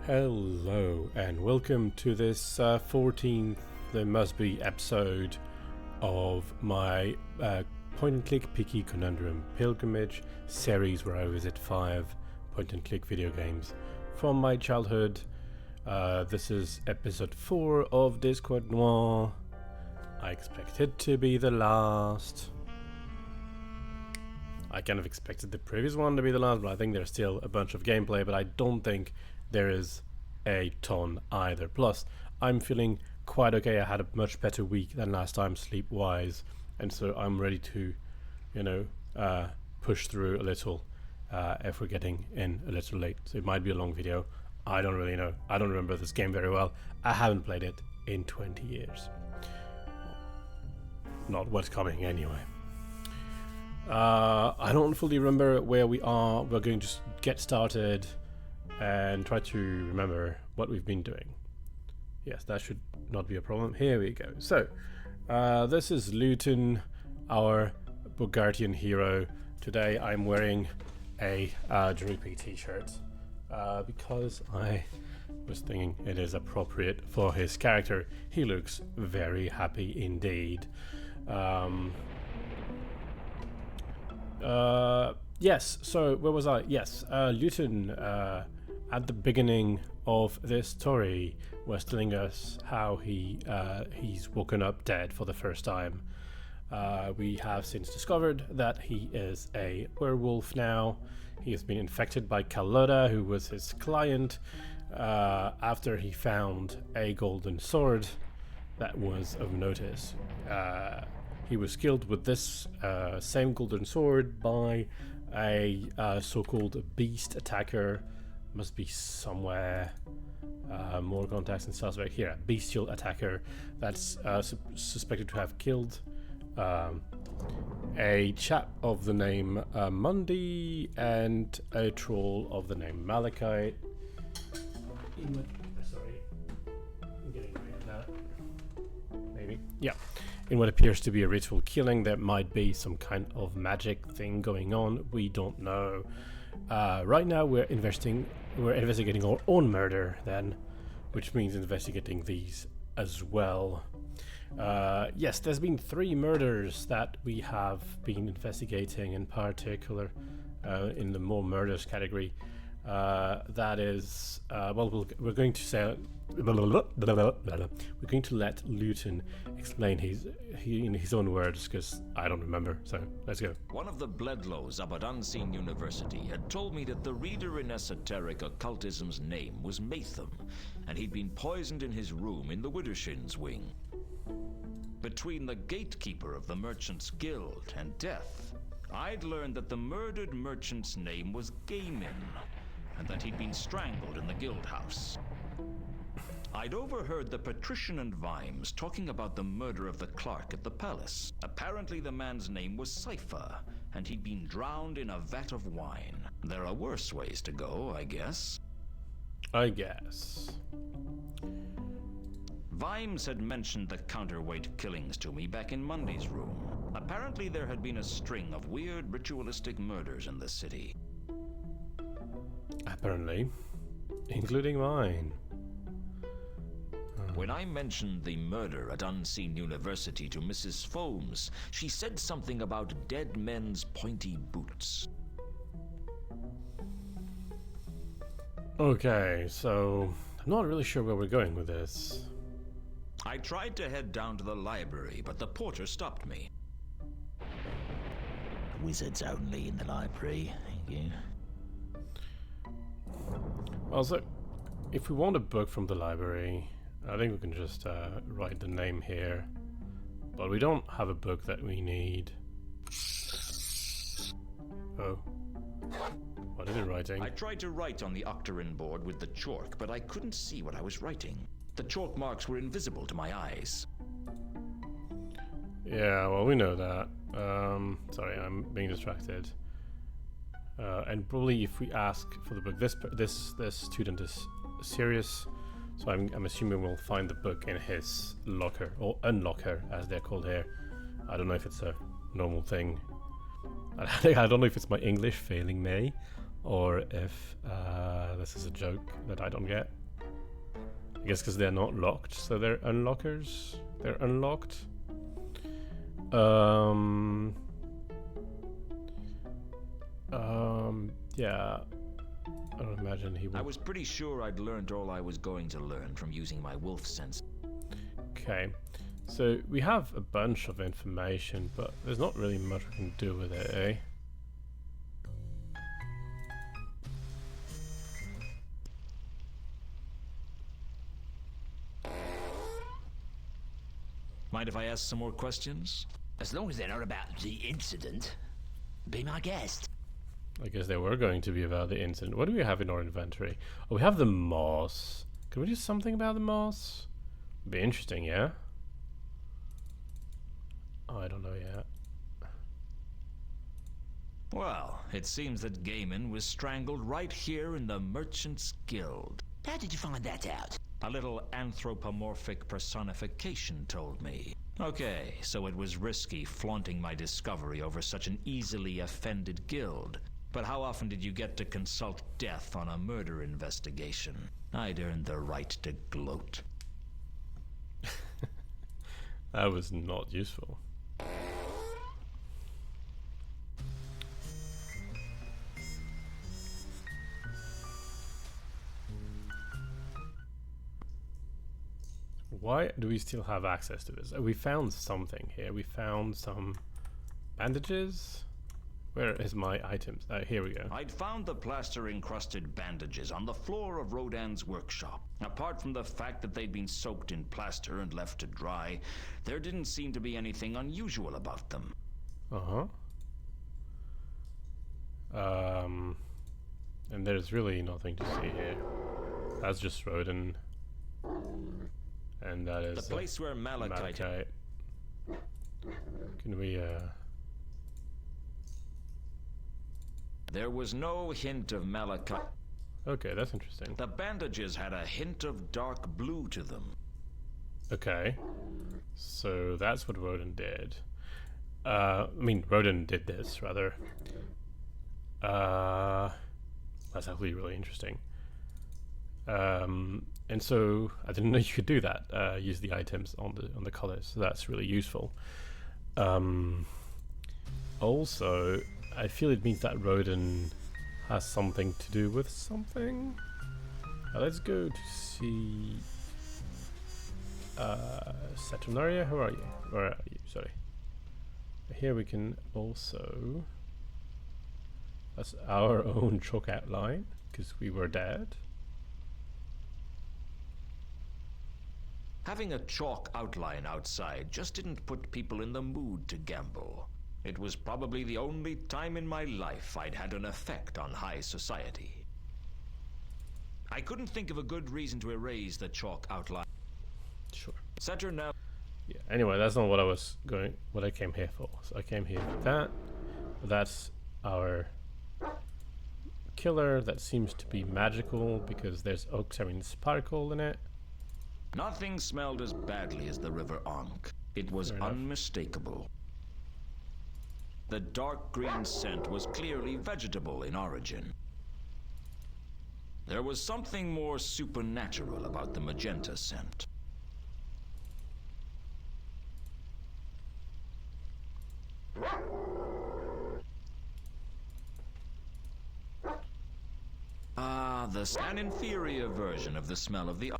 Hello and welcome to this 14th, there must be, episode of my point-and-click picky conundrum pilgrimage series where I visit 5 point-and-click video games from my childhood. This is episode 4 of Discworld Noir. I expect it to be the last. I kind of expected the previous one to be the last, but I think there's still a bunch of gameplay, but I don't think there is a ton either. Plus, I'm feeling quite okay. I had a much better week than last time sleep-wise, and so I'm ready to, push through a little if we're getting in a little late. So it might be a long video. I don't really know. I don't remember this game very well. I haven't played it in 20 years. Not what's coming anyway. I don't fully remember where we are. We're going to just get started and try to remember what we've been doing. Yes, that should not be a problem. Here we go. So, this is Luton, our Bogartian hero. Today I'm wearing a droopy t-shirt because I was thinking it is appropriate for his character. He looks very happy indeed. Yes, so where was I? Yes, Luton at the beginning of this story was telling us how he's woken up dead for the first time. We have since discovered that he is a werewolf now. He has been infected by Carlotta, who was his client, after he found a golden sword that was of notice. He was killed with this same golden sword by a so-called beast attacker. Must be somewhere more contacts and suspect here. Bestial attacker that's suspected to have killed a chap of the name Mundi and a troll of the name Malachite. Sorry, I'm getting rid of that. Maybe, yeah. In what appears to be a ritual killing, there might be some kind of magic thing going on. We don't know. Right now, we're investigating our own murder, then, which means investigating these as well. Yes, there's been 3 murders that we have been investigating, in particular, in the more murders category. That is, we're going to say, we're going to let Luton explain in his own words, because I don't remember. So let's go. One of the Bledlows up at Unseen University had told me that the reader in esoteric occultism's name was Matham, and he'd been poisoned in his room in the Widdershins wing. Between the gatekeeper of the Merchants Guild and death, I'd learned that the murdered merchant's name was Gaimin, and that he'd been strangled in the guild house. I'd overheard the patrician and Vimes talking about the murder of the clerk at the palace. Apparently the man's name was Cypher, and he'd been drowned in a vat of wine. There are worse ways to go, I guess. Vimes had mentioned the counterweight killings to me back in Mundy's room. Apparently there had been a string of weird ritualistic murders in the city. Apparently, including mine. When I mentioned the murder at Unseen University to Mrs. Foames, she said something about dead men's pointy boots. Okay, so I'm not really sure where we're going with this. I tried to head down to the library, but the porter stopped me. Wizards only in the library, thank you. Also, if we want a book from the library, I think we can just write the name here. But we don't have a book that we need. Oh. What is it writing? I tried to write on the octagon board with the chalk, but I couldn't see what I was writing. The chalk marks were invisible to my eyes. Yeah, well, we know that. Sorry, I'm being distracted. And probably if we ask for the book, this student is serious, so I'm assuming we'll find the book in his locker, or unlocker as they're called here. I don't know if it's a normal thing. I don't know if it's my English failing me, or if this is a joke that I don't get. guess because they're not locked, so they're unlockers. They're unlocked. Yeah. I don't imagine he would. I was pretty sure I'd learned all I was going to learn from using my wolf sense. Okay. So we have a bunch of information, but there's not really much we can do with it, eh? Mind if I ask some more questions? As long as they're not about the incident, be my guest. I guess they were going to be about the incident. What do we have in our inventory? Oh, we have the moss. Can we do something about the moss? Would be interesting, yeah? Oh, I don't know yet. Well, it seems that Gaiman was strangled right here in the Merchant's Guild. How did you find that out? A little anthropomorphic personification told me. Okay, so it was risky flaunting my discovery over such an easily offended guild. But how often did you get to consult death on a murder investigation? I'd earned the right to gloat. That was not useful. Why do we still have access to this? We found something here. We found some bandages. Where is my items? Here we go. I'd found the plaster-encrusted bandages on the floor of Rodin's workshop. Apart from the fact that they'd been soaked in plaster and left to dry, there didn't seem to be anything unusual about them. And there's really nothing to see here. That's just Rodin. And that is the place where malachite. Can we There was no hint of malachite. Okay, that's interesting. The bandages had a hint of dark blue to them. Okay. So that's what Rodin did. I mean, Rodin did this, rather. That's actually really interesting. And so I didn't know you could do that. Use the items on the colors. So that's really useful. Also, I feel it means that Rodin has something to do with something. Let's go to see Saturnaria. Who are you? Where are you? Sorry. Here we can also. That's our own chalk outline because we were dead. Having a chalk outline outside just didn't put people in the mood to gamble. It was probably the only time in my life I'd had an effect on high society. I couldn't think of a good reason to erase the chalk outline. Sure. Saturnalia. Yeah. Anyway, that's not what what I came here for. So I came here for that. That's our killer that seems to be magical because there's oxygen sparkle in it. Nothing smelled as badly as the River Ankh. It was unmistakable. The dark green scent was clearly vegetable in origin. There was something more supernatural about the magenta scent. An inferior version of the smell of the.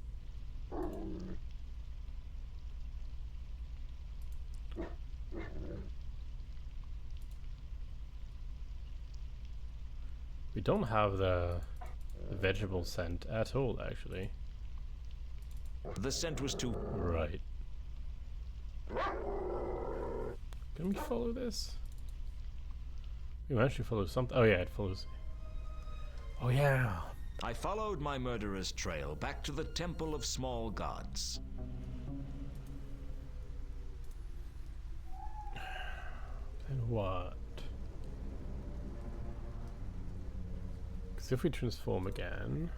We don't have the vegetable scent at all, actually. The scent was too. Right. Can we follow this? We managed to follow something. Oh yeah, it follows. Oh yeah. I followed my murderer's trail back to the Temple of Small Gods. And what? Because if we transform again,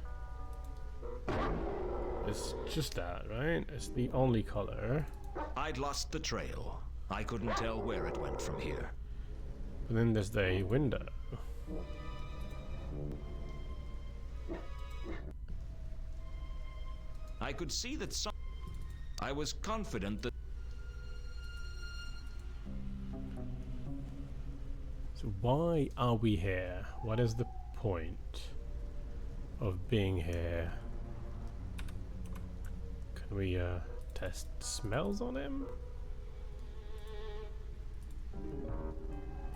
it's just that, right? It's the only color. I'd lost the trail. I couldn't tell where it went from here. But then there's the window. I could see that some... I was confident that... So why are we here? What is the point of being here? Can we test smells on him?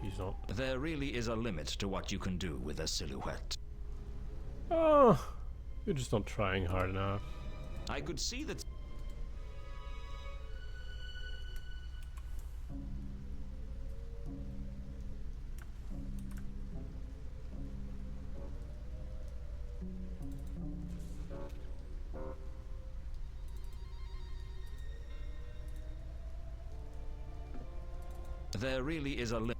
He's not. There really is a limit to what you can do with a silhouette. Oh, you're just not trying hard enough. I could see that... There really is a limit.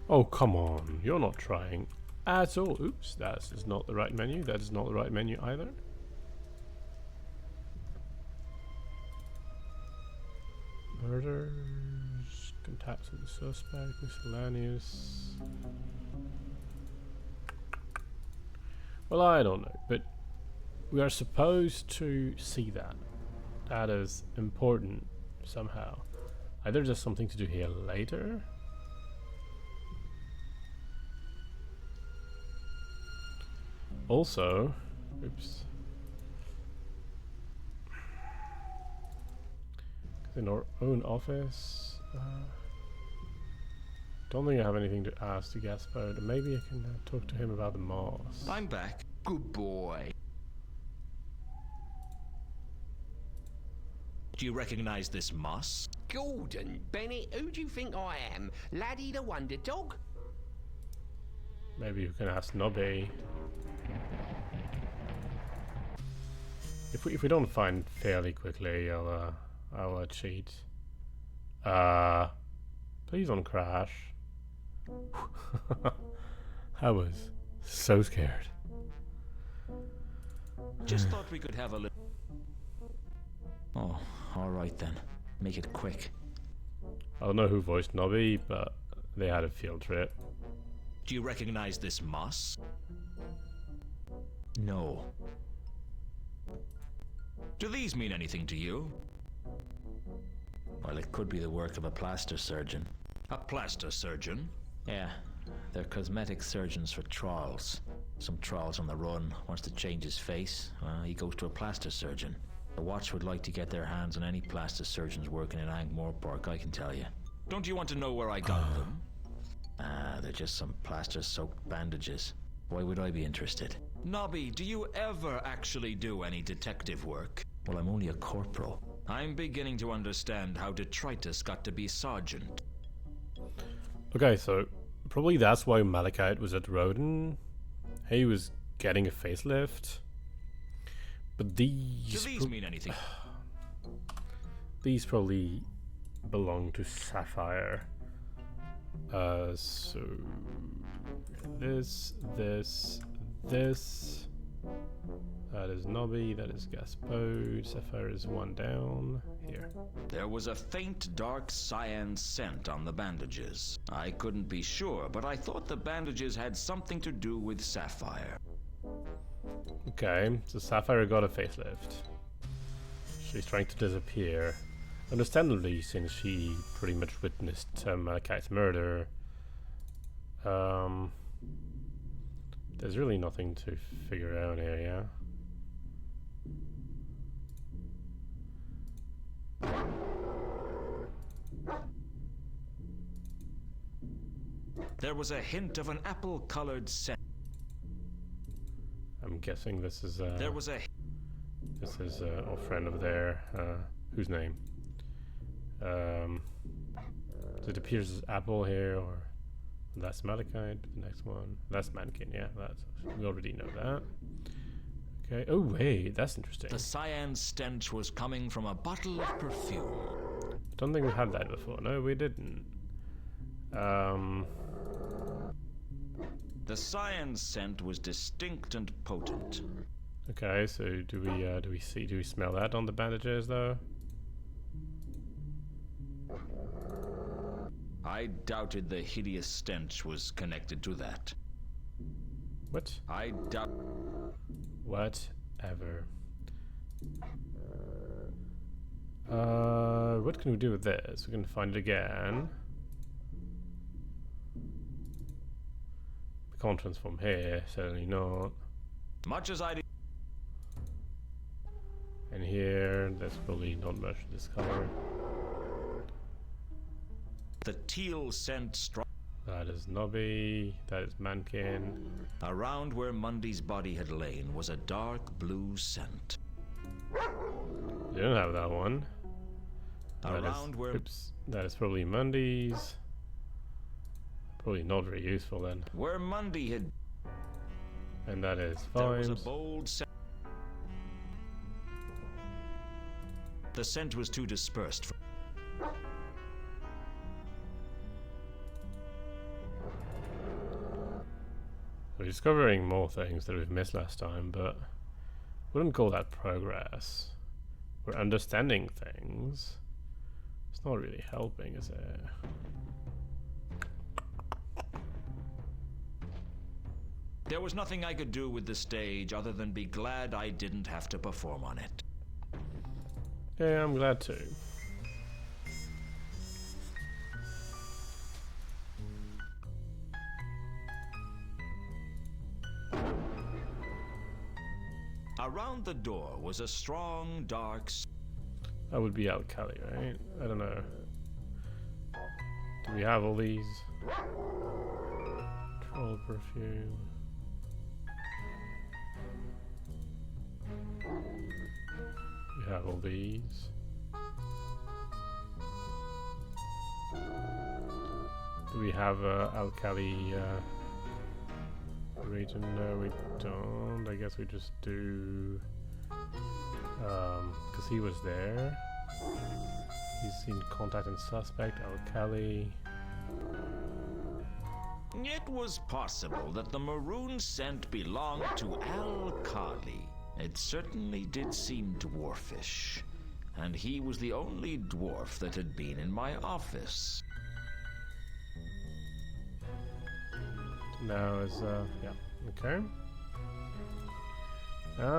Oh, come on. You're not trying at all. Oops, that is not the right menu. That is not the right menu either. Murders, contacts with the suspect, miscellaneous. Well, I don't know, but we are supposed to see that. That is important somehow. Either there's something to do here later. Also, oops. In our own office. Don't think I have anything to ask to Gaspard. Maybe I can talk to him about the moss. I'm back. Good boy. Do you recognize this moss? Gordon, Bennett, who do you think I am? Laddie the Wonder Dog? Maybe you can ask Nobby. If we don't find fairly quickly, I'll cheat. Please don't crash. I was so scared. Just thought we could have a little... Oh, alright then. Make it quick. I don't know who voiced Nobby, but they had a field trip. Do you recognize this moss? No. Do these mean anything to you? Well, it could be the work of a plaster surgeon. A plaster surgeon? Yeah, they're cosmetic surgeons for trolls. Some troll's on the run, wants to change his face. Well, he goes to a plaster surgeon. The Watch would like to get their hands on any plaster surgeons working in Ankh-Morpork, I can tell you. Don't you want to know where I got them? They're just some plaster-soaked bandages. Why would I be interested? Nobby, do you ever actually do any detective work? Well, I'm only a corporal. I'm beginning to understand how detritus got to be sergeant. Okay, so probably that's why Malachite was at Roden. He was getting a facelift. But these... Do these mean anything? These probably belong to Sapphire. So... This... That is Nobby, that is Gaspard. Sapphire is one down. Here. There was a faint, dark cyan scent on the bandages. I couldn't be sure, but I thought the bandages had something to do with Sapphire. Okay, so Sapphire got a facelift. She's trying to disappear. Understandably, since she pretty much witnessed Malachite's murder. There's really nothing to figure out here, yeah? There was a hint of an apple-colored scent. I'm guessing this is There was a... This is our friend over there. Whose name? So it appears as Apple here, or that's Malachite. The next one, that's Mannequin. Yeah, that's we already know that. Okay. Oh wait, that's interesting. The cyan stench was coming from a bottle of perfume. I don't think we had that before. No, we didn't. The cyan scent was distinct and potent. Okay, so do we smell that on the bandages though? I doubted the hideous stench was connected to that. What? I doubt... Whatever. What can we do with this? We can find it again. We can't transform here, certainly not. Much as I did. And here, there's probably not much to discover. The teal scent struck. That is Nobby, that is Mankin. Around where Mundy's body had lain was a dark blue scent. You don't have that one. Around where... Oops, that is probably Mundy's. Probably not very useful then. Where Mundy had... And that is There was Vimes. a bold scent. The scent was too dispersed for... We're discovering more things that we've missed last time, but wouldn't call that progress. We're understanding things. It's not really helping, is it? There was nothing I could do with the stage other than be glad I didn't have to perform on it. Yeah, I'm glad to. Around the door was a strong, dark... That would be Alkali, right? I don't know. Do we have all these? Troll perfume. We have all these. Do we have Alkali region? No, we don't. I guess we just do... because he was there. He's seen contact and suspect, Alkali. It was possible that the maroon scent belonged to Alkali. It certainly did seem dwarfish. And he was the only dwarf that had been in my office. Now is, yeah, okay.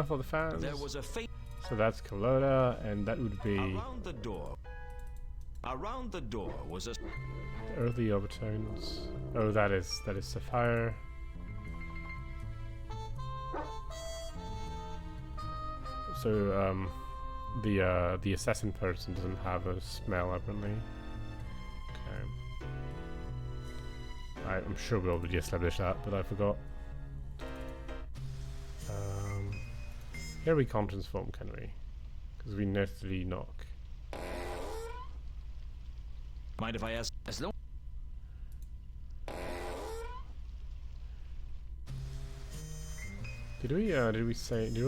For the fans. There was a faint... So that's Colota, and that would be Around the door. Around the door was a... early overtones. Oh, that is Sapphire. So the assassin person doesn't have a smell apparently. Okay. I'm sure we already established that, but I forgot. Here we can't transform, can we? Because we naturally knock. Mind if I ask? As long... Did we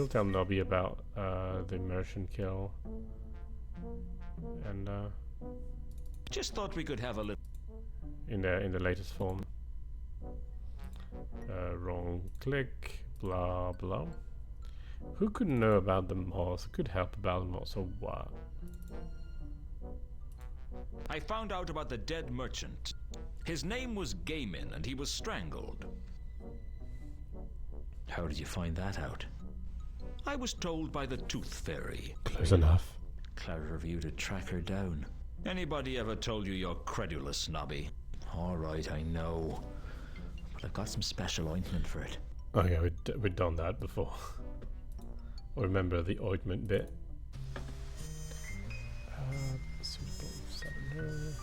tell Nobby about the merchant kill? And Just thought we could have a little... in the latest form. Wrong click, blah blah. Who could know about the moss? Who could help about the moss, or what? I found out about the dead merchant. His name was Gaiman, and he was strangled. How did you find that out? I was told by the Tooth Fairy. Close enough. Clever of you to track her down. Anybody ever told you you're credulous, Snobby? All right, I know. But I've got some special ointment for it. Oh yeah, we'd done that before. I remember the ointment bit. Suitable 7.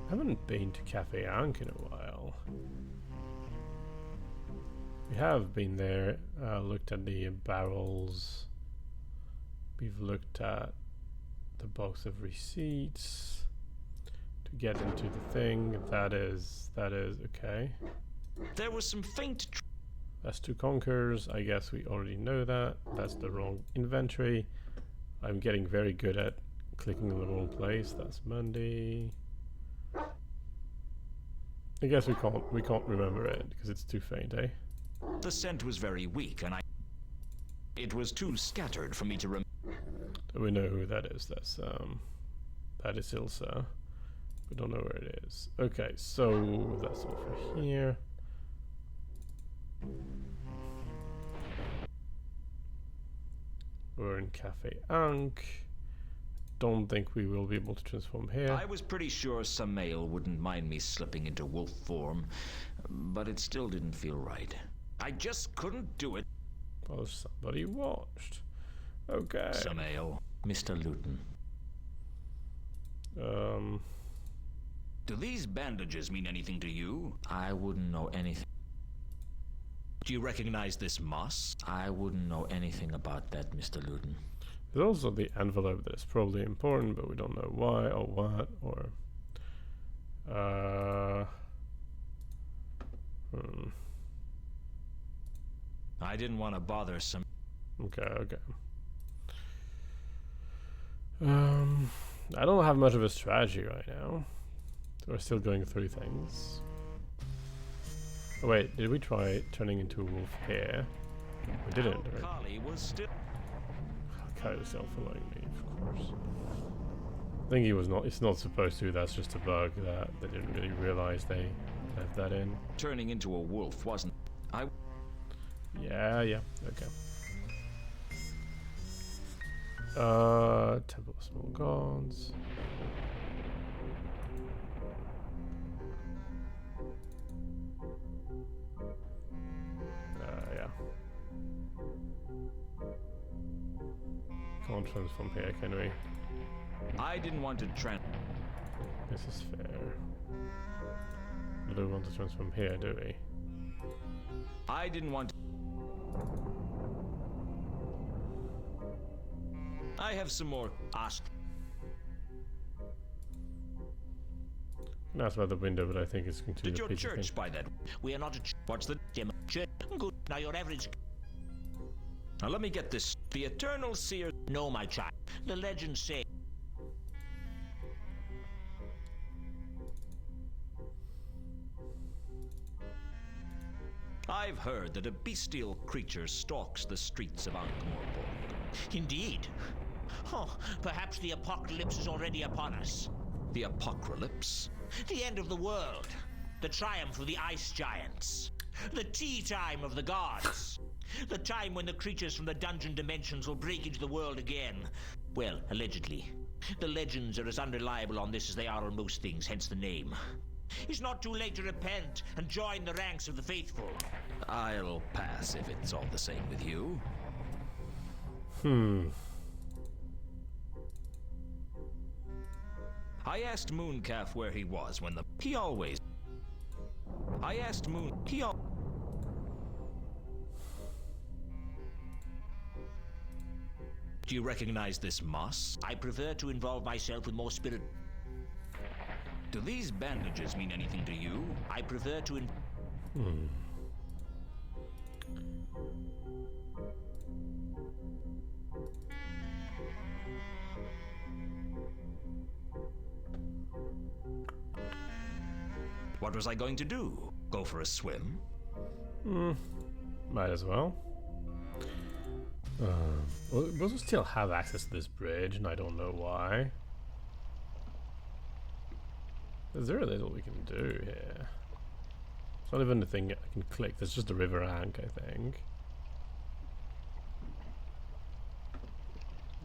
I haven't been to Cafe Ankh in a while. We have been there, looked at the barrels. We've looked at the box of receipts to get into the thing. That is okay. There was some faint... That's 2 conquers. I guess we already know that. That's the wrong inventory. I'm getting very good at clicking in the wrong place. That's Monday. I guess we can't remember it because it's too faint, eh? The scent was very weak, and it was too scattered for me to remember. We know who that is. That is Ilsa. We don't know where it is. Okay, so that's all for here. We're in Cafe Ankh. Don't think we will be able to transform here. I was pretty sure Samael wouldn't mind me slipping into wolf form, but it still didn't feel right. I just couldn't do it. Well, somebody watched. Okay. Samael, Mr. Luton. Do these bandages mean anything to you? I wouldn't know anything. Do you recognize this moss? I wouldn't know anything about that, Mr. Luton. There's also the envelope that is probably important, but we don't know why or what or. I didn't want to bother some. Okay. I don't have much of a strategy right now. We're still going through things. Oh, wait, did we try turning into a wolf here? We didn't, right? Kali was still. Kali was still following me, of course. I think he was not. It's not supposed to. That's just a bug that they didn't really realize they left that in. Turning into a wolf wasn't. Yeah. Okay. Temple of Small Gods. Yeah. Can't transform here, can we? I didn't want to This is fair. We don't want to transform here, do we? I didn't want to. I have some more asked. That's by the window, but I think it's going to be Did the your pizza church thing. buy that? We are not a what's the church? Good. Now your average. Now let me get this. The Eternal Seer. No, my child. The legends say. I've heard that a bestial creature stalks the streets of Ankh-Morpork. Indeed. Oh, perhaps the apocalypse is already upon us. The apocalypse? The end of the world. The triumph of the ice giants. The tea time of the gods. The time when the creatures from the dungeon dimensions will break into the world again. Well, allegedly. The legends are as unreliable on this as they are on most things, hence the name. It's not too late to repent and join the ranks of the faithful. I'll pass if it's all the same with you. I asked Mooncalf where he was when he always. I asked Moon. Do you recognize this moss? I prefer to involve myself with more spirit. Do these bandages mean anything to you? I prefer to What was I going to do? Go for a swim? Might as well. We'll also still have access to this bridge, and I don't know why. There's very little we can do here. It's not even the thing I can click. There's just a river Ankh, I think.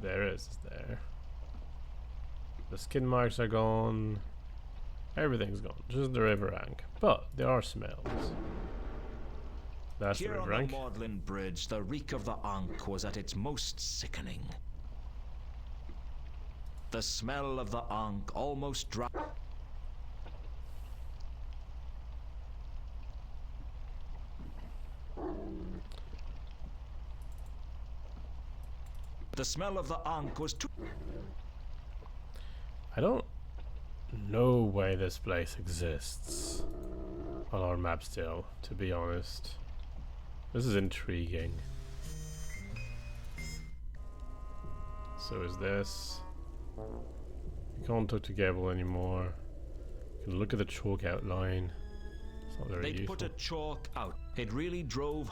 There is there. The skin marks are gone. Everything's gone. Just the river Ankh. But there are smells. That's Here the on river the Ankh. Maudlin Bridge, the reek of the Ankh was at its most sickening. The smell of the Ankh almost dropped. The smell of the Ankh was too. I don't know why this place exists on our map still, to be honest. This is intriguing. So is this. You can't talk to Gable anymore. You can look at the chalk outline. It's not very They'd useful. put a chalk out. It really drove.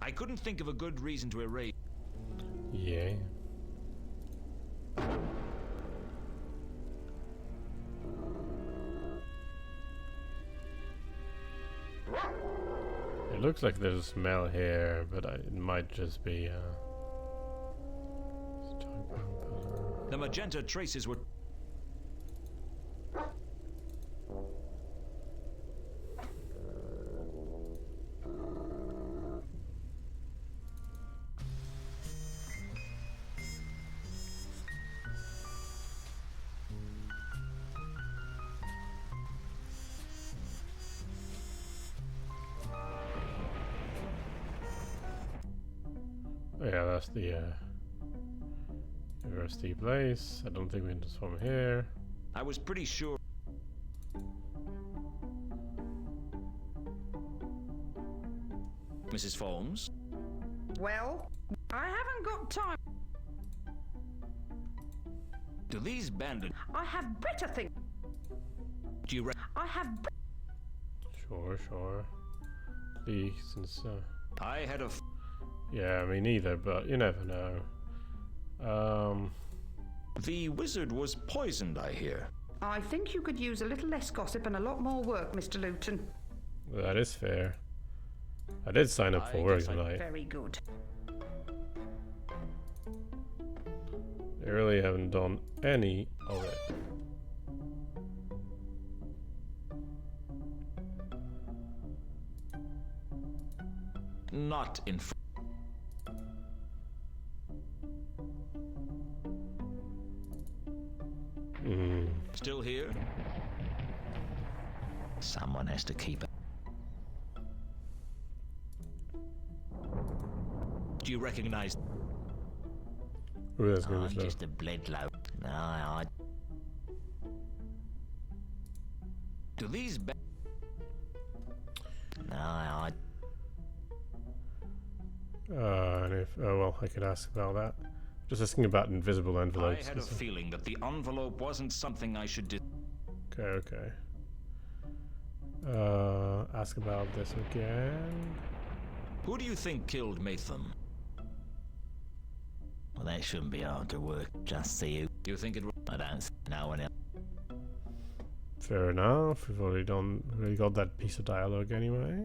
I couldn't think of a good reason to erase. Yeah. It looks like there's a smell here, but it might just be The magenta traces were... Yeah, that's the university place. I don't think we can transform here. I was pretty sure... Mrs. Folmes? Well, I haven't got time. Do these bandits... I have better things. Do you... I have. Sure. Please, since I had a... yeah, me neither, but you never know. The wizard was poisoned, I hear. I think you could use a little less gossip and a lot more work, Mr. Luton. That is fair. I did sign up for work tonight. Very good. I really haven't done any of it. Not in... Still here? Someone has to keep it. Do you recognize... Ooh, that's gonna I'm be slow. just a bloodlow. No, I... Do these... No, I... And if... oh well, I could ask about that. Just asking about invisible I envelopes. had a feeling that the envelope wasn't something I should do. Okay. Ask about this again. Who do you think killed Matham? Well, that shouldn't be hard to work. Just see you. Do you think it... I don't know one else. Fair enough. We've already got that piece of dialogue anyway.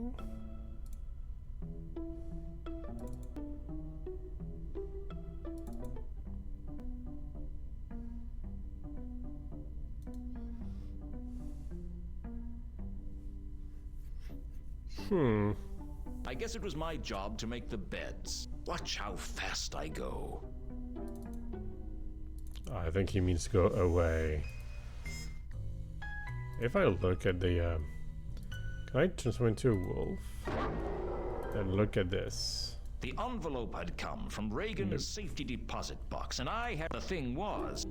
I guess it was my job to make the beds. Watch how fast I go. I think he means to go away. If I look at the... can I transform into a wolf? Then look at this. The envelope had come from Reagan's safety deposit box, and I had... The thing was,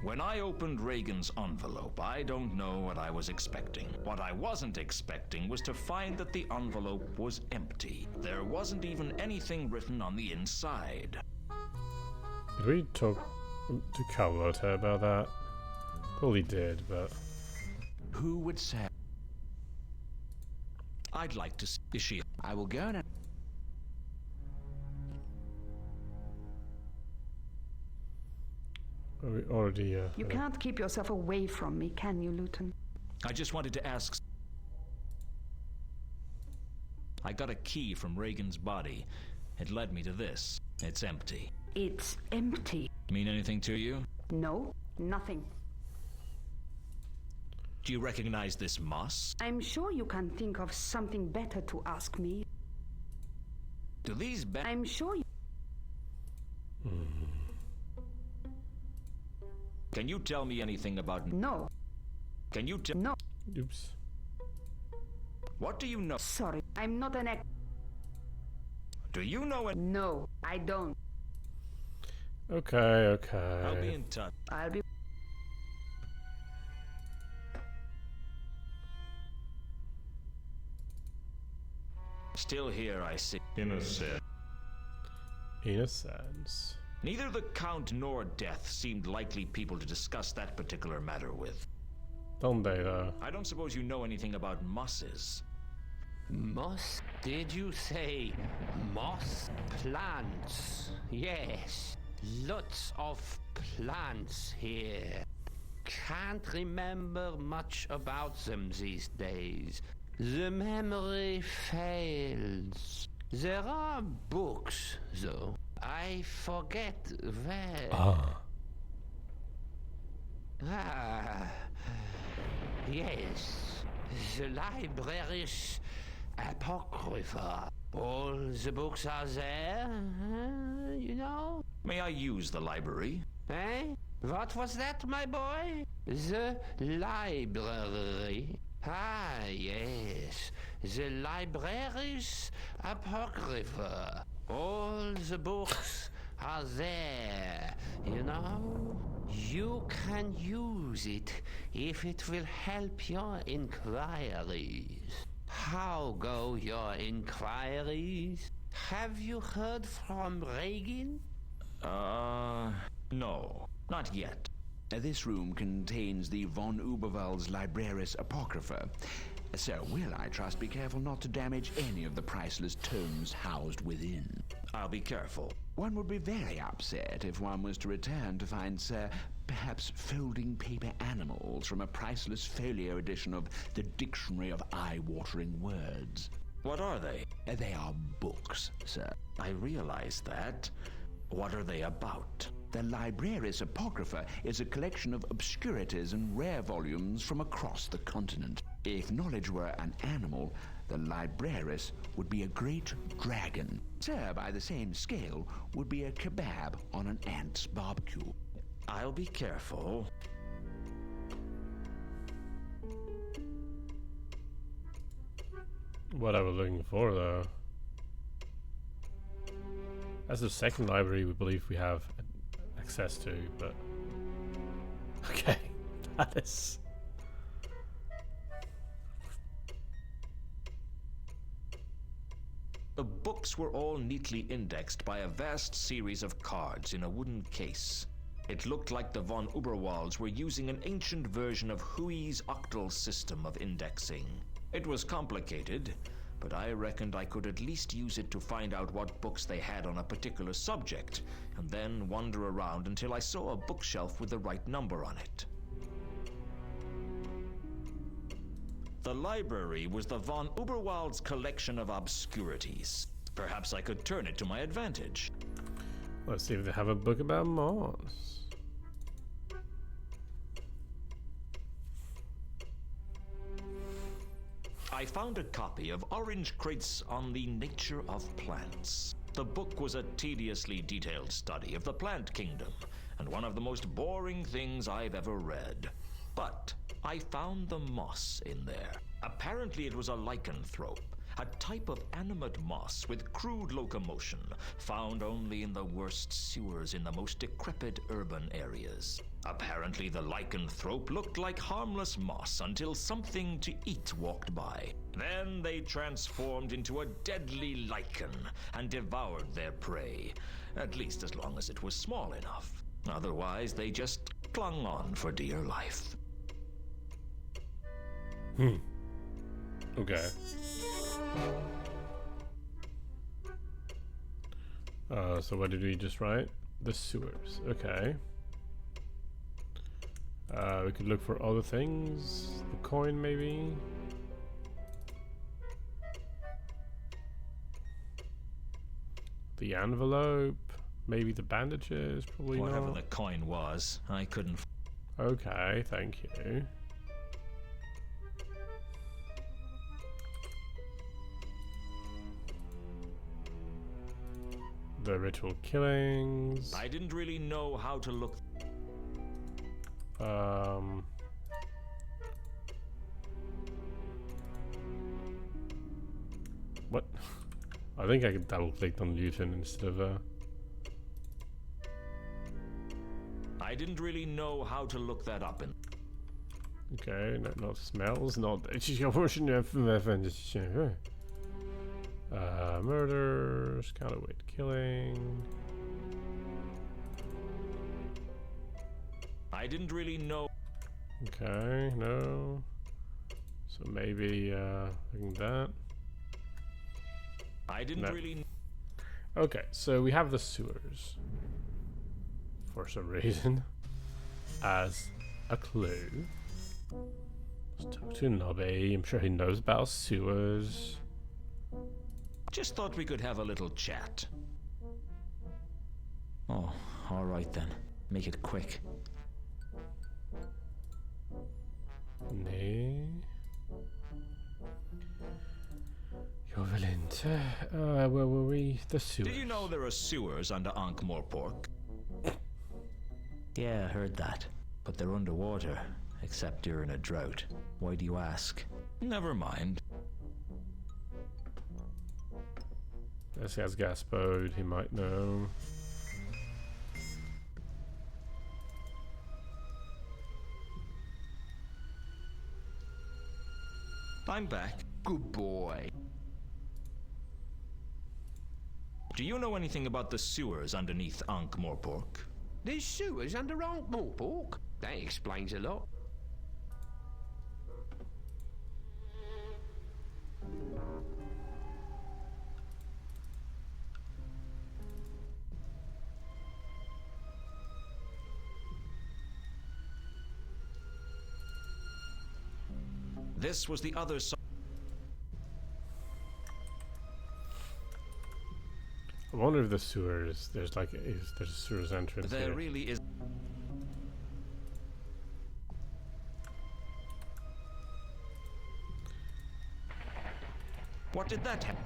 when I opened Reagan's envelope, I don't know what I was expecting. What I wasn't expecting was to find that the envelope was empty. There wasn't even anything written on the inside. Did we talk to Carlotta about that? Probably did, but... Who would say... I'd like to see... Is she... I will go now. We already... You can't keep yourself away from me, can you, Luton? I just wanted to ask... I got a key from Reagan's body. It led me to this. It's empty. It's empty. Mean anything to you? No, nothing. Do you recognize this moss? I'm sure you can think of something better to ask me. Do these I'm sure you... Can you tell me anything about... No. Can you tell... No. Oops. What do you know? Sorry, I'm not an Do you know it? No, I don't. Okay. I'll be in touch. I'll be... Still here, I see. In a sense. Neither the Count nor Death seemed likely people to discuss that particular matter with. Don't they, though? I don't suppose you know anything about mosses. Moss? Did you say moss plants? Yes, lots of plants here. Can't remember much about them these days. The memory fails. There are books, though. I forget where. Ah. Ah, yes, the library's apocrypha. All the books are there, you know? May I use the library? Eh? What was that, my boy? The library. Ah, yes, the library's apocrypha. All the books are there, you know? You can use it if it will help your inquiries. How go your inquiries? Have you heard from Reagan? No, not yet. This room contains the von Uberwald's Libraris Apocrypha. So will, I trust, be careful not to damage any of the priceless tomes housed within. I'll be careful. One would be very upset if one was to return to find, sir, perhaps folding paper animals from a priceless folio edition of the Dictionary of Eye-Watering Words. What are they? They are books, sir. I realize that. What are they about? The Libraris Apocrypha is a collection of obscurities and rare volumes from across the continent. If knowledge were an animal, the Libraris would be a great dragon. Sir, by the same scale, would be a kebab on an ant's barbecue. I'll be careful. What I was looking for, though. That's the second library we believe we have access to, but... Okay, that is... The books were all neatly indexed by a vast series of cards in a wooden case. It looked like the von Uberwalds were using an ancient version of Hui's octal system of indexing. It was complicated, but I reckoned I could at least use it to find out what books they had on a particular subject, and then wander around until I saw a bookshelf with the right number on it. The library was the von Uberwald's collection of obscurities. Perhaps I could turn it to my advantage. Let's see if they have a book about Mars. I found a copy of Orange Crates on the Nature of Plants. The book was a tediously detailed study of the plant kingdom, and one of the most boring things I've ever read. But I found the moss in there. Apparently it was a lycanthrope, a type of animate moss with crude locomotion, found only in the worst sewers in the most decrepit urban areas. Apparently the lycanthrope looked like harmless moss until something to eat walked by. Then they transformed into a deadly lichen and devoured their prey, at least as long as it was small enough. Otherwise they just clung on for dear life. Okay. So what did we just write? The sewers. Okay. We could look for other things. The coin, maybe. The envelope. Maybe the bandages. Probably Whatever not. the coin was, I couldn't. Okay, thank you. The ritual killings. I didn't really know how to look. What? I think I could double click on Luton instead of I didn't really know how to look that up in. Okay, not smells, not murders, counterweight killing. I didn't really know. Okay, no. So maybe looking at that. I didn't No. really. Okay, so we have the sewers for some reason as a clue. Let's talk to Nobby. I'm sure he knows about sewers. Just thought we could have a little chat. Oh, alright then. Make it quick. Nee. Jag vill inte. Where were we? The sewers. Did you know there are sewers under Ankh-Morpork? Yeah, I heard that. But they're underwater, except during a drought. Why do you ask? Never mind. This guy's Gaspode, he might know. I'm back. Good boy. Do you know anything about the sewers underneath Ankh-Morpork? There's sewers under Ankh-Morpork. That explains a lot. This was the other side. I wonder if the sewers, there's a sewers entrance There here. really is. What did that happen?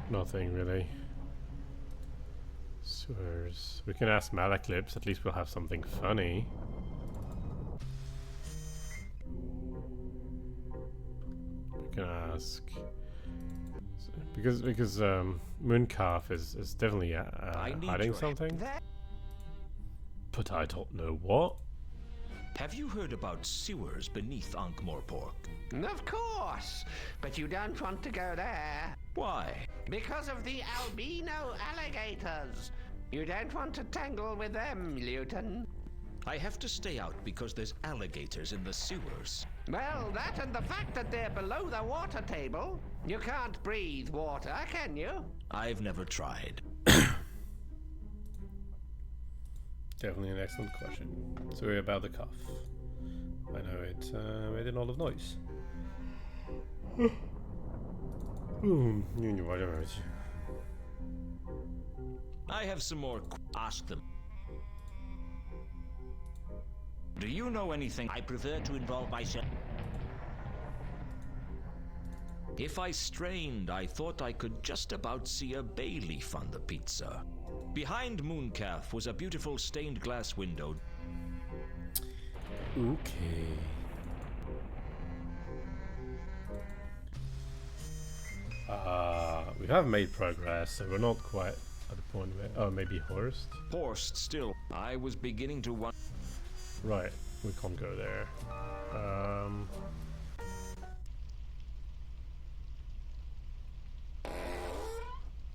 Nothing really. Sewers. We can ask Malaclips, at least we'll have something funny. We can ask because Mooncalf is definitely hiding something. But I don't know what. Have you heard about sewers beneath Ankh-Morpork? Of course, but you don't want to go there. Why? Because of the albino alligators. You don't want to tangle with them, Luton. I have to stay out because there's alligators in the sewers. Well, that and the fact that they're below the water table. You can't breathe water, can you? I've never tried. Definitely an excellent question. Sorry about the cough. I know it made a lot of noise. I have some more. Ask them. Do you know anything? I prefer to involve myself. If I strained, I thought I could just about see a bay leaf on the pizza. Behind Mooncalf was a beautiful stained glass window. Okay. We have made progress, so we're not quite at the point where... Oh, maybe Horst? Horst still. I was beginning to wonder. Right, we can't go there. I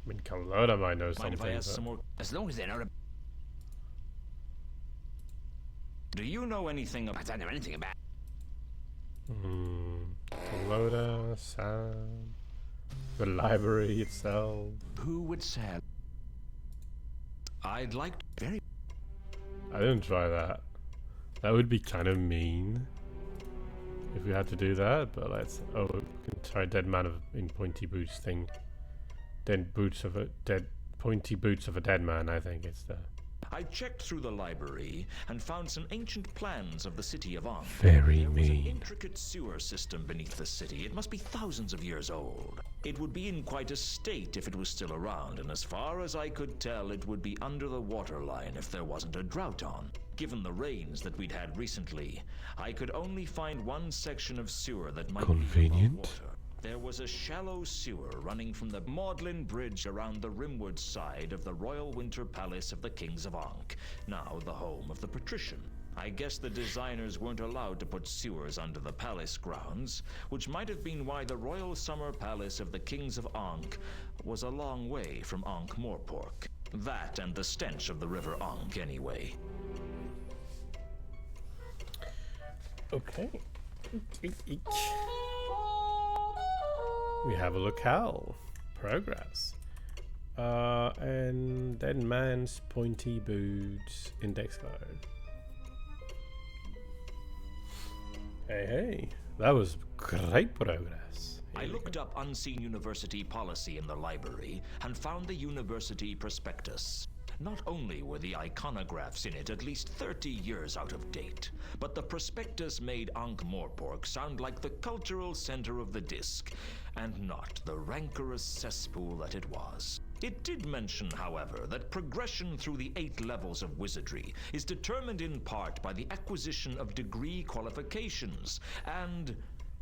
mean, Carlotta might know Mind something. if I ask but- some more? As long as they're not. Do you know anything I about... don't know anything about. Carlotta, Sam, the library itself. Who would sell? I'd like to... Very. I didn't try that. That would be kind of mean if we had to do that, but let's... Oh, we can try Dead Man in Pointy Boots thing. Pointy Boots of a Dead Man, I think it's the... I checked through the library and found some ancient plans of the city of Ankh. Very There was an mean. intricate sewer system beneath the city. It must be thousands of years old. It would be in quite a state if it was still around, and as far as I could tell, it would be under the waterline if there wasn't a drought on. Given the rains that we'd had recently, I could only find one section of sewer that might be Convenient. above water. There was a shallow sewer running from the Magdalen Bridge around the rimward side of the Royal Winter Palace of the Kings of Ankh, now the home of the patrician. I guess the designers weren't allowed to put sewers under the palace grounds, which might have been why the Royal Summer Palace of the Kings of Ankh was a long way from Ankh-Morpork. That and the stench of the River Ankh, anyway. Okay. We have a locale. Progress. And Dead Man's Pointy Boots index card. Hey, that was great progress. I looked up Unseen University policy in the library and found the university prospectus. Not only were the iconographs in it at least 30 years out of date, but the prospectus made Ankh-Morpork sound like the cultural center of the disc, and not the rancorous cesspool that it was. It did mention, however, that progression through the 8 levels of wizardry is determined in part by the acquisition of degree qualifications, and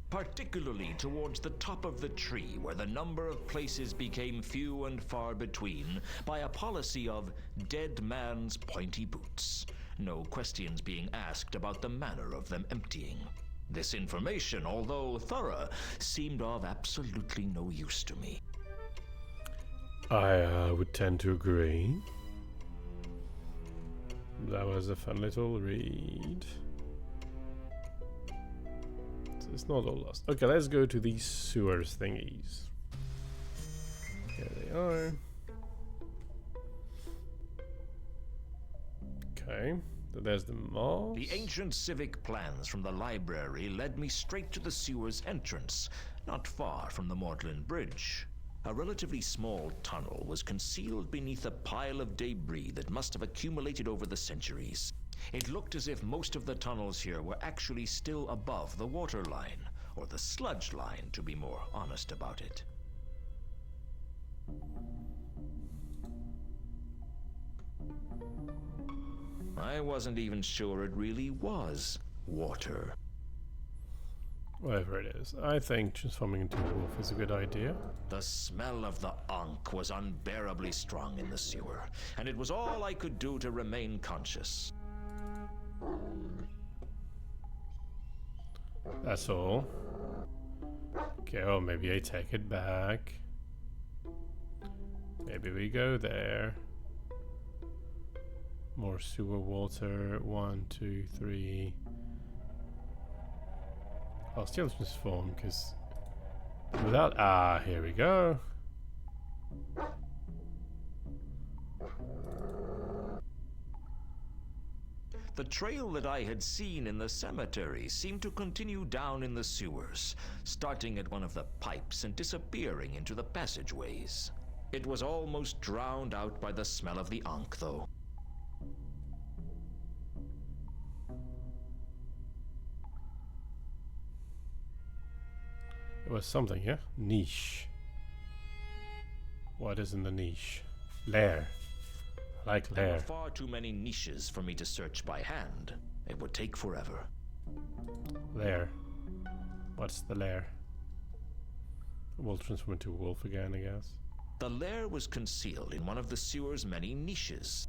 particularly towards the top of the tree, where the number of places became few and far between, by a policy of dead man's pointy boots. No questions being asked about the manner of them emptying. This information, although thorough, seemed of absolutely no use to me. I would tend to agree. That was a fun little read. It's not all lost. Okay, let's go to these sewers thingies. Here they are. Okay, so there's the moss. The ancient civic plans from the library led me straight to the sewer's entrance, not far from the Mortland Bridge. A relatively small tunnel was concealed beneath a pile of debris that must have accumulated over the centuries. It looked as if most of the tunnels here were actually still above the water line, or the sludge line, to be more honest about it. I wasn't even sure it really was water. Whatever it is, I think transforming into a wolf is a good idea. The smell of the Ankh was unbearably strong in the sewer, and it was all I could do to remain conscious. That's all. Okay, well, maybe I take it back. Maybe we go there. More sewer water. 1, 2, 3. I'll still transform because without. Here we go. The trail that I had seen in the cemetery seemed to continue down in the sewers, starting at one of the pipes and disappearing into the passageways. It was almost drowned out by the smell of the Ankh, though. It was something, yeah? Niche. What is in the niche? Lair. I like There lair. were far too many niches for me to search by hand. It would take forever. Lair. What's the lair? We'll transform into a wolf again, I guess. The lair was concealed in one of the sewer's many niches.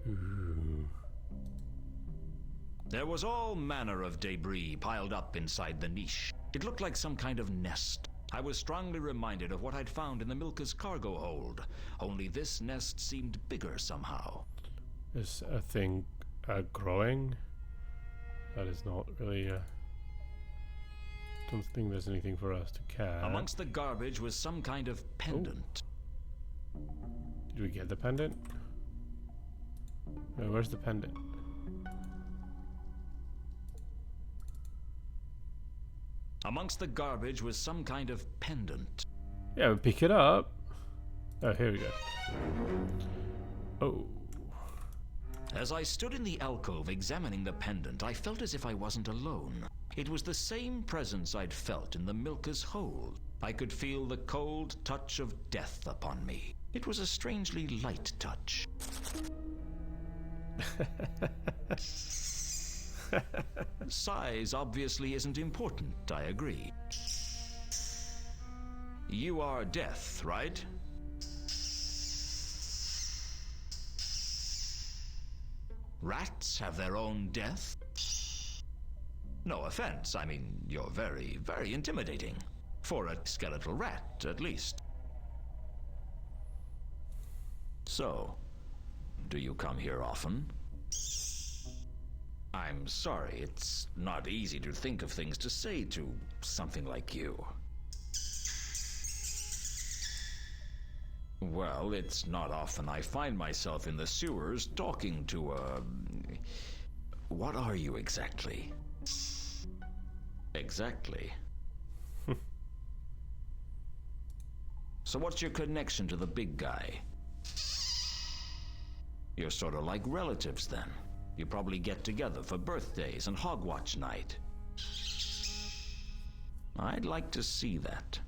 Ooh. There was all manner of debris piled up inside the niche. It looked like some kind of nest. I was strongly reminded of what I'd found in the Milka's cargo hold, only this nest seemed bigger somehow. Is a thing growing? That is not really. Don't think there's anything for us to catch. Amongst the garbage was some kind of pendant. Did we get the pendant? No, where's the pendant? Amongst the garbage was some kind of pendant. Yeah, we pick it up. Oh, here we go. Oh. As I stood in the alcove examining the pendant, I felt as if I wasn't alone. It was the same presence I'd felt in the Milka's hold. I could feel the cold touch of death upon me. It was a strangely light touch. Size obviously isn't important, I agree. You are death, right? Rats have their own death? No offense, I mean, you're very, very intimidating. For a skeletal rat, at least. So, do you come here often? I'm sorry, it's not easy to think of things to say to something like you. Well, it's not often I find myself in the sewers talking to a... What are you exactly? Exactly. So what's your connection to the big guy? You're sort of like relatives then. You probably get together for birthdays and Hogwatch night. I'd like to see that.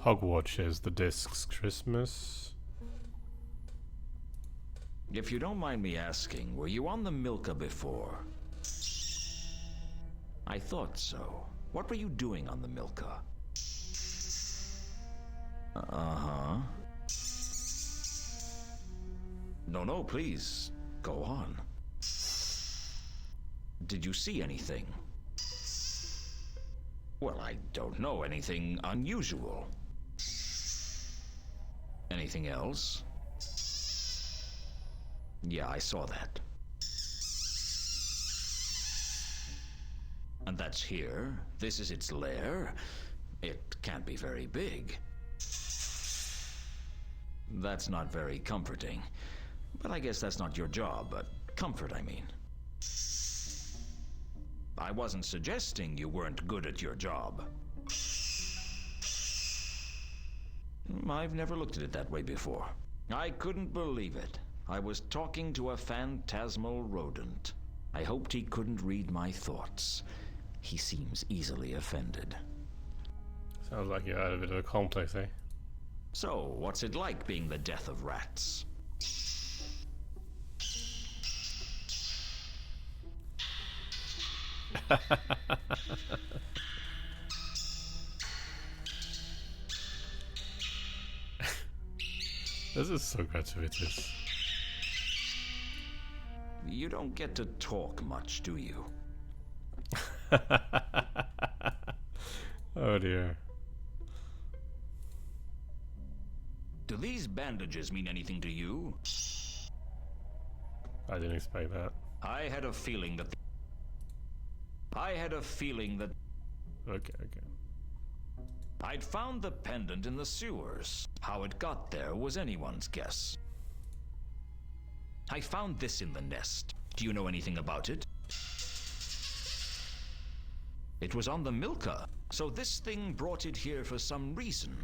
Hogwatch is the disc's Christmas. If you don't mind me asking, were you on the Milka before? I thought so. What were you doing on the Milka? Uh-huh. No, please. Go on. Did you see anything? Well, I don't know. Anything unusual? Anything else? Yeah, I saw that. And that's here. This is its lair. It can't be very big. That's not very comforting. But I guess that's not your job, but comfort, I mean. I wasn't suggesting you weren't good at your job. I've never looked at it that way before. I couldn't believe it. I was talking to a phantasmal rodent. I hoped he couldn't read my thoughts. He seems easily offended. Sounds like you had a bit of a complex, eh? So, what's it like being the death of rats? This is so gratuitous. You don't get to talk much, do you? Oh dear. Do these bandages mean anything to you? I didn't expect that. I had a feeling that... Okay. I'd found the pendant in the sewers. How it got there was anyone's guess. I found this in the nest. Do you know anything about it? It was on the Milka, so this thing brought it here for some reason.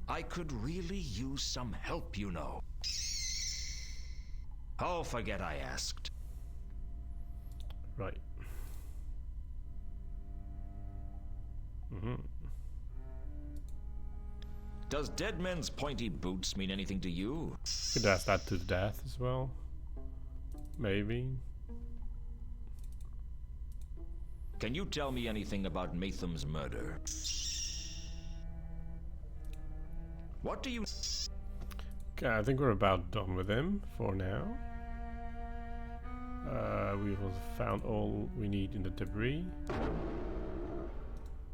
I could really use some help, you know. Oh, forget I asked. Right. Mm-hmm. Does dead men's pointy boots mean anything to you? Could ask that to death as well. Maybe. Can you tell me anything about Maytham's murder? What do you... Okay, I think we're about done with him for now. We've found all we need in the debris.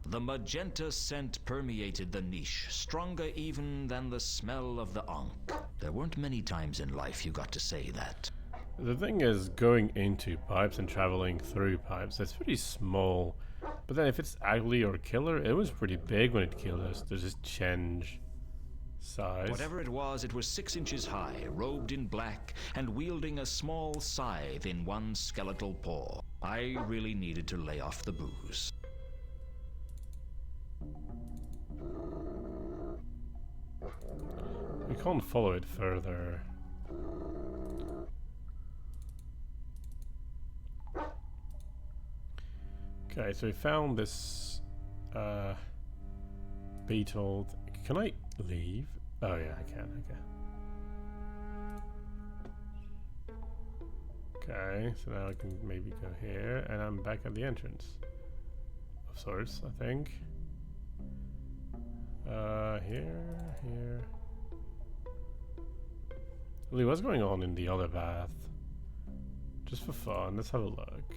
The magenta scent permeated the niche, stronger even than the smell of the Ankh. There weren't many times in life you got to say that. The thing is, going into pipes and traveling through pipes, it's pretty small. But then if it's ugly or killer, it was pretty big when it killed us. There's just change size. Whatever it was 6 inches high, robed in black, and wielding a small scythe in one skeletal paw. I really needed to lay off the booze. We can't follow it further. Okay, so we found this beetle. Can I leave? Oh yeah, I can. Okay, so now I can maybe go here, and I'm back at the entrance of sorts, I think. Here. Really, what's going on in the other bath? Just for fun, let's have a look.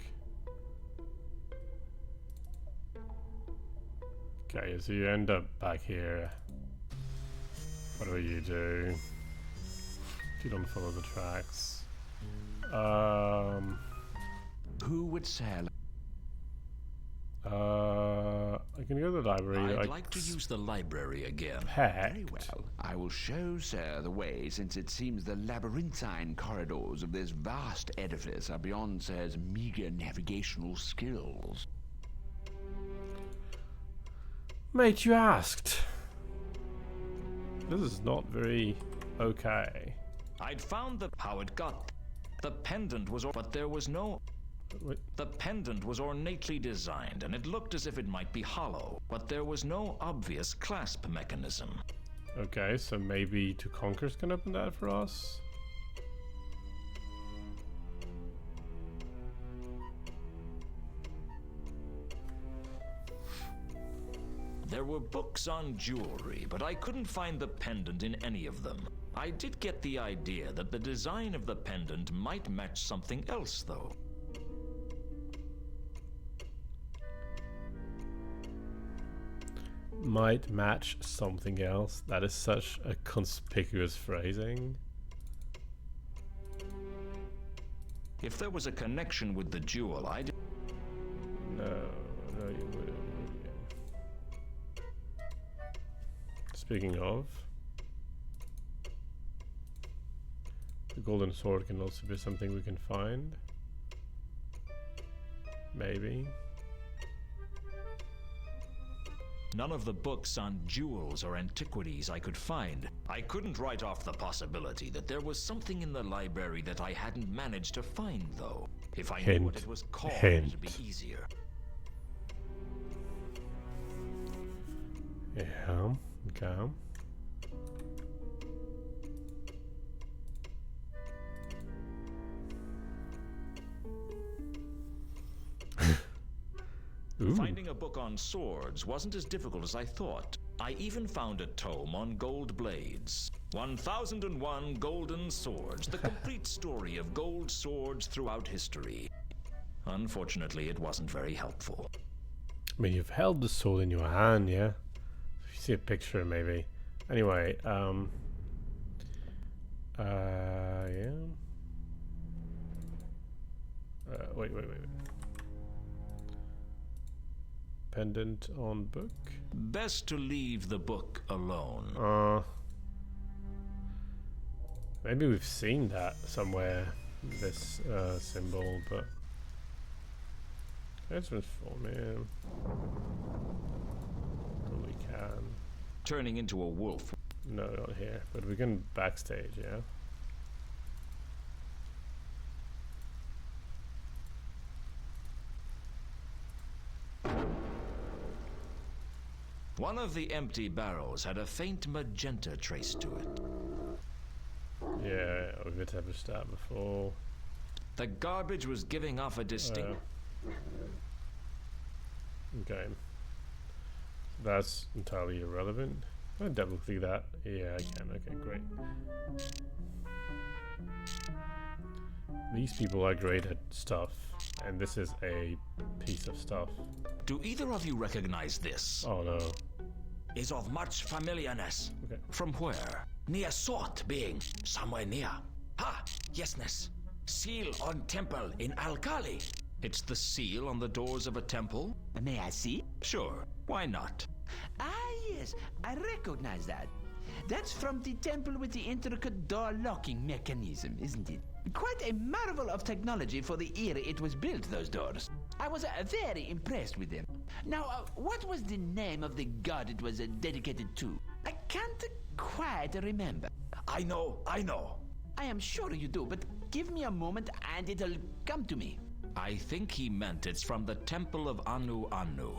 Okay, so you end up back here. What do you do? If you don't follow the tracks. Who would say? I can go to the library. I'd like to use the library again. Very well. I will show Sir the way, since it seems the labyrinthine corridors of this vast edifice are beyond Sir's meager navigational skills. Mate, you asked. This is not very okay. I'd found how it got. The pendant was, but there was no. Wait. The pendant was ornately designed, and it looked as if it might be hollow, but there was no obvious clasp mechanism. Okay, so maybe To Conquer's can open that for us. There were books on jewelry, but I couldn't find the pendant in any of them. I did get the idea that the design of the pendant might match something else, though. Might match something else. That is such a conspicuous phrasing. If there was a connection with the jewel, I'd... No, you wouldn't. Speaking of, the golden sword can also be something we can find. Maybe. None of the books on jewels or antiquities I could find. I couldn't write off the possibility that there was something in the library that I hadn't managed to find, though. If I knew what it was called, it'd be easier. Yeah, okay. Ooh. Finding a book on swords wasn't as difficult as I thought. I even found a tome on gold blades. 1001 Golden Swords, the complete story of gold swords throughout history. Unfortunately, it wasn't very helpful. I mean, you've held the sword in your hand, yeah? If you see a picture, maybe. Anyway, yeah. Wait. Pendant on book? Best to leave the book alone. Maybe we've seen that somewhere, this symbol, but let's transform him. We can. Turning into a wolf. No, not here, but we can backstage, yeah? One of the empty barrels had a faint magenta trace to it. Yeah, we've established that before. The garbage was giving off a distinct... Okay. That's entirely irrelevant. Can I double click that? Yeah, I can. Okay, great. These people are great at stuff, and this is a piece of stuff. Do either of you recognize this? Oh no. Is of much familiarness. Okay. From where? Near sort being somewhere near. Ah, yesness. Seal on temple in Alkali. It's the seal on the doors of a temple? May I see? Sure, why not? Ah, yes, I recognize that. That's from the temple with the intricate door locking mechanism, isn't it? Quite a marvel of technology for the era it was built, those doors. I was very impressed with them. Now, what was the name of the god it was dedicated to? I can't quite remember. I know. I am sure you do, but give me a moment and it'll come to me. I think he meant it's from the Temple of Anu Anu.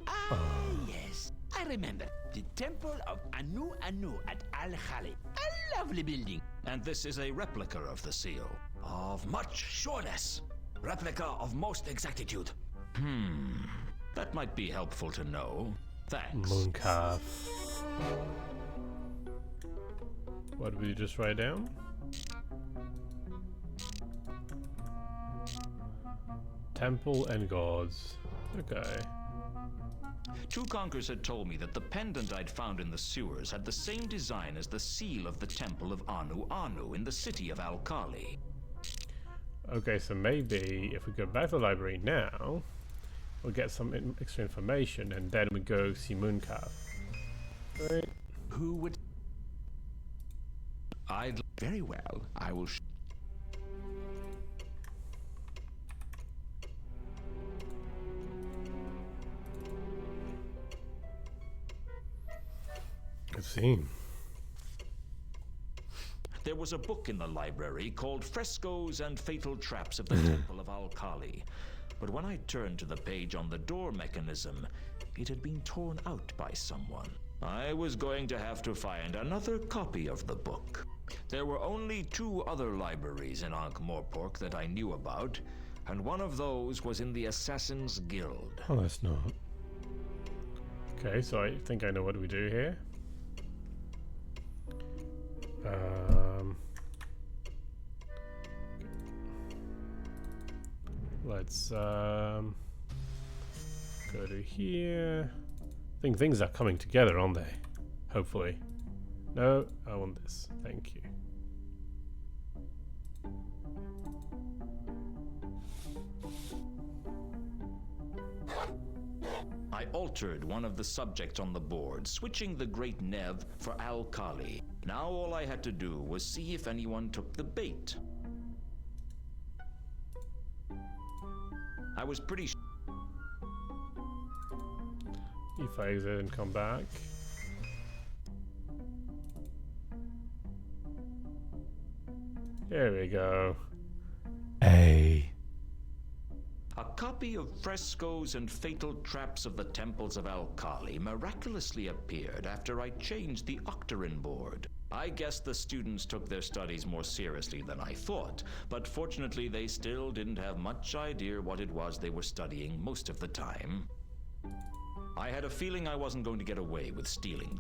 Ah, yes. I remember. The Temple of Anu Anu at Al-Khali. A lovely building. And this is a replica of the seal. Of much sureness. Replica of most exactitude. That might be helpful to know. Thanks. Mooncalf. What did we just write down? Temple and gods. Okay. Two Conkers had told me that the pendant I'd found in the sewers had the same design as the seal of the Temple of Anu Anu in the city of Alkali. Okay, so maybe if we go back to the library now, we'll get some extra information, and then we go see Mooncalf. Right? Who would... I'd... Very well, I will... Let's see. There was a book in the library called Frescoes and Fatal Traps of the Temple of Al-Kali. But when I turned to the page on the door mechanism, it had been torn out by someone. I was going to have to find another copy of the book. There were only 2 other libraries in Ankh-Morpork that I knew about, and one of those was in the Assassin's Guild. Oh, that's not. Okay, so I think I know what we do here. Let's go to here. I think things are coming together, aren't they? Hopefully. No, I want this. Thank you. I altered one of the subjects on the board, switching the Great Nev for Al-Kali. Now all I had to do was see if anyone took the bait. I was pretty If I exit and come back. Here we go. A copy of Frescoes and Fatal Traps of the Temples of Al-Kali miraculously appeared after I changed the Octarin board. I guess the students took their studies more seriously than I thought, but fortunately they still didn't have much idea what it was they were studying most of the time. I had a feeling I wasn't going to get away with stealing.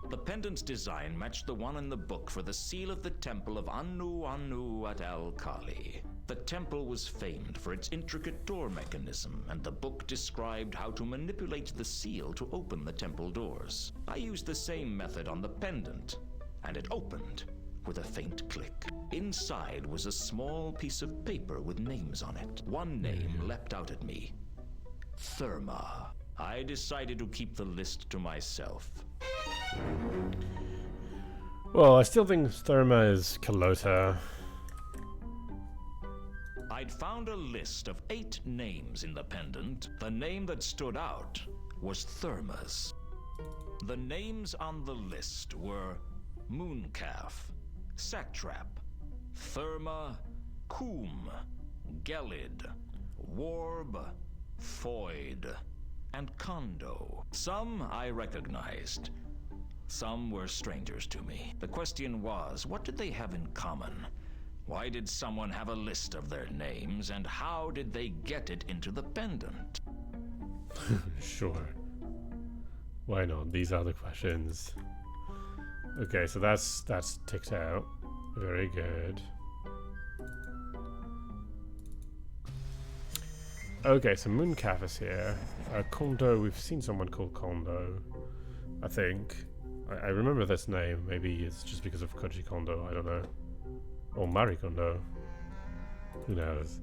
The pendant's design matched the one in the book for the seal of the temple of Anu Anu at Al-Kali. The temple was famed for its intricate door mechanism, and the book described how to manipulate the seal to open the temple doors. I used the same method on the pendant, and it opened with a faint click. Inside was a small piece of paper with names on it. One name leapt out at me. Therma. I decided to keep the list to myself. Well, I still think Therma is Kalota. I'd found a list of 8 names in the pendant. The name that stood out was Therma's. The names on the list were Mooncalf, Satrap, Therma, Coom, Gelid, Warb, Foyd, and Kondo. Some I recognized. Some were strangers to me. The question was, what did they have in common? Why did someone have a list of their names, and how did they get it into the pendant? Sure. Why not? These are the questions. Okay, so that's ticked out. Very good. Okay, so Mooncalf is here. Kondo, we've seen someone called Kondo, I think. I remember this name. Maybe it's just because of Koji Kondo, I don't know. Or Marie Kondo. Who knows?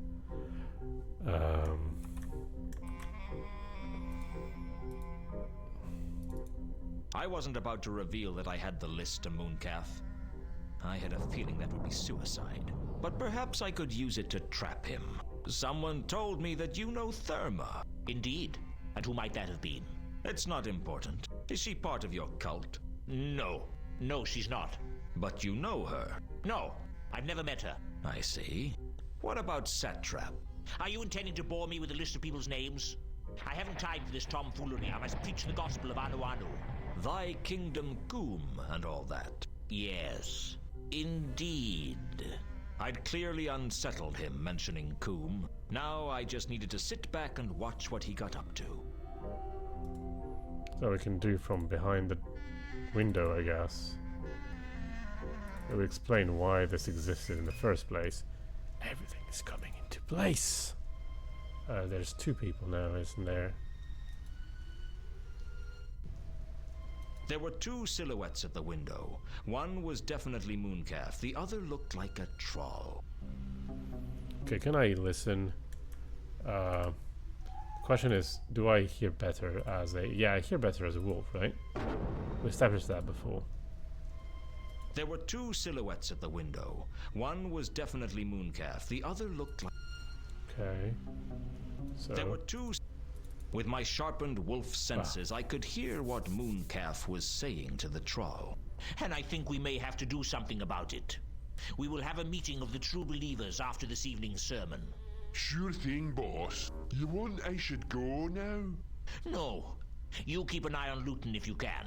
I wasn't about to reveal that I had the list to Mooncalf. I had a feeling that would be suicide. But perhaps I could use it to trap him. Someone told me that you know Therma. Indeed. And who might that have been? It's not important. Is she part of your cult? No. No, she's not. But you know her. No. I've never met her. I see. What about Satrap? Are you intending to bore me with a list of people's names? I haven't time for this tomfoolery. I must preach the gospel of Anu Anu. Thy kingdom Coom and all that. Yes. Indeed. I'd clearly unsettled him mentioning Coom. Now I just needed to sit back and watch what he got up to. So we can do from behind the window, I guess. It will explain why this existed in the first place. Everything is coming into place. There's 2 people now, isn't there? There were 2 silhouettes at the window. One was definitely Mooncalf. The other looked like a troll. Okay, can I listen? The question is, do I hear better as a... Yeah, I hear better as a wolf, right? We established that before. There were 2 silhouettes at the window. One was definitely Mooncalf. The other looked like... Okay. So... There were 2... With my sharpened wolf senses, I could hear what Mooncalf was saying to the troll. And I think we may have to do something about it. We will have a meeting of the true believers after this evening's sermon. Sure thing, boss. You want I should go now? No. You keep an eye on Luton if you can.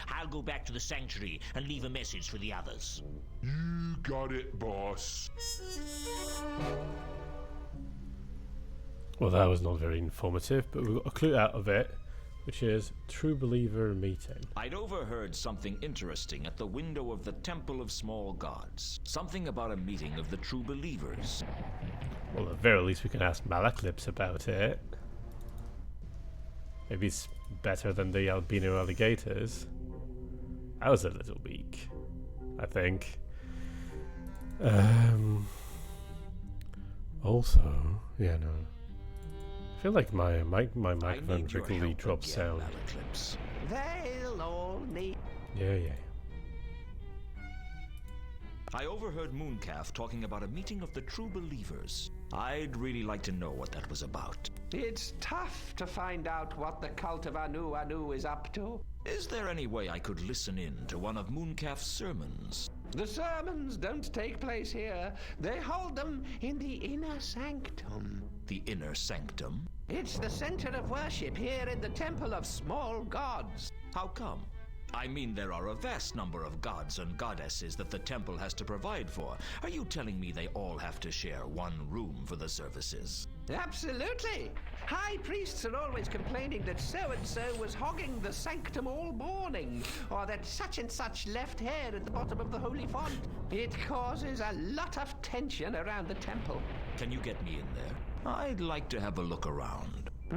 I'll go back to the sanctuary and leave a message for the others. You got it, boss. Well, that was not very informative, but we got a clue out of it, which is True Believer Meeting. I'd overheard something interesting at the window of the Temple of Small Gods. Something about a meeting of the true believers. Well, at the very least, we can ask Malaclips about it. Maybe it's better than the albino alligators. That was a little weak, I think. Also, yeah, no. I feel like my microphone regularly drops sound. They'll all need... Yeah. I overheard Mooncalf talking about a meeting of the true believers. I'd really like to know what that was about. It's tough to find out what the cult of Anu is up to. Is there any way I could listen in to one of Mooncalf's sermons? The sermons don't take place here. They hold them in the inner sanctum. The inner sanctum? It's the center of worship here in the Temple of Small Gods. How come? I mean, there are a vast number of gods and goddesses that the temple has to provide for. Are you telling me they all have to share one room for the services? Absolutely. High priests are always complaining that so-and-so was hogging the sanctum all morning, or that such and such left hair at the bottom of the holy font. It causes a lot of tension around the temple. Can you get me in there? I'd like to have a look around. I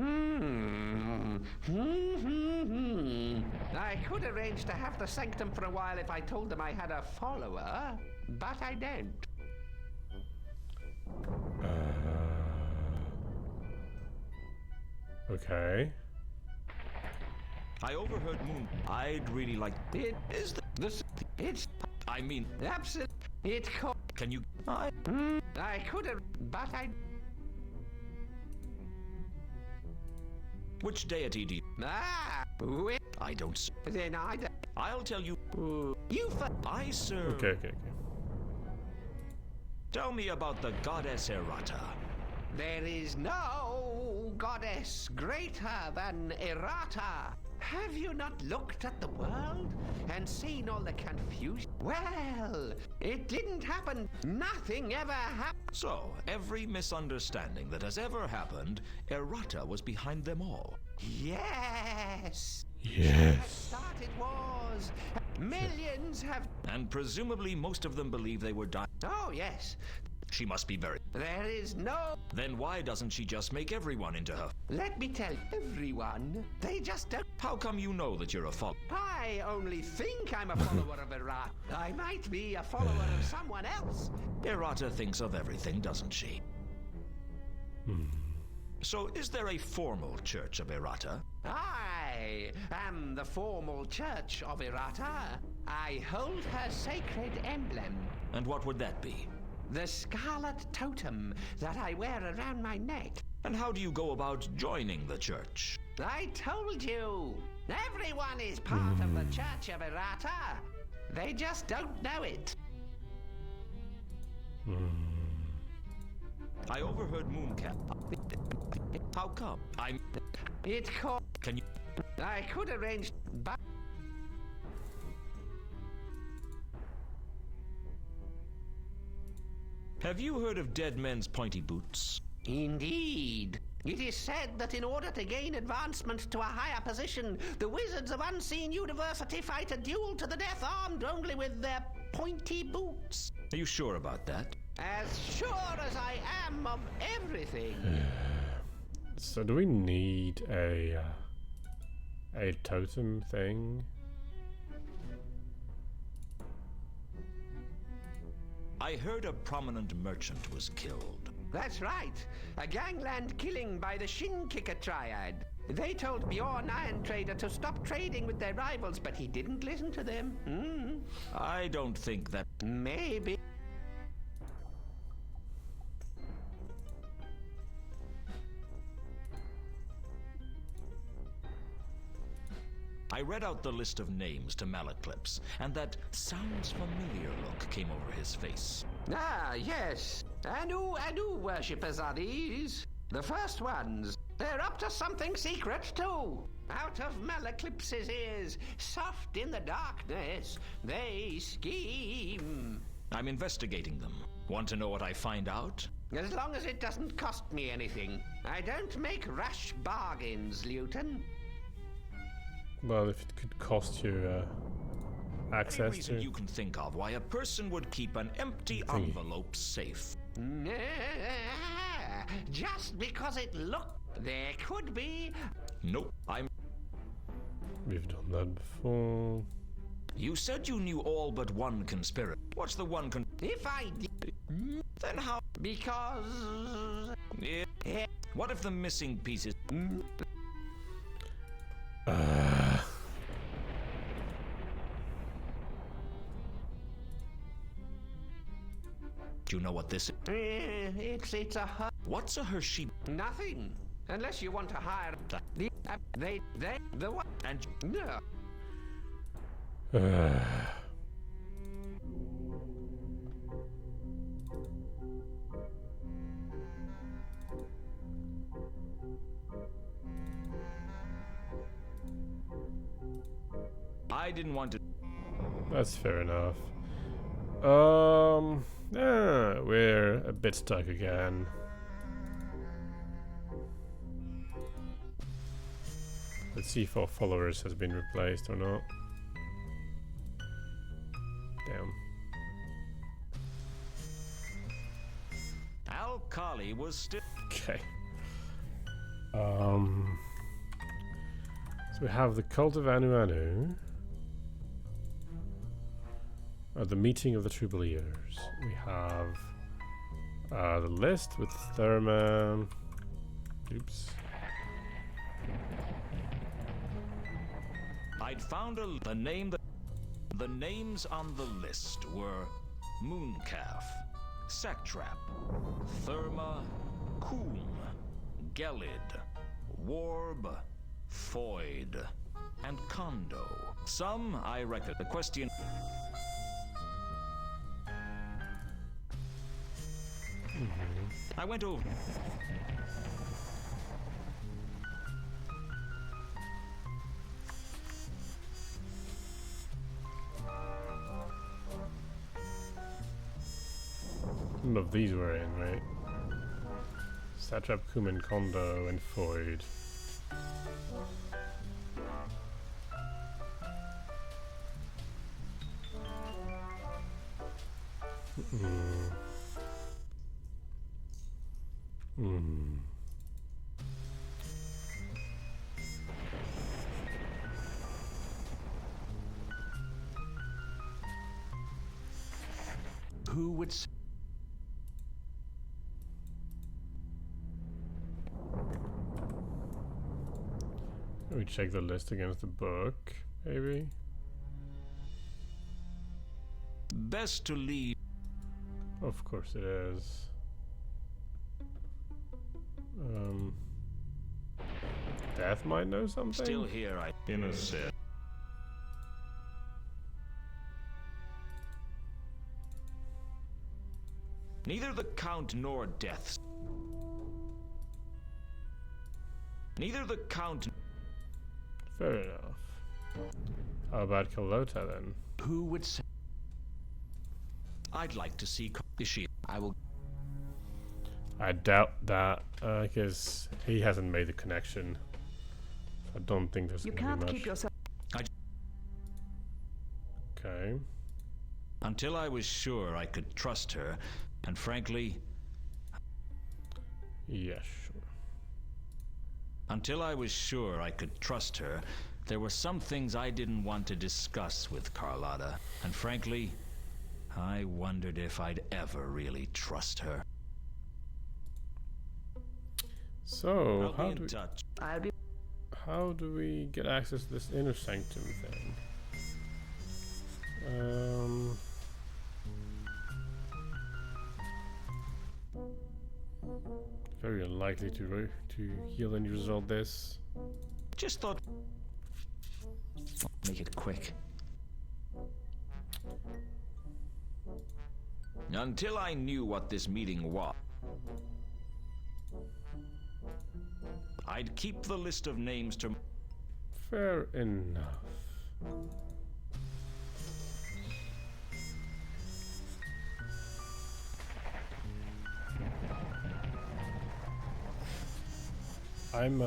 could arrange to have the sanctum for a while if I told them I had a follower, but I don't. Okay. I overheard Moon. I'd really like... It is it's... I mean... Absolutely. It Can you... I could have... But I... Which deity do you... I don't... Then I'll tell you... You I serve... Okay. Tell me about the goddess Errata. There is no goddess greater than Errata. Have you not looked at the world and seen all the confusion? Well, it didn't happen. Nothing ever happened. So, every misunderstanding that has ever happened, Errata was behind them all. Yes. Yes. Started wars. Millions have... And presumably most of them believe they were dying. Oh, yes. She must be very... There is no... Then why doesn't she just make everyone into her? Let me tell everyone. They just don't... How come you know that you're a follower? I only think I'm a follower of Errata. I might be a follower of someone else. Errata thinks of everything, doesn't she? So is there a formal church of Errata? I am the formal church of Errata. I hold her sacred emblem. And what would that be? The scarlet totem that I wear around my neck. And how do you go about joining the church? I told you. Everyone is part of the Church of Errata. They just don't know it. I overheard Mooncalf. How come? It called... Can you... I could arrange... But... Have you heard of dead men's pointy boots? Indeed. It is said that in order to gain advancement to a higher position, the wizards of Unseen University fight a duel to the death armed only with their pointy boots. Are you sure about that? As sure as I am of everything. So do we need a totem thing? I heard a prominent merchant was killed. That's right. A gangland killing by the Shin Kicker Triad. They told Bjorn Iron Trader to stop trading with their rivals, but he didn't listen to them. I don't think that... Maybe. I read out the list of names to Malaclips, and that sounds familiar look came over his face. Ah, yes. And who worshippers are these? The first ones. They're up to something secret, too. Out of Malaclips's ears, soft in the darkness, they scheme. I'm investigating them. Want to know what I find out? As long as it doesn't cost me anything. I don't make rash bargains, Luton. Well, if it could cost you Any access reason to... you can think of why a person would keep an empty Thingy. envelope safe? Just because it looked. There could be. Nope. We've done that before. You said you knew all but one conspirator. What's the one If I did. Then how? Because. Yeah. What if the missing pieces... Do you know what this is? It's a. What's a Hershey? Nothing. Unless you want to hire. The what? And No. I didn't want to... That's fair enough. Yeah, we're a bit stuck again. Let's see if our followers has been replaced or not. Damn. Al-Khali was still... Okay. So we have the Cult of Anu Anu. The Meeting of the True Believers. We have the list with Thurman. Oops. I'd found the names on the list were Mooncalf, Sacktrap, Therma, Coom, Gelid, Warb, Foyd, and Kondo. Some I reckon. The question... I went over... None of these were in, right? Satrap, Kuman, Kondo, and Foyd. Who would s- Let me check the list against the book, maybe. Best to leave... Of course it is. Death might know something? Still here, innocent. Neither the Count nor Death. Neither the Count... Fair enough. How about Kalota then? Who would say? I'd like to see... Is she... I will. I doubt that, because he hasn't made the connection. I don't think there's You gonna can't be much. keep yourself. Okay. Until I was sure I could trust her, and frankly... Yeah, sure. Until I was sure I could trust her, there were some things I didn't want to discuss with Carlotta, and frankly, I wondered if I'd ever really trust her. So, I'll be in touch. I'll be. how do we get access to this inner sanctum thing? Very unlikely to heal and resolve this. Just thought... Make it quick. Until I knew what this meeting was, I'd keep the list of names to... Fair enough. I'm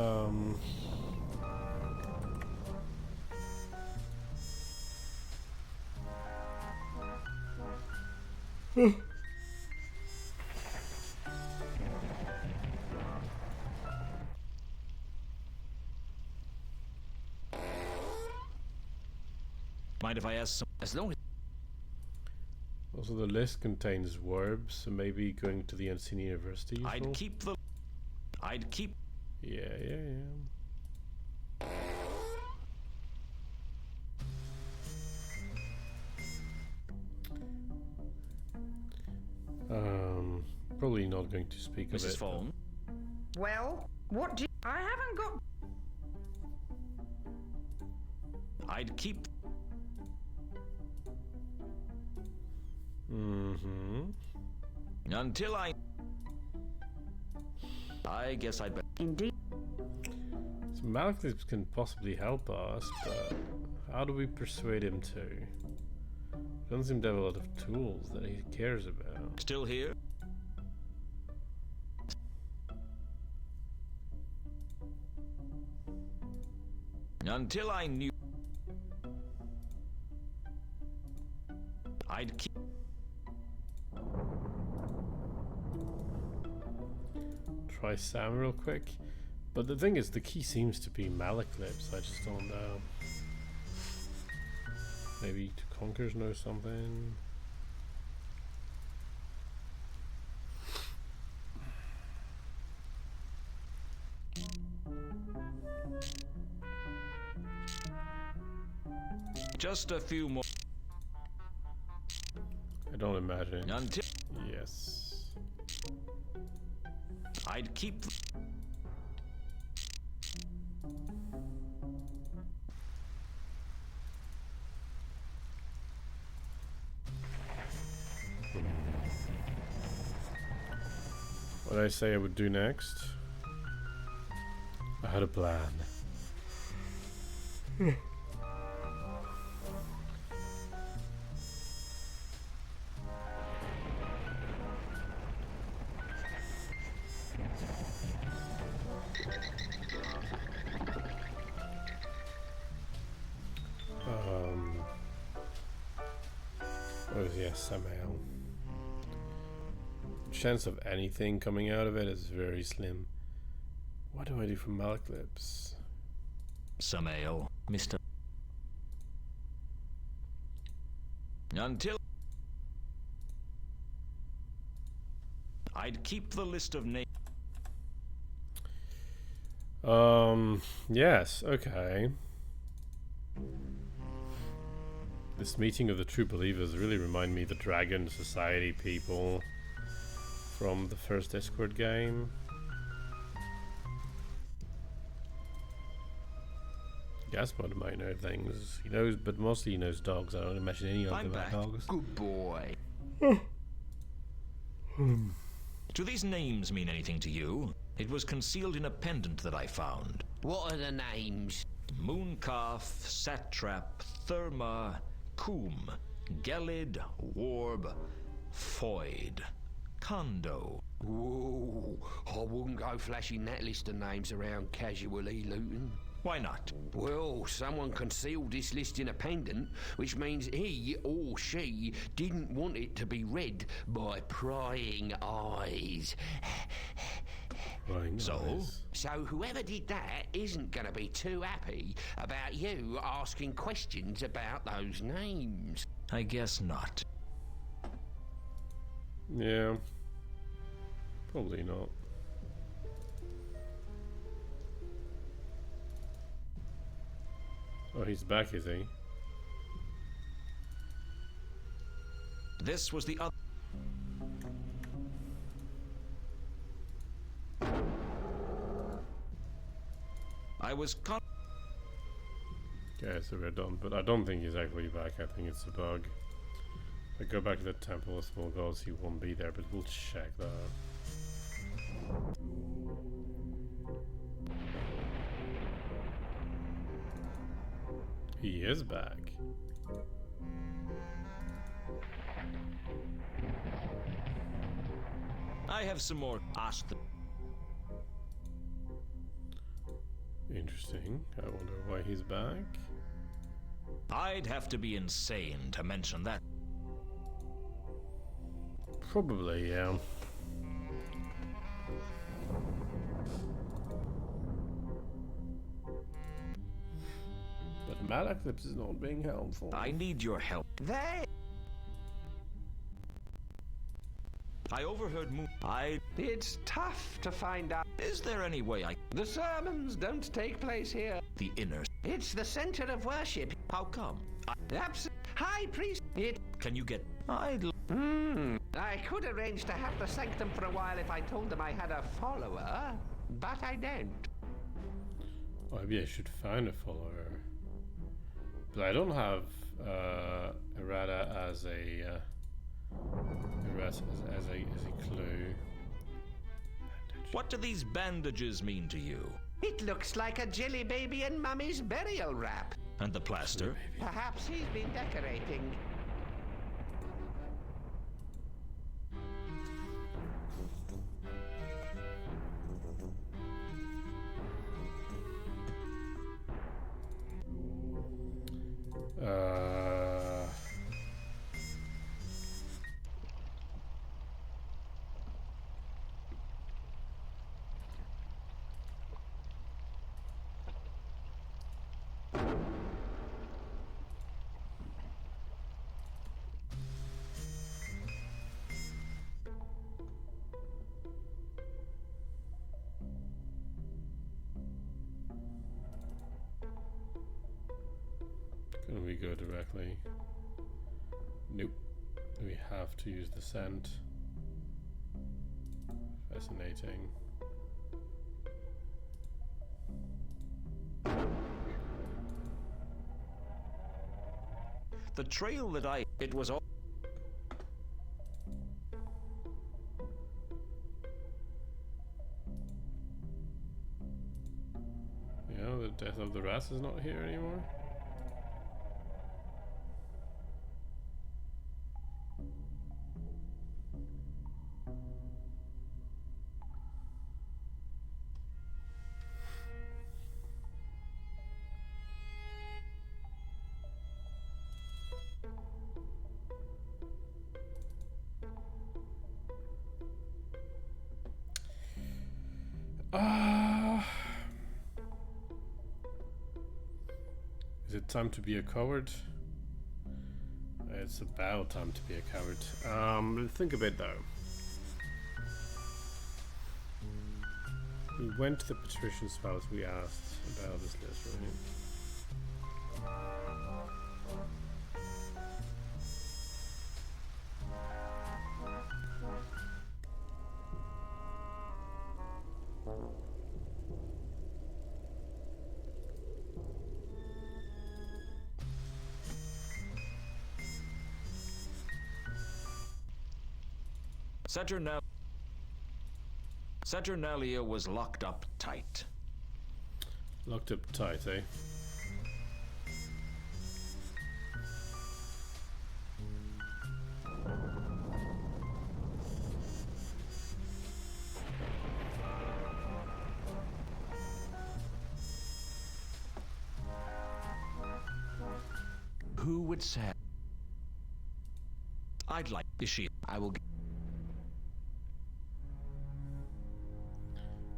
Mind if I ask some... As long as also the list contains verbs, so maybe going to the Unseen University. I'd keep the... I'd keep... Yeah. Probably not going to speak of it. Mrs. Phone? Well, what do you... I haven't got... I'd keep... Until I guess I'd better... Indeed. So Malcolm can possibly help us, but how do we persuade him to? Doesn't seem to have a lot of tools that he cares about. Still here? Until I knew... I'd keep... Try Sam real quick. But the thing is, the key seems to be Malaclips. I just don't know. Maybe Conkers know something. Just a few more... I don't imagine. Until... Yes. I'd keep... What did I say I would do next? I had a plan. Oh yes, somehow. Chance of anything coming out of it is very slim. What do I do for Malaclips? Some ale, Mr. Until... I'd keep the list of names... Yes, okay. This meeting of the true believers really remind me of the Dragon Society people from the first Discworld game. Gaspard might know things. He knows, but mostly he knows dogs. I don't imagine any of them are dogs. good boy. Do these names mean anything to you? It was concealed in a pendant that I found. What are the names? Mooncalf, Satrap, Therma, Coom, Gelid, Warb, Foyd, Kondo. Whoa, I wouldn't go flashing that list of names around casually, Luton. Why not? Well, someone concealed this list in a pendant, which means he or she didn't want it to be read by prying eyes. So whoever did that isn't going to be too happy about you asking questions about those names. I guess not. Yeah. Probably not. Oh, he's back, is he? This was the other... I was Okay, so we're done, but I don't think he's actually back. I think it's a bug. If I go back to the Temple of Small Gods, he won't be there, but we'll check that. He is back. I have some more. Ask the. Interesting. I wonder why he's back. I'd have to be insane to mention that. Probably, yeah. But Malaclips is not being helpful. I need your help. I overheard It's tough to find out. Is there any way I... The sermons don't take place here. The inner... It's the center of worship. How come? High priest. Can you get... I could arrange to have the sanctum for a while if I told them I had a follower, but I don't. Or maybe I should find a follower. But I don't have errata as a clue. What do these bandages mean to you? It looks like a jelly baby in Mummy's burial wrap. And the plaster? Perhaps he's been decorating. Can we go directly? Nope. We have to use the scent. Fascinating. The trail that it was all... You know, the death of the rats is not here anymore. Is it time to be a coward? It's about time to be a coward. Think a bit though. We went to the patrician's house, we asked about this list, right? Saturnalia was locked up tight. Locked up tight, eh? Who would say? I'd like... Is she... I will...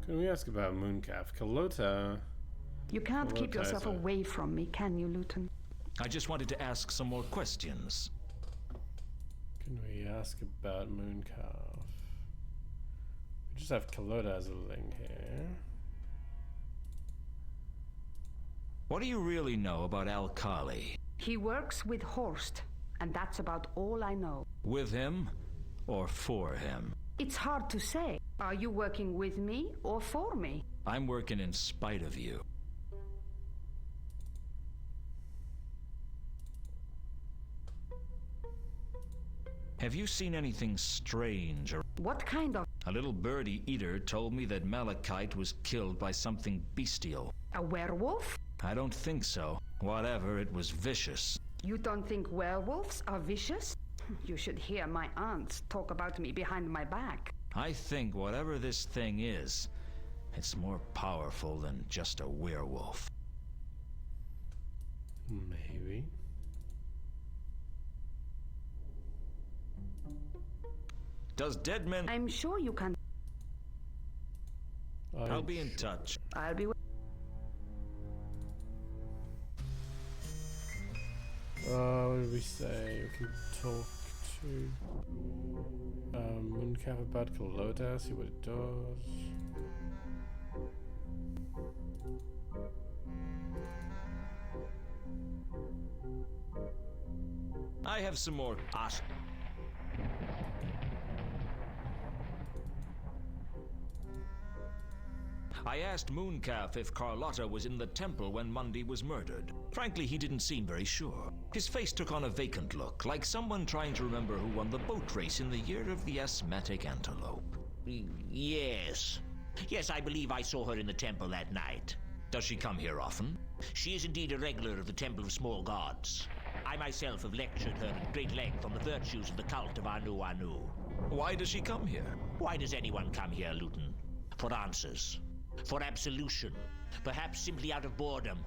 Can we ask about Mooncalf? Carlota... You can't keep Carlota yourself is a- away from me, can you, Luton? I just wanted to ask some more questions. Can we ask about Mooncalf? We just have Carlota as a link here. What do you really know about Alkali? He works with Horst, and that's about all I know. With him or for him? It's hard to say. Are you working with me or for me? I'm working in spite of you. Have you seen anything strange? What kind of... A little birdie eater told me that Malachite was killed by something bestial. a werewolf? I don't think so. Whatever, it was vicious. You don't think werewolves are vicious? You should hear my aunts talk about me behind my back. I think whatever this thing is, it's more powerful than just a werewolf. Maybe. Does dead men... I'm sure you can... I'll be in touch. I'll be... What did we say? We can talk to Mooncap about Colota, see what it does. I have some more... I asked Mooncalf if Carlotta was in the temple when Mundy was murdered. Frankly, he didn't seem very sure. His face took on a vacant look, like someone trying to remember who won the boat race in the year of the asthmatic antelope. Yes. Yes, I believe I saw her in the temple that night. Does she come here often? She is indeed a regular of the Temple of Small Gods. I myself have lectured her at great length on the virtues of the cult of Anu Anu. Why does she come here? Why does anyone come here, Luton? For answers. For absolution. Perhaps simply out of boredom.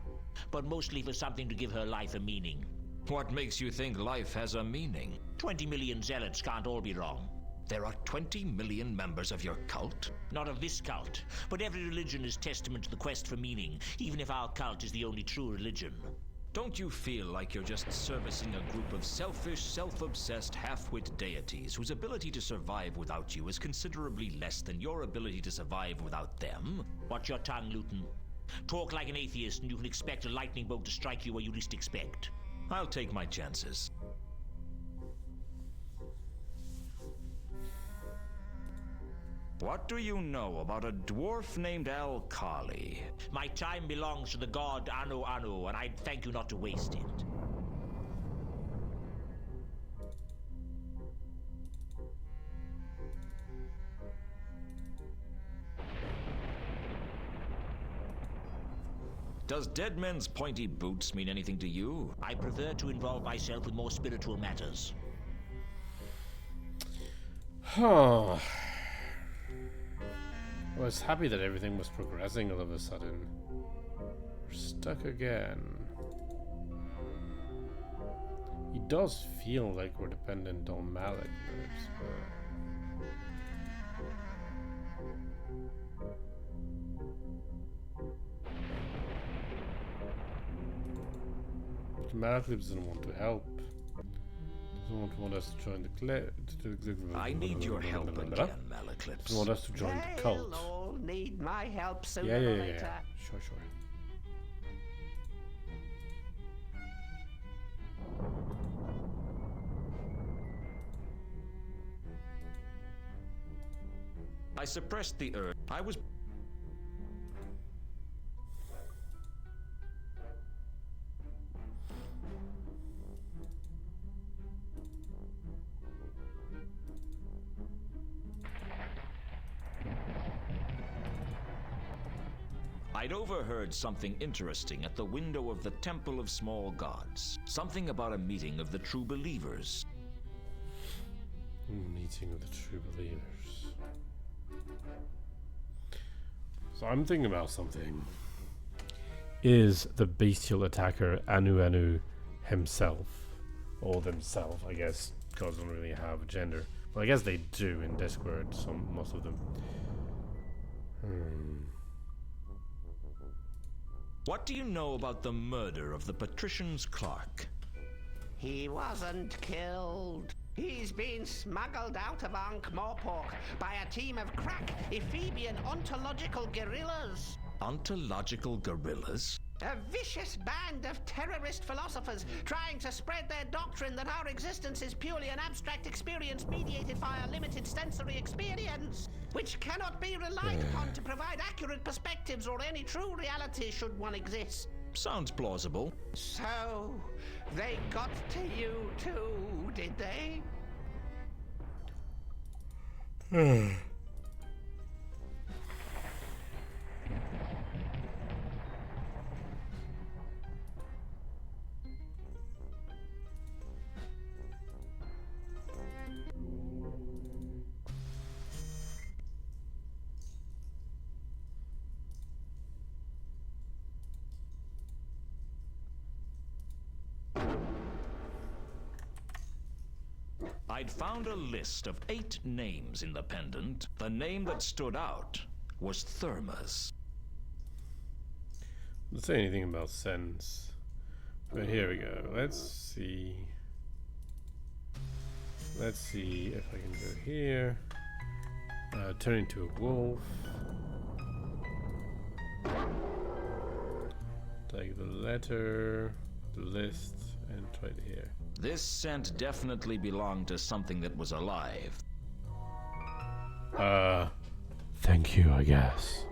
But mostly for something to give her life a meaning. What makes you think life has a meaning? 20 million zealots can't all be wrong. There are 20 million members of your cult? Not of this cult, but every religion is testament to the quest for meaning, even if our cult is the only true religion. Don't you feel like you're just servicing a group of selfish, self-obsessed, half-wit deities whose ability to survive without you is considerably less than your ability to survive without them? Watch your tongue, Luton. Talk like an atheist and you can expect a lightning bolt to strike you where you least expect. I'll take my chances. What do you know about a dwarf named Al-Kali? My time belongs to the god Anu Anu, and I'd thank you not to waste it. Does dead men's pointy boots mean anything to you? I prefer to involve myself with more spiritual matters. Huh. I was happy that everything was progressing all of a sudden. We're stuck again. It does feel like we're dependent on Malik moves, but Malik doesn't want to help. Doesn't want us to join the I need your help again, Malaclips. Doesn't want us to join the cult. They'll all need my help sooner Yeah. or later. Sure. I suppressed the urge. I was... I'd overheard something interesting at the window of the Temple of Small Gods. Something about a meeting of the true believers. Meeting of the true believers. So I'm thinking about something. Is the bestial attacker Anu Anu himself? Or themselves, I guess. Gods don't really have a gender. Well, I guess they do in Discworld, most of them. What do you know about the murder of the patrician's clerk? He wasn't killed. He's been smuggled out of Ankh-Morpork by a team of crack Ephebian ontological guerrillas. Ontological guerrillas? A vicious band of terrorist philosophers trying to spread their doctrine that our existence is purely an abstract experience mediated via limited sensory experience, which cannot be relied upon to provide accurate perspectives or any true reality should one exist. Sounds plausible. So, they got to you too, did they? I'd found a list of 8 names in the pendant. The name that stood out was Therma's. Doesn't say anything about sense. But here we go. Let's see. Let's see if I can go here. Turn into a wolf. Take the letter, the list, and try it here. This scent definitely belonged to something that was alive. Thank you, I guess.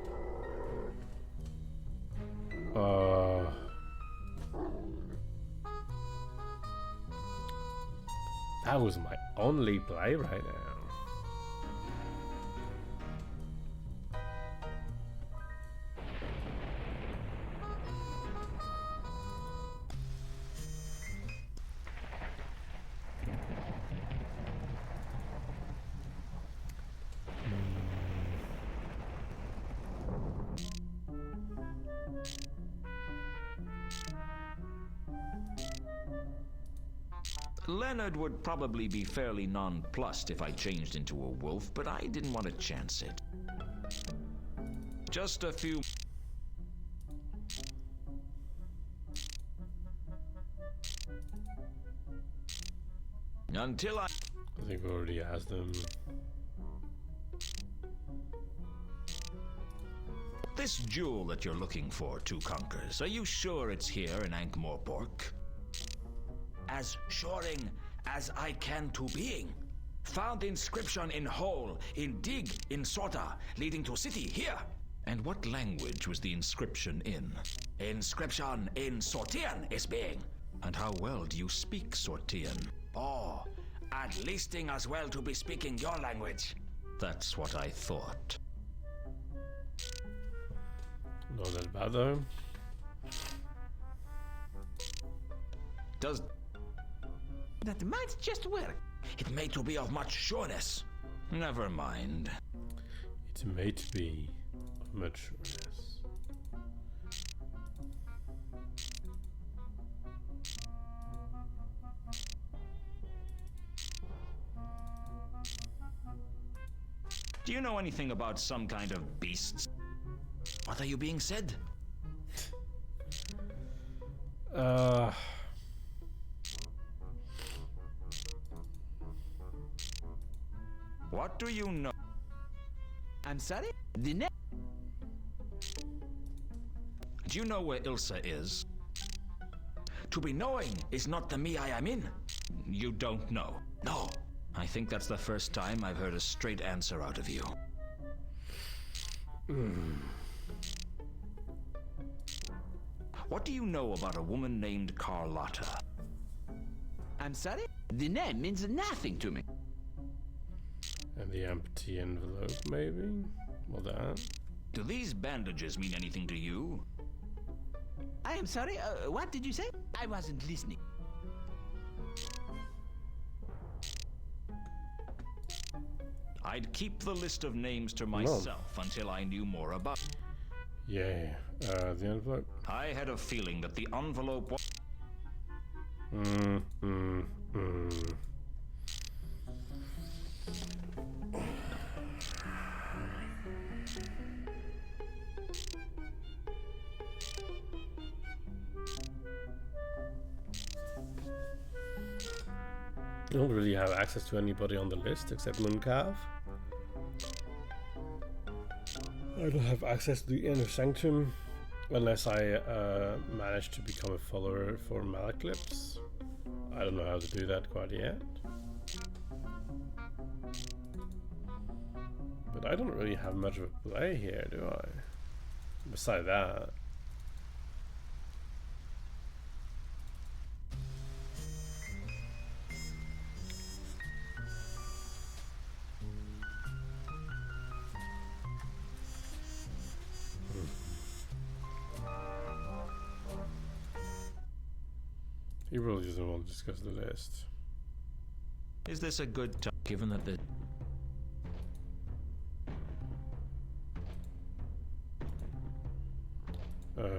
That was my only play right now. Leonard would probably be fairly nonplussed if I changed into a wolf, but I didn't want to chance it. Just a few... Until I think we already asked them. This jewel that you're looking for, Two Conkers, are you sure it's here in Ankh-Morpork? As shoring as I can to being. Found inscription in hole, in dig, in sorta, leading to city here. And what language was the inscription in? Inscription in Sortian is being. And how well do you speak Sortian? Oh, at leasting as well to be speaking your language. That's what I thought. Not that bad though. Does That might just work. it may to be of much sureness? Never mind. It's made to be of much sureness. Do you know anything about some kind of beasts? What are you being said? What do you know? I'm sorry? The net. Do you know where Ilsa is? To be knowing is not the me I am in. You don't know. No. I think that's the first time I've heard a straight answer out of you. What do you know about a woman named Carlotta? I'm sorry? The name means nothing to me. And the empty envelope, maybe? Well, that. Do these bandages mean anything to you? I am sorry, what did you say? I wasn't listening. I'd keep the list of names to myself until I knew more about. Yeah. The envelope. I had a feeling that the envelope was... I don't really have access to anybody on the list except Mooncav. I don't have access to the Inner Sanctum unless I manage to become a follower for Malaclips. I don't know how to do that quite yet. But I don't really have much of a play here, do I? Beside that. He really doesn't want to discuss the list. Is this a good time, given that the... No.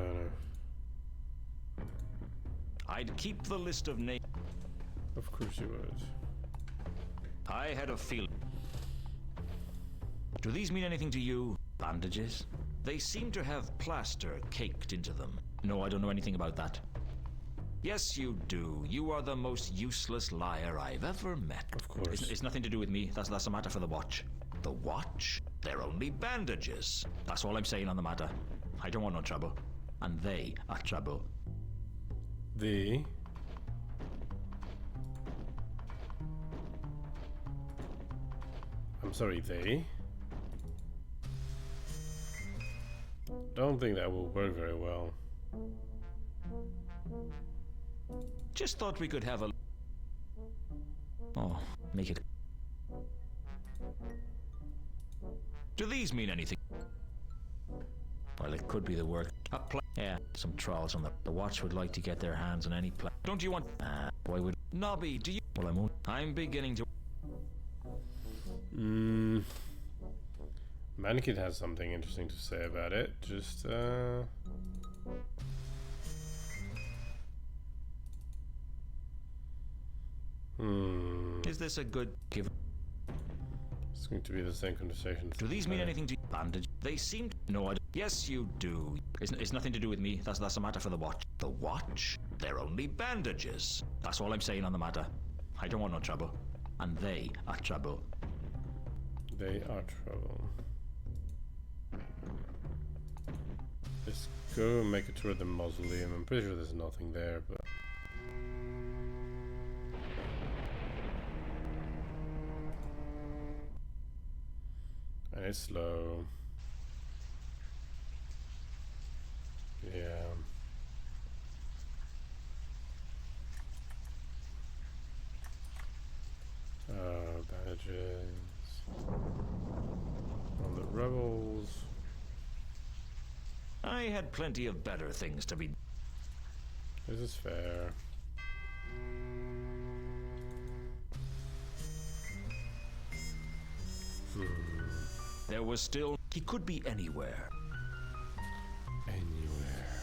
I'd keep the list of names. Of course you would. I had a feeling. Do these mean anything to you? Bandages? They seem to have plaster caked into them. No, I don't know anything about that. Yes, you do. You are the most useless liar I've ever met. Of course. It's nothing to do with me. That's a matter for the watch. The watch? They're only bandages. That's all I'm saying on the matter. I don't want no trouble. And they are trouble. I'm sorry, they? Don't think that will work very well. Just thought we could have a... Oh, make it... Do these mean anything? Well, it could be the work. Yeah, some trolls on the watch would like to get their hands on any plan. Don't you want... why would... Nobby, do you... Well, I'm beginning to... Mannequin has something interesting to say about it. Just, Is this a good... Give... It's going to be the same conversation. Do these mean anything to you? Bandage? They seem to... No, I don't. Yes, you do. It's nothing to do with me. That's a matter for the watch. The watch? They're only bandages. That's all I'm saying on the matter. I don't want no trouble. And they are trouble. They are trouble. Let's go make a tour of the mausoleum. I'm pretty sure there's nothing there, but... And it's slow. Yeah. Bandages. On the rebels. I had plenty of better things to be... This is fair. There was still... He could be anywhere. Anywhere.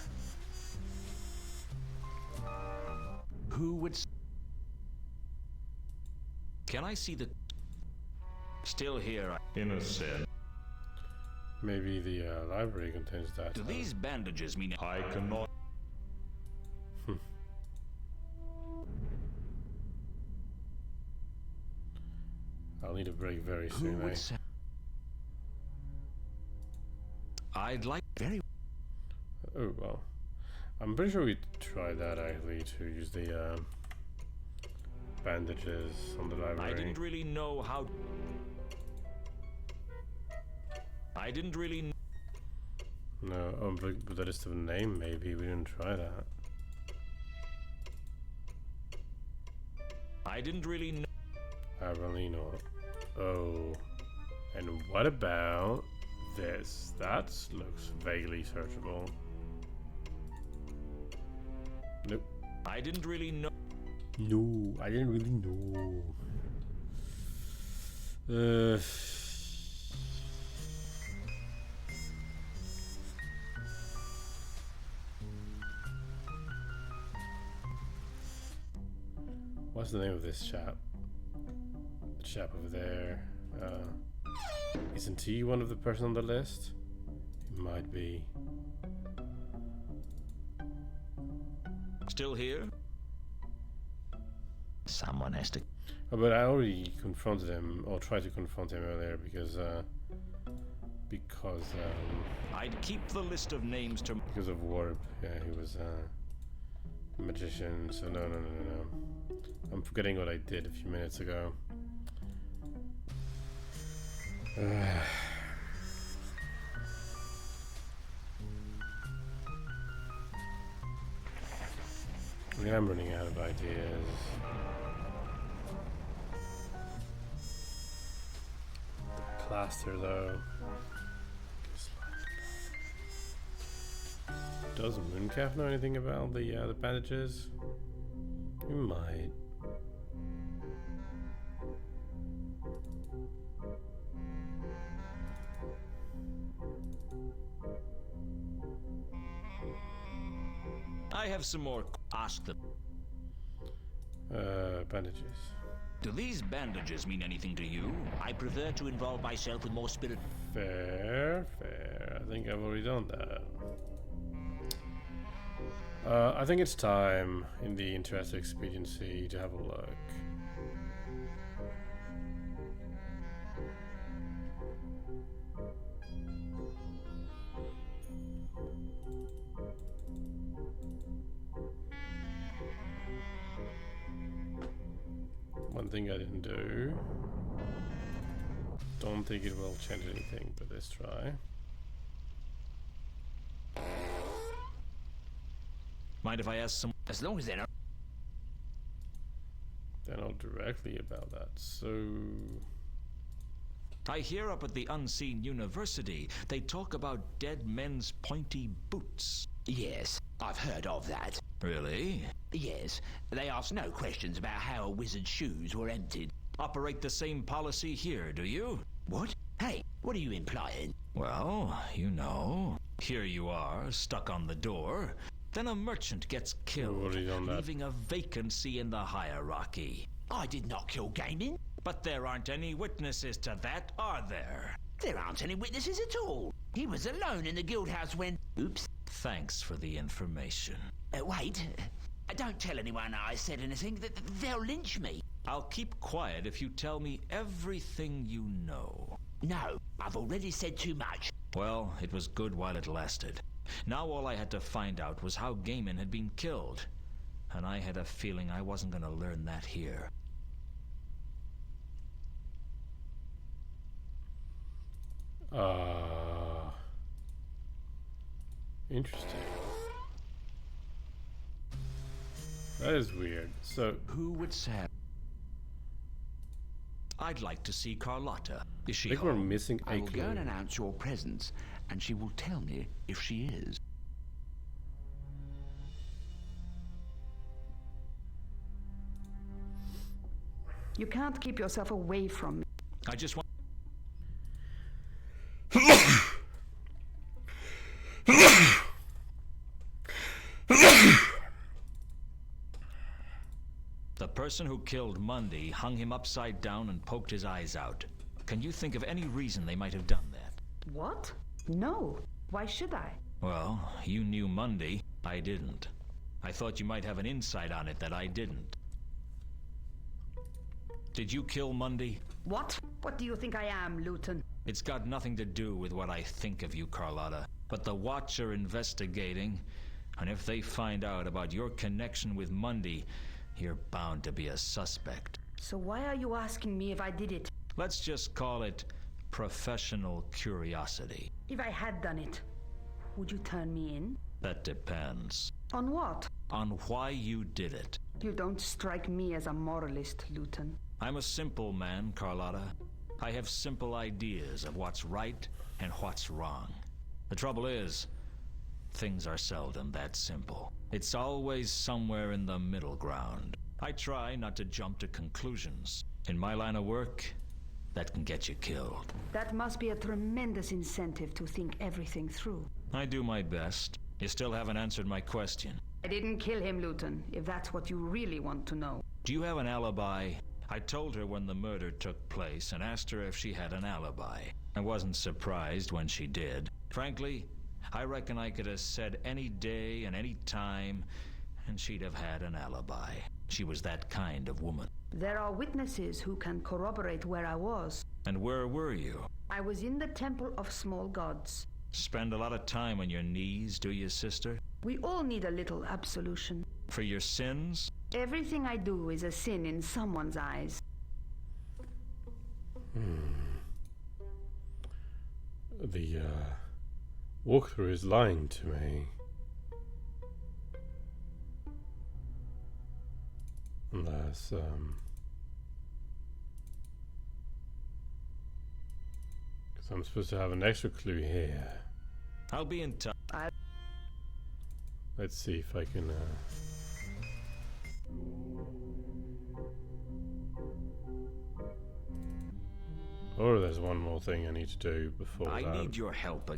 Who would... Can I see the... Still here, innocent. Maybe the library contains that. Do these bandages mean... I cannot... I'll need a break very soon, eh? I'd like... Very... Oh, well. I'm pretty sure we tried that, actually, to use the bandages on the library. I didn't really know how... I didn't really... No, oh, but that is the name, maybe. We didn't try that. I didn't really know... Avelino. Oh. And what about this? That looks vaguely searchable. Nope. I didn't really know... No, I didn't really know. What's the name of this chap? The chap over there. Isn't he one of the person on the list? He might be. Still here? Someone has to... Oh, but I already confronted him, or tried to confront him earlier, because I'd keep the list of names to... Because of Warp. Yeah, he was a magician, so no. I'm forgetting what I did a few minutes ago. Yeah, I'm running out of ideas. The plaster, though. Does Mooncalf know anything about the bandages? We might. I have some more. Ask them. Bandages. Do these bandages mean anything to you? I prefer to involve myself with more spirit. Fair. I think I've already done that. I think it's time, in the interest of expediency, to have a look. One thing I didn't do. Don't think it will change anything, but let's try. Mind if I ask some? As long as they're not. They're not directly about that, so... I hear up at the Unseen University, they talk about dead men's pointy boots. Yes, I've heard of that. Really? Yes, they ask no questions about how a wizard's shoes were emptied. Operate the same policy here, do you? What? Hey, what are you implying? Well, you know. Here you are, stuck on the door. Then a merchant gets killed, already done that. leaving a vacancy in the hierarchy. I did not kill Gaming. But there aren't any witnesses to that, are there? There aren't any witnesses at all. He was alone in the guild house when... Oops. Thanks for the information. Wait. Don't tell anyone I said anything. They'll lynch me. I'll keep quiet if you tell me everything you know. No, I've already said too much. Well, it was good while it lasted. Now all I had to find out was how Gaiman had been killed. And I had a feeling I wasn't going to learn that here. Interesting. That is weird. So, Who would say? I'd like to see Carlotta. Is I she think we're home? missing I a will go and clue. announce your presence, and she will tell me if she is. You can't keep yourself away from me. I just want... The person who killed Mundy hung him upside down and poked his eyes out. Can you think of any reason they might have done that? What? No. Why should I? Well, you knew Mundy. I didn't. I thought you might have an insight on it that I didn't. Did you kill Mundy? What? What do you think I am, Luton? It's got nothing to do with what I think of you, Carlotta. But the Watch are investigating, and if they find out about your connection with Mundy, you're bound to be a suspect. So why are you asking me if I did it? Let's just call it professional curiosity. If I had done it, would you turn me in? That depends. On what? On why you did it. You don't strike me as a moralist, Luton. I'm a simple man, Carlotta. I have simple ideas of what's right and what's wrong. The trouble is, things are seldom that simple. It's always somewhere in the middle ground. I try not to jump to conclusions. In my line of work, that can get you killed. That must be a tremendous incentive to think everything through. I do my best. You still haven't answered my question. I didn't kill him, Luton, if that's what you really want to know. Do you have an alibi? I told her when the murder took place and asked her if she had an alibi. I wasn't surprised when she did. Frankly, I reckon I could have said any day and any time, and she'd have had an alibi. She was that kind of woman. There are witnesses who can corroborate where I was. And where were you? I was in the Temple of Small Gods. Spend a lot of time on your knees, do you, sister? We all need a little absolution. For your sins? Everything I do is a sin in someone's eyes. The walkthrough is lying to me. Unless, because I'm supposed to have an extra clue here. I'll be in touch. Let's see if I can, Or there's one more thing I need to do before I that. need your help.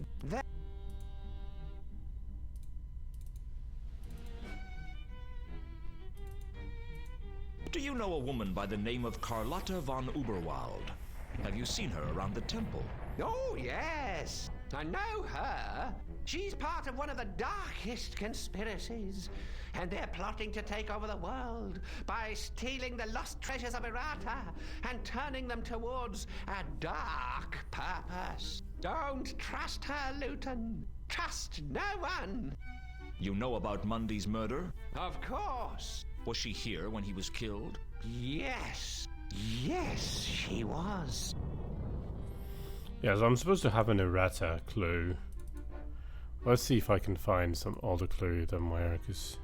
Do you know a woman by the name of Carlotta von Uberwald? Have you seen her around the temple? Oh, yes. I know her. She's part of one of the darkest conspiracies. And they're plotting to take over the world by stealing the lost treasures of Errata and turning them towards a dark purpose. Don't trust her, Luton. Trust no one. You know about Mundy's murder? Of course. Was she here when he was killed? Yes. Yes, she was. Yeah, so I'm supposed to have an errata clue. Let's see if I can find some other clue somewhere, because...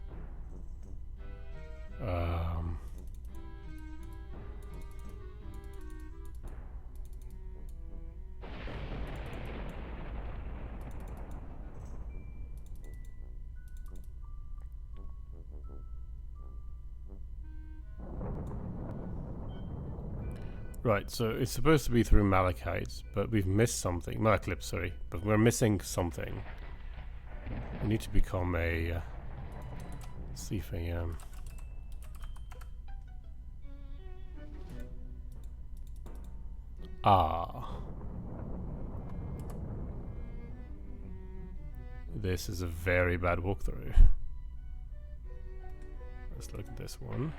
Right, so it's supposed to be through Malachite, but we've missed something. Malachite, sorry, but we're missing something. We need to become a... let's see if I This is a very bad walkthrough. Let's look at this one.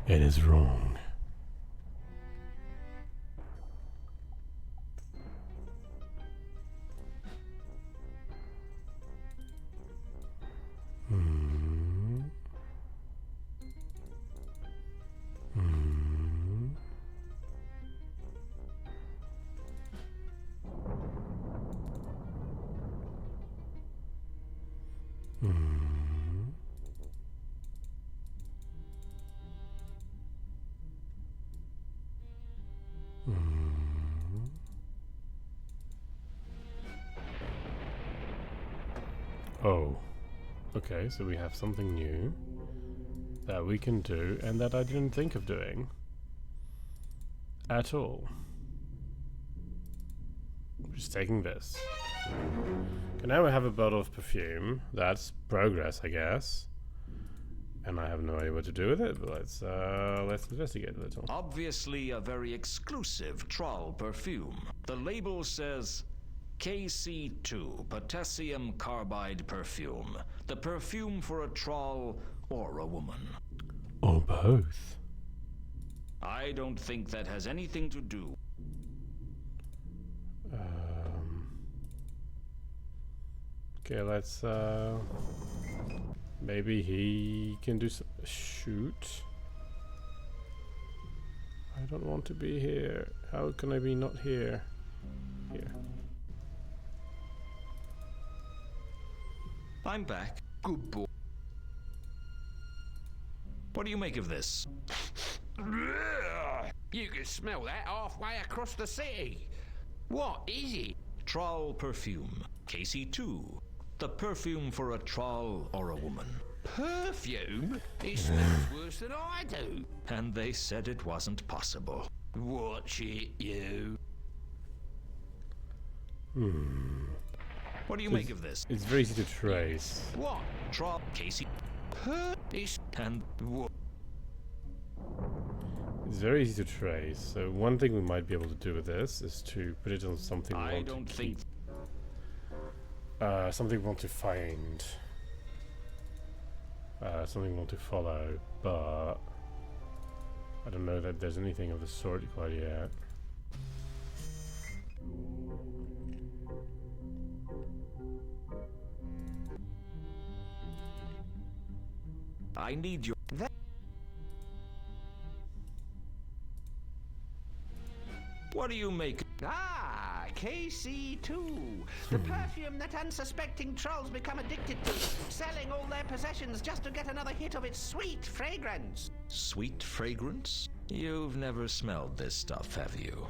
It is wrong. Oh, okay, so we have something new that we can do and that I didn't think of doing at all. Just taking this. Okay, now we have a bottle of perfume. That's progress, I guess. And I have no idea what to do with it, but let's investigate a little. Obviously a very exclusive Troll perfume. The label says KC2, Potassium Carbide Perfume. The perfume for a Troll or a woman. Or both. I don't think that has anything to do. Okay, let's maybe he can do some shoot. I don't want to be here. How can I be not here? Here. I'm back. Good boy. What do you make of this? You can smell that halfway across the city. What is it? Troll perfume. KC2. The perfume for a troll or a woman. Perfume? It smells worse than I do. And they said it wasn't possible. Watch it, you. What do you make of this? It's very easy to trace. What? Troll, KC, and What? It's very easy to trace. So one thing we might be able to do with this is to put it on something we I want don't to think. keep. Something we want to find. Something we want to follow, but I don't know that there's anything of the sort quite yet. I need your. What do you make? Ah, KC2. The perfume that unsuspecting trolls become addicted to, selling all their possessions just to get another hit of its sweet fragrance. Sweet fragrance? You've never smelled this stuff, have you?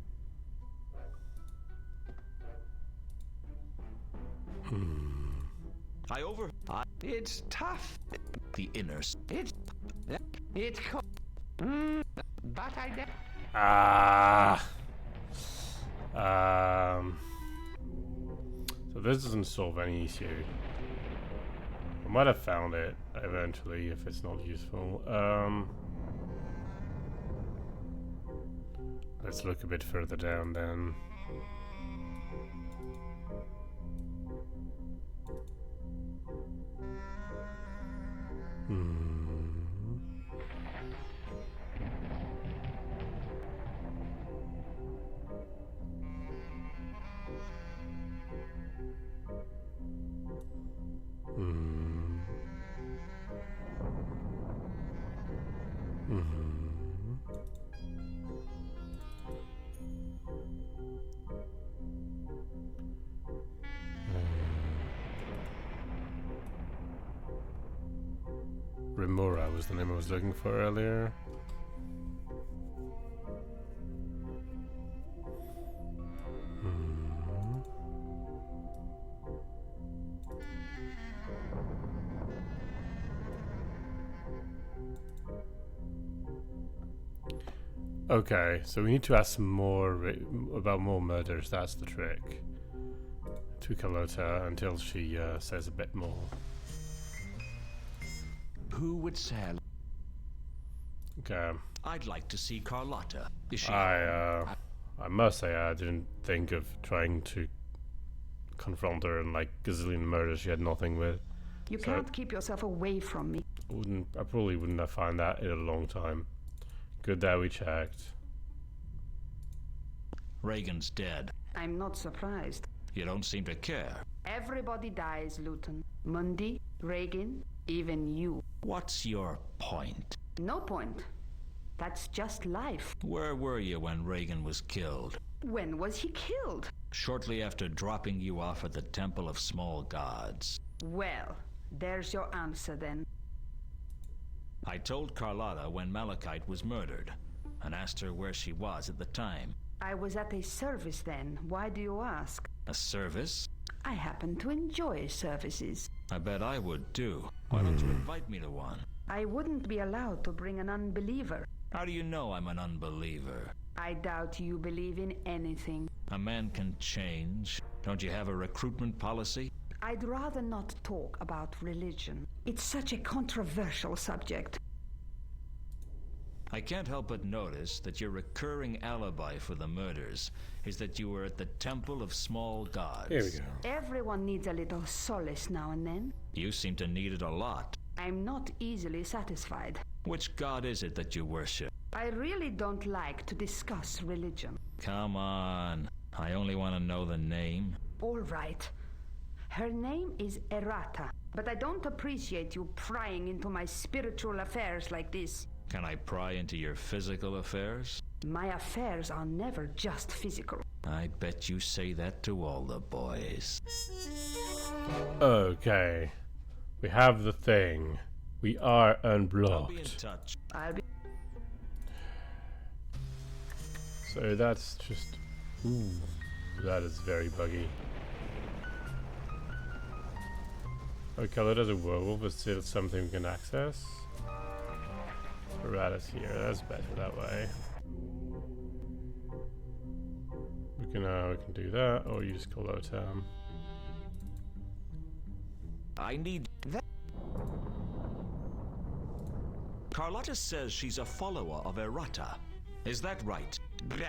It's tough. The inner. It's but So this doesn't solve any issue. I might have found it eventually if it's not useful. Let's look a bit further down then. Remora was the name I was looking for earlier. Okay, so we need to ask more about more murders. That's the trick. To Carlotta until she says a bit more. Who would sell? Okay. I'd like to see Carlotta. Is she? I must say I didn't think of trying to confront her and like gazillion murders she had nothing with. You can't keep yourself away from me. I probably wouldn't have found that in a long time. Good that we checked. Reagan's dead. I'm not surprised. You don't seem to care. Everybody dies, Luton. Mundi, Reagan, even you. What's your point? No point. That's just life. Where were you when Reagan was killed? When was he killed? Shortly after dropping you off at the Temple of Small Gods. Well, there's your answer then. I told Carlotta when Malachite was murdered, and asked her where she was at the time. I was at a service then. Why do you ask? A service? I happen to enjoy services. I bet I would too. Why don't you invite me to one? I wouldn't be allowed to bring an unbeliever. How do you know I'm an unbeliever? I doubt you believe in anything. A man can change. Don't you have a recruitment policy? I'd rather not talk about religion. It's such a controversial subject. I can't help but notice that your recurring alibi for the murders is that you were at the Temple of Small Gods. Here we go. Everyone needs a little solace now and then. You seem to need it a lot. I'm not easily satisfied. Which god is it that you worship? I really don't like to discuss religion. Come on. I only want to know the name. All right. Her name is Errata, but I don't appreciate you prying into my spiritual affairs like this. Can I pry into your physical affairs? My affairs are never just physical. I bet you say that to all the boys. Okay. We have the thing. We are unblocked. I'll be in touch. So that's just... Ooh, that is very buggy. Okay, that is a werewolf, but still something we can access. Rat is here, that's better that way. We can do that, or use Colotam. I need that. Carlotta says she's a follower of Errata. Is that right? Bah!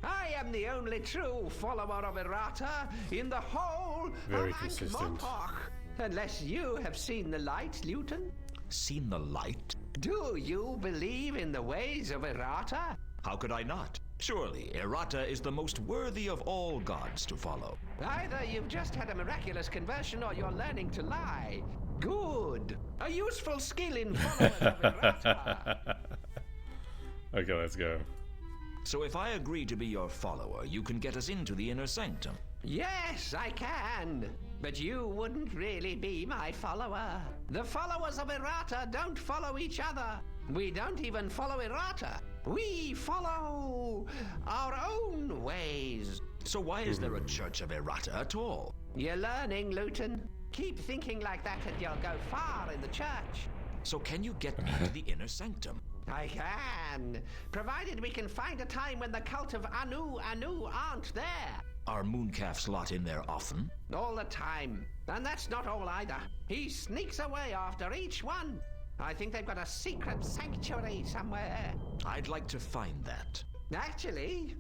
I am the only true follower of Errata in the whole Very of consistent. Ankh-Morpork. Unless you have seen the light, Luton. Seen the light? Do you believe in the ways of Errata? How could I not? Surely, Errata is the most worthy of all gods to follow. Either you've just had a miraculous conversion or you're learning to lie. Good. A useful skill in followers of Errata. Okay, let's go. So if I agree to be your follower, you can get us into the inner sanctum. Yes, I can. But you wouldn't really be my follower. The followers of Errata don't follow each other. We don't even follow Errata. We follow our own ways. So why is there a church of Errata at all? You're learning, Luton. Keep thinking like that and you'll go far in the church. So can you get me to the inner sanctum? I can, provided we can find a time when the cult of Anu aren't there. Are mooncalf's lot in there often? All the time. And that's not all either. He sneaks away after each one. I think they've got a secret sanctuary somewhere. I'd like to find that. Actually,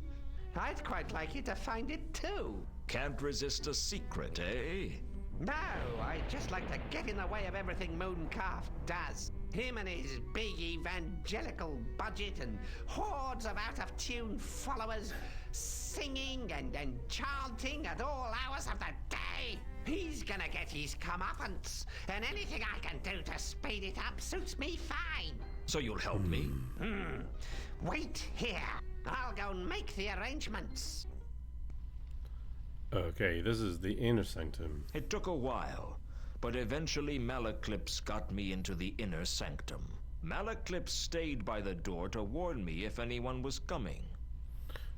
I'd quite like you to find it too. Can't resist a secret, eh? No, I'd just like to get in the way of everything Mooncalf does. Him and his big evangelical budget and hordes of out-of-tune followers singing and chanting at all hours of the day. He's gonna get his comeuppance, and anything I can do to speed it up suits me fine. So you'll help me? Wait here. I'll go and make the arrangements. Okay, this is the inner sanctum. It took a while, but eventually Malaclips got me into the inner sanctum. Malaclips stayed by the door to warn me if anyone was coming.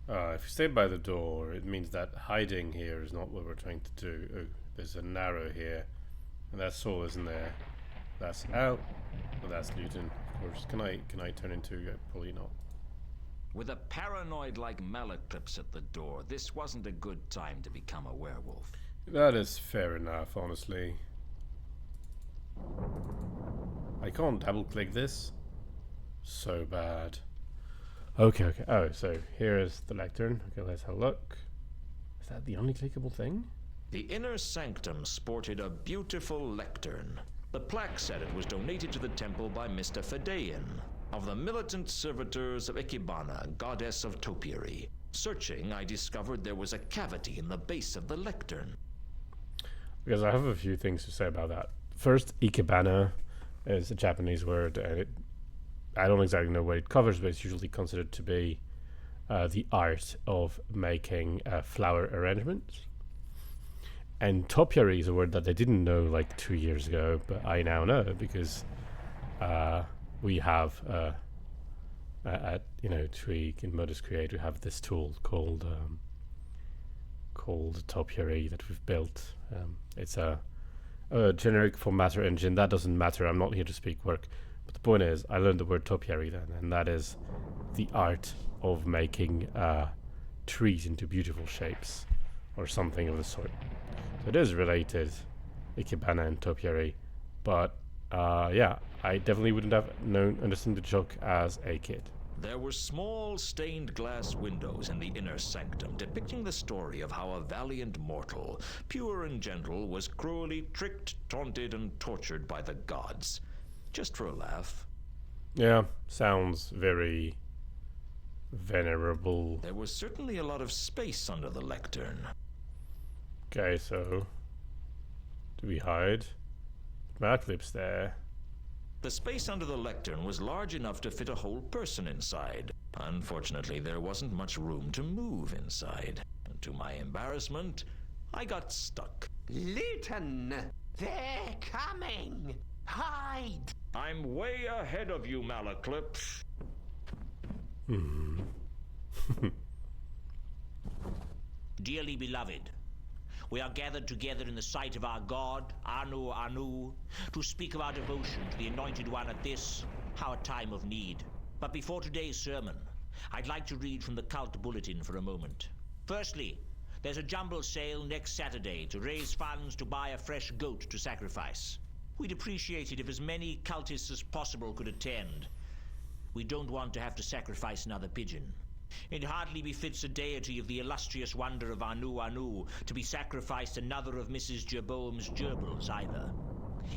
If you stay by the door, it means that hiding here is not what we're trying to do. Oh, there's a narrow here, and that soul isn't there. That's out. Well, that's Luton, of course. Can I turn into? Probably not. With a paranoid like Malaclips at the door, this wasn't a good time to become a werewolf. That is fair enough, honestly. I can't double-click this. So bad. Okay. Oh, so here is the lectern. Okay, let's have a look. Is that the only clickable thing? The inner sanctum sported a beautiful lectern. The plaque said it was donated to the temple by Mr. Fedean, of the militant servitors of Ikebana, goddess of topiary. Searching, I discovered there was a cavity in the base of the lectern. Because I have a few things to say about that. First, Ikebana is a Japanese word, and I don't exactly know what it covers, but it's usually considered to be the art of making flower arrangements. And topiary is a word that I didn't know like 2 years ago, but I now know because we have at Tweak in Modus Create, we have this tool called topiary that we've built. It's a generic formatter engine. That doesn't matter. I'm not here to speak work. But the point is, I learned the word topiary then, and that is the art of making trees into beautiful shapes, or something of the sort. So it is related, Ikebana and topiary, but yeah, I definitely wouldn't have understood the joke as a kid. There were small stained glass windows in the inner sanctum depicting the story of how a valiant mortal, pure and gentle, was cruelly tricked, taunted, and tortured by the gods. Just for a laugh. Yeah, sounds very venerable. There was certainly a lot of space under the lectern. Okay, so do we hide? Malaclips there. The space under the lectern was large enough to fit a whole person inside. Unfortunately, there wasn't much room to move inside. And to my embarrassment, I got stuck. Luton! They're coming! Hide! I'm way ahead of you, Malaclips. Dearly beloved, we are gathered together in the sight of our God, Anu, to speak of our devotion to the Anointed One at this, our time of need. But before today's sermon, I'd like to read from the cult bulletin for a moment. Firstly, there's a jumble sale next Saturday to raise funds to buy a fresh goat to sacrifice. We'd appreciate it if as many cultists as possible could attend. We don't want to have to sacrifice another pigeon. It hardly befits a deity of the illustrious wonder of Anu to be sacrificed another of Mrs. Jerboam's gerbils either.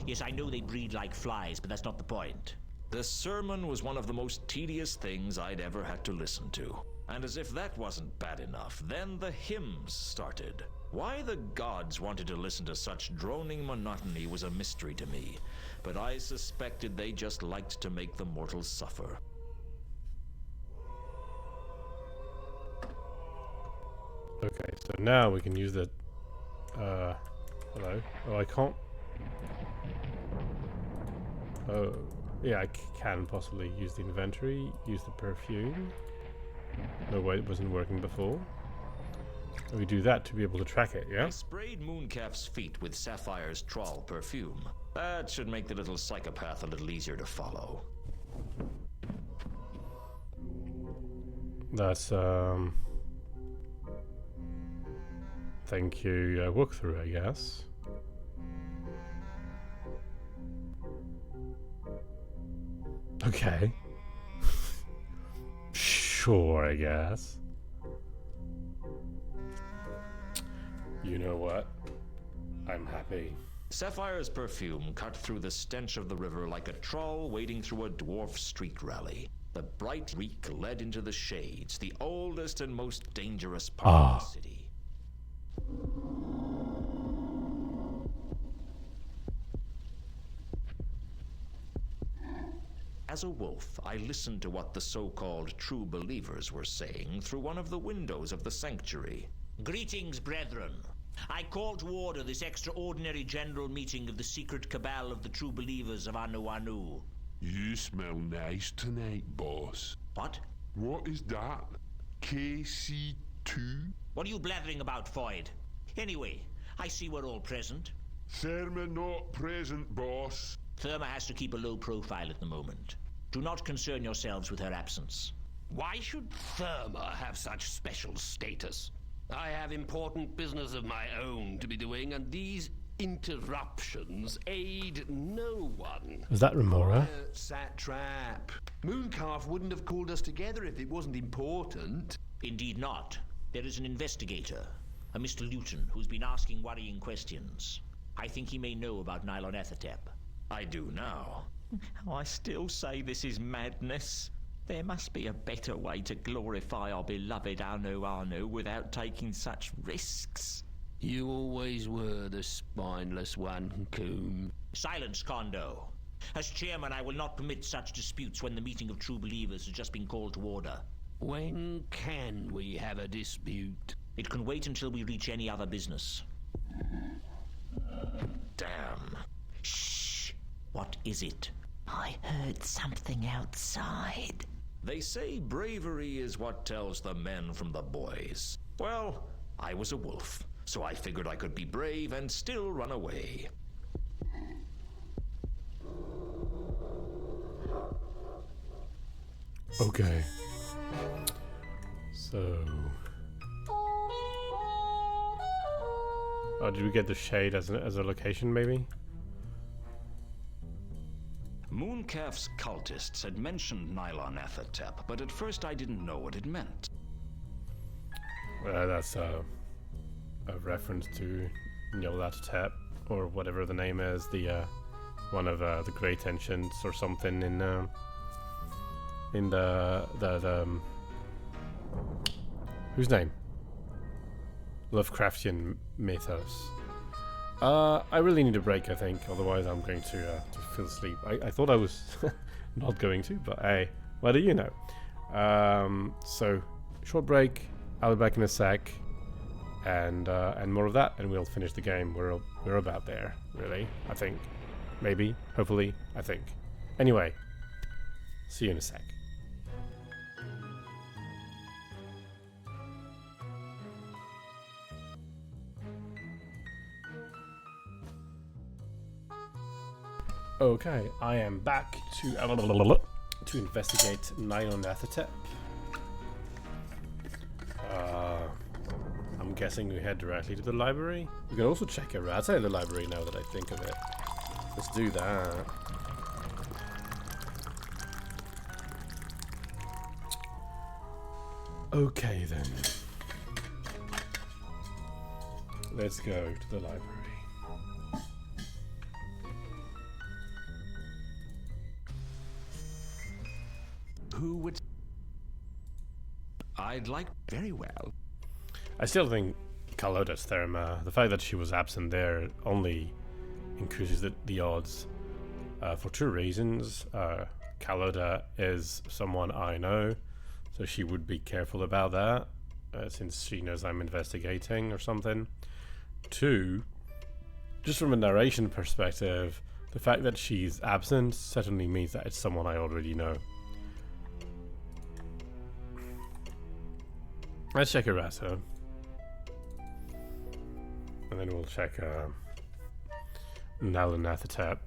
Yes, I know they breed like flies, but that's not the point. The sermon was one of the most tedious things I'd ever had to listen to. And as if that wasn't bad enough, then the hymns started. Why the gods wanted to listen to such droning monotony was a mystery to me, but I suspected they just liked to make the mortals suffer. Okay, so now we can use the hello. Oh, I can't. Oh, yeah, I can possibly use the inventory, use the perfume. No way, it wasn't working before. And we do that to be able to track it, yeah? I sprayed Mooncalf's feet with Sapphire's trawl perfume. That should make the little psychopath a little easier to follow. That's thank you walkthrough, I guess. Okay. Sure, I guess. You know what? I'm happy. Sapphire's perfume cut through the stench of the river like a troll wading through a dwarf street rally. The bright reek led into the shades, the oldest and most dangerous part of the city. As a wolf, I listened to what the so-called true believers were saying through one of the windows of the sanctuary. Greetings, brethren. I call to order this extraordinary general meeting of the secret cabal of the true believers of Anu Anu. You smell nice tonight, boss. What? What is that? KC2? What are you blathering about, Foyd? Anyway, I see we're all present. Therma not present, boss. Therma has to keep a low profile at the moment. Do not concern yourselves with her absence. Why should Therma have such special status? I have important business of my own to be doing, and these interruptions aid no one. Is that Remora? Satrap. Mooncalf wouldn't have called us together if it wasn't important. Indeed not. There is an investigator, a Mr. Luton, who's been asking worrying questions. I think he may know about Nylon Ethertep. I do now. I still say this is madness. There must be a better way to glorify our beloved Anu Anu without taking such risks. You always were the spineless one, Coombe. Silence, Kondo. As chairman, I will not permit such disputes when the meeting of true believers has just been called to order. When can we have a dispute? It can wait until we reach any other business. Damn. Shh! What is it? I heard something outside. They say bravery is what tells the men from the boys. Well, I was a wolf, so I figured I could be brave and still run away. Okay. So... Oh, did we get the shade as a location, maybe? Mooncalf's cultists had mentioned Nylon Ethertep, but at first I didn't know what it meant. That's a reference to Nyarlathotep, or whatever the name is, the one of the Great Ancients or something in the whose name? Lovecraftian mythos. I really need a break, I think, otherwise I'm going to feel asleep. I thought I was not going to, but hey, what do you know? So, short break, I'll be back in a sec, and more of that, and we'll finish the game. We're about there, really, I think. Maybe, hopefully, I think. Anyway, see you in a sec. Okay, I am back to investigate Nylon Ethertep. I'm guessing we head directly to the library. We can also check Errata in the library now that I think of it. Let's do that. Okay then. Let's go to the library. Who would... I'd like... Very well. I still think Carlotta's Therma, the fact that she was absent there only increases the odds for two reasons. Carlotta is someone I know, so she would be careful about that, since she knows I'm investigating or something. Two, just from a narration perspective, the fact that she's absent certainly means that it's someone I already know. Let's check Errata. And then we'll check Nylon Ethertep.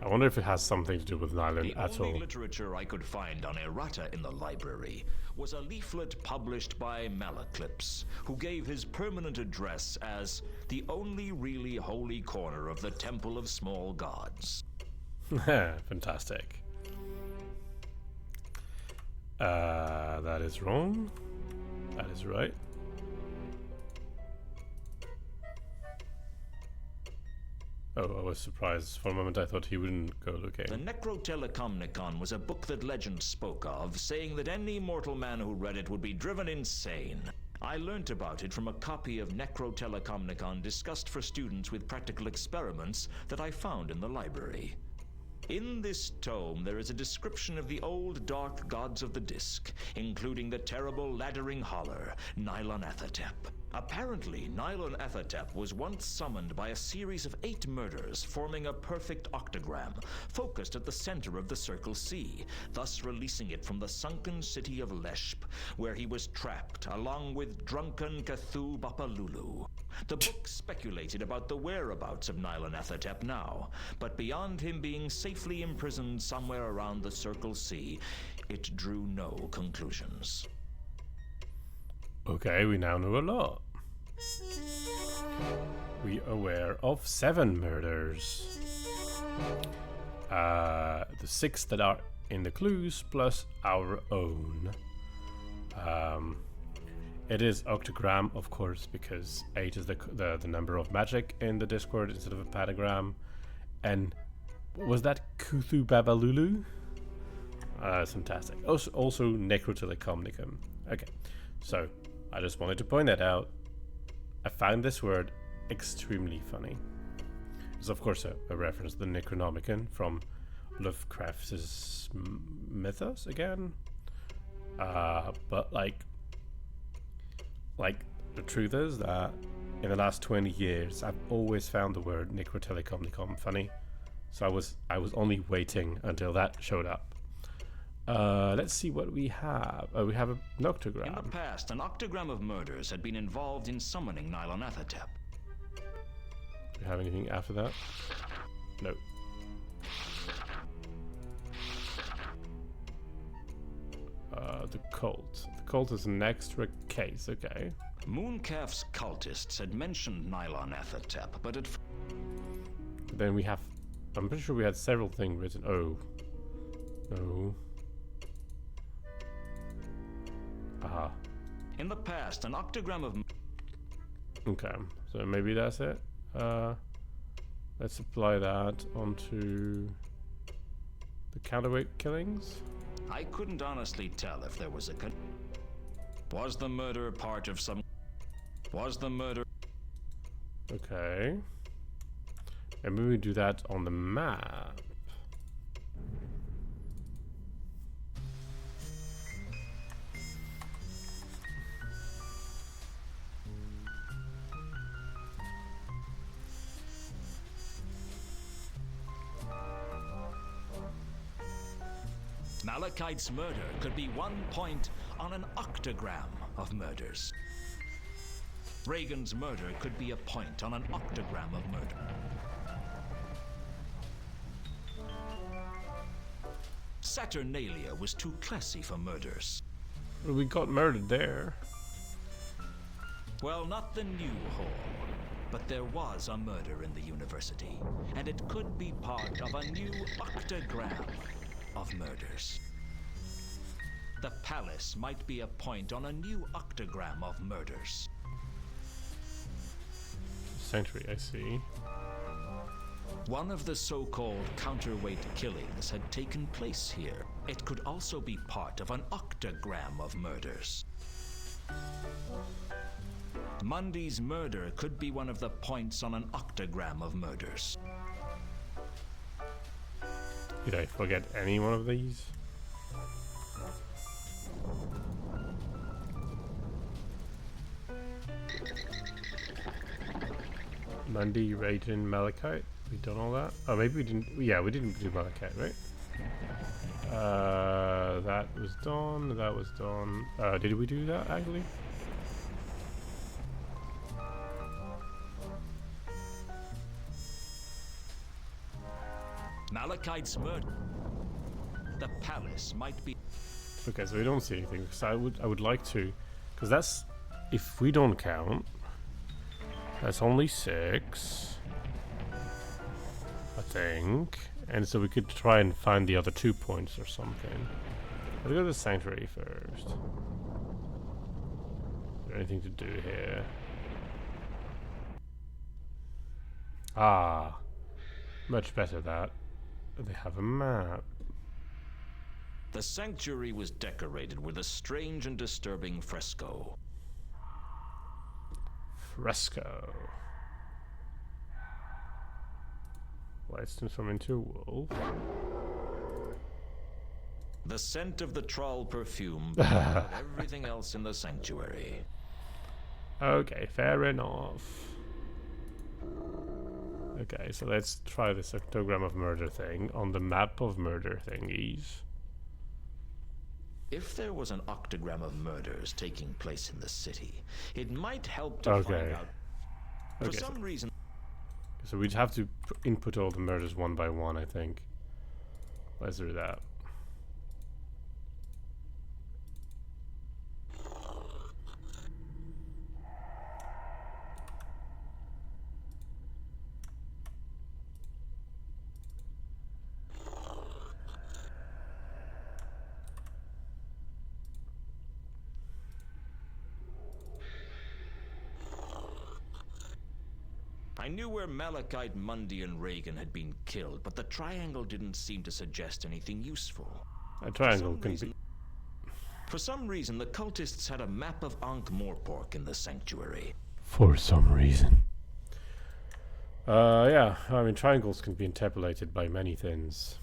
I wonder if it has something to do with Nylon The at only all. literature I could find on errata in the library was a leaflet published by Malaclips, who gave his permanent address as the only really holy corner of the Temple of Small Gods. Fantastic. That is wrong. That is right. Oh, I was surprised. For a moment I thought he wouldn't go The looking. Necrotelecomnicon was a book that legend spoke of, saying that any mortal man who read it would be driven insane. I learnt about it from a copy of Necrotelecomnicon discussed for students with practical experiments that I found in the library. In this tome, there is a description of the old dark gods of the Disc, including the terrible laddering holler, Nylon Ethatep. Apparently, Nylon Ethatep was once summoned by a series of 8 murders, forming a perfect octagram, focused at the center of the Circle C, thus releasing it from the sunken city of Leshp, where he was trapped, along with drunken Cthulhu Bapalulu. The book speculated about the whereabouts of Nylon Ethatep now, but beyond him being safely imprisoned somewhere around the Circle C, it drew no conclusions. Okay, we now know a lot. We are aware of 7 murders. The 6 that are in the clues plus our own. It is octagram, of course, because 8 is the number of magic in the Discord instead of a pentagram. And was that Cthulhu Babalulu? That's fantastic. Also Necrotelecomnicon. Okay, so I just wanted to point that out. I found this word extremely funny. It's of course a reference to the Necronomicon from Lovecraft's mythos again. But like the truth is that in the last 20 years I've always found the word Necrotelecomnicon funny. So I was only waiting until that showed up. Let's see what we have. We have an octagram. In the past, an octagram of murders had been involved in summoning Nylon Ethatep. Do you have anything after that? No. The cult. The cult is an extra case, okay. Mooncalf's cultists had mentioned Nylon Ethatep, but Then we have... I'm pretty sure we had several things written. Oh. No. Aha. in the past, an octagram of... Okay, so maybe that's it. Let's apply that onto the counterweight killings. I couldn't honestly tell if there was a... Was the murder part of some... Was the murder... Okay. Maybe we do that on the map. Malachite's murder could be one point on an octagram of murders. Reagan's murder could be a point on an octagram of murder. Saturnalia was too classy for murders. Well, we got murdered there. Well, not the new hall, but there was a murder in the university, and it could be part of a new octagram of murders. The palace might be a point on a new octagram of murders. Sanctuary, I see. One of the so-called counterweight killings had taken place here. It could also be part of an octagram of murders. Mundy's murder could be one of the points on an octagram of murders. Did I forget any one of these? Mundy, Raiden, Malachite. We done all that? Oh, maybe we didn't. Yeah, we didn't do Malachite, right? That was done. That was done. Did we do that actually? Malachite's murder. The palace might be... Okay, so we don't see anything, because I would like to, because that's, if we don't count, that's only 6, I think, and so we could try and find the other 2 points or something. Let's go to the sanctuary first. Is there anything to do here? Ah, much better that. They have a map. The sanctuary was decorated with a strange and disturbing fresco. Fresco. Lights transform into a wolf. The scent of the troll perfume brought everything else in the sanctuary. Okay, fair enough. Okay, so let's try this octogram of murder thing on the map of murder thingies. If there was an octagram of murders taking place in the city, it might help to find out. For some reason... So we'd have to input all the murders one by one, I think. Let's do that. I knew where Malachite, Mundy, and Reagan had been killed, but the triangle didn't seem to suggest anything useful. A triangle can be... For some reason, the cultists had a map of Ankh-Morpork in the sanctuary. For some reason. Yeah, I mean, triangles can be interpolated by many things.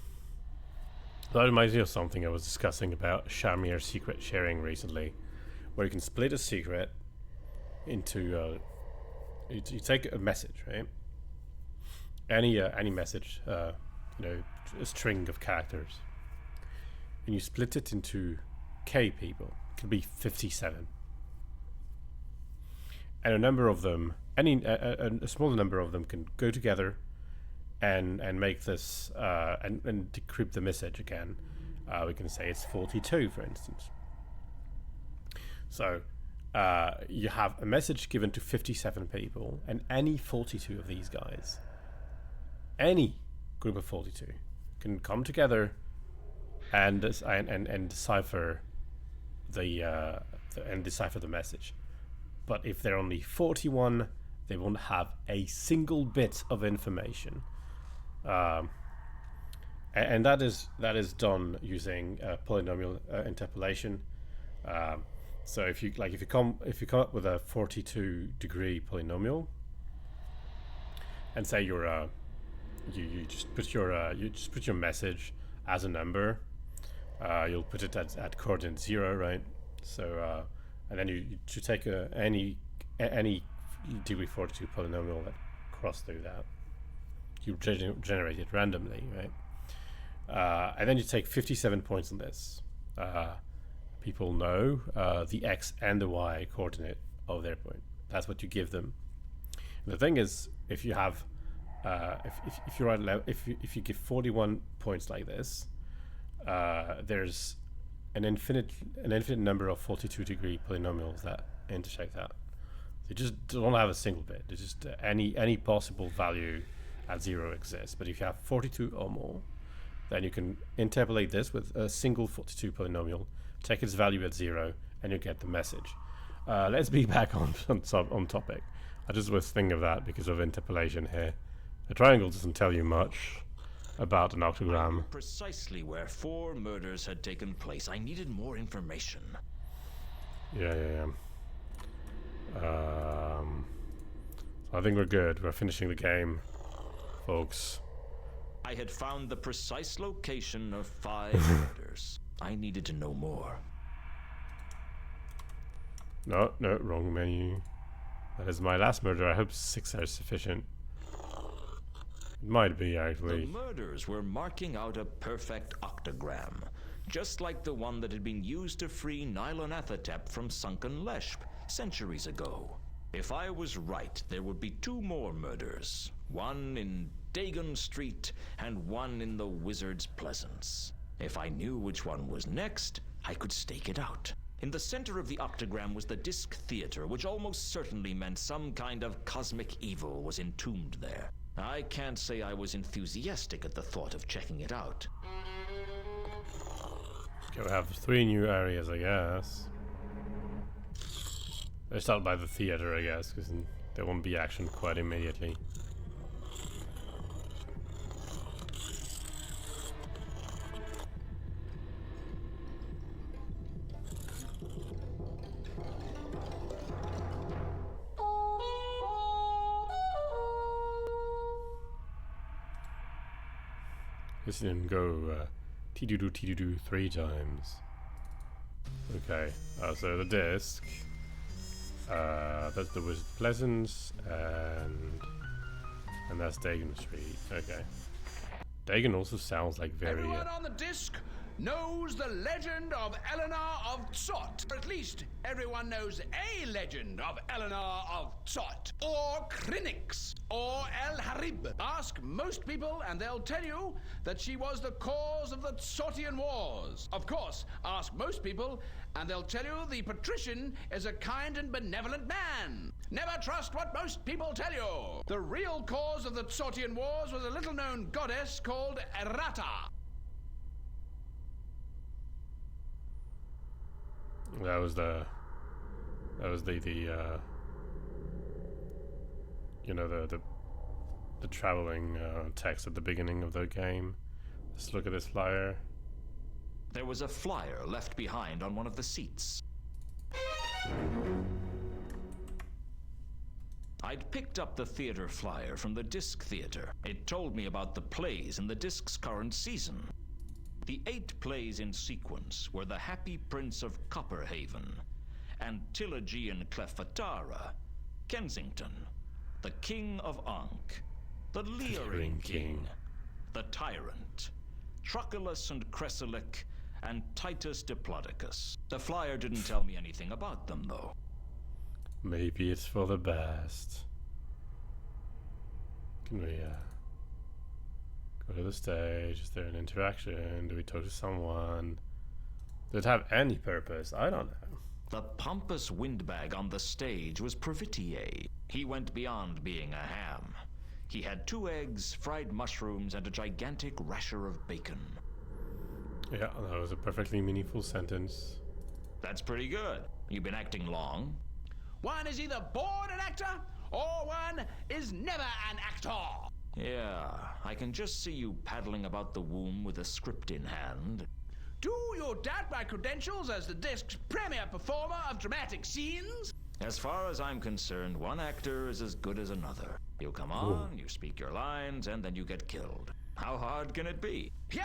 That reminds me of something I was discussing about Shamir secret sharing recently, where you can split a secret into... You take a message, right? Any message, you know, a string of characters, and you split it into K people. It could be 57, and a number of them, a smaller number of them, can go together and make this and decrypt the message again. We can say it's 42, for instance. So. You have a message given to 57 people, and any 42 of these guys, any group of 42, can come together and decipher the message. But if there are only 41, they won't have a single bit of information, and that is done using polynomial interpolation. So if you come up with a 42-degree polynomial, and say you just put your message as a number, you'll put it at coordinate 0, right? So and then you should take any degree 42 polynomial that cross through that. You generate it randomly, right? And then you take 57 points on this. People know the x and the y coordinate of their point. That's what you give them. And the thing is, if you have, if you give 41 points like this, there's an infinite number of 42-degree polynomials that intersect that. They just don't have a single bit. It's just any possible value at 0 exists. But if you have 42 or more, then you can interpolate this with a single 42 polynomial. Take its value at 0, and you get the message. Let's be back on topic. I just was thinking of that because of interpolation here. A triangle doesn't tell you much about an octagram. Precisely where 4 murders had taken place. I needed more information. Yeah. I think we're good. We're finishing the game, folks. I had found the precise location of 5 murders. I needed to know more. No, wrong menu. That is my last murder. I hope 6 are sufficient. It might be, actually. The murders were marking out a perfect octagram, just like the one that had been used to free Nylonathotep from sunken Leshp centuries ago. If I was right, there would be 2 more murders, One in Dagon Street, and one in the Wizard's Pleasance. If I knew which one was next, I could stake it out. In the center of the octagram was the Disc Theater, which almost certainly meant some kind of cosmic evil was entombed there. I can't say I was enthusiastic at the thought of checking it out. Okay, we have 3 new areas, I guess. Let's start by the theater, I guess, because there won't be action quite immediately. This didn't go T-do-do 3 times. Okay, so the disc. That's the Wizard Pleasance, and that's Dagon Street. Okay. Dagon also sounds like very. Everyone on the disc knows the legend of Eleanor of Tsot. Or at least everyone knows a legend of Eleanor of Tsot. Or Krinix. Or El Harib. Ask most people and they'll tell you that she was the cause of the Tsotian Wars. Of course, ask most people and they'll tell you the patrician is a kind and benevolent man. Never trust what most people tell you. The real cause of the Tsotian Wars was a little-known goddess called Errata. That was the you know, the traveling text at the beginning of the game. Let's look at this flyer. There was a flyer left behind on one of the seats. I'd picked up the theater flyer from the Disc Theater. It told me about the plays in the Disc's current season. The 8 plays in sequence were The Happy Prince of Copperhaven, Antilogy and Cleopatra, Kensington, The King of Ankh, The Leering King, The Tyrant, Truculus and Cressylic, and Titus Diplodocus. The flyer didn't tell me anything about them, though. Maybe it's for the best. Can we go to the stage? Is there an interaction? Do we talk to someone? Does it have any purpose? I don't know. The pompous windbag on the stage was Previtier. He went beyond being a ham. He had 2 eggs, fried mushrooms, and a gigantic rasher of bacon. Yeah, that was a perfectly meaningful sentence. That's pretty good. You've been acting long? One is either born an actor, or one is never an actor. Yeah, I can just see you paddling about the womb with a script in hand. Do you doubt my credentials as the Disc's premier performer of dramatic scenes? As far as I'm concerned, one actor is as good as another. You come on, you speak your lines, and then you get killed. How hard can it be? Here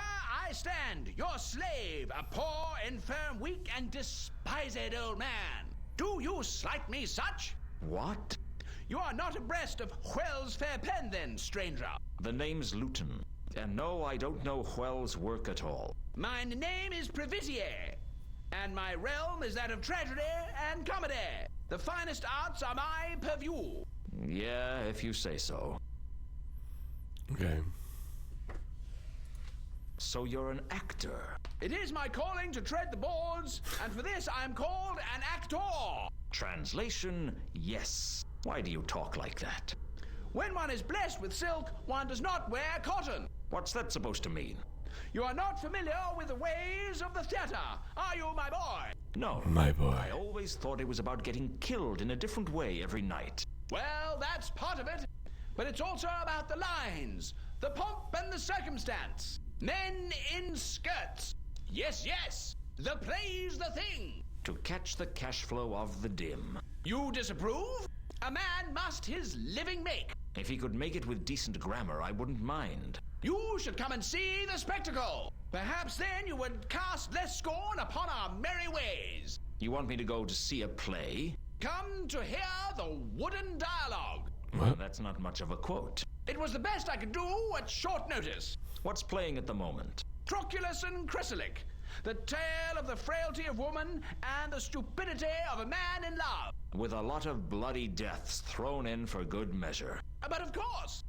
I stand, your slave, a poor, infirm, weak, and despised old man. Do you slight me such? What? You are not abreast of Hwell's fair pen, then, stranger. The name's Luton. And no, I don't know Hwell's work at all. My name is Previtier, and my realm is that of tragedy and comedy. The finest arts are my purview. Yeah, if you say so. Okay. So you're an actor? It is my calling to tread the boards, and for this I am called an actor. Translation, yes. Why do you talk like that? When one is blessed with silk, one does not wear cotton. What's that supposed to mean? You are not familiar with the ways of the theater, are you, my boy? No. My boy. I always thought it was about getting killed in a different way every night. Well, that's part of it. But it's also about the lines, the pomp and the circumstance. Men in skirts. Yes, yes. The play's the thing. To catch the cash flow of the dim. You disapprove? A man must his living make. If he could make it with decent grammar, I wouldn't mind. You should come and see the spectacle. Perhaps then you would cast less scorn upon our merry ways. You want me to go to see a play? Come to hear the wooden dialogue. Well, that's not much of a quote. It was the best I could do at short notice. What's playing at the moment? Truculus and Cressylic. The tale of the frailty of woman and the stupidity of a man in love. With a lot of bloody deaths thrown in for good measure. But of course,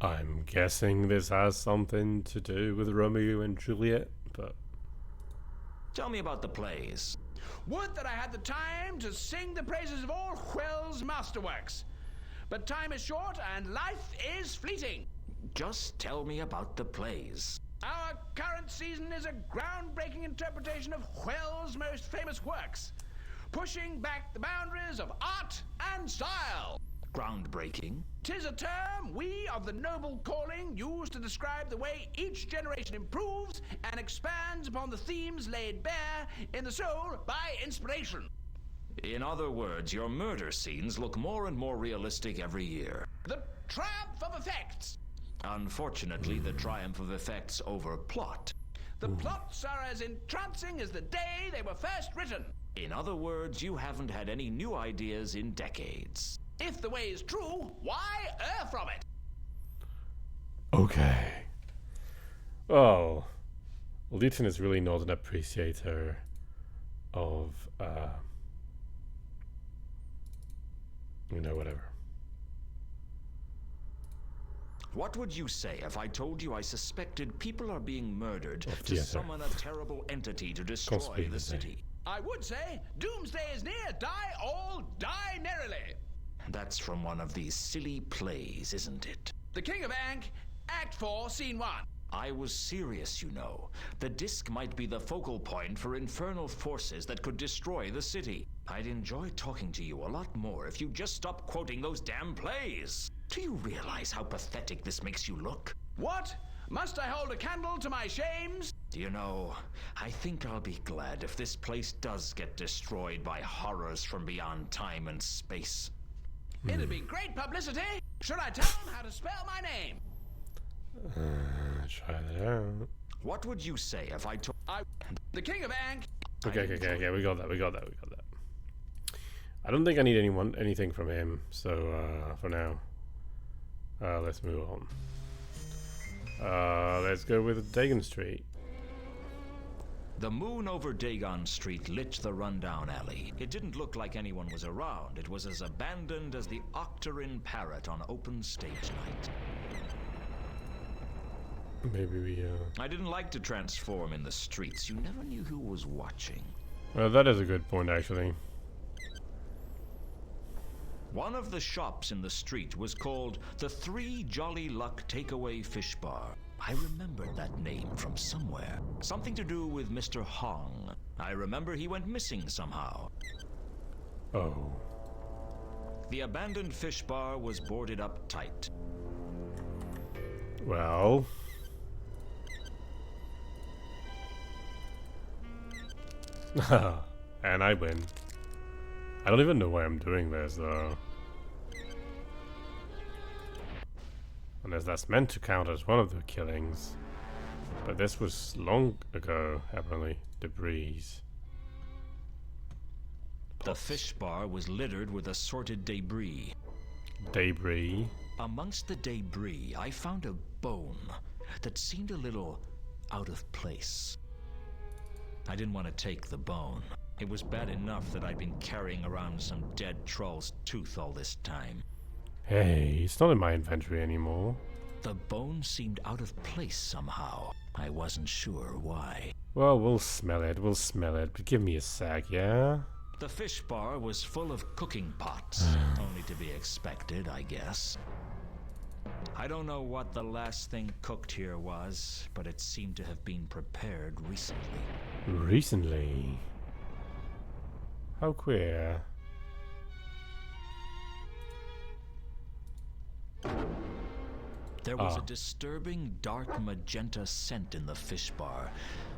I'm guessing this has something to do with Romeo and Juliet, but... Tell me about the plays. Would that I had the time to sing the praises of all Hwell's masterworks. But time is short and life is fleeting. Just tell me about the plays. Our current season is a groundbreaking interpretation of Hwell's most famous works, pushing back the boundaries of art and style. Groundbreaking? 'Tis a term we of the noble calling use to describe the way each generation improves and expands upon the themes laid bare in the soul by inspiration. In other words, your murder scenes look more and more realistic every year. The triumph of effects. Unfortunately, the triumph of effects over plot. The plots are as entrancing as the day they were first written. In other words, you haven't had any new ideas in decades. If the way is true, why err from it? Okay. Oh. Luton is really not an appreciator of, you know, whatever. What would you say if I told you I suspected people are being murdered to theater. summon a terrible entity to destroy Conspiracy. the city? I would say, doomsday is near, die all, die merrily. That's from one of these silly plays, isn't it? The King of Ankh, Act 4, Scene 1. I was serious, you know. The disc might be the focal point for infernal forces that could destroy the city. I'd enjoy talking to you a lot more if you just stopped quoting those damn plays. Do you realize how pathetic this makes you look? What? Must I hold a candle to my shames? You know, I think I'll be glad if this place does get destroyed by horrors from beyond time and space. It'd be great publicity. Should I tell them how to spell my name? Try that out. What would you say if I told... The King of Ankh. Okay, we got that. I don't think I need anything from him, so for now, let's move on. Let's go with Dagon Street. The moon over Dagon Street lit the rundown alley. It didn't look like anyone was around. It was as abandoned as the Octarine Parrot on open stage night. Maybe we, I didn't like to transform in the streets. You never knew who was watching. Well, that is a good point, actually. One of the shops in the street was called the Three Jolly Luck Takeaway Fish Bar. I remembered that name from somewhere. Something to do with Mr. Hong. I remember he went missing somehow. Oh. The abandoned fish bar was boarded up tight. Well. And I win. I don't even know why I'm doing this, though. Unless that's meant to count as one of the killings. But this was long ago, apparently. Debris. The fish bar was littered with assorted debris. Debris. Amongst the debris, I found a bone that seemed a little out of place. I didn't want to take the bone. It was bad enough that I'd been carrying around some dead troll's tooth all this time. Hey, it's not in my inventory anymore. The bone seemed out of place somehow. I wasn't sure why. Well, we'll smell it, but give me a sec, yeah? The fish bar was full of cooking pots. Only to be expected, I guess. I don't know what the last thing cooked here was, but it seemed to have been prepared recently. Recently? How queer. There was a disturbing dark magenta scent in the fish bar.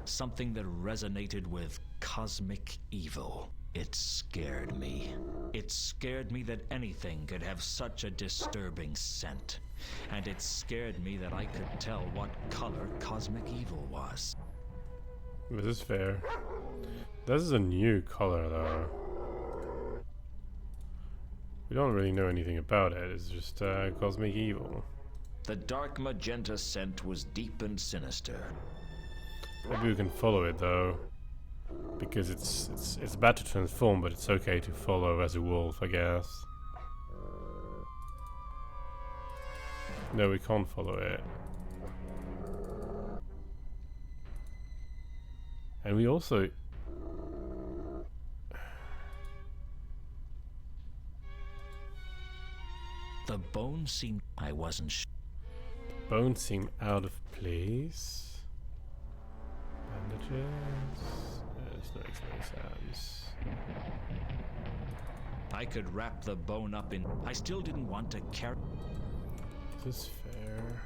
Something that resonated with cosmic evil. It scared me. It scared me that anything could have such a disturbing scent. And it scared me that I could tell what color cosmic evil was. This is fair. This is a new color, though. We don't really know anything about it. It's just cosmic evil. The dark magenta scent was deep and sinister. Maybe we can follow it, though. Because it's bad to transform, but it's okay to follow as a wolf, I guess. No, we can't follow it. And we also... The bone seemed... I wasn't sure. Bones seem out of place. Bandages. This makes no sense. I could wrap the bone up in... I still didn't want to carry... Is this fair?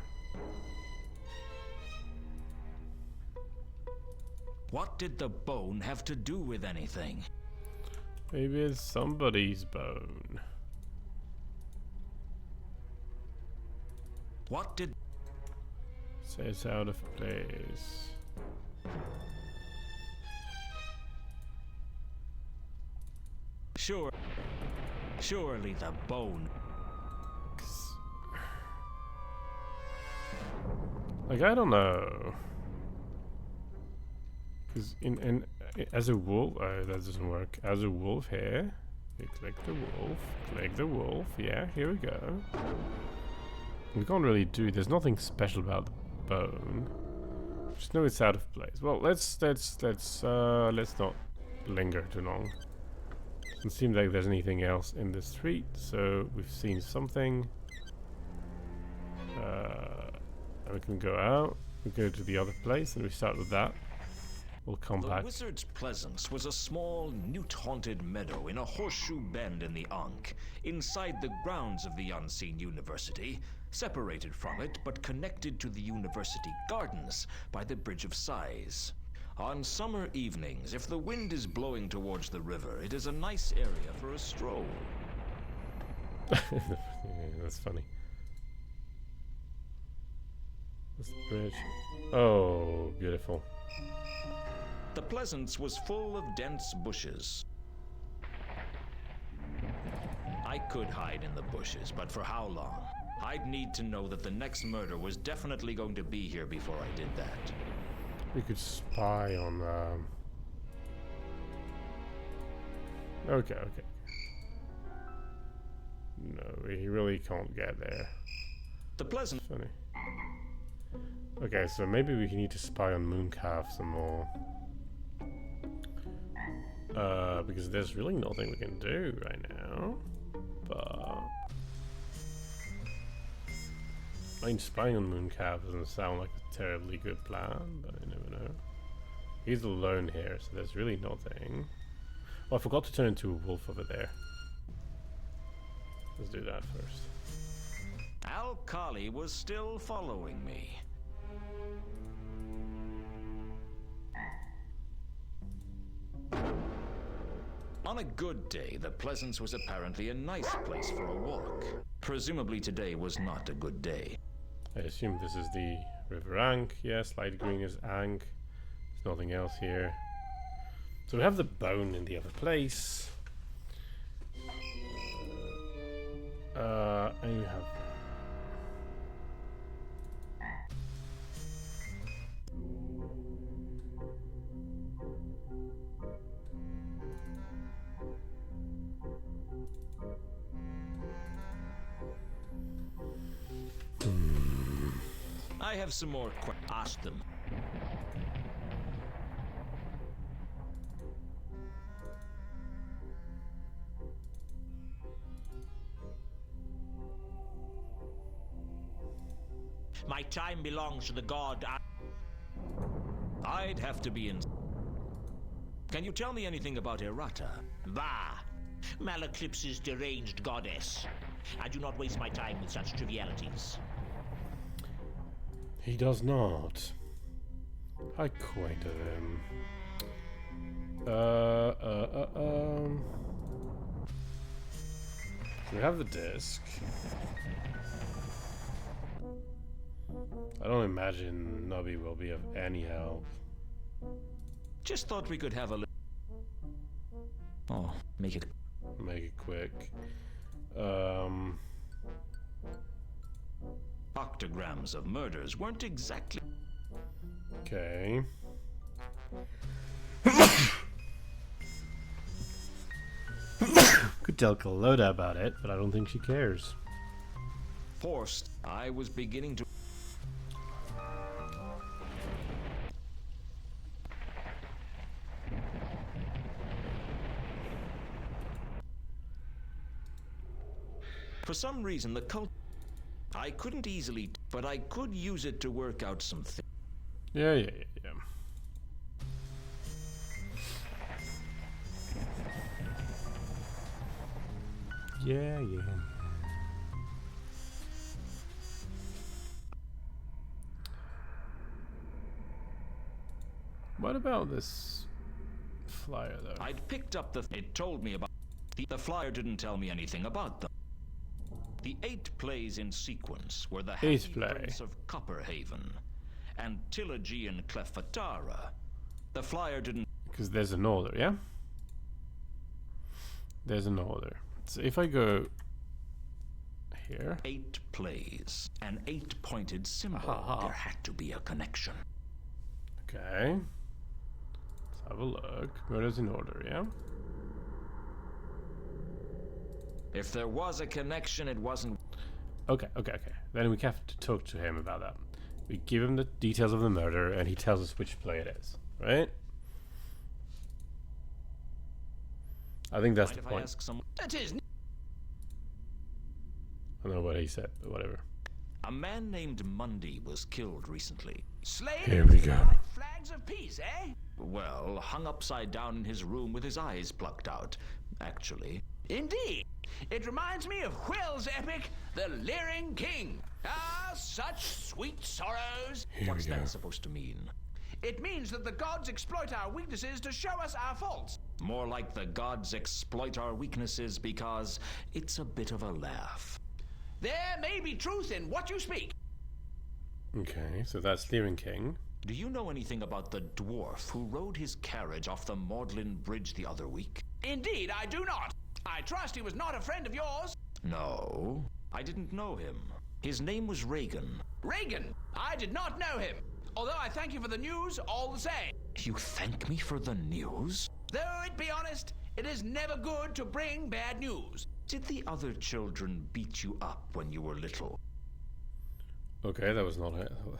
What did the bone have to do with anything? Maybe it's somebody's bone. What did... Say it's out of place. Sure. Surely the bone... Like, I don't know. Because as a wolf, that doesn't work. As a wolf here, you click the wolf, yeah, here we go. We can't really do, there's nothing special about the bone. Just know it's out of place. Well, let's not linger too long. Doesn't seem like there's anything else in the street, so we've seen something. And we can go out, we go to the other place, and we start with that. We'll come back. The Wizard's Pleasance was a small, newt-haunted meadow in a horseshoe bend in the Ankh, inside the grounds of the Unseen University, separated from it but connected to the university gardens by the Bridge of Sighs. On summer evenings, if the wind is blowing towards the river, it is a nice area for a stroll. Yeah, that's funny. This bridge. Oh, beautiful. The Pleasance was full of dense bushes. I could hide in the bushes, but for how long? I'd need to know that the next murder was definitely going to be here before I did that. We could spy on Okay. No, we really can't get there. The Pleasant... Funny. Okay, so maybe we need to spy on Mooncalf some more. Because there's really nothing we can do right now. But... I mean, spying on Mooncalf doesn't sound like a terribly good plan, but I never know. He's alone here, so there's really nothing. Oh, I forgot to turn into a wolf over there. Let's do that first. Al-Khali was still following me. On a good day, the Pleasance was apparently a nice place for a walk. Presumably today was not a good day. I assume this is the River Ankh. Yes, light green is Ankh. There's nothing else here. So we have the bone in the other place. And we have... I have some more questions. Ask them. My time belongs to the god. I'd have to be in... Can you tell me anything about Errata? Bah! Maleclipse's deranged goddess. I do not waste my time with such trivialities. He does not. I acquainted him. We have the disc. I don't imagine Nubby will be of any help. Just thought we could have a... Oh, make it... Make it quick. Octograms of murders weren't exactly... Okay. Could tell Caloda about it, but I don't think she cares. Forced, I was beginning to... For some reason, the cult... I couldn't easily... But I could use it to work out some things. Yeah. Yeah. What about this flyer, though? I'd picked up it told me about... The flyer didn't tell me anything about them. The 8 plays in sequence were the Happy Prince of Copperhaven and Trilogy Clefatara. The flyer didn't... Because there's an order, yeah? There's an order. So if I go here... 8 plays, an 8-pointed symbol. There had to be a connection. Okay. Let's have a look. Murders in order, yeah? If there was a connection, it wasn't... Okay. Then we have to talk to him about that. We give him the details of the murder, and he tells us which play it is, right? I think that's the point. That is... I don't know what he said, but whatever. A man named Mundy was killed recently. Slain? Here we go. Flags of peace, eh? Well, hung upside down in his room with his eyes plucked out, actually. Indeed. It reminds me of Will's epic, The Leering King. Ah, such sweet sorrows. What's that supposed to mean? It means that the gods exploit our weaknesses to show us our faults. More like the gods exploit our weaknesses because it's a bit of a laugh. There may be truth in what you speak. Okay, so that's Leering King. Do you know anything about the dwarf who rode his carriage off the Magdalen Bridge the other week? Indeed, I do not. I trust he was not a friend of yours. No, I didn't know him. His name was Reagan. Reagan? I did not know him. Although I thank you for the news all the same. You thank me for the news? Though it be honest, it is never good to bring bad news. Did the other children beat you up when you were little? Okay, that was not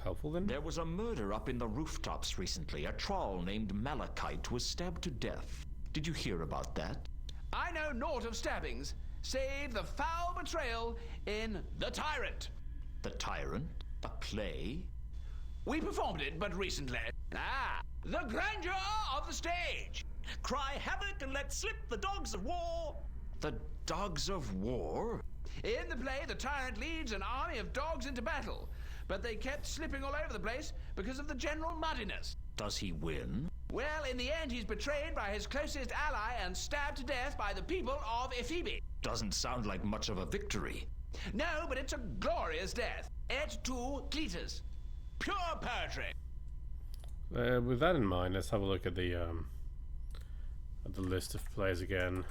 helpful then. There was a murder up in the rooftops recently. A troll named Malachite was stabbed to death. Did you hear about that? I know naught of stabbings, save the foul betrayal in The Tyrant. The Tyrant? A play? We performed it but recently. Ah, the grandeur of the stage. Cry havoc and let slip the dogs of war. The dogs of war? In the play, the tyrant leads an army of dogs into battle, but they kept slipping all over the place because of the general muddiness. Does he win? Well, in the end, he's betrayed by his closest ally and stabbed to death by the people of Ephebi. Doesn't sound like much of a victory. No, but it's a glorious death. Et tu, Cletus. Pure poetry. With that in mind, let's have a look at the list of plays again.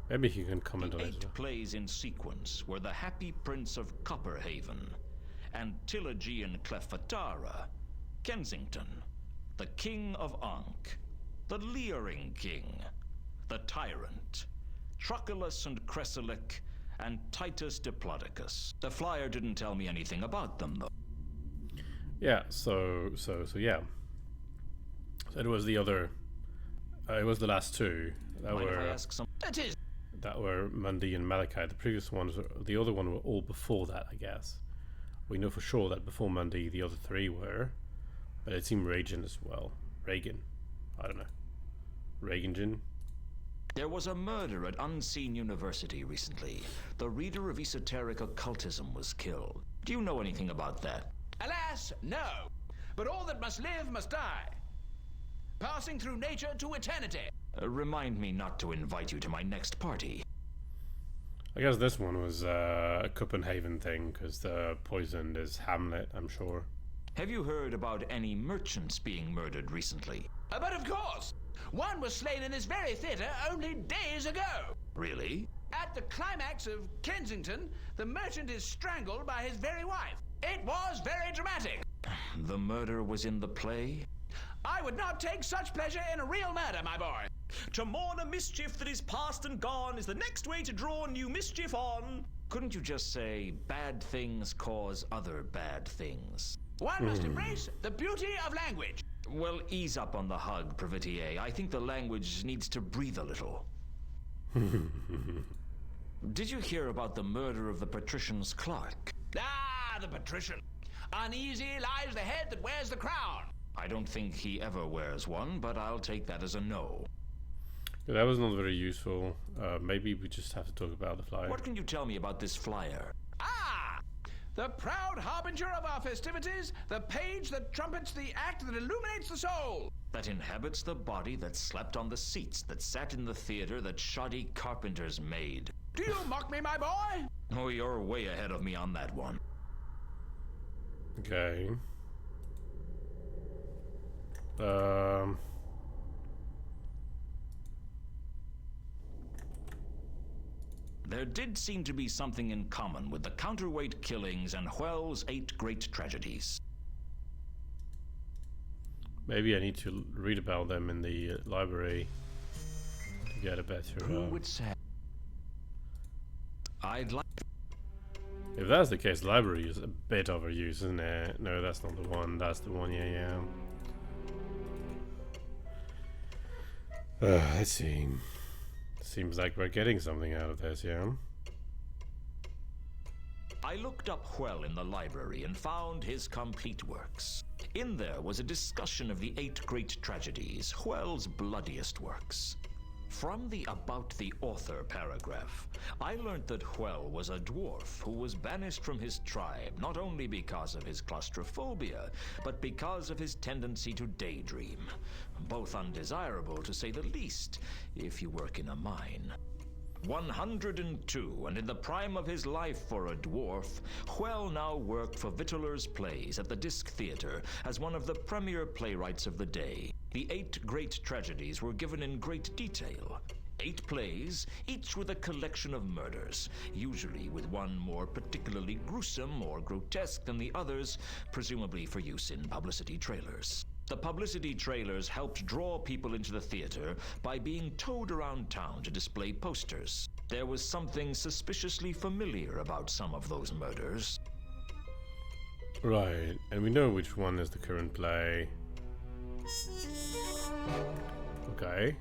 Maybe you can comment on it. 8 plays in sequence were the Happy Prince of Copperhaven and Trilogy Clefatara, Kensington, the King of Ankh, the Leering King, the Tyrant, Truculus and Cresilic, and Titus Diplodocus. The flyer didn't tell me anything about them, though. Yeah, so yeah. So it was the other. It was the last 2 that Mind were. if I ask some? That were Mundy and Malachite. The previous ones, the other one were all before that, I guess. We know for sure that before Mundy, the other 3 were, but it seemed Reagan as well. Reagan, I don't know. Reagan. There was a murder at Unseen University recently. The reader of esoteric occultism was killed. Do you know anything about that? Alas, no. But all that must live must die. Passing through nature to eternity. Remind me not to invite you to my next party. I guess this one was a Copenhagen thing, because the poisoned is Hamlet, I'm sure. Have you heard about any merchants being murdered recently? But of course. One was slain in this very theatre only days ago. Really? At the climax of Kensington, the merchant is strangled by his very wife. It was very dramatic. The murder was in the play? I would not take such pleasure in a real murder, my boy. To mourn a mischief that is past and gone is the next way to draw new mischief on. Couldn't you just say, bad things cause other bad things? One must embrace the beauty of language. Well, ease up on the hug, Privitier. I think the language needs to breathe a little. Did you hear about the murder of the patrician's clerk? Ah, the patrician. Uneasy lies the head that wears the crown. I don't think he ever wears one, but I'll take that as a no. Yeah, that was not very useful. Maybe we just have to talk about the flyer. What can you tell me about this flyer? Ah! The proud harbinger of our festivities, the page that trumpets the act that illuminates the soul. That inhabits the body that slept on the seats that sat in the theater that shoddy carpenters made. Do you mock me, my boy? Oh, you're way ahead of me on that one. Okay. There did seem to be something in common with the counterweight killings and Hwell's 8 great tragedies. Maybe I need to read about them in the library to get a better. Who would say? I'd like. If that's the case, the library is a bit overused, isn't it? No, that's not the one. That's the one. Yeah. Let's see. Seems like we're getting something out of this, yeah? I looked up Hwell in the library and found his complete works. In there was a discussion of the 8 great tragedies, Hwell's bloodiest works. From the About the Author paragraph, I learned that Hwell was a dwarf who was banished from his tribe not only because of his claustrophobia, but because of his tendency to daydream. Both undesirable, to say the least, if you work in a mine. 102, and in the prime of his life for a dwarf, Hwell now worked for Vittler's Plays at the Disc Theatre as one of the premier playwrights of the day. The 8 great tragedies were given in great detail. 8 plays, each with a collection of murders, usually with one more particularly gruesome or grotesque than the others, presumably for use in publicity trailers. The publicity trailers helped draw people into the theater by being towed around town to display posters. There was something suspiciously familiar about some of those murders. Right, and we know which one is the current play. Okay.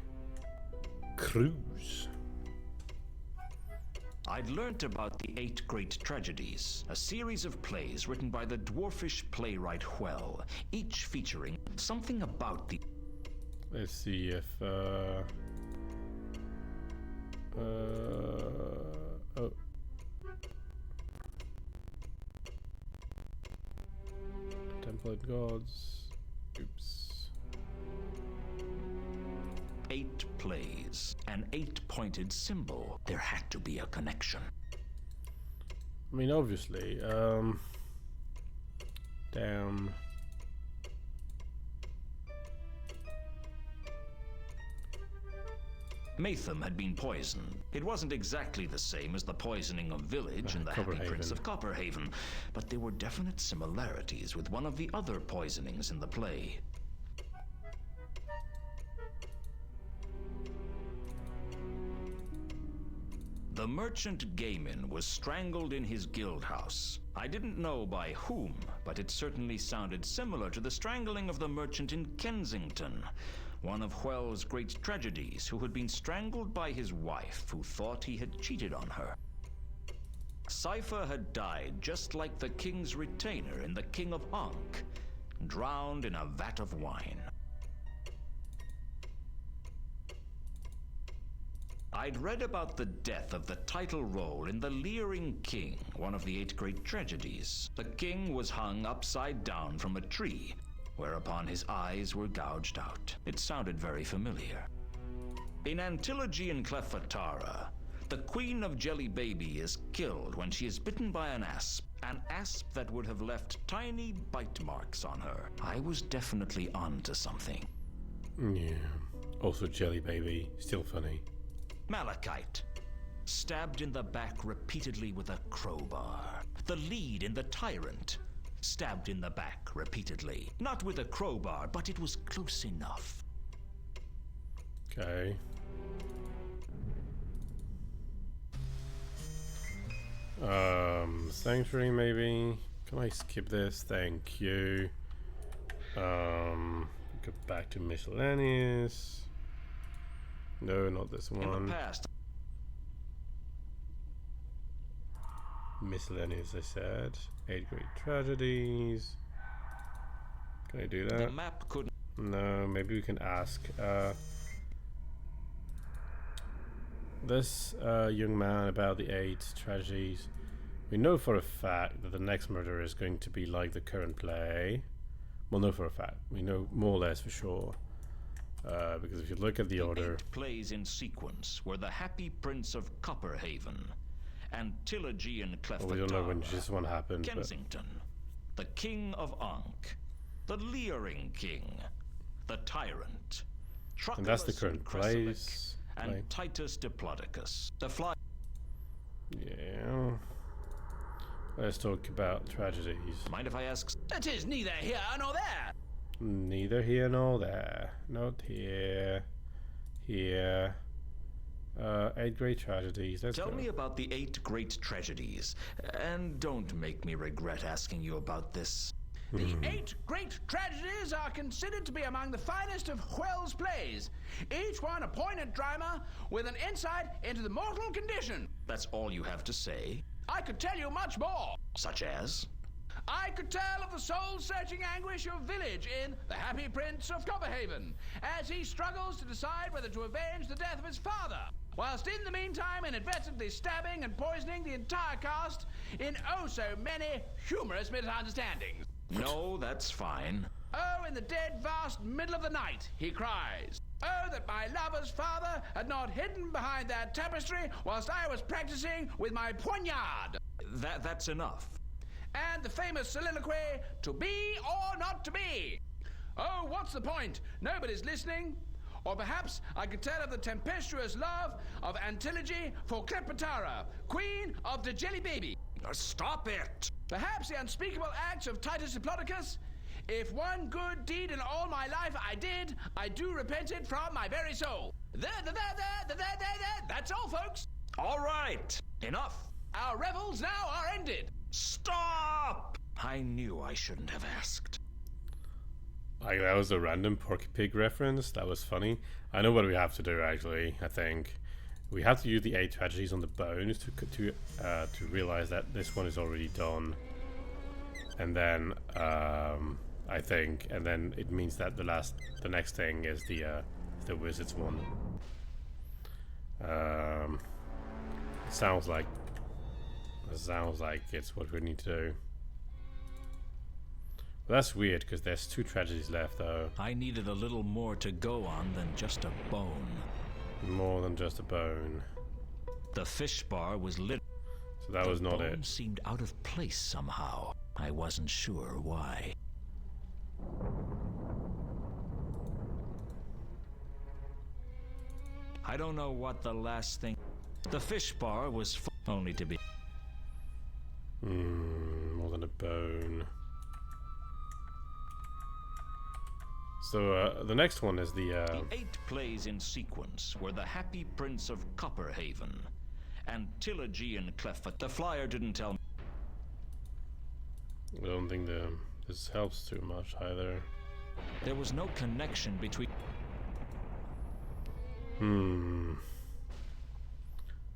Cruise. I'd learnt about the 8 great tragedies, a series of plays written by the dwarfish playwright Hwell, each featuring something about the... Let's see if oh. Template gods. Oops. 8 plays, an 8-pointed symbol. There had to be a connection. I mean, obviously, down. Matham had been poisoned. It wasn't exactly the same as the poisoning of Village and the Happy Prince of Copperhaven, but there were definite similarities with one of the other poisonings in the play. The merchant Gaiman was strangled in his guild house. I didn't know by whom, but it certainly sounded similar to the strangling of the merchant in Kensington, one of Hwell's great tragedies, who had been strangled by his wife, who thought he had cheated on her. Cypher had died just like the king's retainer in The King of Ankh, drowned in a vat of wine. I'd read about the death of the title role in The Leering King, one of the 8 great tragedies. The king was hung upside down from a tree, whereupon his eyes were gouged out. It sounded very familiar. In Antilogy and Clefhatara, the Queen of Jelly Baby is killed when she is bitten by an asp that would have left tiny bite marks on her. I was definitely onto something. Yeah. Also, Jelly Baby, still funny. Malachite, stabbed in the back repeatedly with a crowbar. The lead in The Tyrant, stabbed in the back repeatedly. Not with a crowbar, but it was close enough. Okay. Sanctuary maybe. Can I skip this? Thank you. Go back to miscellaneous. No, not this one. In the past, Miscellaneous, I said. 8 Great Tragedies. Can I do that? the map couldn't. No, maybe we can ask. This young man about the 8 tragedies. We know for a fact that the next murder is going to be like the current play. Well, no, for a fact. We know more or less for sure. Because if you look at the order... 8 plays in sequence were the Happy Prince of Copperhaven, Antilogy and Well, we don't know when this one happened. Kensington, the King of Ankh, the Leering King, the Tyrant, And that's the Truculus current and Cresilic, place. and Like, Titus Diplodocus, the Fly. yeah. Let's talk about tragedies. Mind if I ask? That is neither here nor there. Neither here nor there. Not here. Here. 8 great tragedies. Let's Tell go. me about the 8 great tragedies, and don't make me regret asking you about this. The 8 great tragedies are considered to be among the finest of Hwell's plays, each one a poignant drama with an insight into the mortal condition. That's all you have to say? I could tell you much more. Such as? I could tell of the soul-searching anguish of Village in The Happy Prince of Copperhaven, as he struggles to decide whether to avenge the death of his father, whilst in the meantime inadvertently stabbing and poisoning the entire cast in oh so many humorous misunderstandings. No, that's fine. Oh, in the dead vast middle of the night, he cries. Oh, that my lover's father had not hidden behind that tapestry whilst I was practicing with my poignard. That's enough. And the famous soliloquy, to be or not to be. Oh, what's the point? Nobody's listening. Or perhaps I could tell of the tempestuous love of Antilogy for Cleopatra, queen of the Jelly Baby. Stop it! Perhaps the unspeakable acts of Titus Diplodocus. If one good deed in all my life I did, I do repent it from my very soul. There. That's all, folks. All right, enough. Our revels now are ended. Stop! I knew I shouldn't have asked. Like, that was a random Porky Pig reference. That was funny. I know what we have to do, actually, I think. We have to use the 8 tragedies on the bones to realize that this one is already done. And then, I think, and then it means that the next thing is the wizard's one. It sounds like it's what we need to do. Well, that's weird because there's 2 tragedies left, though. I needed a little more to go on than just a bone. More than just a bone. The fish bar was lit. So that was not The it. bone seemed out of place somehow. I wasn't sure why. I don't know what the last thing. The fish bar was only to be. More than a bone. So the next one is the 8 plays in sequence were the Happy Prince of Copperhaven, Antilogy and Cleffa. The flyer didn't tell me. I don't think this helps too much either. There was no connection between.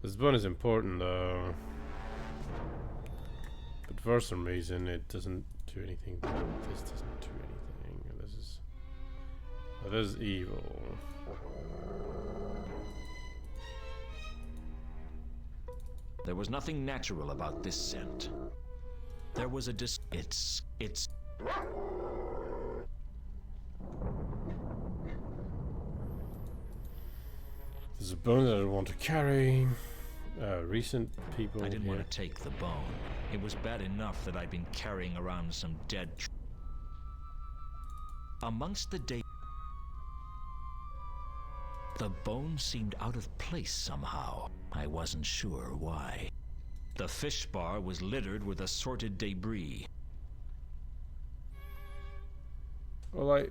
This one is important though. But for some reason it doesn't do anything. This doesn't do anything. And this is. Oh, this is evil. There was nothing natural about this scent. There was a It's. There's a bone that I want to carry. Recent people. I didn't here. want to take the bone. It was bad enough that I'd been carrying around some dead. Amongst the day. The bone seemed out of place somehow. I wasn't sure why. The fish bar was littered with assorted debris. Well,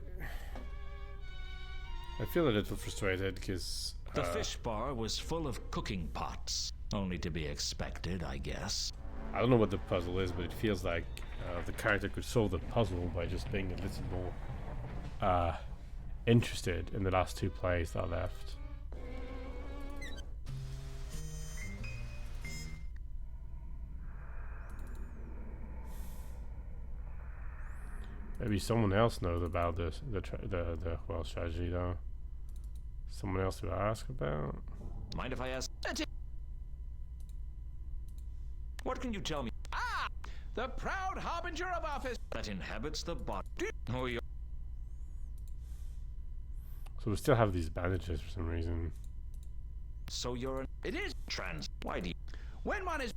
I feel a little frustrated because The fish bar was full of cooking pots. Only to be expected, I guess. I don't know what the puzzle is, but it feels like the character could solve the puzzle by just being a little more interested in the last 2 plays that are left. Maybe someone else knows about this, the Welsh strategy though. Someone else to ask about. Mind if I ask? What can you tell me? Ah! The proud harbinger of office That inhabits the body. Oh, you're So we still have these bandages for some reason. so you're an It is trans. Why do you? when one is.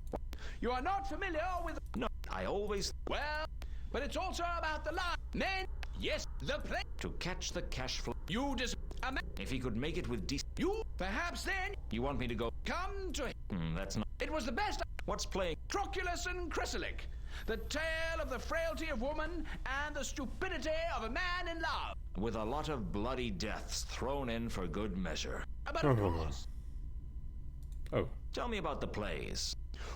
You are not familiar with. No, I always Well, but it's also about the line. Men, yes, the play. to catch the cash flow. You If he could make it with You perhaps then you want me to go? come to. That's not. It was the best. What's playing? Troculus and Chrysalic. The tale of the frailty of woman and the stupidity of a man in love. With a lot of bloody deaths thrown in for good measure. But of course, Oh, Tell me about the plays.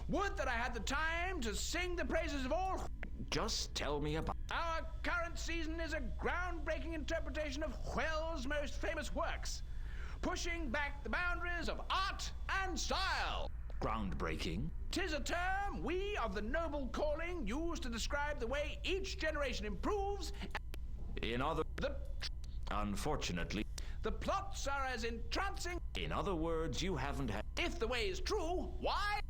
would that I had the time to sing the praises of all. Just tell me about. Our current season is a groundbreaking interpretation of Whale's most famous works, pushing back the boundaries of art and style. Groundbreaking. 'Tis a term we of the noble calling use to describe the way each generation improves. In other, The unfortunately, plots are as entrancing. in other words, you haven't had. If the way is true, why?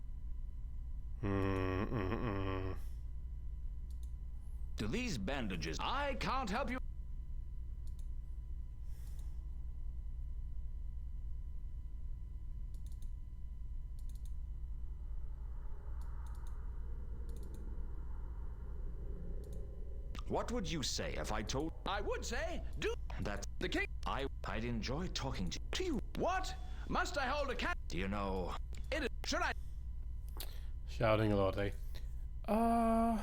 Do these bandages? I can't help you. What would you say if I told I would say, do that the king. I'd enjoy talking to you? What? Must I hold a cat? Do you know? Should I? shouting a lot, eh? So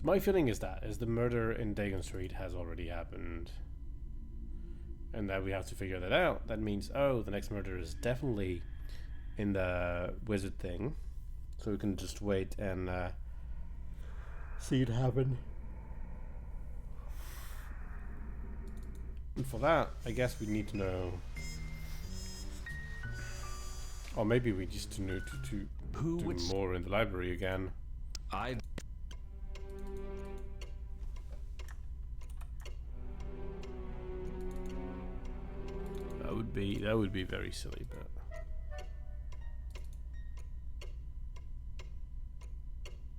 my feeling is the murder in Dagon Street has already happened. And that we have to figure that out. That means, oh, the next murder is definitely in the wizard thing. So we can just wait and see it happen. And for that, I guess we need to know. Or maybe we just need to do more in the library again. I. That would be very silly, but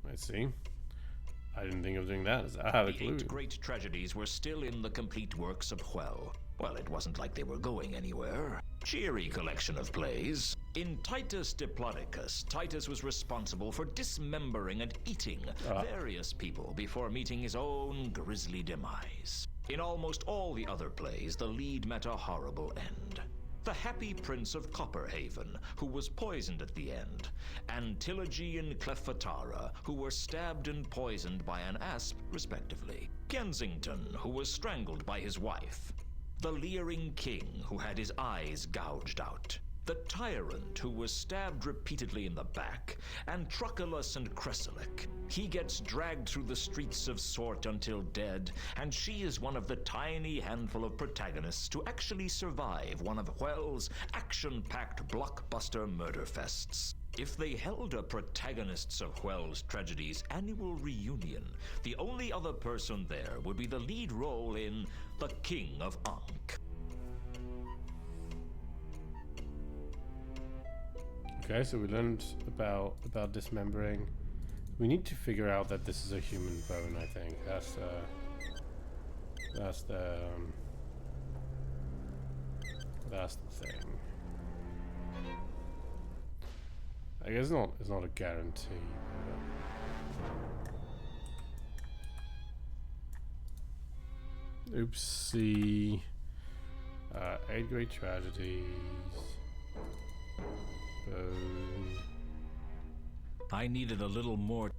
let's see. I didn't think of doing that. I had a The clue. 8 great tragedies were still in the complete works of Hwel. Well, it wasn't like they were going anywhere. Cheery collection of plays. In Titus Diplodocus, Titus was responsible for dismembering and eating various people before meeting his own grisly demise. In almost all the other plays, the lead met a horrible end. The Happy Prince of Copperhaven, who was poisoned at the end, and Tilogy and Clephatara, who were stabbed and poisoned by an asp, respectively. Kensington, who was strangled by his wife. The Leering King, who had his eyes gouged out. The Tyrant, who was stabbed repeatedly in the back, and Truculus and Chrysalic. He gets dragged through the streets of Sort until dead, and she is one of the tiny handful of protagonists to actually survive one of Hwel's action-packed blockbuster murder fests. If they held a Protagonists of Hwel's Tragedies annual reunion, the only other person there would be the lead role in The King of Ankh. Okay, so we learned about dismembering. We need to figure out that this is a human bone. I think that's the thing. I guess it's not a guarantee. But oopsie. 8 great tragedies. Bone. I needed a little more.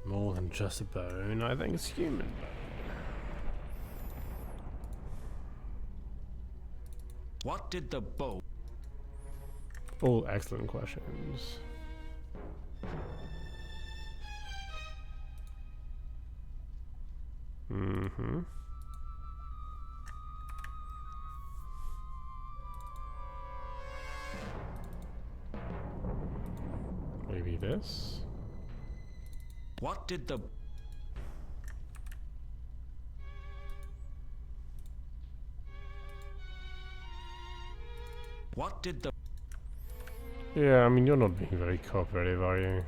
More than just a bone. I think it's human bone. What did the bow? All excellent questions. Mm-hmm. Maybe this? What did the... What did the... Yeah, I mean, you're not being very cooperative, are you?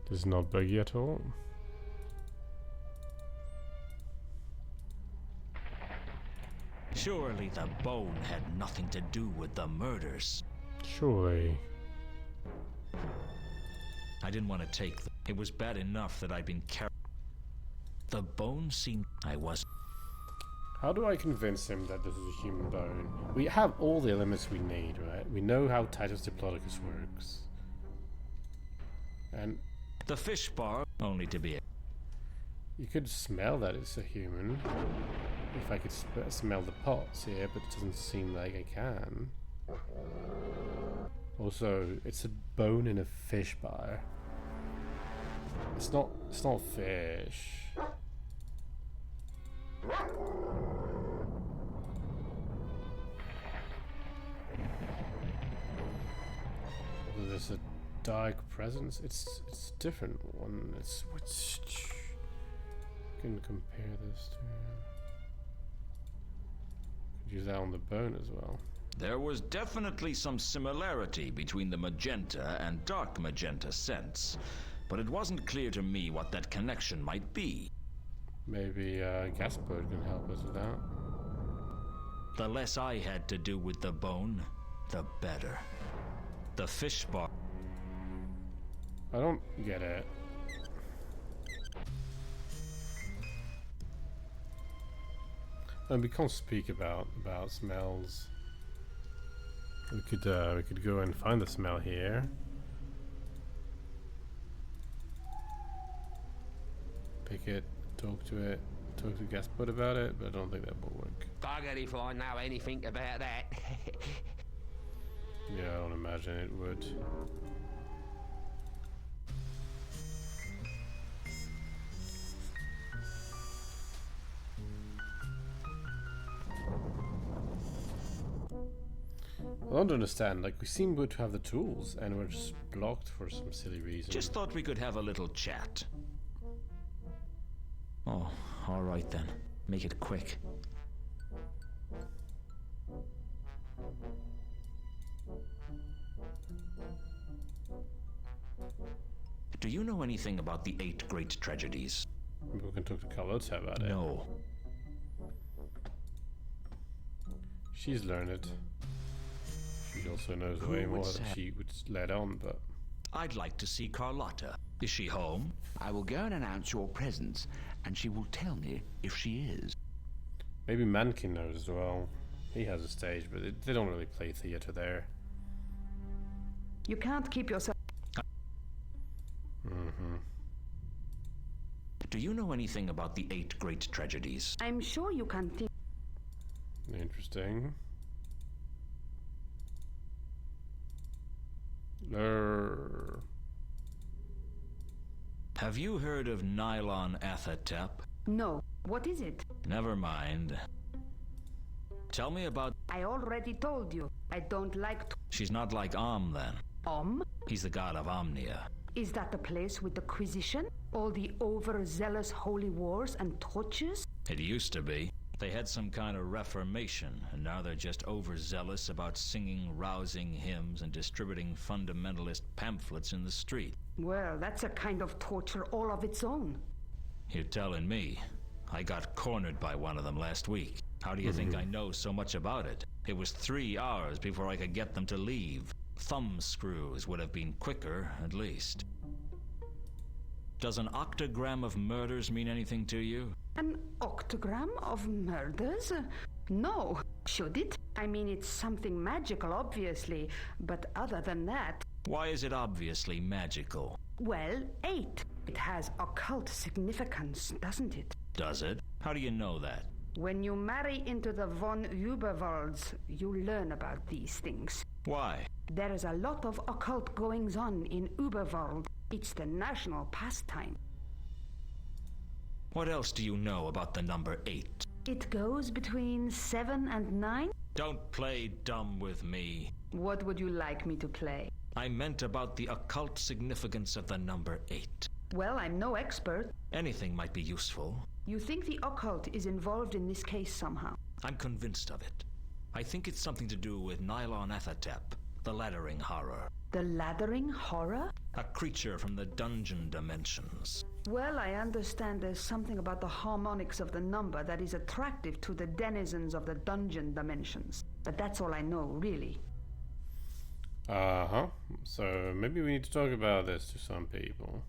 This is not buggy at all. Surely the bone had nothing to do with the murders. Surely. I didn't want to take them. It was bad enough that I'd been carried. The bone seemed... I was... How do I convince him that this is a human bone? We have all the elements we need, right? We know how Titus Diplodocus works. And... The fish bar, only to be... You could smell that it's a human. If I could smell the pots here, but it doesn't seem like I can. Also, it's a bone in a fish bar. It's not fish. There's a dark presence. It's a different one. It's can compare this to. Could use that on the bone as well. There was definitely some similarity between the magenta and dark magenta scents, but it wasn't clear to me what that connection might be. Maybe Gasbird can help us with that. The less I had to do with the bone, the better. The fish bar. I don't get it. And we can't speak about smells. We could go and find the smell here. Pick it, talk to Gaspard about it, but I don't think that will work. Bugger if I know anything about that. Yeah, I don't imagine it would. I don't understand, like we seem to have the tools and we're just blocked for some silly reason. Just thought we could have a little chat. Oh, alright then. Make it quick. Do you know anything about the 8 great tragedies? We can talk to Carlotta about it. No. She's learned. She also knows way more than she would let on, but... I'd like to see Carlotta. Is she home? I will go and announce your presence, and she will tell me if she is. Maybe Mankin knows as well. He has a stage, but they don't really play theater there. You can't keep yourself... Mm-hmm. Do you know anything about the 8 great tragedies? I'm sure you can think... Interesting. Have you heard of Nylon Athatep? No. What is it? Never mind. Tell me about... I already told you. I don't like to... She's not like then. He's the god of Omnia. Is that the place with the Quisition? All the overzealous holy wars and tortures? It used to be. They had some kind of reformation, and now they're just overzealous about singing rousing hymns and distributing fundamentalist pamphlets in the street. Well, that's a kind of torture all of its own. You're telling me. I got cornered by one of them last week. How do you think I know so much about it? It was 3 hours before I could get them to leave. Thumb screws would have been quicker, at least. Does an octagram of murders mean anything to you? An octagram of murders? No. Should it? I mean, it's something magical, obviously, but other than that, Why is it obviously magical? well, 8. It has occult significance, doesn't it? Does it? How do you know that? When you marry into the von Überwalds, you learn about these things. Why? There is a lot of occult goings on in Überwald. It's the national pastime. What else do you know about the number 8? It goes between 7 and 9? Don't play dumb with me. What would you like me to play? I meant about the occult significance of the number 8. Well, I'm no expert. Anything might be useful. You think the occult is involved in this case somehow? I'm convinced of it. I think it's something to do with Nylon Athatep, the laddering horror. The laddering horror? A creature from the dungeon dimensions. Well, I understand there's something about the harmonics of the number that is attractive to the denizens of the dungeon dimensions. But that's all I know, really. Uh-huh. So maybe we need to talk about this to some people.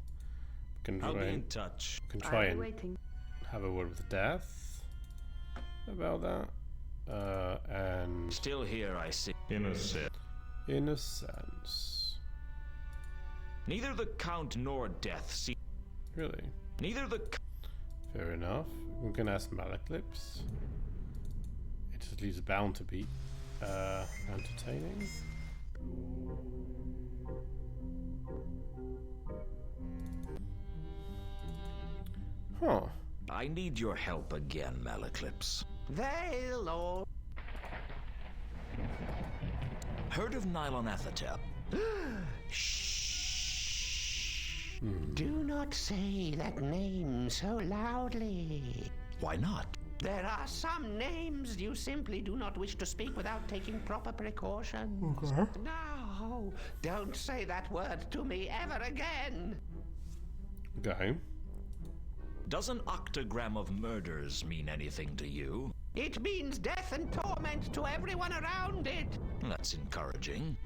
I'll be in touch. Can try I'll and be waiting. have a word with Death about that. And Still here, I see. in a sense. Neither the Count nor Death see. Really? Neither the. Fair enough. We can ask Malaclips. It's at least bound to be entertaining. Huh. I need your help again, Malaclips. They'll all... Heard of Nylon Athatep? Shh. Do not say that name so loudly. Why not? There are some names you simply do not wish to speak without taking proper precautions. Okay. No, don't say that word to me ever again. Okay. Does an octagram of murders mean anything to you? It means death and torment to everyone around it. That's encouraging.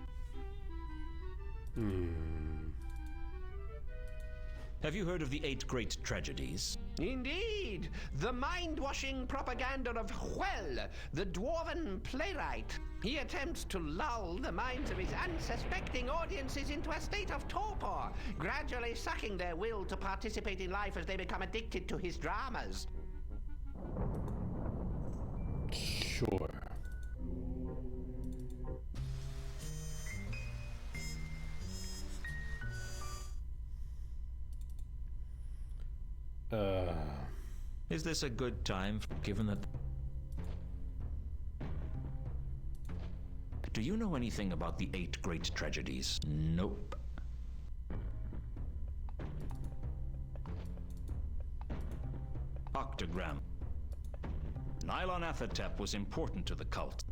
Have you heard of the 8 great tragedies? Indeed, the mind-washing propaganda of Hwel, the dwarven playwright. He attempts to lull the minds of his unsuspecting audiences into a state of torpor, gradually sucking their will to participate in life as they become addicted to his dramas. Sure. Is this a good time, given that... Do you know anything about the 8 great tragedies? Nope. Octagram. Nylon Athatep was important to the cult.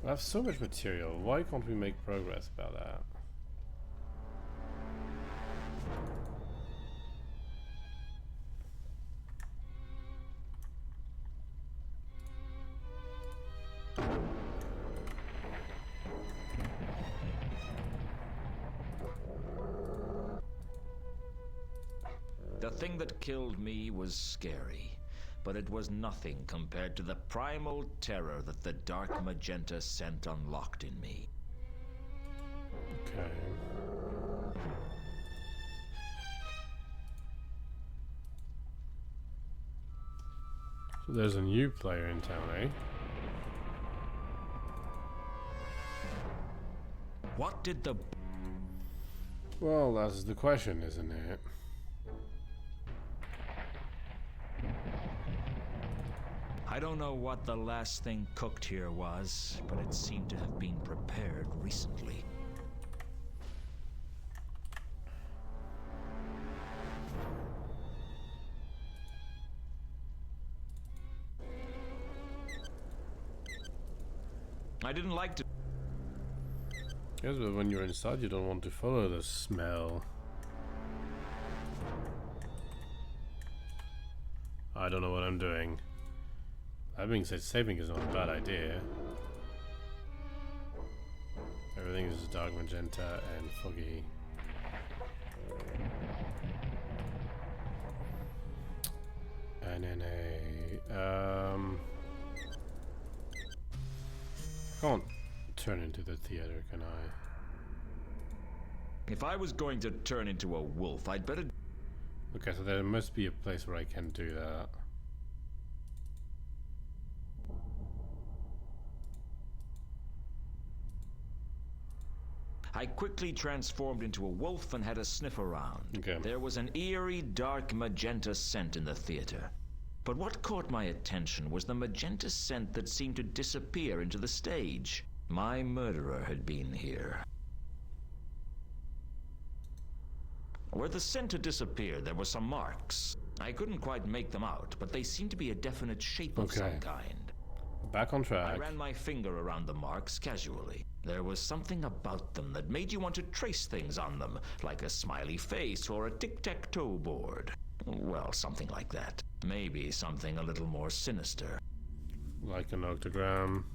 We have so much material. Why can't we make progress about that? The thing that killed me was scary, but it was nothing compared to the primal terror that the dark magenta scent unlocked in me. Okay. So there's a new player in town, eh? What did the... Well, that's the question, isn't it? I don't know what the last thing cooked here was, but it seemed to have been prepared recently. I didn't like to... Yes, but when you're inside, you don't want to follow the smell. I don't know what I'm doing. That being said, saving is not a bad idea. use dark magenta and foggy. NNA. Can't turn into the theater, can I? If I was going to turn into a wolf, I'd better... Okay, so there must be a place where I can do that. I quickly transformed into a wolf and had a sniff around. Okay. There was an eerie, dark magenta scent in the theater. But what caught my attention was the magenta scent that seemed to disappear into the stage. My murderer had been here. Where the scent had disappeared, there were some marks. I couldn't quite make them out, but they seemed to be a definite shape of some kind. Back on track. I ran my finger around the marks casually. There was something about them that made you want to trace things on them, like a smiley face or a tic-tac-toe board. Well, something like that. Maybe something a little more sinister. Like an octagram.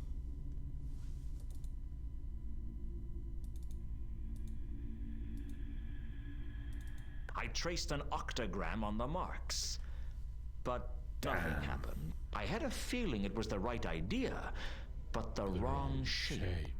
I traced an octagram on the marks, but nothing happened. I had a feeling it was the right idea, but the wrong shape.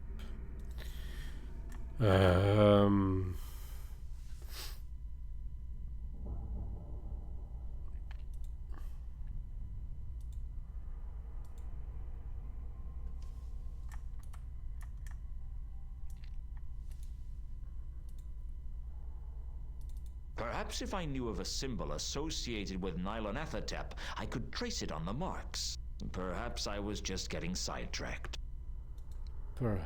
Perhaps if I knew of a symbol associated with Nylonathotep, I could trace it on the marks. Perhaps I was just getting sidetracked. Perhaps.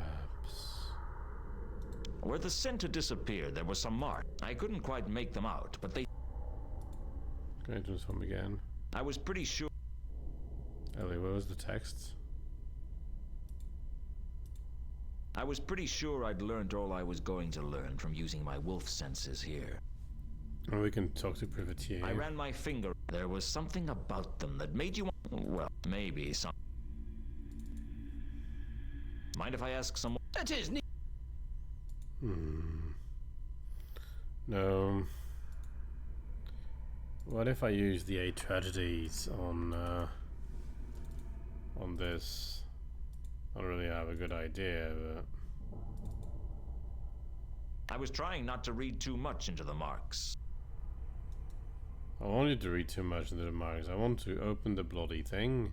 Where the scent had disappeared, there was some mark. I couldn't quite make them out, but they... Can I transform again? I was pretty sure... Ellie, what was the text? I was pretty sure I'd learned all I was going to learn from using my wolf senses here. Or we can talk to Privateer. I ran my finger. There was something about them that made you want... Well, maybe some... Mind if I ask someone? That is neat. No. What if I use the 8 tragedies on this? I don't really have a good idea, but... I was trying not to read too much into the marks. I want you to read too much into the marks. I want to open the bloody thing.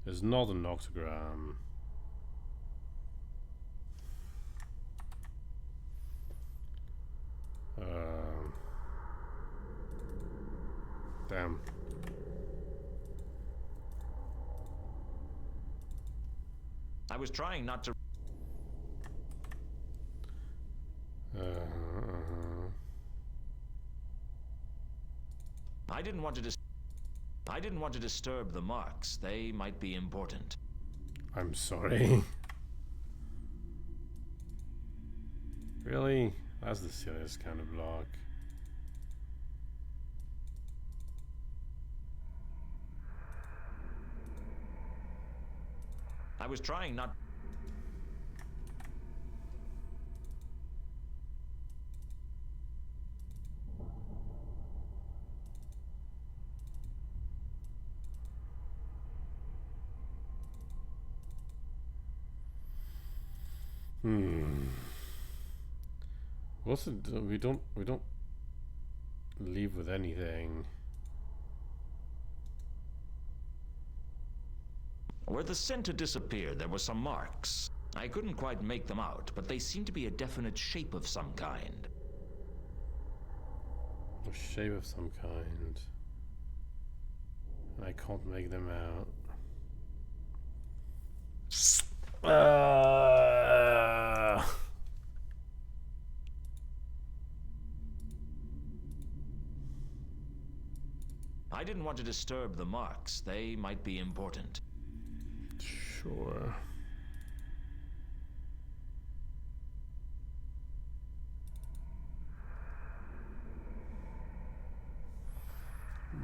There's not an octagram. Damn. I was trying not to... I didn't want to disturb the marks. They might be important. I'm sorry. Really? That's the silliest kind of block. I was trying not... What's it? We don't leave with anything. Where the scent had disappeared, there were some marks. I couldn't quite make them out, but they seemed to be a definite shape of some kind. A shape of some kind. And I can't make them out. I didn't want to disturb the marks. They might be important. Sure.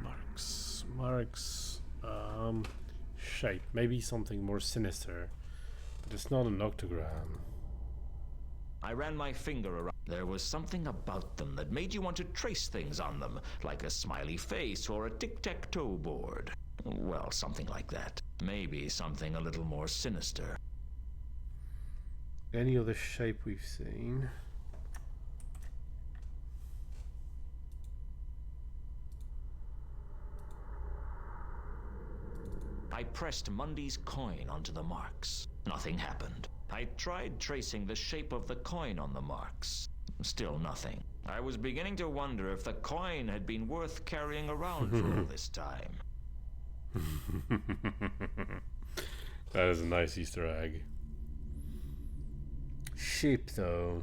Marks. shape. Maybe something more sinister. But it's not an octagram. I ran my finger around. There was something about them that made you want to trace things on them, like a smiley face or a tic-tac-toe board. Well, something like that. Maybe something a little more sinister. Any other shape we've seen? I pressed Mundy's coin onto the marks. Nothing happened. I tried tracing the shape of the coin on the marks. Still nothing. I was beginning to wonder if the coin had been worth carrying around for all this time. That is a nice Easter egg. Sheep, though.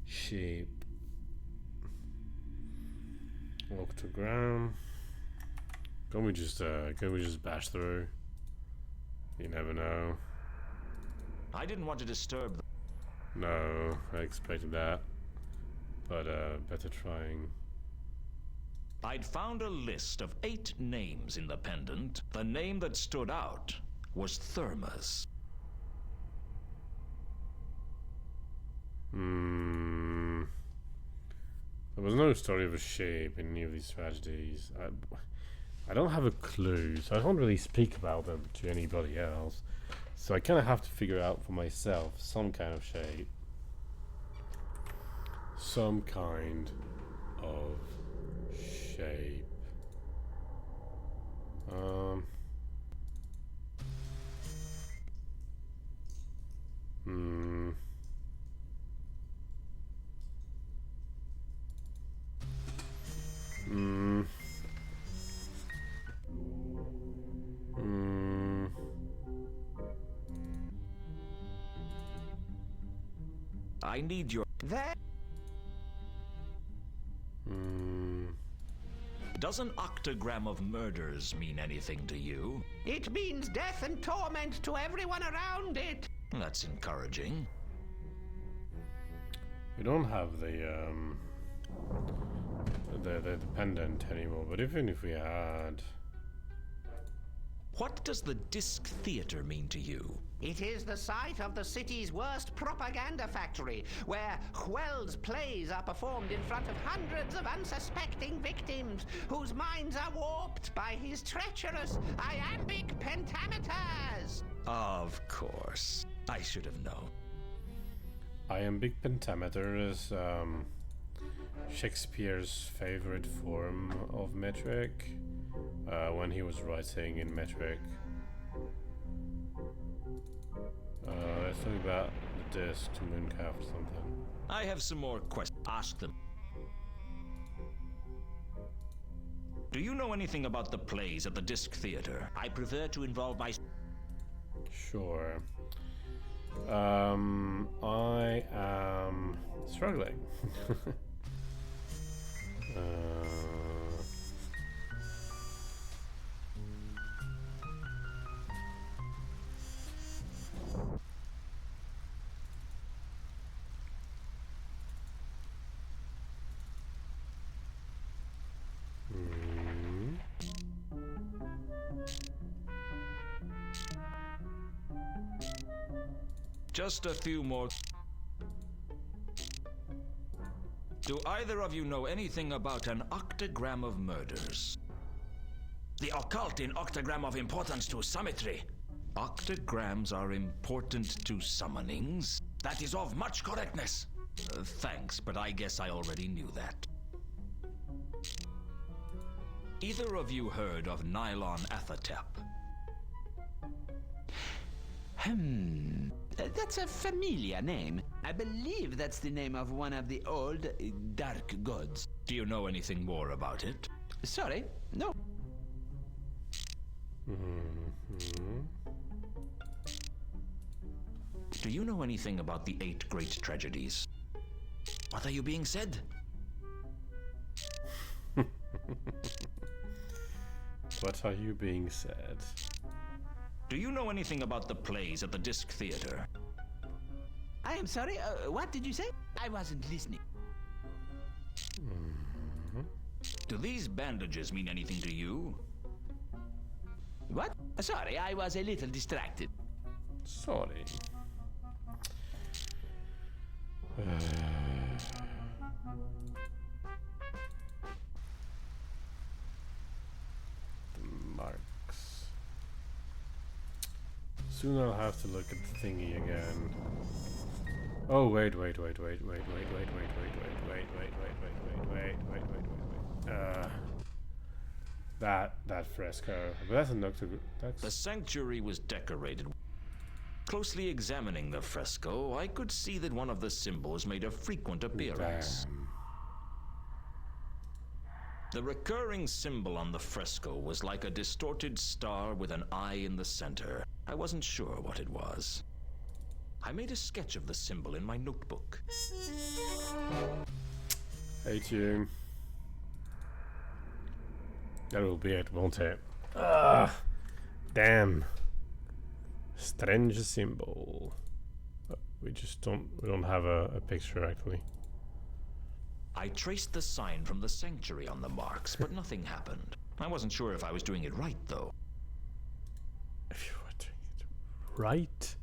Sheep. Octagram. Can we just bash through? You never know. I didn't want to disturb them. No, I expected that. But better trying. I'd found a list of 8 names in the pendant. The name that stood out was Therma's. There was no story of a shape in any of these tragedies. I don't have a clue, so I can't really speak about them to anybody else. So I kind of have to figure out for myself some kind of shape. Some kind of shape. I need your... That... Does an octagram of murders mean anything to you? It means death and torment to everyone around it. That's encouraging. We don't have the pendant anymore, but even if we had... What does the Disc Theater mean to you? It is the site of the city's worst propaganda factory, where Hwell's plays are performed in front of hundreds of unsuspecting victims, whose minds are warped by his treacherous iambic pentameters. Of course. I should have known. Iambic pentameter is Shakespeare's favorite form of metric when he was writing in metric. Let's talk about the disc to Mooncalf or something. I have some more questions. Ask them. Do you know anything about the plays at the Disc Theater? I prefer to involve my... Sure. I am struggling. Just a few more. Do either of you know anything about an octagram of murders? The occult in octagram of importance to summitry. Octagrams are important to summonings? That is of much correctness. Thanks, but I guess I already knew that. Either of you heard of Nylon Athatep? That's a familiar name. I believe that's the name of one of the old dark gods. Do you know anything more about it? Sorry, no. Do you know anything about the 8 great tragedies? What are you being said? What are you being said? Do you know anything about the plays at the Disc Theater? I am sorry, what did you say? I wasn't listening. Do these bandages mean anything to you? What? Sorry, I was a little distracted. Sorry. The marks. Soon I'll have to look at the thingy again. Oh wait. That fresco. But that's an octagon. That's The sanctuary was decorated. Closely examining the fresco, I could see that one of the symbols made a frequent appearance. damn. The recurring symbol on the fresco was like a distorted star with an eye in the center. I wasn't sure what it was. I made a sketch of the symbol in my notebook. Hate you. That will be it, won't it? Ah, damn. Strange symbol. We don't have a picture actually. I traced the sign from the sanctuary on the marks, but nothing happened. I wasn't sure if I was doing it right, though. If you were doing it right.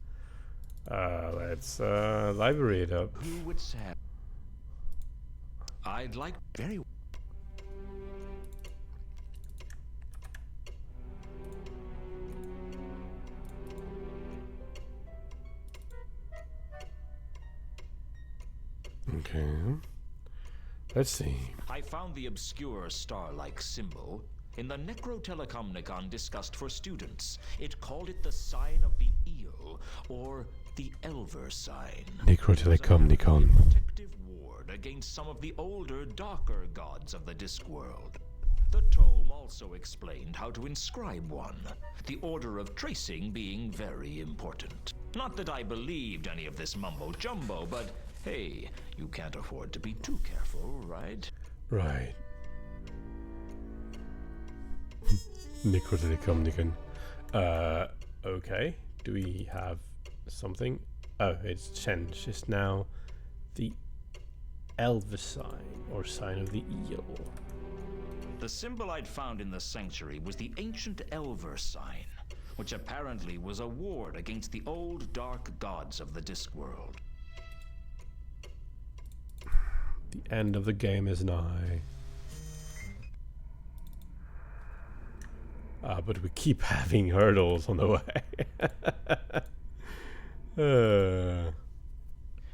Let's library it up. Who would say? I'd like very. Okay. Let's see. I found the obscure star-like symbol in the Necrotelecomnicon discussed for students. It called it the sign of the eel, or the Elver sign. Necrotelecomnicon. It was a protective ward against some of the older, darker gods of the Discworld. The tome also explained how to inscribe one, the order of tracing being very important. Not that I believed any of this mumbo-jumbo, but hey, you can't afford to be too careful, right? Right. Necrotelecomnicon. Okay. Do we have something? Oh, it's changed. It's now the Elver sign, or sign of the eel. The symbol I'd found in the sanctuary was the ancient Elver sign, which apparently was a ward against the old dark gods of the Discworld. The end of the game is nigh. But we keep having hurdles on the way. We're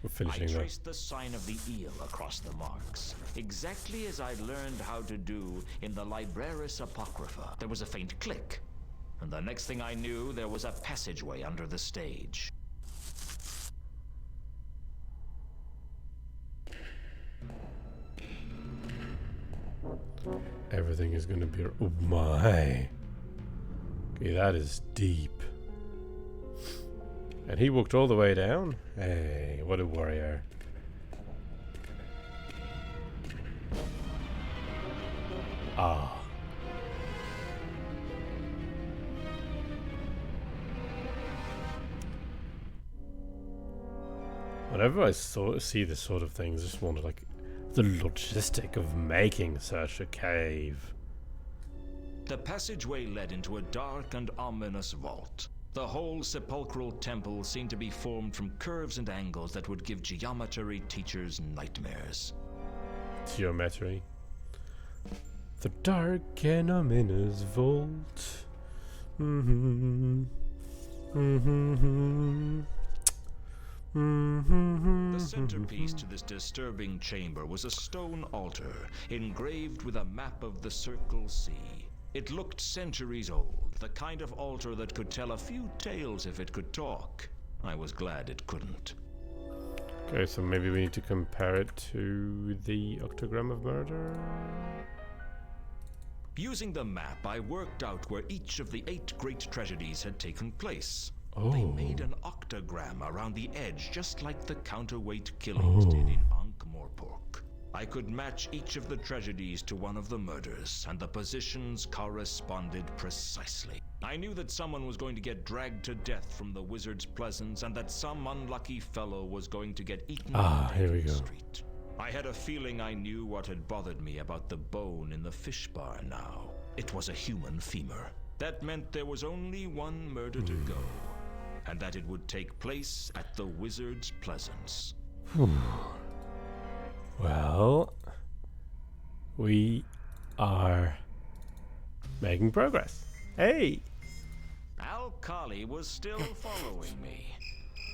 finishing I that. traced the sign of the eel across the marks, exactly as I'd learned how to do in the Libraris Apocrypha. There was a faint click, and the next thing I knew, there was a passageway under the stage. Everything is gonna be. Oh my. Okay, that is deep. And he walked all the way down? Hey, what a warrior. Ah. Whenever I see this sort of things, I just wonder, like, the logistic of making such a cave. The passageway led into a dark and ominous vault. The whole sepulchral temple seemed to be formed from curves and angles that would give geometry teachers nightmares. Geometry. The dark and ominous vault. The centerpiece to this disturbing chamber was a stone altar engraved with a map of the Circle Sea. It looked centuries old, the kind of altar that could tell a few tales if it could talk. I was glad it couldn't. Okay, so maybe we need to compare it to the Octagram of Murder. Using the map, I worked out where each of the 8 great tragedies had taken place. Oh. They made an octagram around the edge, just like the counterweight killings did in Ankh-Morpork. I could match each of the tragedies to one of the murders, and the positions corresponded precisely. I knew that someone was going to get dragged to death from the Wizard's Pleasance, and that some unlucky fellow was going to get eaten on here we Dayton go. Street. I had a feeling I knew what had bothered me about the bone in the fish bar now. It was a human femur. That meant there was only one murder to go, and that it would take place at the Wizard's Pleasance. Well, we are making progress. Hey! Al-Kali was still following me,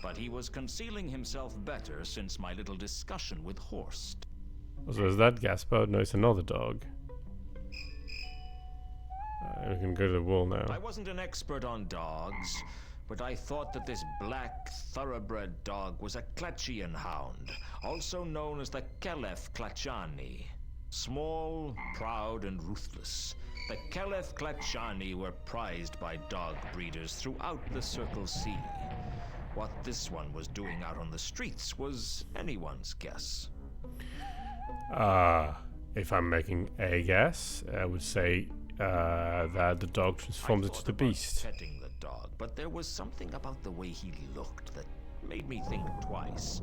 but he was concealing himself better since my little discussion with Horst. So is that Gaspar? No, it's another dog. We can go to the wall now. I wasn't an expert on dogs, but I thought that this black thoroughbred dog was a Klachian hound, also known as the Kelef Klachani. Small, proud, and ruthless, the Kelef Klachani were prized by dog breeders throughout the Circle C. What this one was doing out on the streets was anyone's guess. If I'm making a guess, I would say that the dog transforms into the beast. Petting the dog, but there was something about the way he looked that made me think twice,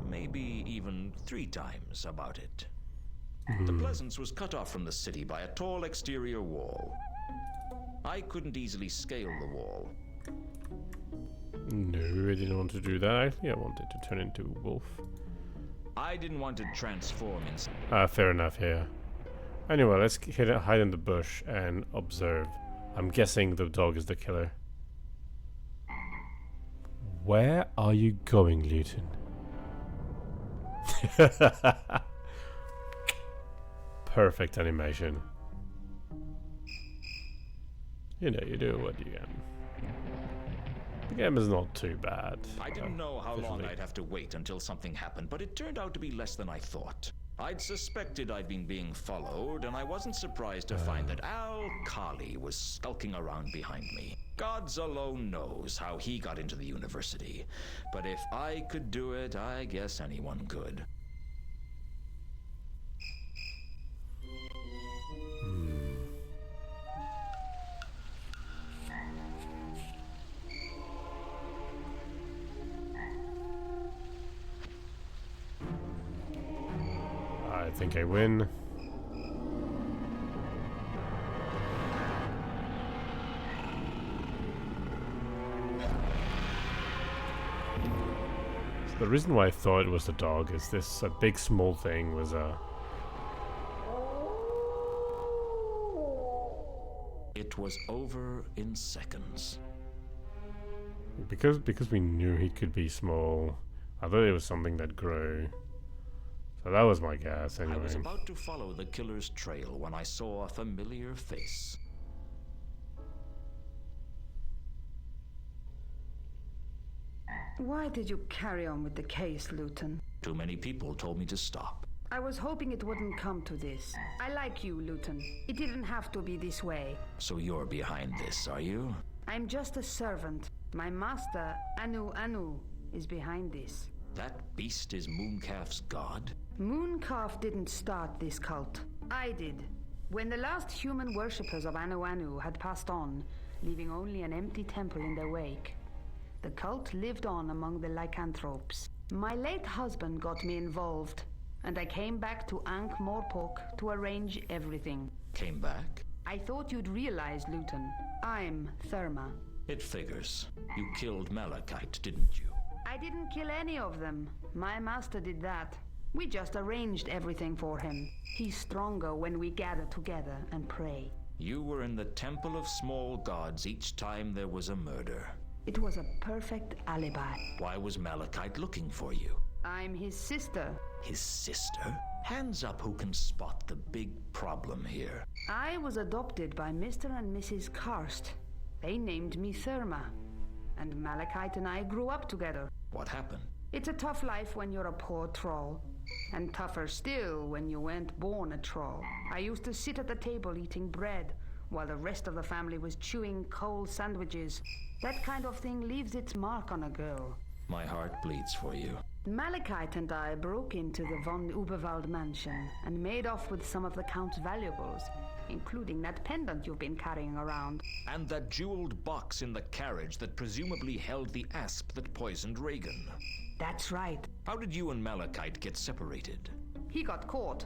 maybe even 3 times about it. The Pleasance was cut off from the city by a tall exterior wall. I couldn't easily scale the wall. No, I didn't want to do that. I wanted to turn into a wolf. I didn't want to transform in... Fair enough here. Anyway, let's hide in the bush and observe. I'm guessing the dog is the killer. Where are you going, Luton? Perfect animation. You know, you do what you can. The game is not too bad. I didn't know how long I'd have to wait until something happened, but it turned out to be less than I thought. I'd suspected I'd been being followed, and I wasn't surprised to find that Al-Kali was skulking around behind me. Gods alone knows how he got into the university, but if I could do it, I guess anyone could. I think I win. So the reason why I thought it was the dog is this big small thing was It was over in seconds. because we knew he could be small. I thought it was something that grew. So that was my guess anyway. I was about to follow the killer's trail when I saw a familiar face. Why did you carry on with the case, Luton? Too many people told me to stop. I was hoping it wouldn't come to this. I like you, Luton. It didn't have to be this way. So you're behind this, are you? I'm just a servant. My master, Anu, is behind this. That beast is Mooncalf's god? Mooncalf didn't start this cult. I did. When the last human worshippers of Anu had passed on, leaving only an empty temple in their wake, the cult lived on among the lycanthropes. My late husband got me involved, and I came back to Ankh-Morpork to arrange everything. Came back? I thought you'd realize, Luton. I'm Therma. It figures. You killed Malachite, didn't you? I didn't kill any of them. My master did that. We just arranged everything for him. He's stronger when we gather together and pray. You were in the Temple of Small Gods each time there was a murder. It was a perfect alibi. Why was Malachite looking for you? I'm his sister. His sister? Hands up who can spot the big problem here. I was adopted by Mr. and Mrs. Karst. They named me Therma. And Malachite and I grew up together. What happened? It's a tough life when you're a poor troll. And tougher still when you weren't born a troll. I used to sit at the table eating bread, while the rest of the family was chewing cold sandwiches. That kind of thing leaves its mark on a girl. My heart bleeds for you. Malachite and I broke into the von Uberwald mansion and made off with some of the Count's valuables, including that pendant you've been carrying around. And that jeweled box in the carriage that presumably held the asp that poisoned Reagan. That's right. How did you and Malachite get separated? He got caught,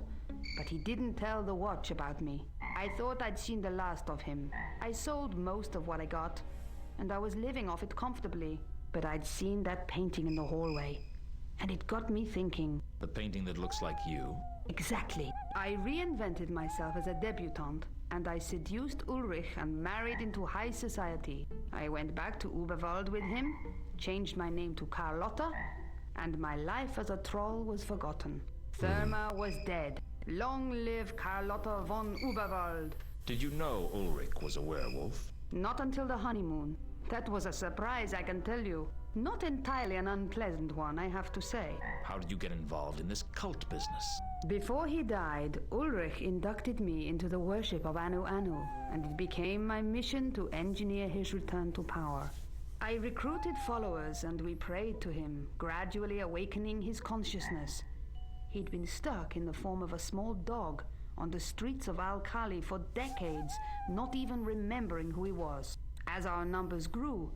but he didn't tell the watch about me. I thought I'd seen the last of him. I sold most of what I got, and I was living off it comfortably. But I'd seen that painting in the hallway, and it got me thinking. The painting that looks like you? Exactly. I reinvented myself as a debutante, and I seduced Ulrich and married into high society. I went back to Uberwald with him, changed my name to Carlotta, and my life as a troll was forgotten. Therma was dead. Long live Carlotta von Uberwald. Did you know Ulrich was a werewolf? Not until the honeymoon. That was a surprise, I can tell you. Not entirely an unpleasant one, I have to say. How did you get involved in this cult business? Before he died, Ulrich inducted me into the worship of Anu Anu, and it became my mission to engineer his return to power. I recruited followers and we prayed to him, gradually awakening his consciousness. He'd been stuck in the form of a small dog on the streets of Al-Khali for decades, not even remembering who he was. As our numbers grew,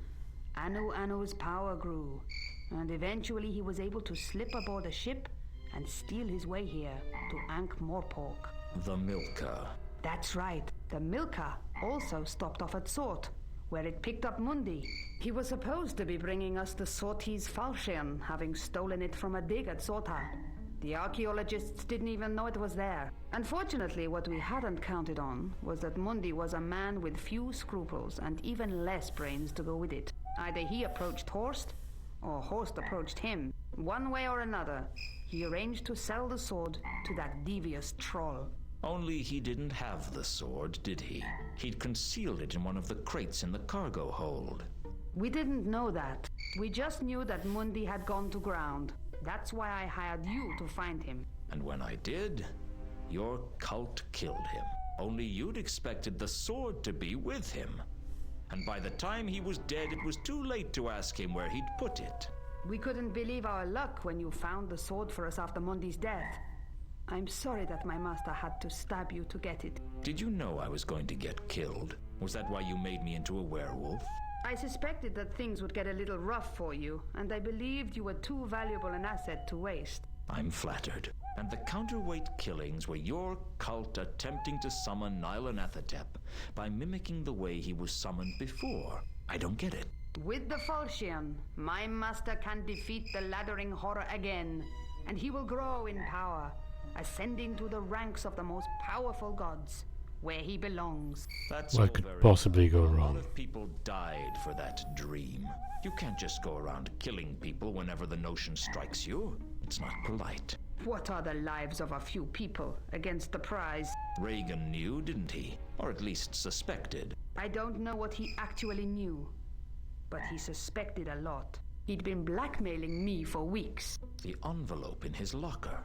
Anu Anu's power grew, and eventually he was able to slip aboard a ship and steal his way here to Ankh-Morpork. The Milka. That's right. The Milka also stopped off at Sort, where it picked up Mundi. He was supposed to be bringing us the Sortese Falchion, having stolen it from a dig at Sorta. The archaeologists didn't even know it was there. Unfortunately, what we hadn't counted on was that Mundi was a man with few scruples and even less brains to go with it. Either he approached Horst, or Horst approached him. One way or another, he arranged to sell the sword to that devious troll. Only he didn't have the sword, did he? He'd concealed it in one of the crates in the cargo hold. We didn't know that. We just knew that Mundi had gone to ground. That's why I hired you to find him. And when I did, your cult killed him. Only you'd expected the sword to be with him. And by the time he was dead, it was too late to ask him where he'd put it. We couldn't believe our luck when you found the sword for us after Mundi's death. I'm sorry that my master had to stab you to get it. Did you know I was going to get killed? Was that why you made me into a werewolf? I suspected that things would get a little rough for you, and I believed you were too valuable an asset to waste. I'm flattered. And the counterweight killings were your cult attempting to summon Nyarlathotep by mimicking the way he was summoned before. I don't get it. With the Falchion, my master can defeat the laddering horror again, and he will grow in power, ascending to the ranks of the most powerful gods, where he belongs. That's What all could very possibly well. go A lot wrong? of people died for that dream. You can't just go around killing people whenever the notion strikes you. It's not polite. What are the lives of a few people against the prize? Reagan knew, didn't he? Or at least suspected. I don't know what he actually knew, but he suspected a lot. He'd been blackmailing me for weeks. The envelope in his locker.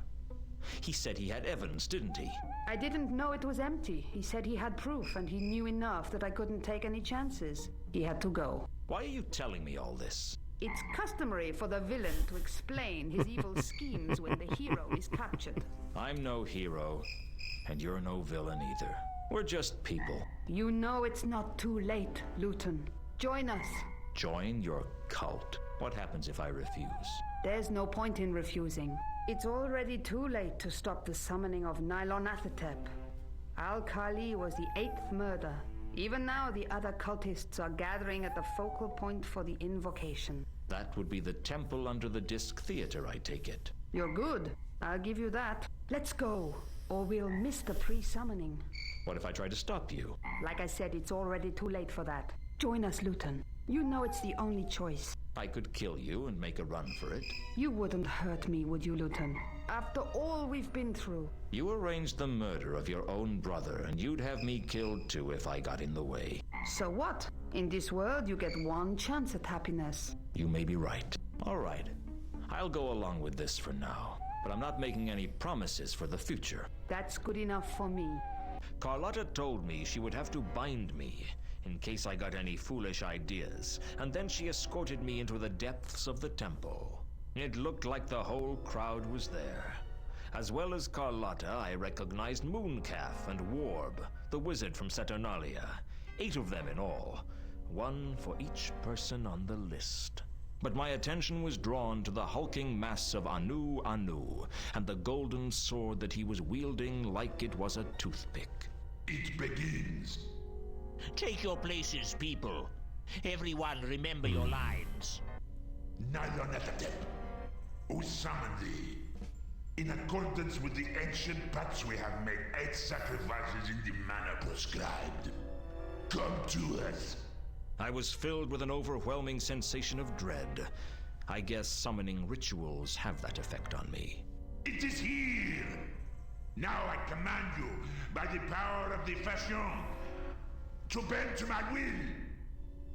He said he had evidence, didn't he? I didn't know it was empty. He said he had proof, and he knew enough that I couldn't take any chances. He had to go. Why are you telling me all this? It's customary for the villain to explain his evil schemes when the hero is captured. I'm no hero, and you're no villain either. We're just people. You know it's not too late, Luton. Join us. Join your cult. What happens if I refuse? There's no point in refusing. It's already too late to stop the summoning of Nyarlathotep. Al-Khali was the 8th murder. Even now, the other cultists are gathering at the focal point for the invocation. That would be the temple under the Disc Theater, I take it. You're good. I'll give you that. Let's go, or we'll miss the pre-summoning. What if I try to stop you? Like I said, it's already too late for that. Join us, Luton. You know it's the only choice. I could kill you and make a run for it. You wouldn't hurt me, would you, Luton? After all we've been through. You arranged the murder of your own brother, and you'd have me killed too if I got in the way. So what? In this world, you get one chance at happiness. You may be right. All right. I'll go along with this for now. But I'm not making any promises for the future. That's good enough for me. Carlotta told me she would have to bind me in case I got any foolish ideas, and then she escorted me into the depths of the temple. It looked like the whole crowd was there. As well as Carlotta, I recognized Mooncalf and Warb, the wizard from Saturnalia. 8 of them in all, one for each person on the list. But my attention was drawn to the hulking mass of Anu Anu, and the golden sword that he was wielding like it was a toothpick. It begins. Take your places, people. Everyone remember your lines. Nylonethatep, who summoned thee? In accordance with the ancient pacts, we have made 8 sacrifices in the manner prescribed. Come to us. I was filled with an overwhelming sensation of dread. I guess summoning rituals have that effect on me. It is here! Now I command you, by the power of the fashion, to bend to my will.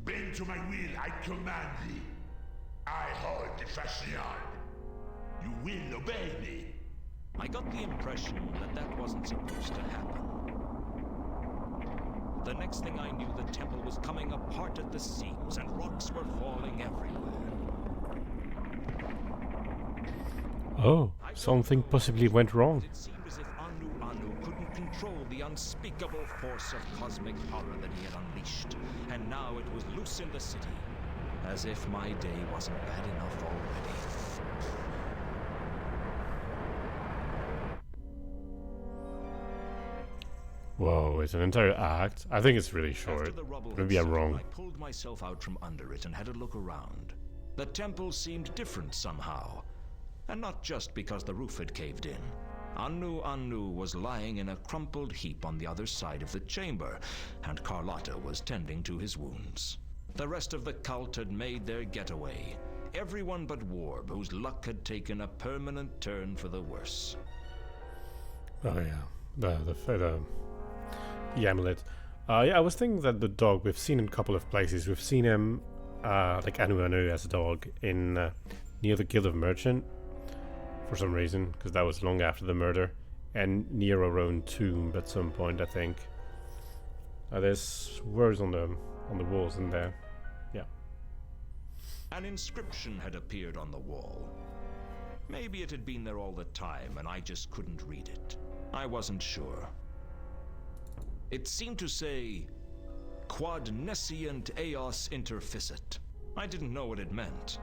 Bend to my will, I command thee. I hold the fashion. You will obey me. I got the impression that that wasn't supposed to happen. The next thing I knew, the temple was coming apart at the seams and rocks were falling everywhere. Oh, something possibly went wrong. It seemed as if Anu couldn't control the unspeakable force of cosmic horror that he had unleashed, and now it was loose in the city. As if my day wasn't bad enough already. Whoa, it's an entire act. I think it's really short. After the rubble Maybe had I'm settled, wrong. I pulled myself out from under it and had a look around. The temple seemed different somehow. And not just because the roof had caved in. Anu was lying in a crumpled heap on the other side of the chamber, and Carlotta was tending to his wounds. The rest of the cult had made their getaway. Everyone but Warb, whose luck had taken a permanent turn for the worse. Oh yeah, the amulet. Yeah, I was thinking that the dog we've seen in a couple of places. We've seen him, like Anu as a dog in near the Guild of Merchant for some reason, because that was long after the murder, and near our own tomb at some point, I think. There's words on the walls in there. Yeah. An inscription had appeared on the wall. Maybe it had been there all the time and I just couldn't read it. I wasn't sure. It seemed to say, Quod nescient eos interficit. I didn't know what it meant.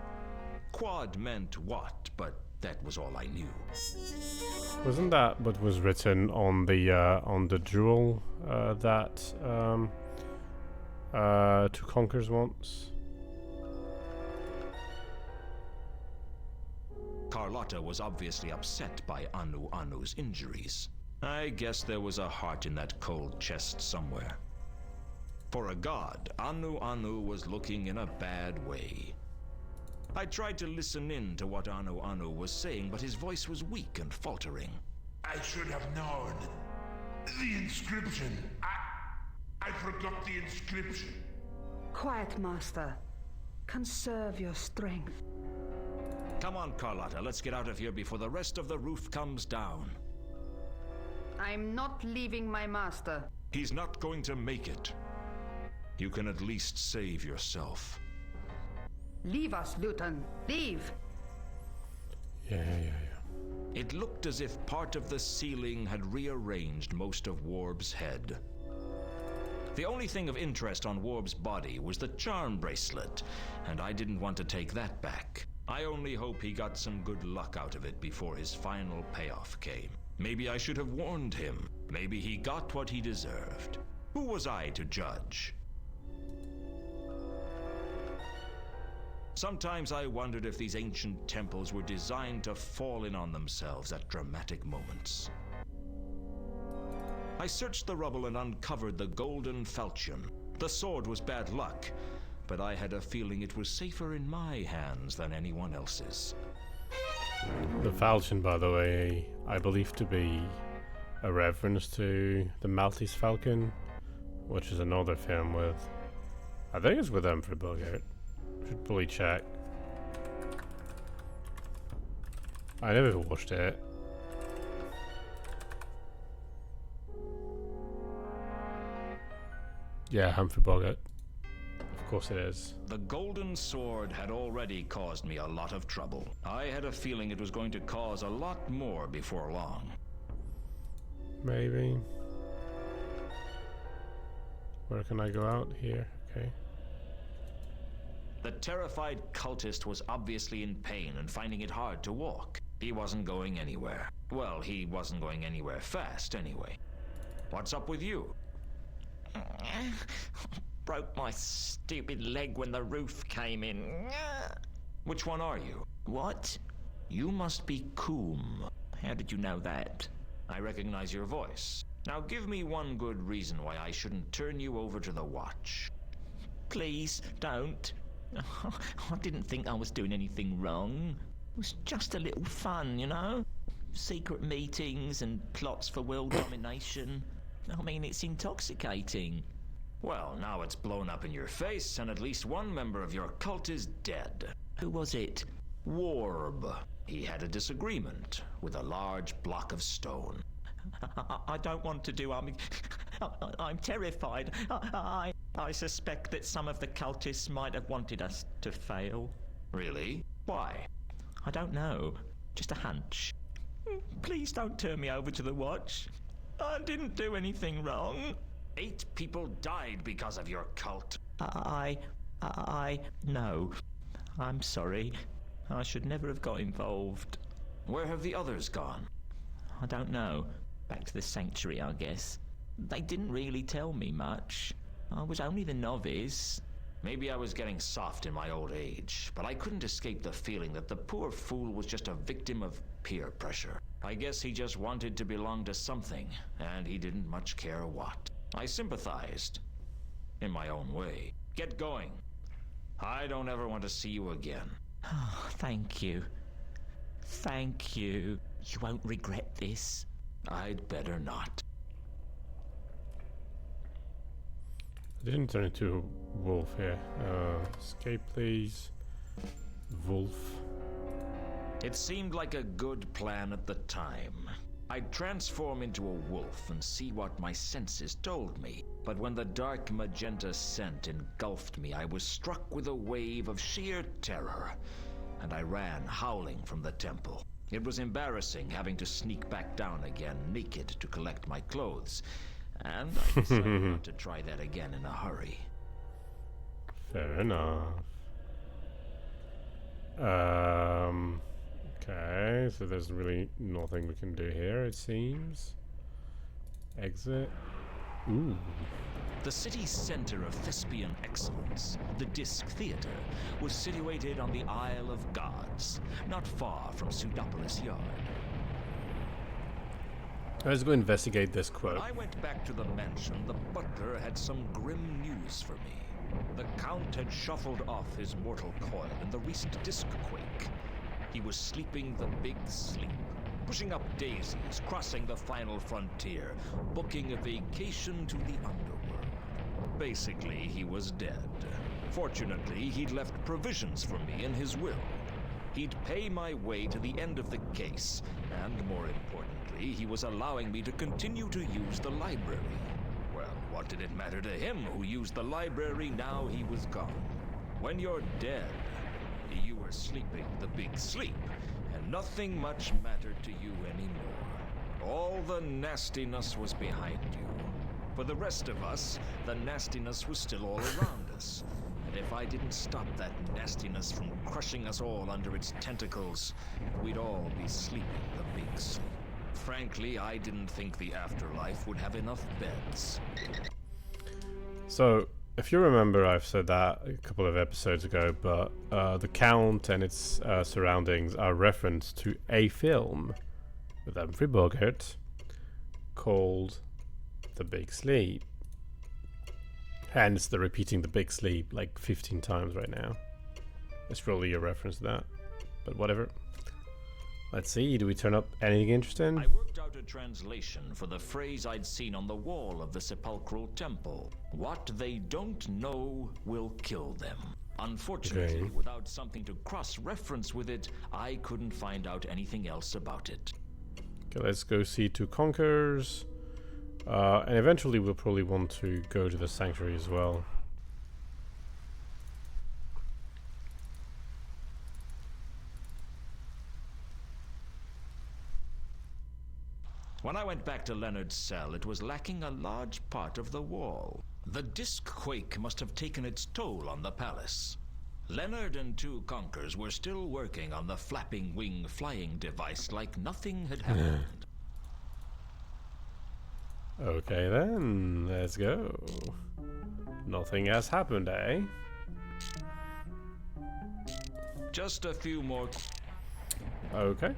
Quad meant what, but that was all I knew. Wasn't that what was written on the jewel that Two Conquers wants? Carlotta was obviously upset by Anu's injuries. I guess there was a heart in that cold chest somewhere. For a god, Anu was looking in a bad way. I tried to listen in to what Anu was saying, but his voice was weak and faltering. I should have known. The inscription. I forgot the inscription. Quiet, Master. Conserve your strength. Come on, Carlotta, let's get out of here before the rest of the roof comes down. I'm not leaving my master. He's not going to make it. You can at least save yourself. Leave us, Luton. Leave! Yeah. It looked as if part of the ceiling had rearranged most of Warb's head. The only thing of interest on Warb's body was the charm bracelet, and I didn't want to take that back. I only hope he got some good luck out of it before his final payoff came. Maybe I should have warned him. Maybe he got what he deserved. Who was I to judge? Sometimes I wondered if these ancient temples were designed to fall in on themselves at dramatic moments. I searched the rubble and uncovered the golden falchion. The sword was bad luck, but I had a feeling it was safer in my hands than anyone else's. The falchion, by the way, I believe to be a reference to the Maltese Falcon, which is another film with, I think it's with Humphrey Bogart. Should probably check. I never watched it. Yeah, Humphrey Bogart. Of course it is. The golden sword had already caused me a lot of trouble. I had a feeling it was going to cause a lot more before long. Maybe. Where can I go out? Here, okay. The terrified cultist was obviously in pain and finding it hard to walk. He wasn't going anywhere. Well, he wasn't going anywhere fast anyway. What's up with you? Broke my stupid leg when the roof came in. Which one are you? What? You must be Coom. How did you know that? I recognize your voice. Now give me one good reason why I shouldn't turn you over to the Watch. Please, don't. I didn't think I was doing anything wrong. It was just a little fun, you know? Secret meetings and plots for world domination. I mean, it's intoxicating. Well, now it's blown up in your face, and at least one member of your cult is dead. Who was it? Warb. He had a disagreement with a large block of stone. I don't want to do. I'm terrified. I suspect that some of the cultists might have wanted us to fail. Really? Why? I don't know. Just a hunch. Please don't turn me over to the Watch. I didn't do anything wrong. 8 people died because of your cult. No. I'm sorry. I should never have got involved. Where have the others gone? I don't know. Back to the sanctuary, I guess. They didn't really tell me much. I was only the novice. Maybe I was getting soft in my old age, but I couldn't escape the feeling that the poor fool was just a victim of peer pressure. I guess he just wanted to belong to something, and he didn't much care what. I sympathized. In my own way. Get going. I don't ever want to see you again. Oh, thank you. Thank you. You won't regret this. I'd better not. I didn't turn into a wolf here. Escape, please. Wolf. It seemed like a good plan at the time. I'd transform into a wolf and see what my senses told me. But when the dark magenta scent engulfed me, I was struck with a wave of sheer terror, and I ran howling from the temple. It was embarrassing having to sneak back down again naked to collect my clothes, and I decided not to try that again in a hurry. Fair enough. Okay, so there's really nothing we can do here, it seems. Exit. Ooh. The city's center of thespian excellence, the Disc Theater, was situated on the Isle of Gods, not far from Pseudopolis Yard. Let's go investigate this quote. When I went back to the mansion, the butler had some grim news for me. The Count had shuffled off his mortal coil in the recent disc-quake. He was sleeping the big sleep, pushing up daisies, crossing the final frontier, booking a vacation to the underworld. Basically, he was dead. Fortunately, he'd left provisions for me in his will. He'd pay my way to the end of the case, and more importantly, he was allowing me to continue to use the library. Well, what did it matter to him who used the library now he was gone? When you're dead, you were sleeping the big sleep, and nothing much mattered to you anymore. All the nastiness was behind you. For the rest of us, the nastiness was still all around us. And if I didn't stop that nastiness from crushing us all under its tentacles, we'd all be sleeping the big sleep. Frankly, I didn't think the afterlife would have enough beds. So, if you remember, I've said that a couple of episodes ago, but the Count and its surroundings are referenced to a film with Humphrey Bogart called The Big Sleep. Hence, they're repeating The Big Sleep like 15 times right now. It's probably a reference to that, but whatever. Let's see, do we turn up anything interesting? I worked out a translation for the phrase I'd seen on the wall of the sepulchral temple. What they don't know will kill them. Unfortunately, Okay. without something to cross-reference with it, I couldn't find out anything else about it. Okay, let's go see Two Conquerors. And eventually we'll probably want to go to the sanctuary as well. When I went back to Leonard's cell, it was lacking a large part of the wall. The disc quake must have taken its toll on the palace. Leonard and Two Conquerors were still working on the flapping wing flying device like nothing had happened. Okay then, let's go. Nothing has happened, eh? Just a few more. Okay.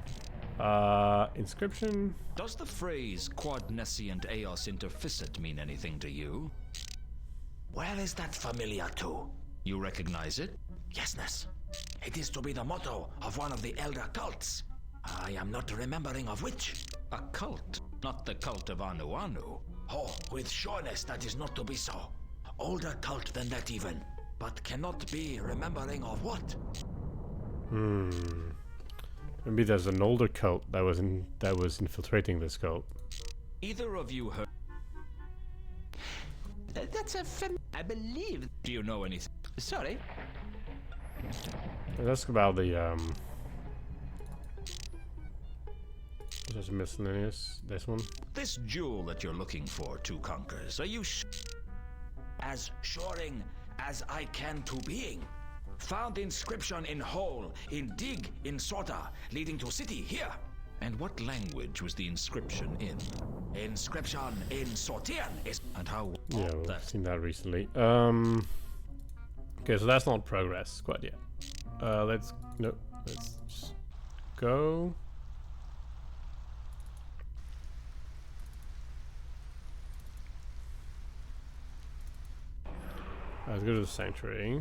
Inscription. Does the phrase quod nescient eos interficit mean anything to you? Where is that familiar to? You recognize it? Yesness. It is to be the motto of one of the elder cults. I am not remembering of which. A cult, not the cult of Anu Anu. Oh, with sureness that is not to be so. Older cult than that even. But cannot be remembering of what? Maybe there's an older cult that was infiltrating this cult. Either of you heard? That's a I believe. Do you know anything? Sorry. Let's ask about the There's a miscellaneous. This one. This jewel that you're looking for, Two Conquers. Are you as shoring as I can to being? Found inscription in hole, in dig, in sorta, leading to city here. And what language was the inscription in? Inscription in Sortian is. And how? Yeah, we've seen that recently. Okay, so that's not progress quite yet. Let's just go. Let's go to the sanctuary.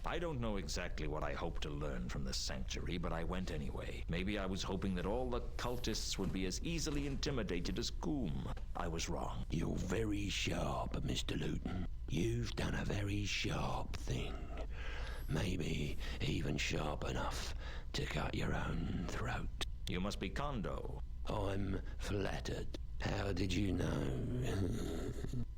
I don't know exactly what I hoped to learn from the sanctuary, but I went anyway. Maybe I was hoping that all the cultists would be as easily intimidated as Coom. I was wrong. You're very sharp, Mr. Luton. You've done a very sharp thing. Maybe even sharp enough to cut your own throat. You must be Kondo. I'm flattered. How did you know?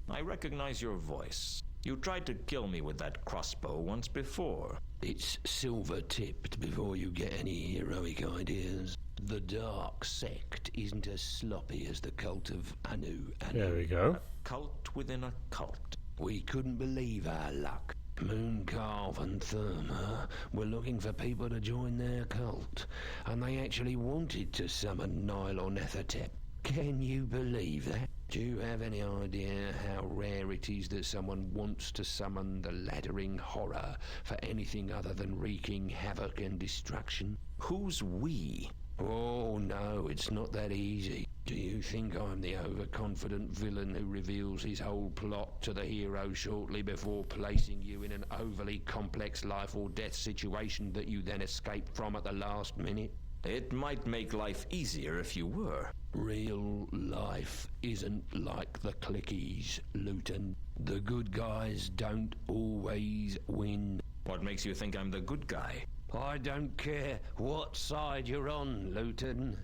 I recognize your voice. You tried to kill me with that crossbow once before. It's silver-tipped before you get any heroic ideas. The Dark Sect isn't as sloppy as the cult of Anu Anu. There we go. A cult within a cult. We couldn't believe our luck. Mooncarve and Therma were looking for people to join their cult, and they actually wanted to summon Nylonethetet. Can you believe that? Do you have any idea how rare it is that someone wants to summon the laddering horror for anything other than wreaking havoc and destruction? Who's we? Oh no, it's not that easy. Do you think I'm the overconfident villain who reveals his whole plot to the hero shortly before placing you in an overly complex life or death situation that you then escape from at the last minute? It might make life easier if you were. Real life isn't like the clickies, Luton. The good guys don't always win. What makes you think I'm the good guy? I don't care what side you're on, Luton.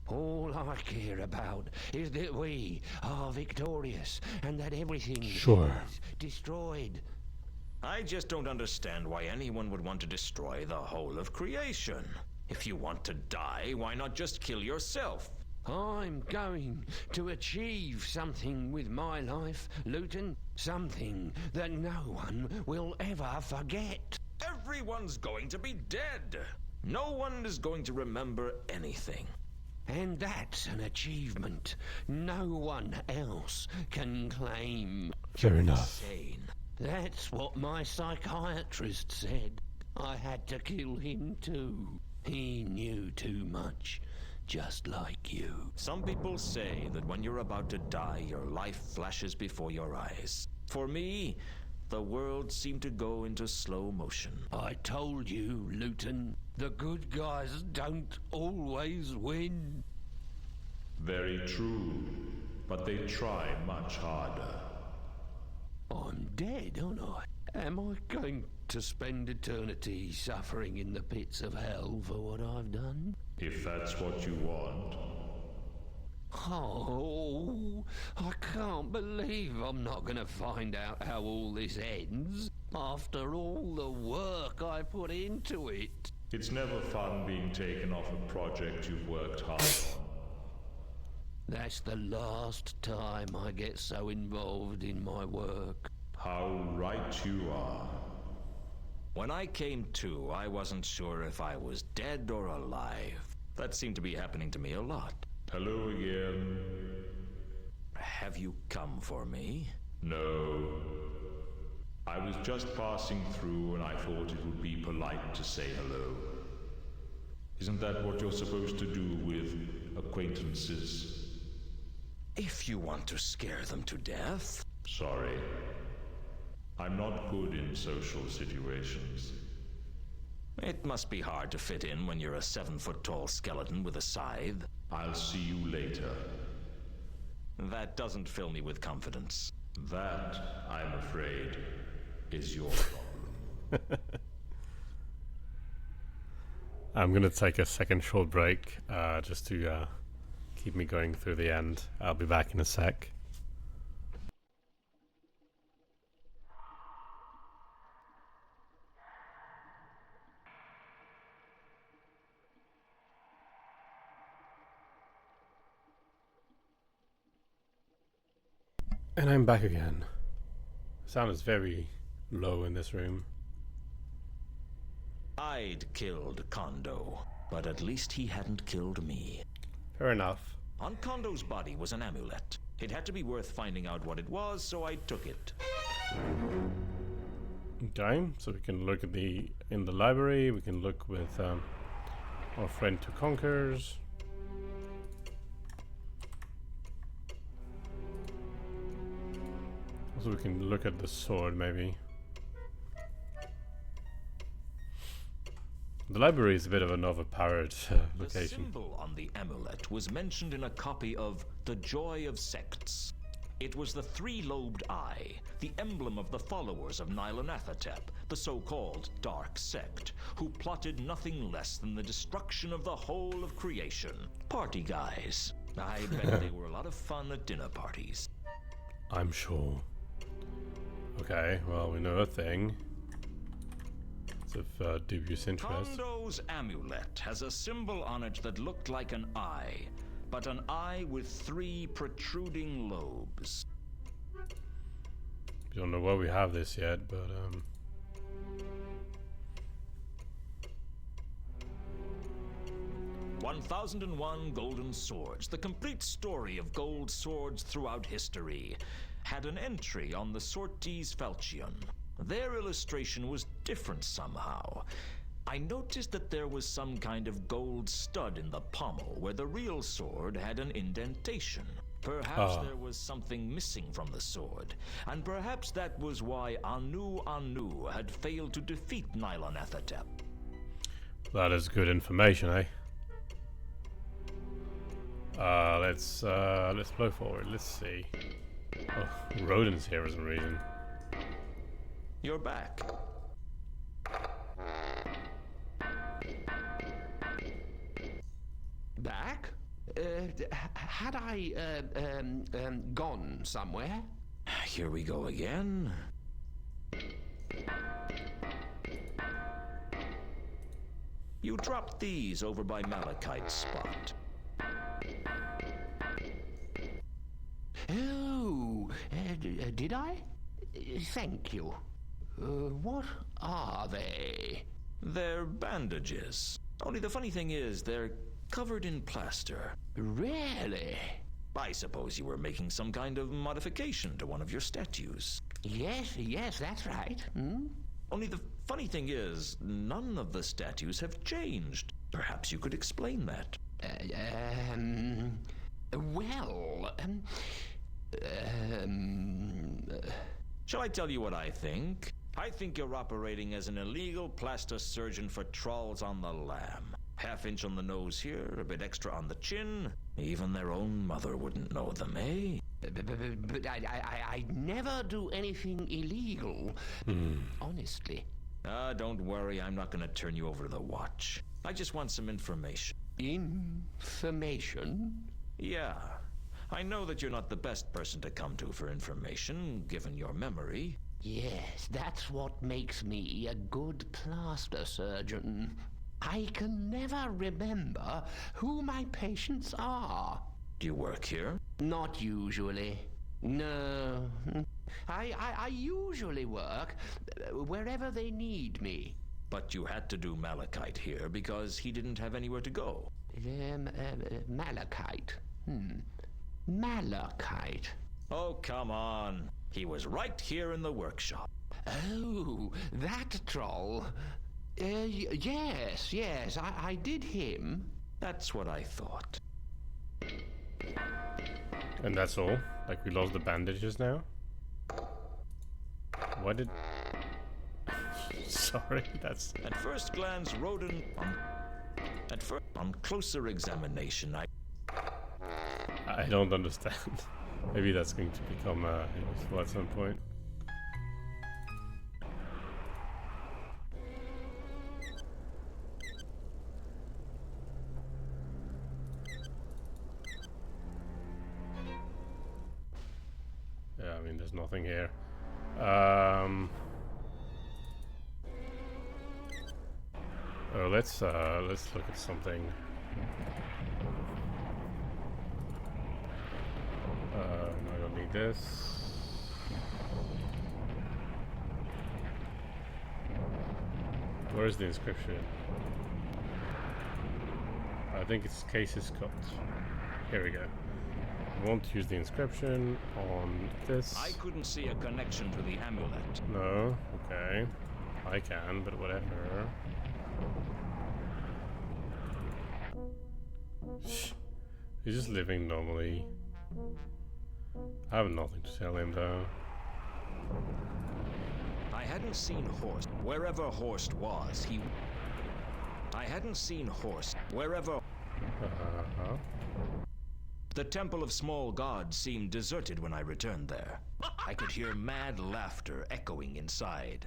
All I care about is that we are victorious and that everything is destroyed. I just don't understand why anyone would want to destroy the whole of creation. If you want to die, why not just kill yourself? I'm going to achieve something with my life, Luton. Something that no one will ever forget. Everyone's going to be dead. No one is going to remember anything. And that's an achievement no one else can claim. Fair enough. Insane. That's what my psychiatrist said. I had to kill him too. He knew too much, just like you. Some people say that when you're about to die, your life flashes before your eyes. For me, the world seemed to go into slow motion. I told you, Luton, the good guys don't always win. Very true, but they try much harder. I'm dead, aren't I? Am I going to spend eternity suffering in the pits of hell for what I've done? If that's what you want. Oh, I can't believe I'm not going to find out how all this ends after all the work I put into it. It's never fun being taken off a project you've worked hard on. That's the last time I get so involved in my work. How right you are. When I came to, I wasn't sure if I was dead or alive. That seemed to be happening to me a lot. Hello again. Have you come for me? No. I was just passing through and I thought it would be polite to say hello. Isn't that what you're supposed to do with acquaintances? If you want to scare them to death. Sorry. I'm not good in social situations. It must be hard to fit in when you're a 7-foot-tall skeleton with a scythe. I'll see you later. That doesn't fill me with confidence. That, I'm afraid, is your problem. I'm gonna take a second short break, just to keep me going through the end. I'll be back in a sec. And I'm back again. Sound is very low in this room. I'd killed Kondo, but at least he hadn't killed me. Fair enough. On Kondo's body was an amulet. It had to be worth finding out what it was, so I took it. Okay, so we can look at in the library. We can look with our friend Two Conquers. Also, we can look at the sword, maybe. The library is a bit of an overpowered location. The symbol on the amulet was mentioned in a copy of The Joy of Sects. It was the three-lobed eye, the emblem of the followers of Nylonathotep, the so-called Dark Sect, who plotted nothing less than the destruction of the whole of creation. Party guys. I bet they were a lot of fun at dinner parties. I'm sure. Okay, well, we know a thing. It's of dubious interest. Kondo's amulet has a symbol on it that looked like an eye, but an eye with 3 protruding lobes. We don't know where we have this yet, but 1001 Golden Swords, the complete story of gold swords throughout history, had an entry on the Sortes Falchion. Their illustration was different somehow. I noticed that there was some kind of gold stud in the pommel where the real sword had an indentation. Perhaps there was something missing from the sword, and perhaps that was why Anu had failed to defeat Nylonathotep. that is good information, eh? Let's blow forward. Let's see. Oh, rodents here for some reason. You're back. Back? Had I gone somewhere? Here we go again. You dropped these over by Malachite's spot. Oh, did I? Thank you. What are they? They're bandages. Only the funny thing is, they're covered in plaster. Really? I suppose you were making some kind of modification to one of your statues. Yes, that's right. Hmm? Only the funny thing is, none of the statues have changed. Perhaps you could explain that. Shall I tell you what I think? I think you're operating as an illegal plastic surgeon for trolls on the lam. Half-inch on the nose here, a bit extra on the chin. Even their own mother wouldn't know them, eh? But I never do anything illegal. Honestly. Don't worry, I'm not going to turn you over to the watch. I just want some information. Information? Yeah. I know that you're not the best person to come to for information, given your memory. Yes, that's what makes me a good plaster surgeon. I can never remember who my patients are. Do you work here? Not usually. No. I usually work wherever they need me. But you had to do Malachite here because he didn't have anywhere to go. Malachite. Malachite. Oh, come on. He was right here in the workshop. Oh, that troll. Yes, I did him. That's what I thought. And that's all? Like, we lost the bandages now? What did... Sorry, that's... At first glance, Rodin... on closer examination, I don't understand. Maybe that's going to become useful at some point. Yeah, I mean, there's nothing here. Oh, let's look at something. No, I don't need this. Where's the inscription? I think it's cases cut. Here we go. I won't use the inscription on this. I couldn't see a connection to the amulet. No, okay. I can, but whatever. Shh. He's just living normally. I have nothing to tell him though. I hadn't seen Horst. Wherever Horst was, I hadn't seen Horst. Wherever... The Temple of Small Gods seemed deserted when I returned there. I could hear mad laughter echoing inside.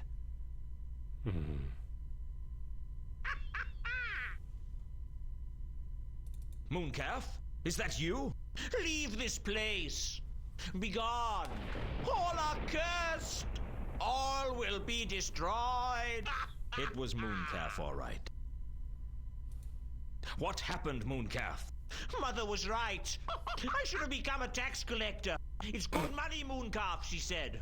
Mooncalf? Is that you? Leave this place! Begone! All are cursed! All will be destroyed! It was Mooncalf, all right. What happened, Mooncalf? Mother was right. I should have become a tax collector. It's good money, Mooncalf, she said.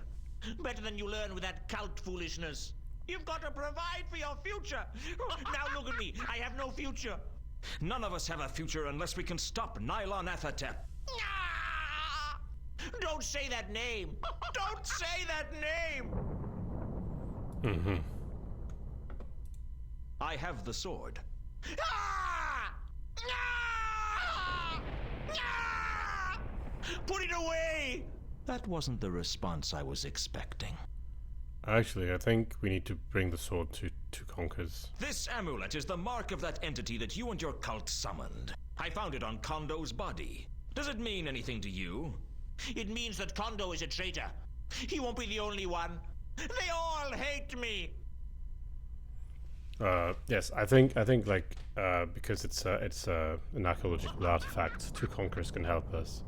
Better than you learn with that cult foolishness. You've got to provide for your future. Now look at me. I have no future. None of us have a future unless we can stop Nylon Athatep. Don't say that name. Don't say that name. I have the sword. Put it away! That wasn't the response I was expecting. Actually, I think we need to bring the sword to Conkers. This amulet is the mark of that entity that you and your cult summoned. I found it on Kondo's body. Does it mean anything to you? It means that Kondo is a traitor. He won't be the only one. They all hate me. Yes, I think like because it's an archaeological artifact, Two Conquerors can help us.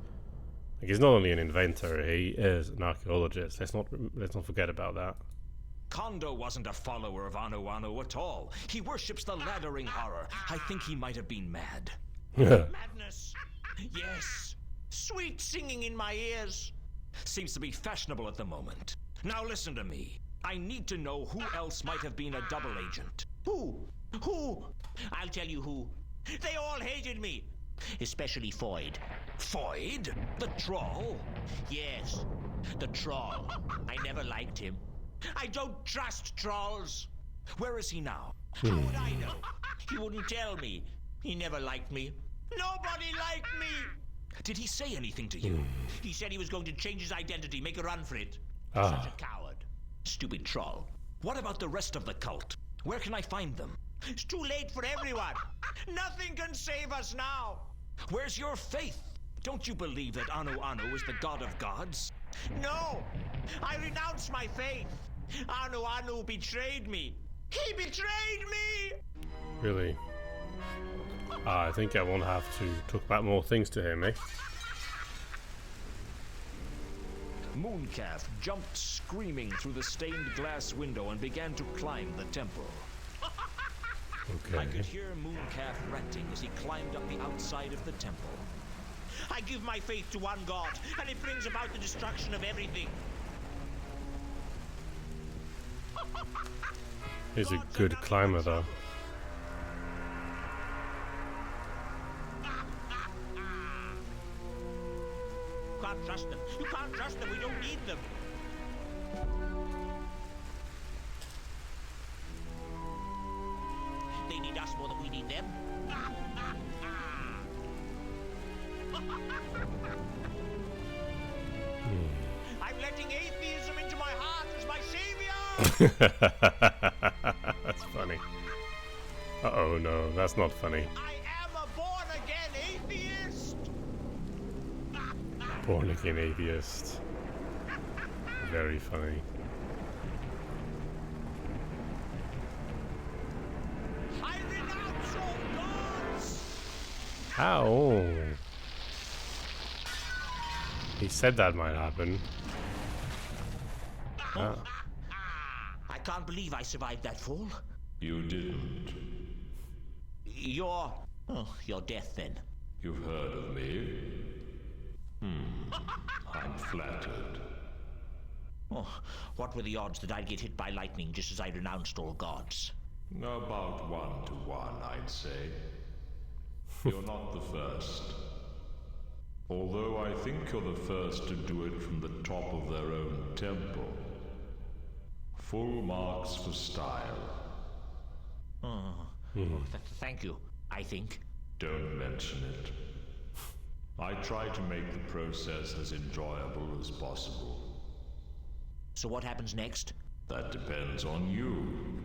Like, he's not only an inventor, he is an archaeologist. Let's not forget about that. Kondo wasn't a follower of Anu Anu at all. He worships the laddering horror. I think he might have been mad. Madness. Yes. Sweet singing in my ears. Seems to be fashionable at the moment. Now listen to me. I need to know who else might have been a double agent. Who? I'll tell you who. They all hated me. Especially Foyd. Foyd? The troll? Yes, the troll. I never liked him. I don't trust trolls. Where is he now? How would I know? He wouldn't tell me. He never liked me. Nobody liked me! Did he say anything to you? He said he was going to change his identity, make a run for it. Ah. Such a coward. Stupid troll. What about the rest of the cult? Where can I find them? It's too late for everyone. Nothing can save us now. Where's your faith? Don't you believe that Anu Anu is the god of gods? No! I renounce my faith. Anu Anu betrayed me. He betrayed me! Really? I think I won't have to talk about more things to him, eh? Mooncalf jumped screaming through the stained glass window and began to climb the temple. Okay. I could hear Mooncalf ranting as he climbed up the outside of the temple. I give my faith to one God, and it brings about the destruction of everything. He's a good climber, though. can't trust them. You can't trust them. We don't need them. They need us more than we need them. I'm letting atheism into my heart as my savior. That's funny. Uh-oh, no, that's not funny. I am a born-again atheist. Born-again atheist. Very funny. I renounce all gods. Ow. He said that might happen. Ah. I can't believe I survived that fall. You didn't. You're death then. You've heard of me? I'm flattered. Oh, what were the odds that I'd get hit by lightning just as I renounced all gods? About 1 to 1, I'd say. You're not the first. Although I think you're the first to do it from the top of their own temple. Full marks for style. Thank you, I think. Don't mention it. I try to make the process as enjoyable as possible. So what happens next? That depends on you.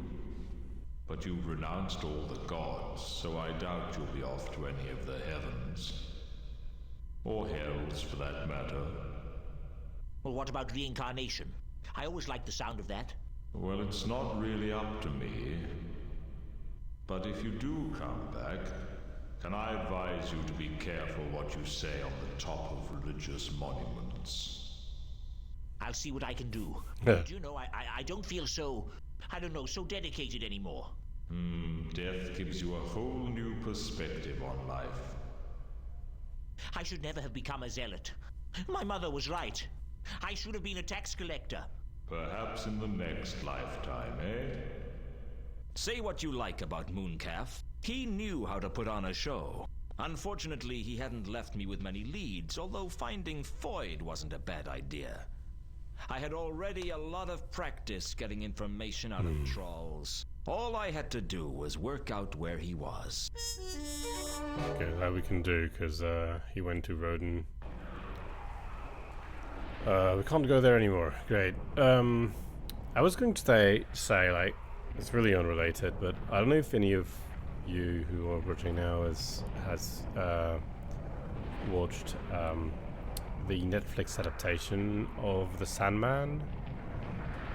But you've renounced all the gods, so I doubt you'll be off to any of the heavens. Or hells, for that matter. Well, what about reincarnation? I always liked the sound of that. Well, it's not really up to me. But if you do come back, can I advise you to be careful what you say on the top of religious monuments? I'll see what I can do. But you know, I don't feel so, I don't know, so dedicated anymore. Death gives you a whole new perspective on life. I should never have become a zealot. My mother was right. I should have been a tax collector. Perhaps in the next lifetime, eh? Say what you like about Mooncalf. He knew how to put on a show. Unfortunately, he hadn't left me with many leads, although finding Foyd wasn't a bad idea. I had already a lot of practice getting information out of trolls. All I had to do was work out where he was. Okay, that we can do, because he went to Roden. We can't go there anymore. Great. I was going to say, like, it's really unrelated, but I don't know if any of you who are watching now has watched the Netflix adaptation of The Sandman,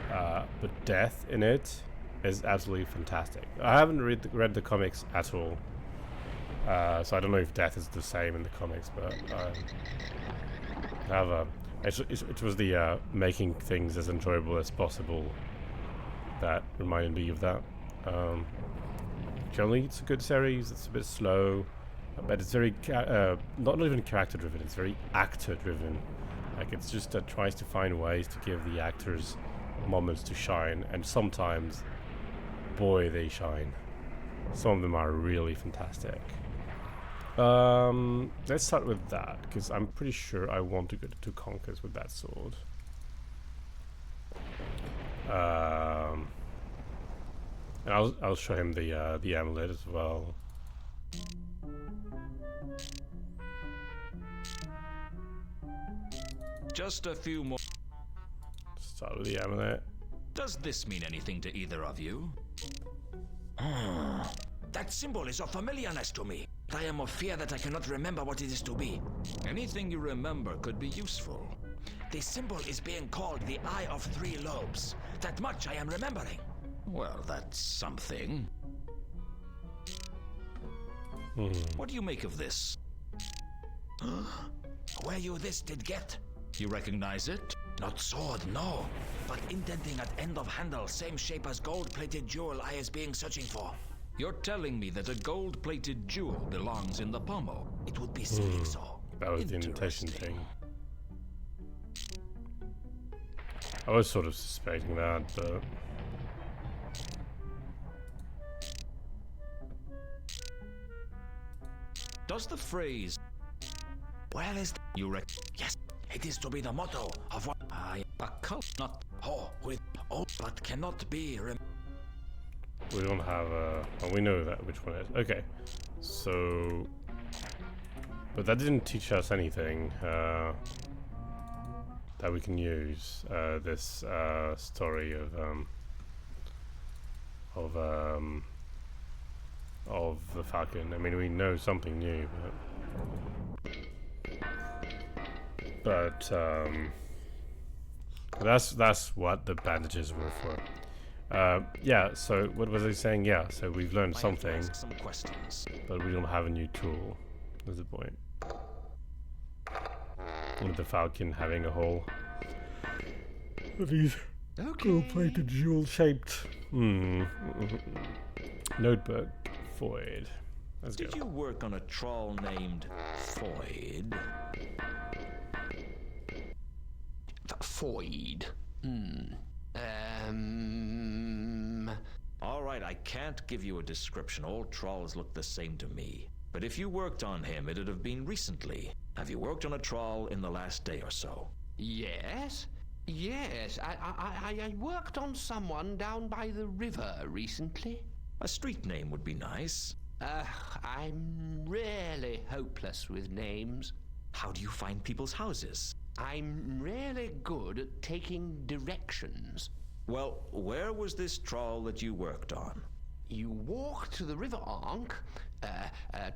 but Death in it is absolutely fantastic. I haven't read the comics at all, so I don't know if Death is the same in the comics, but however, it was the making things as enjoyable as possible that reminded me of that. Generally, it's a good series. It's a bit slow, but it's very not even character driven. It's very actor driven. Like, it's just that tries to find ways to give the actors moments to shine, and sometimes, boy, they shine. Some of them are really fantastic. Let's start with that, because I'm pretty sure I want to go to Conquers with that sword. And I'll show him the amulet as well. Just a few more. Start with the amulet. Does this mean anything to either of you? That symbol is of familiarness to me. I am of fear that I cannot remember what it is to be. Anything you remember could be useful. The symbol is being called the Eye of Three Lobes. That much I am remembering. Well, that's something. What do you make of this? Where you this did get? You recognize it? Not sword, no. But indenting at end of handle, same shape as gold-plated jewel I is being searching for. You're telling me that a gold-plated jewel belongs in the pommel? It would be saying so. That was the indentation thing. I was sort of suspecting that, but... Does the phrase... Where is... You Yes, It is to be the motto of what a cult, not with but cannot be. We don't have well, we know that which one it is. Okay, so, but that didn't teach us anything that we can use. This story of the Falcon. I mean, we know something new, but that's what the bandages were for. Yeah, so what was I saying? Yeah, so we've learned something, Some questions. but we don't have a new tool. That's the point. With the Falcon having a hole. These gold-plated jewel-shaped notebook. Void. Let's go. Did you work on a troll named Foyd? Foyd. All right, I can't give you a description. All trolls look the same to me. But if you worked on him, it'd have been recently. Have you worked on a troll in the last day or so? Yes. Yes, I worked on someone down by the river recently. A street name would be nice. I'm really hopeless with names. How do you find people's houses? I'm really good at taking directions. Well, where was this troll that you worked on? You walk to the river Ankh,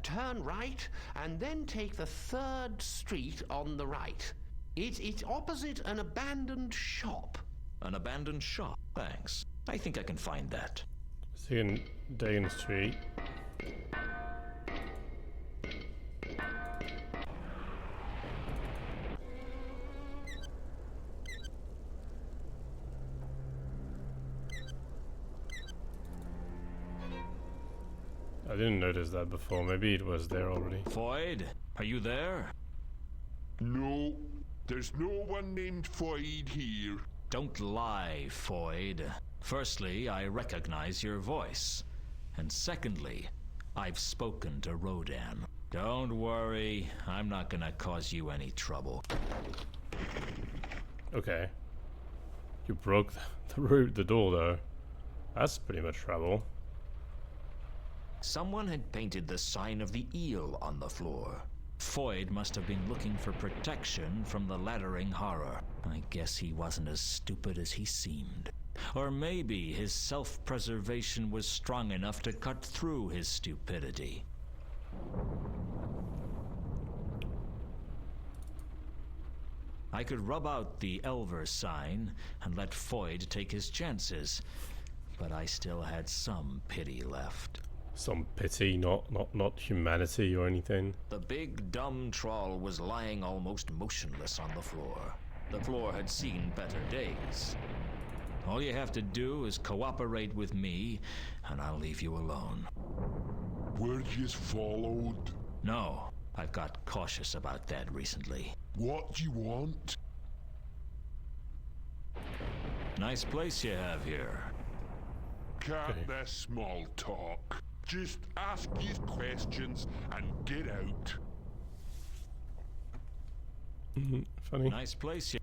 turn right, and then take the 3rd street on the right. It's opposite an abandoned shop. An abandoned shop? Thanks. I think I can find that. Second day in the street. I didn't notice that before. Maybe it was there already. Foyd, are you there? No, there's no one named Foyd here. Don't lie, Foyd. Firstly, I recognize your voice. And secondly, I've spoken to Rodan. Don't worry, I'm not gonna cause you any trouble. Okay. You broke the door though. That's pretty much trouble. Someone had painted the sign of the eel on the floor. Foyd must have been looking for protection from the laddering horror. I guess he wasn't as stupid as he seemed. Or maybe his self-preservation was strong enough to cut through his stupidity. I could rub out the Elver sign and let Foyd take his chances, but I still had some pity left. Some pity, not humanity or anything. The big dumb troll was lying almost motionless on the floor. The floor had seen better days. All you have to do is cooperate with me, and I'll leave you alone. Were yous followed? No, I've got cautious about that recently. What do you want? Nice place you have here. Can't this small talk? Just ask yous questions and get out. Funny. Nice place you...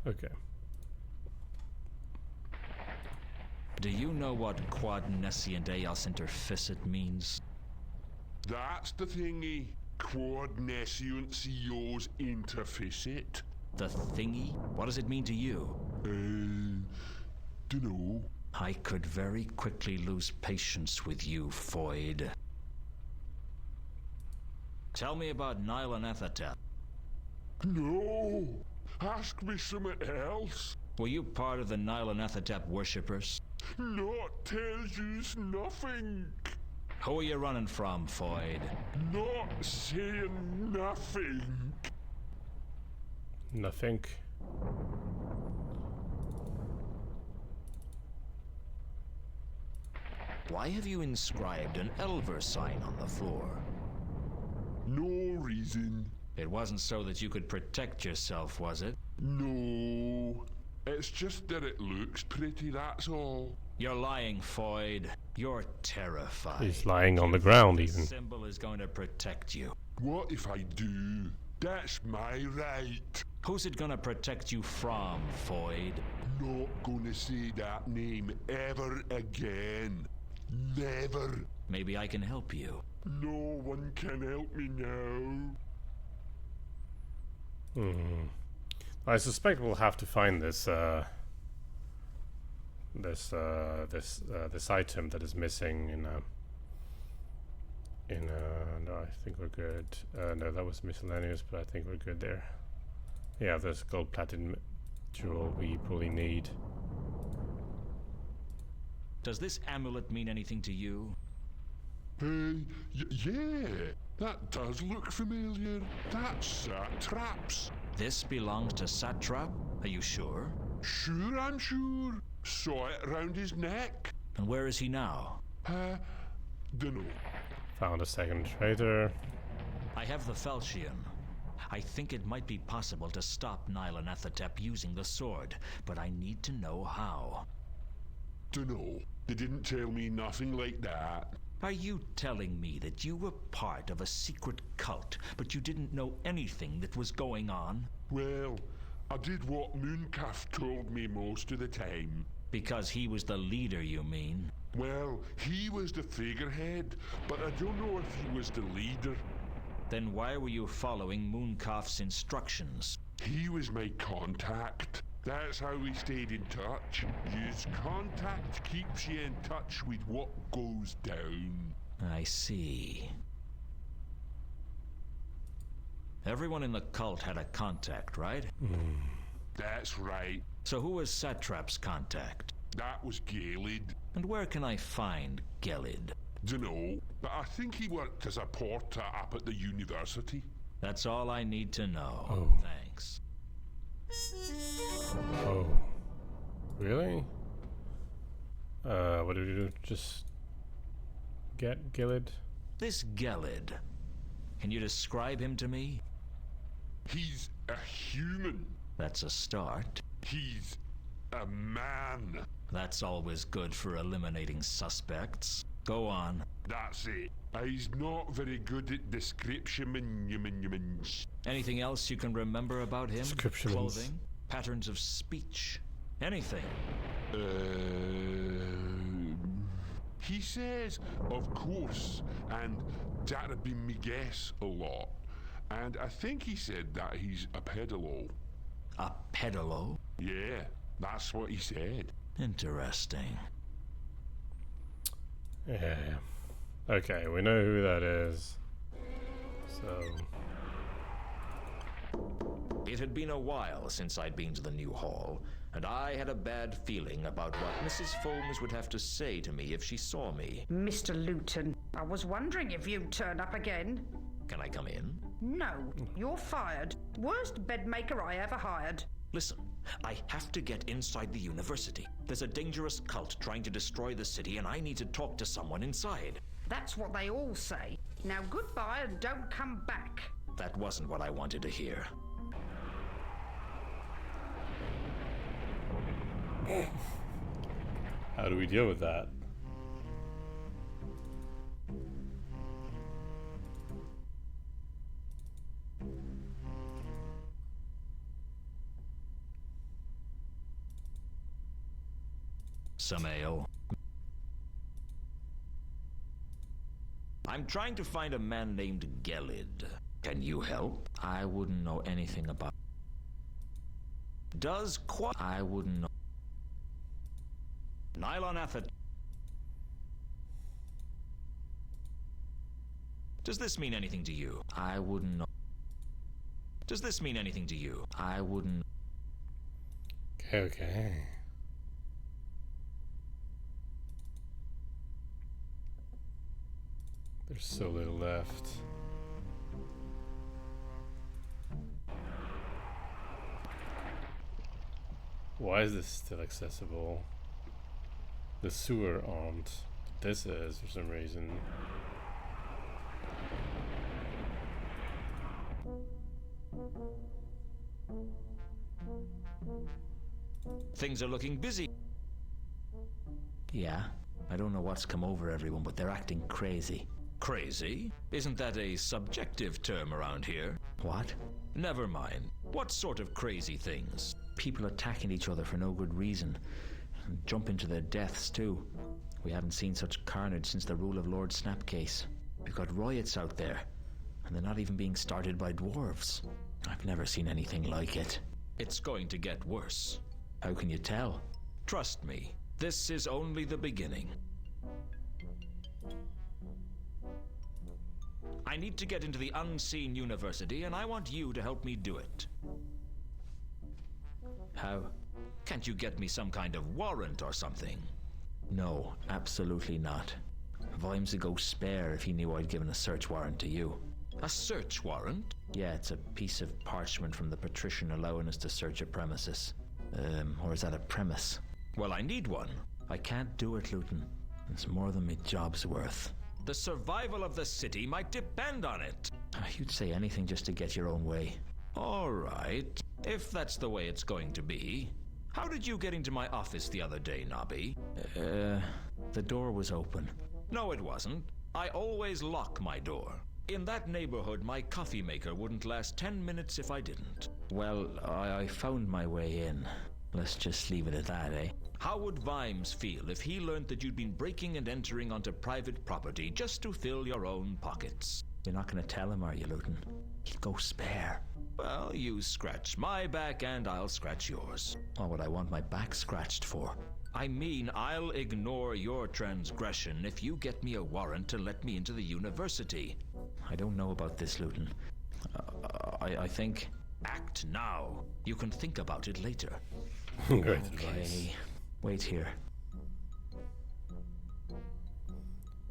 Okay. Do you know what quad nescient eos interficit means? That's the thingy. Quad nescient CEOs interficit. The thingy? What does it mean to you? Dunno. I could very quickly lose patience with you, Foyd. Tell me about Nylanethotep. No! Ask me something else. Were you part of the Nylanethotep worshippers? Not tell yous nothing. Who are you running from, Foyd? Not saying nothing. Nothing. Why have you inscribed an Elver sign on the floor? No reason. It wasn't so that you could protect yourself, was it? No. It's just that it looks pretty, that's all. You're lying, Foyd. You're terrified. He's lying on the ground even. The symbol is going to protect you. What if I do? That's my right. Who's it gonna protect you from, Foyd? Not gonna say that name ever again. Never. Maybe I can help you. No one can help me now. I suspect we'll have to find this this item that is missing in no, I think we're good. No, that was miscellaneous, but I think we're good there. Yeah, there's gold platinum jewel we probably need. Does this amulet mean anything to you? Yeah, that does look familiar. That's Satrap's. This belongs to Satrap? Are you sure? Sure, I'm sure. Saw it round his neck. And where is he now? Dunno. Found a second trader. I have the Falchion. I think it might be possible to stop Nylanathatep using the sword, but I need to know how. Dunno. They didn't tell me nothing like that. Are you telling me that you were part of a secret cult, but you didn't know anything that was going on? Well, I did what Mooncalf told me most of the time. Because he was the leader, you mean? Well, he was the figurehead, but I don't know if he was the leader. Then why were you following Mooncalf's instructions? He was my contact. That's how we stayed in touch. Use contact keeps you in touch with what goes down. I see. Everyone in the cult had a contact, right? That's right. So who was Satrap's contact? That was Galid. And where can I find Gelid? Dunno, but I think he worked as a porter up at the university. That's all I need to know. Oh. Thanks. Oh. Really? What did we do? Just get Gilid? This Gelid. Can you describe him to me? He's a human. That's a start. He's a man. That's always good for eliminating suspects. Go on. That's it. He's not very good at description. Anything else you can remember about him? Descriptions. Clothing? Patterns of speech? Anything? He says, of course, and that'd be me guess a lot. And I think he said that he's a pedalo. A pedalo? Yeah, that's what he said. Interesting. Yeah. Okay, we know who that is. So... It had been a while since I'd been to the new hall, and I had a bad feeling about what Mrs. Folmes would have to say to me if she saw me. Mr. Luton, I was wondering if you'd turn up again. Can I come in? No, you're fired. Worst bedmaker I ever hired. Listen, I have to get inside the university. There's a dangerous cult trying to destroy the city, and I need to talk to someone inside. That's what they all say. Now goodbye and don't come back. That wasn't what I wanted to hear. how do we deal with that? Some ale. I'm trying to find a man named Gelid. Can you help? I wouldn't know anything about... Does quite... I wouldn't know... Nylanathatep. Does this mean anything to you? I wouldn't know. Does this mean anything to you? I wouldn't... Okay. There's so little left. Why is this still accessible? The sewer aren't. This is for some reason. Things are looking busy. Yeah, I don't know what's come over everyone, but they're acting crazy. Crazy? Isn't that a subjective term around here? What? Never mind. What sort of crazy things? People attacking each other for no good reason. And jumping to their deaths, too. We haven't seen such carnage since the rule of Lord Snapcase. We've got riots out there. And they're not even being started by dwarves. I've never seen anything like it. It's going to get worse. How can you tell? Trust me, this is only the beginning. I need to get into the unseen university, and I want you to help me do it. How? Can't you get me some kind of warrant or something? No, absolutely not. Vimes would go spare if he knew I'd given a search warrant to you. A search warrant? Yeah, it's a piece of parchment from the patrician allowing us to search a premises. Or is that a premise? Well, I need one. I can't do it, Luton. It's more than my job's worth. The survival of the city might depend on it. You'd say anything just to get your own way. All right, if that's the way it's going to be. How did you get into my office the other day, Nobby? The door was open. No, it wasn't. I always lock my door. In that neighborhood, my coffee maker wouldn't last 10 minutes if I didn't. Well, I found my way in. Let's just leave it at that, eh? How would Vimes feel if he learned that you'd been breaking and entering onto private property just to fill your own pockets? You're not going to tell him, are you, Luton? He'll go spare. Well, you scratch my back and I'll scratch yours. What would I want my back scratched for? I mean, I'll ignore your transgression if you get me a warrant to let me into the university. I don't know about this, Luton. I think... Act now. You can think about it later. Great Okay. advice. Wait here.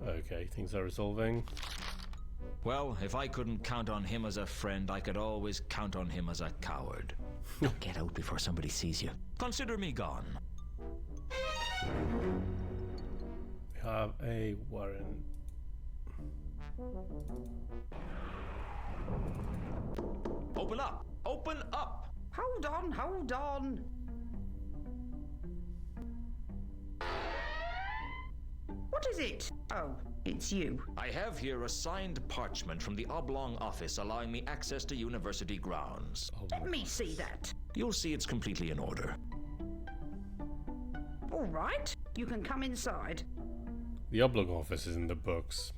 Okay, things are resolving. Well, if I couldn't count on him as a friend, I could always count on him as a coward. Get out before somebody sees you. Consider me gone. We have a warrant. Open up! Open up! Hold on, hold on. What is it? Oh, it's you. I have here a signed parchment from the Oblong office allowing me access to university grounds. Let me see that. You'll see it's completely in order. All right, you can come inside. The Oblong office is in the books.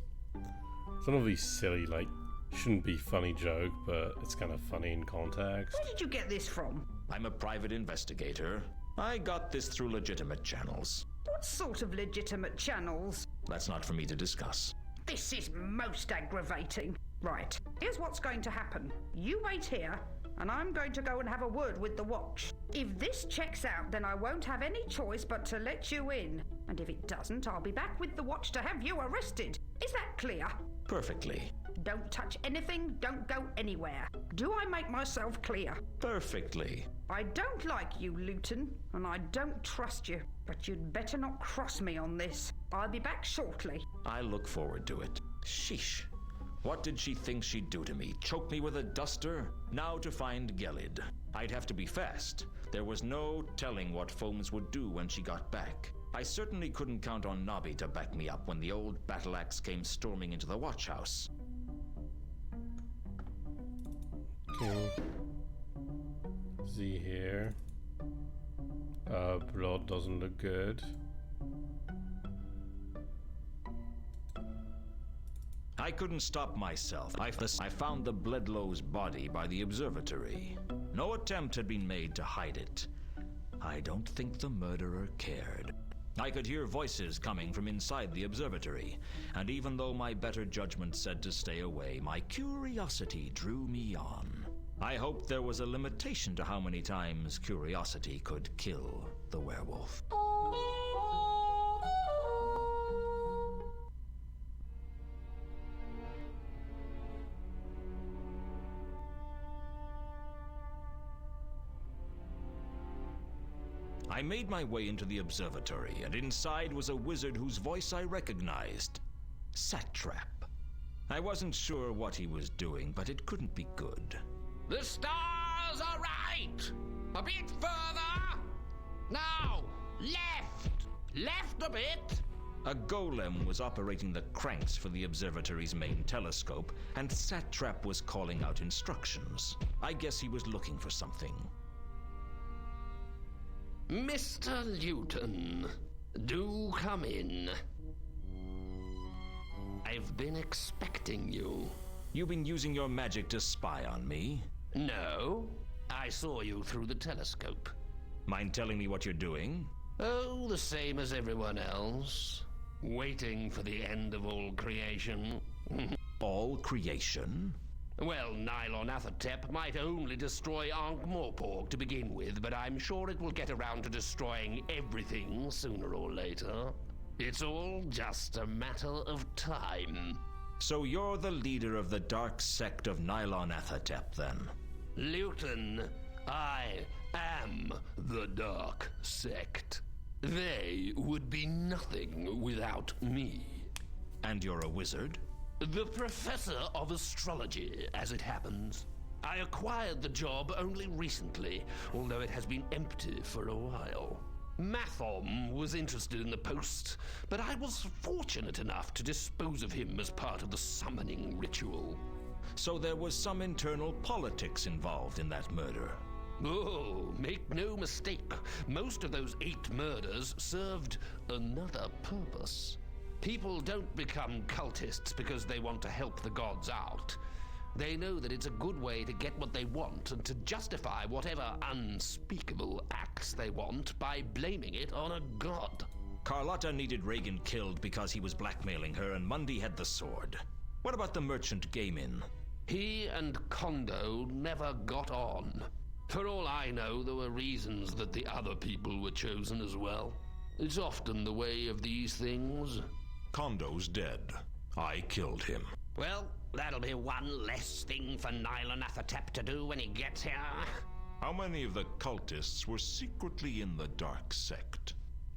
Some of these silly, like, shouldn't be funny joke, but it's kind of funny in context. Where did you get this from? I'm a private investigator. I got this through legitimate channels. What sort of legitimate channels? That's not for me to discuss. This is most aggravating. Right, here's what's going to happen. You wait here, and I'm going to go and have a word with the watch. If this checks out, then I won't have any choice but to let you in. And if it doesn't, I'll be back with the watch to have you arrested. Is that clear? Perfectly. Don't touch anything, don't go anywhere. Do I make myself clear? Perfectly. I don't like you, Luton, and I don't trust you. But you'd better not cross me on this. I'll be back shortly. I look forward to it. Sheesh. What did she think she'd do to me? Choke me with a duster? Now to find Gelid. I'd have to be fast. There was no telling what Foams would do when she got back. I certainly couldn't count on Nobby to back me up when the old battle axe came storming into the watch house. Cool. Z here. Blood doesn't look good. I couldn't stop myself. I found the Bledlow's body by the observatory. No attempt had been made to hide it. I don't think the murderer cared. I could hear voices coming from inside the observatory, and even though my better judgment said to stay away, my curiosity drew me on. I hoped there was a limitation to how many times curiosity could kill the werewolf. I made my way into the observatory, and inside was a wizard whose voice I recognized. Satrap. I wasn't sure what he was doing, but it couldn't be good. The stars are right! A bit further! Now, left! Left a bit! A golem was operating the cranks for the observatory's main telescope, and Satrap was calling out instructions. I guess he was looking for something. Mr. Luton, do come in. I've been expecting you. You've been using your magic to spy on me? No, I saw you through the telescope. Mind telling me what you're doing? Oh, the same as everyone else. Waiting for the end of all creation. All creation? Well, Nylonathotep might only destroy Ankh-Morpork to begin with, but I'm sure it will get around to destroying everything sooner or later. It's all just a matter of time. So you're the leader of the dark sect of Nylonathotep, then? Luton, I am the dark sect. They would be nothing without me. And you're a wizard? The professor of astrology, as it happens. I acquired the job only recently, although it has been empty for a while. Mathom was interested in the post, but I was fortunate enough to dispose of him as part of the summoning ritual. So there was some internal politics involved in that murder. Oh, make no mistake, most of those 8 murders served another purpose. People don't become cultists because they want to help the gods out. They know that it's a good way to get what they want and to justify whatever unspeakable acts they want by blaming it on a god. Carlotta needed Reagan killed because he was blackmailing her, and Mundy had the sword. What about the merchant Gaimin? He and Kondo never got on. For all I know, there were reasons that the other people were chosen as well. It's often the way of these things. Kondo's dead. I killed him. Well, that'll be one less thing for Nylonathotep to do when he gets here. How many of the cultists were secretly in the dark sect?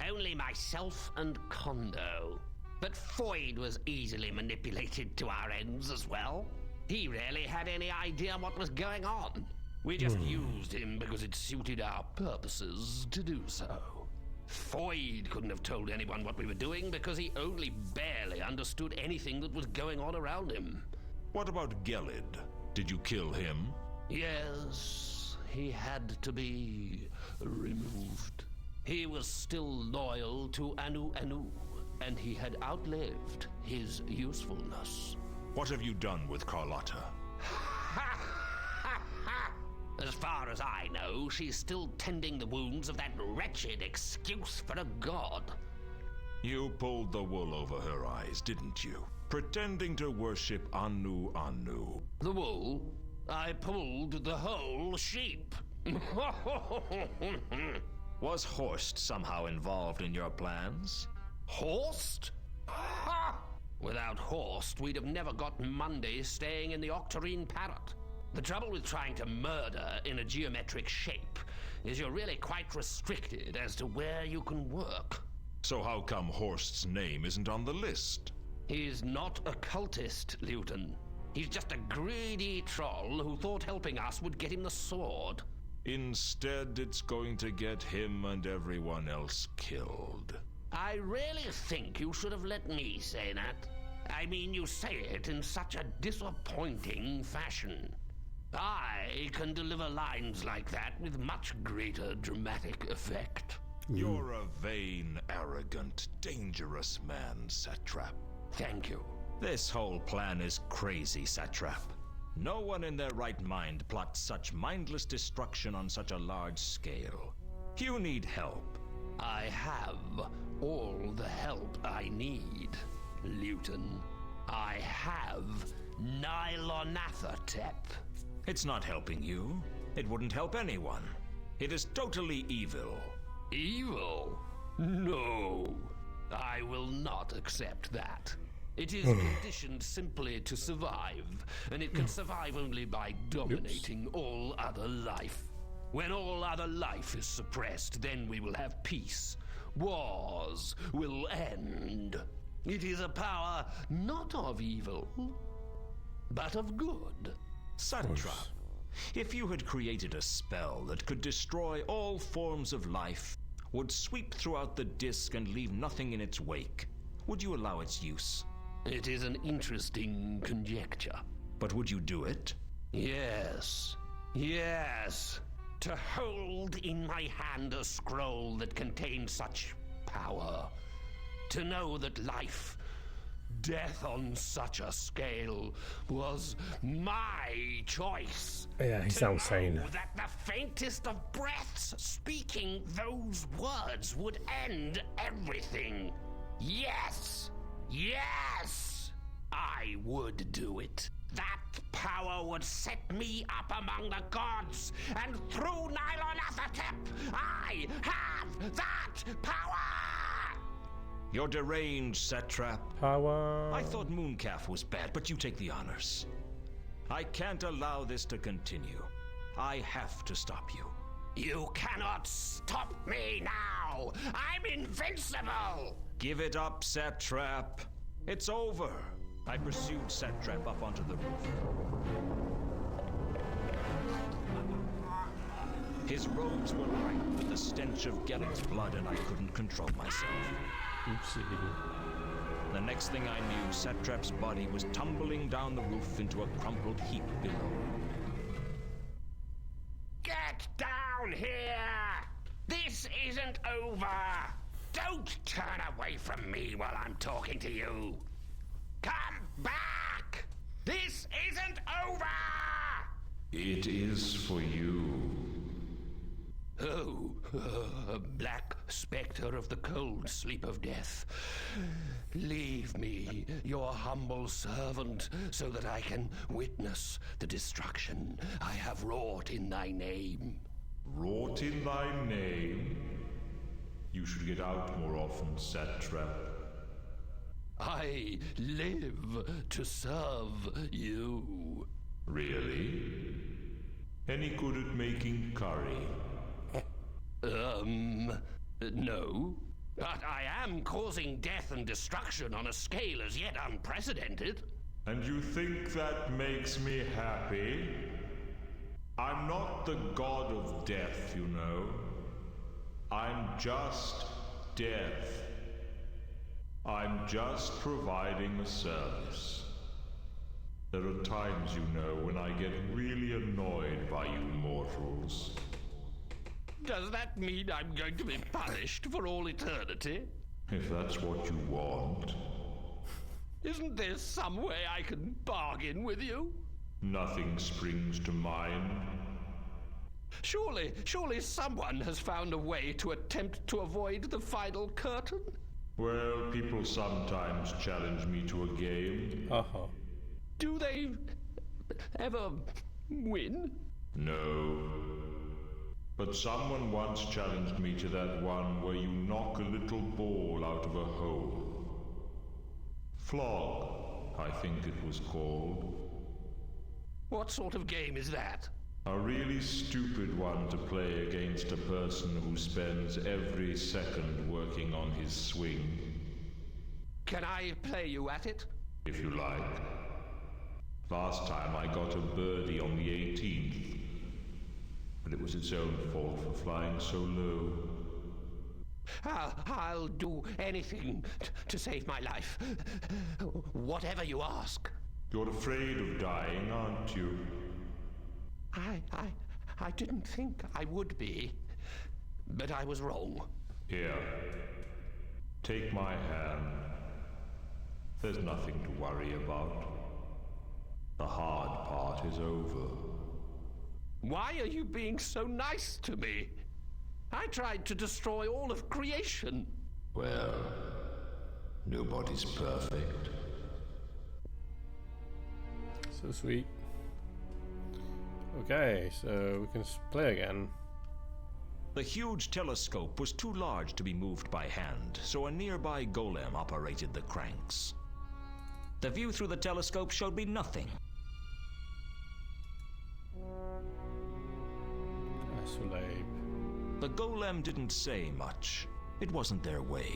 Only myself and Kondo. But Foyd was easily manipulated to our ends as well. He rarely had any idea what was going on. We just used him because it suited our purposes to do so. Foyd couldn't have told anyone what we were doing because he only barely understood anything that was going on around him. What about Gelid? Did you kill him? Yes, he had to be removed. He was still loyal to Anu Anu, and he had outlived his usefulness. What have you done with Carlotta? As far as I know, she's still tending the wounds of that wretched excuse for a god. You pulled the wool over her eyes, didn't you? Pretending to worship Anu Anu. The wool? I pulled the whole sheep. Was Horst somehow involved in your plans? Horst? Without Horst, we'd have never got Mundy staying in the Octarine Parrot. The trouble with trying to murder in a geometric shape is you're really quite restricted as to where you can work. So how come Horst's name isn't on the list? He's not a cultist, Luton. He's just a greedy troll who thought helping us would get him the sword. Instead, it's going to get him and everyone else killed. I really think you should have let me say that. I mean, you say it in such a disappointing fashion. I can deliver lines like that with much greater dramatic effect. You're a vain, arrogant, dangerous man, Satrap. Thank you. This whole plan is crazy, Satrap. No one in their right mind plots such mindless destruction on such a large scale. You need help. I have all the help I need, Luton. I have Nylonathotep. It's not helping you. It wouldn't help anyone. It is totally evil. Evil? No. I will not accept that. It is conditioned simply to survive, and it can survive only by dominating all other life. When all other life is suppressed, then we will have peace. Wars will end. It is a power not of evil, but of good. Satrap, if you had created a spell that could destroy all forms of life, would sweep throughout the disk and leave nothing in its wake, would you allow its use? It is an interesting conjecture. But would you do it? Yes. Yes. To hold in my hand a scroll that contains such power. To know that life, death on such a scale, was my choice. Yeah, he sounds sane. That the faintest of breaths speaking those words would end everything. Yes! Yes! I would do it. That power would set me up among the gods, and through Nylonathotep, I have that power! You're deranged, Satrap. Power. I thought Mooncalf was bad, but you take the honors. I can't allow this to continue. I have to stop you. You cannot stop me now! I'm invincible! Give it up, Satrap. It's over. I pursued Satrap up onto the roof. His robes were ripe with the stench of Gellert's blood, and I couldn't control myself. Oopsie. The next thing I knew, Satrap's body was tumbling down the roof into a crumpled heap below. Get down here! This isn't over! Don't turn away from me while I'm talking to you! Come back! This isn't over! It is for you. Oh, black spectre of the cold sleep of death. Leave me, your humble servant, so that I can witness the destruction I have wrought in thy name. Wrought in thy name? You should get out more often, Satrap. I live to serve you. Really? Any good at making curry? No. But I am causing death and destruction on a scale as yet unprecedented. And you think that makes me happy? I'm not the god of death, you know. I'm just death. I'm just providing a service. There are times, you know, when I get really annoyed by you mortals. Does that mean I'm going to be punished for all eternity? If that's what you want. Isn't there some way I can bargain with you? Nothing springs to mind. Surely someone has found a way to attempt to avoid the final curtain? Well, people sometimes challenge me to a game. Uh-huh. Do they ever win? No. But someone once challenged me to that one where you knock a little ball out of a hole. Flog, I think it was called. What sort of game is that? A really stupid one to play against a person who spends every second working on his swing. Can I play you at it? If you like. Last time I got a birdie on the 18th. But it was its own fault for flying so low. I'll do anything to save my life. Whatever you ask. You're afraid of dying, aren't you? I didn't think I would be. But I was wrong. Here. Take my hand. There's nothing to worry about. The hard part is over. Why are you being so nice to me? I tried to destroy all of creation. Well, nobody's perfect. So sweet. Okay, so we can play again. The huge telescope was too large to be moved by hand, so a nearby golem operated the cranks. The view through the telescope showed me nothing. The golem didn't say much. It wasn't their way.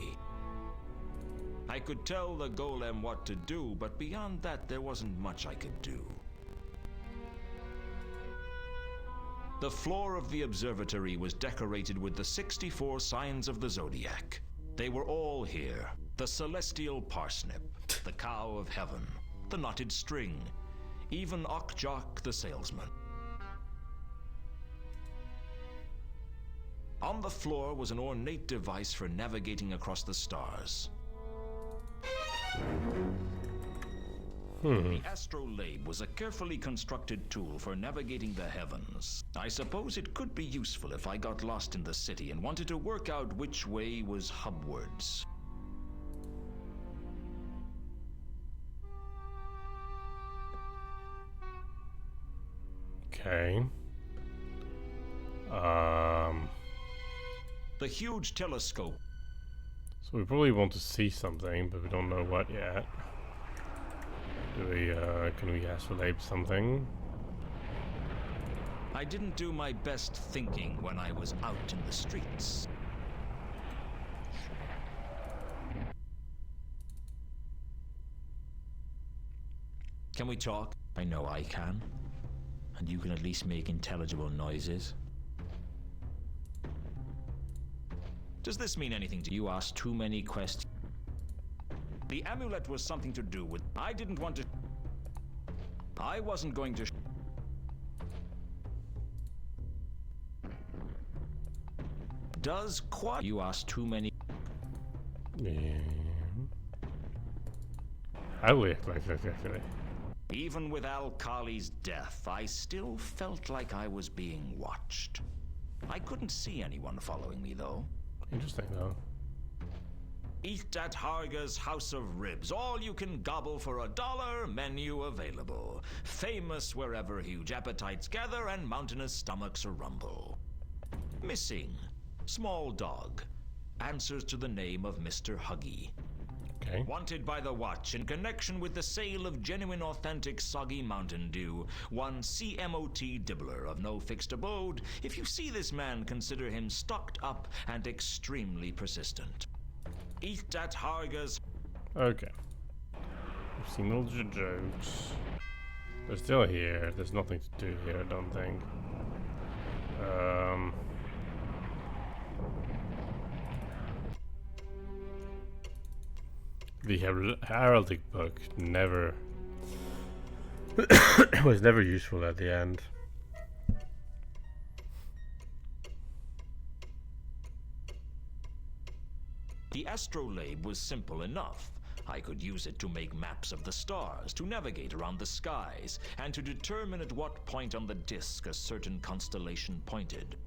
I could tell the golem what to do, but beyond that there wasn't much I could do. The floor of the observatory was decorated with the 64 signs of the zodiac. They were all here, The celestial parsnip, the cow of heaven, the knotted string, even Okjok the salesman. On the floor was an ornate device for navigating across the stars. The astrolabe was a carefully constructed tool for navigating the heavens. I suppose it could be useful if I got lost in the city and wanted to work out which way was hubwards. Okay. The huge telescope. So we probably want to see something, but we don't know what yet. Do we, can we astrolabe something? I didn't do my best thinking when I was out in the streets. Can we talk? I know I can. And you can at least make intelligible noises. Does this mean anything to you? Ask too many questions. The amulet was something to do with... I didn't want to... I wasn't going to... Does quad... You ask too many... Yeah. I will actually. Even with Al-Khali's death, I still felt like I was being watched. I couldn't see anyone following me, though. Interesting, though. Eat at Harga's House of Ribs. All you can gobble for $1. Menu available. Famous wherever huge appetites gather and mountainous stomachs rumble. Missing. Small dog. Answers to the name of Mr. Huggy. Okay. Wanted by the Watch in connection with the sale of genuine authentic soggy Mountain Dew. One CMOT Dibbler of no fixed abode. If you see this man, consider him stocked up and extremely persistent. Eat at Harga's... Okay. We've seen all the jokes. They're still here. There's nothing to do here, I don't think. The heraldic book never was never useful at the end. The astrolabe was simple enough. I could use it to make maps of the stars, to navigate around the skies, and to determine at what point on the disk a certain constellation pointed.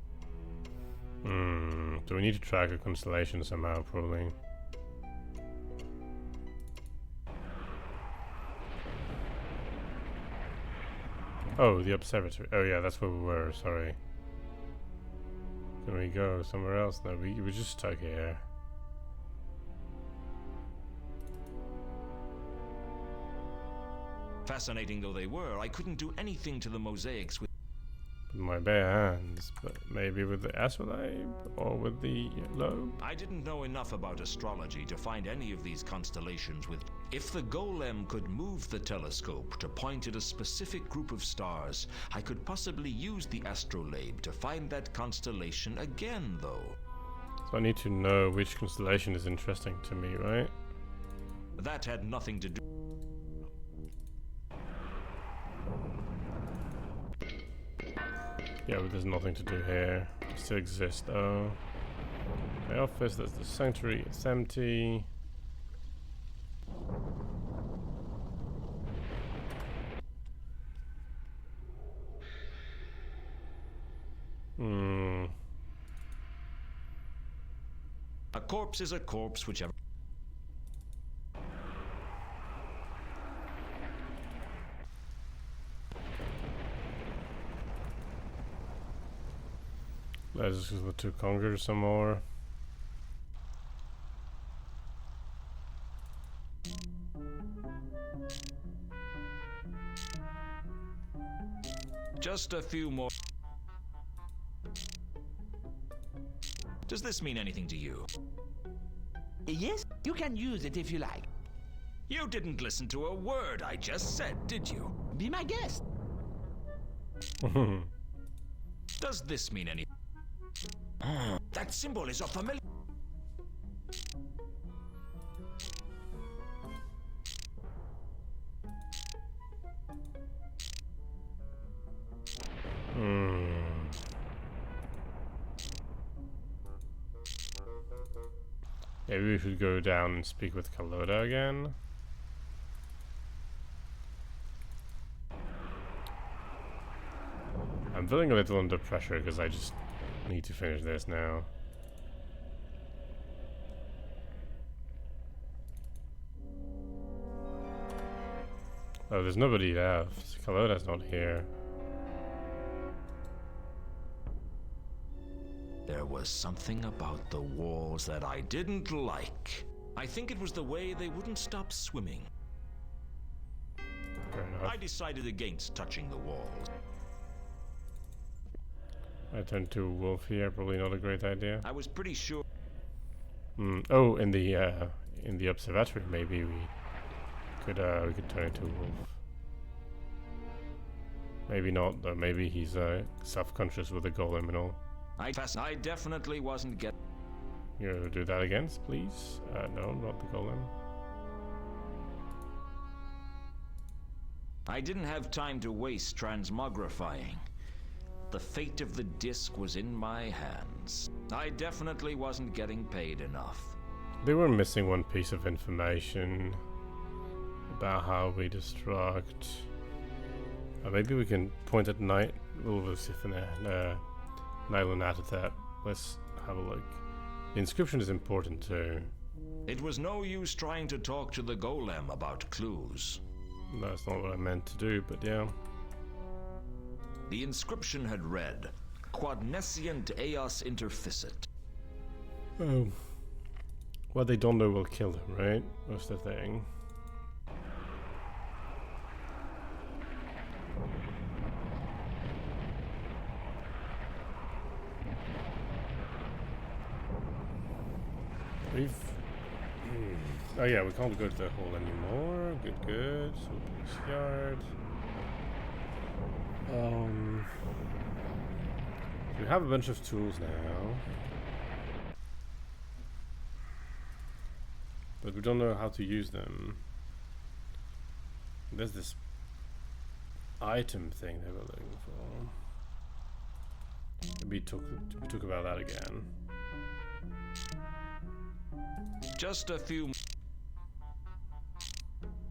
Do we need to track a constellation somehow, probably? Oh, the observatory. Oh yeah, that's where we were, sorry. Can we go somewhere else? No, we're just stuck here. Fascinating though they were, I couldn't do anything to the mosaics with My bare hands, but maybe with the astrolabe or with the lobe? I didn't know enough about astrology to find any of these constellations with... If the golem could move the telescope to point at a specific group of stars, I could possibly use the astrolabe to find that constellation again, though. So I need to know which constellation is interesting to me, right? That had nothing to do... Yeah, but there's nothing to do here. It still exists though. My office, there's the sanctuary, it's empty. A corpse is a corpse, whichever... Let's just go to conquer some more. Just a few more... Does this mean anything to you? Yes, you can use it if you like. You didn't listen to a word I just said, did you? Be my guest. Does this mean anything? That symbol is of familiar... Maybe we should go down and speak with Kaloda again. I'm feeling a little under pressure because I just need to finish this now. Oh, there's nobody left. Kaloda's not here. There was something about the walls that I didn't like. I think it was the way they wouldn't stop swimming. Fair enough. I decided against touching the walls. I turned to a wolf here, probably not a great idea. I was pretty sure. Oh, in the observatory, maybe we could turn into a wolf. Maybe not, though. Maybe he's self-conscious with the golem and all. I definitely wasn't getting. You do that again, please? No, not the golem. I didn't have time to waste transmogrifying. The fate of the disc was in my hands. I definitely wasn't getting paid enough. They were missing one piece of information about how we destruct. Maybe we can point at night. Nylon out of that. Let's have a look. The inscription is important too. It was no use trying to talk to the golem about clues. That's not what I meant to do, but yeah. The inscription had read, Quadnescient Eos Interficit. Oh. What they don't know will kill them, right? That's the thing. Oh yeah, we can't go to the hole anymore. Good. So police yard. We have a bunch of tools now, but we don't know how to use them. There's this item thing they were looking for. Maybe we talk about that again. Just a few.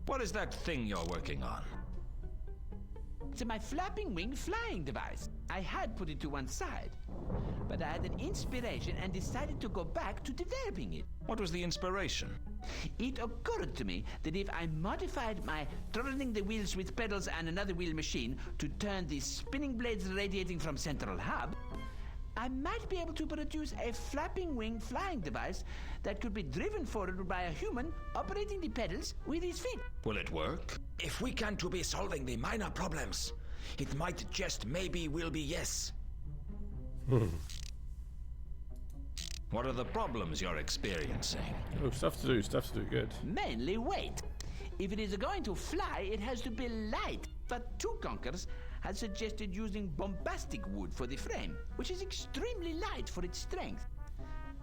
What is that thing you're working on? It's my flapping wing flying device. I had put it to one side, but I had an inspiration and decided to go back to developing it. What was the inspiration? It occurred to me that if I modified my turning the wheels with pedals and another wheel machine to turn the spinning blades radiating from central hub, I might be able to produce a flapping wing flying device that could be driven forward by a human operating the pedals with his feet. Will it work? If we can to be solving the minor problems, it might just maybe will be yes. What are the problems you're experiencing? Oh, stuff to do, good. Mainly weight. If it is going to fly, it has to be light. But Two Conkers had suggested using bombastic wood for the frame, which is extremely light for its strength.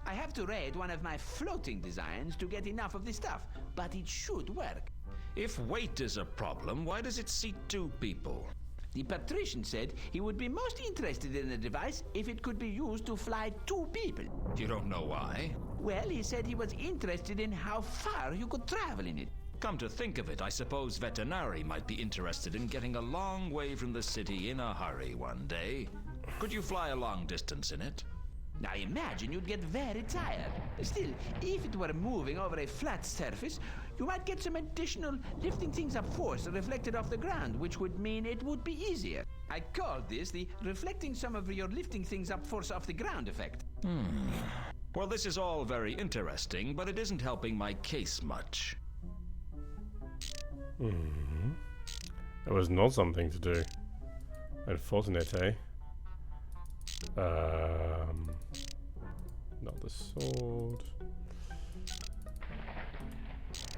I have to raid one of my floating designs to get enough of the stuff, but it should work. If weight is a problem, why does it seat 2 people? The patrician said he would be most interested in the device if it could be used to fly 2 people. You don't know why? Well, he said he was interested in how far you could travel in it. Come to think of it, I suppose Veterinary might be interested in getting a long way from the city in a hurry one day. Could you fly a long distance in it? I imagine you'd get very tired. Still, if it were moving over a flat surface, you might get some additional lifting things up force reflected off the ground, which would mean it would be easier. I called this the reflecting some of your lifting things up force off the ground effect. Well, this is all very interesting, but it isn't helping my case much. That was not something to do. Unfortunate, eh? Not the sword.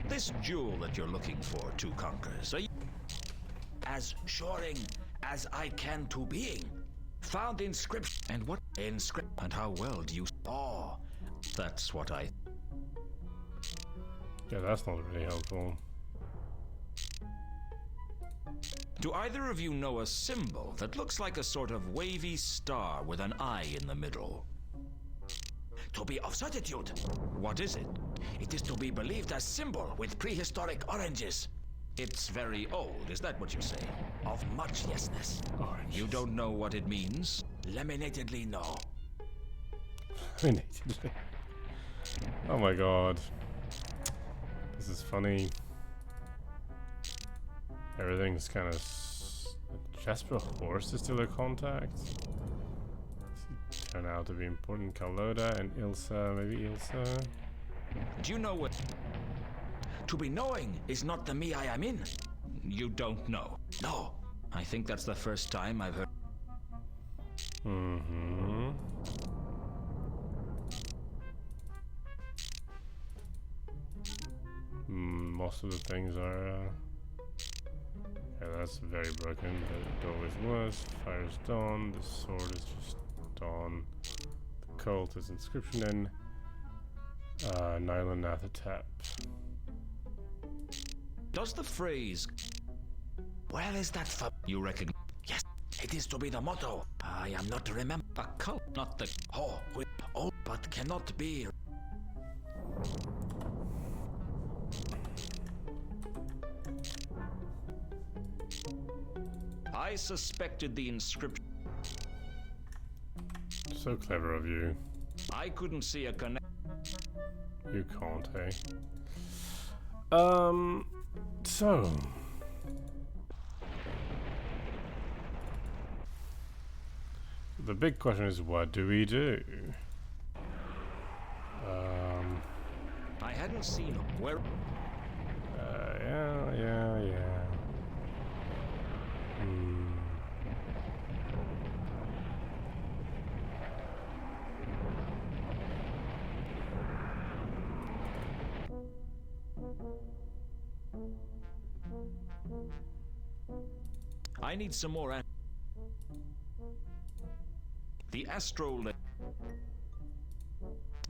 This jewel that you're looking for, Two Conkers, are you As shoring as I can to being. Found the inscription. And what inscription? And how well do you? Oh, That's what I. Yeah, that's not really helpful. Do either of you know a symbol that looks like a sort of wavy star with an eye in the middle? to be of certitude. What is it? It is to be believed as symbol with prehistoric oranges. It's very old, is that what you say? Of much yesness. Oranges. You don't know what it means? Laminatedly no. Laminatedly. Oh my god. This is funny. Everything's kind of... Jasper Horse is still a contact. Does he turn out to be important? Carlotta and Ilsa, maybe Ilsa? Do you know what? To be knowing is not the me I am in. You don't know. No. I think that's the first time I've heard. Mm-hmm. Most of the things are... yeah, that's very broken, but it always was. Fire's dawn, the sword is just dawn. The cult is inscription in. Nylon Athatap. Does the phrase... Where is that for? You recognize? Yes, it is to be the motto. I am not to remember. A cult, not the... Oh, but cannot be... I suspected the inscription. So clever of you. I couldn't see a connection. You can't, hey? So... the big question is, what do we do? I hadn't seen him. Where? Yeah. I need some more. The Astro.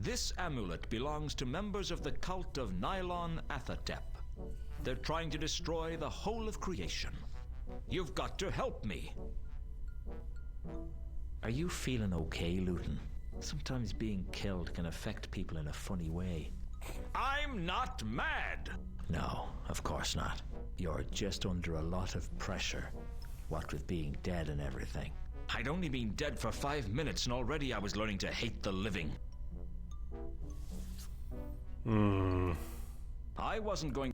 This amulet belongs to members of the cult of Nylon Athatep. They're trying to destroy the whole of creation. You've got to help me. Are you feeling okay, Luton? Sometimes being killed can affect people in a funny way. I'm not mad! No, of course not. You're just under a lot of pressure, what with being dead and everything. I'd only been dead for 5 minutes and already I was learning to hate the living. I wasn't going...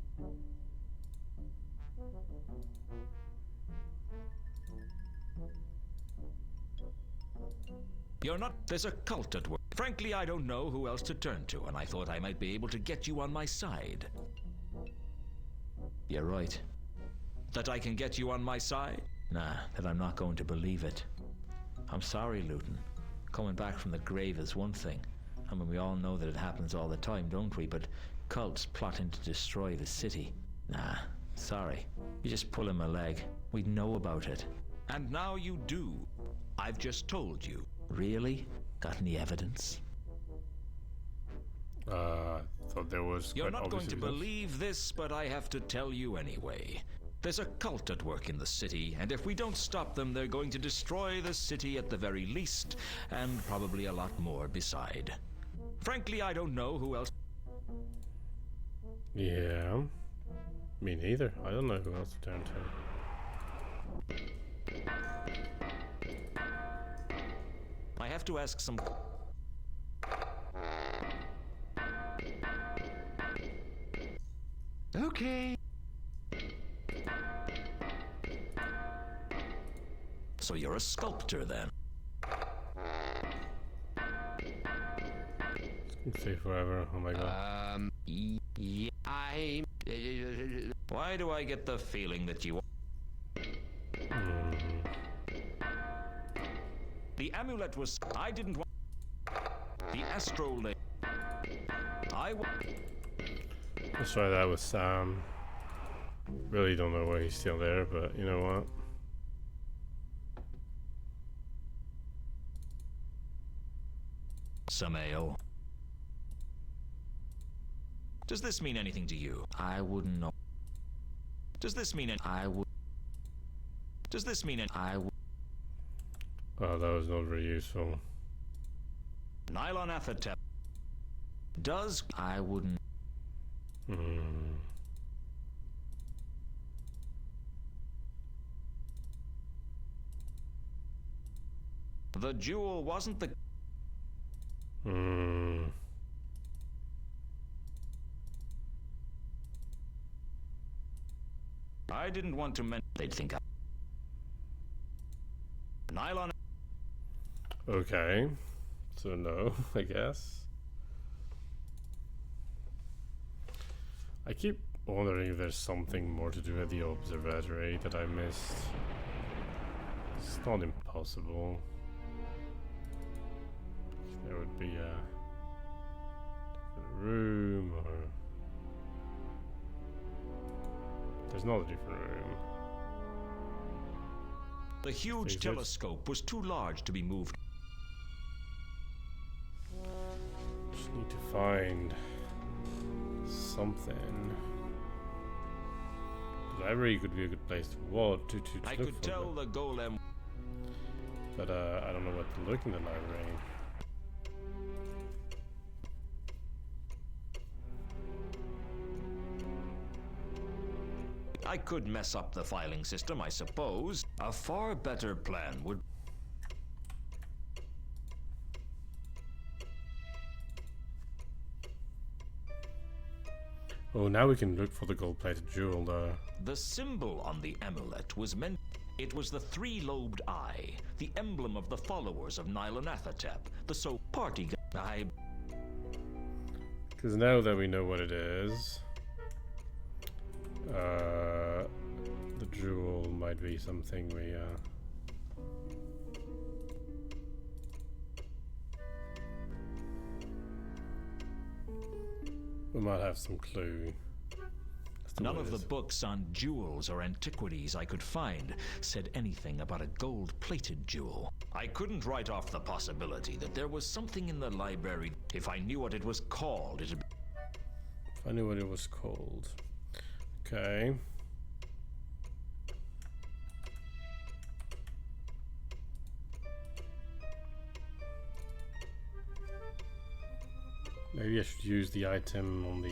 You're not... There's a cult at work. Frankly, I don't know who else to turn to, and I thought I might be able to get you on my side. You're right. That I can get you on my side? Nah, that I'm not going to believe it. I'm sorry, Luton. Coming back from the grave is one thing. I mean, we all know that it happens all the time, don't we? But cults plotting to destroy the city. Nah, sorry. You just pull him a leg. We'd know about it. And now you do. I've just told you. Really? Got any evidence? Thought there was. You're not going to evidence. believe this, but I have to tell you anyway. There's a cult at work in the city, and if we don't stop them, they're going to destroy the city at the very least, and probably a lot more beside. Frankly, I don't know who else. Yeah. Me neither. I don't know who else to turn to. I have to ask some... Okay. So you're a sculptor, then? It's gonna say forever. Oh my god. Yeah, I... Why do I get the feeling that you... The amulet was... I didn't want... The astrolabe... Let's try that with Sam. Really don't know why he's still there, but you know what? Some ale. Does this mean anything to you? I wouldn't know. Does this mean... I would... Does this mean... I would... Oh, that was not very useful. Nylon Athatep. Does... I wouldn't... The jewel wasn't the... I didn't want to mention... They'd think I... Nylon... Okay. So no, I guess. I keep wondering if there's something more to do at the observatory that I missed. It's not impossible. There would be a different room, or there's not a different room. The huge telescope was too large to be moved. Just need to find something. The library could be a good place to walk to I look could for tell them. the golem... But I don't know what to look in the library. I could mess up the filing system, I suppose. A far better plan would... Oh, now we can look for the gold-plated jewel, though. The symbol on the amulet was meant... It was the three-lobed eye, the emblem of the followers of Nylonathotep, the party guy. Because now that we know what it is, the jewel might be something we might have some clue. None of the books on jewels or antiquities I could find said anything about a gold-plated jewel. I couldn't write off the possibility that there was something in the library. If I knew what it was called, it'd... If I knew what it was called. Okay. Maybe I should use the item on the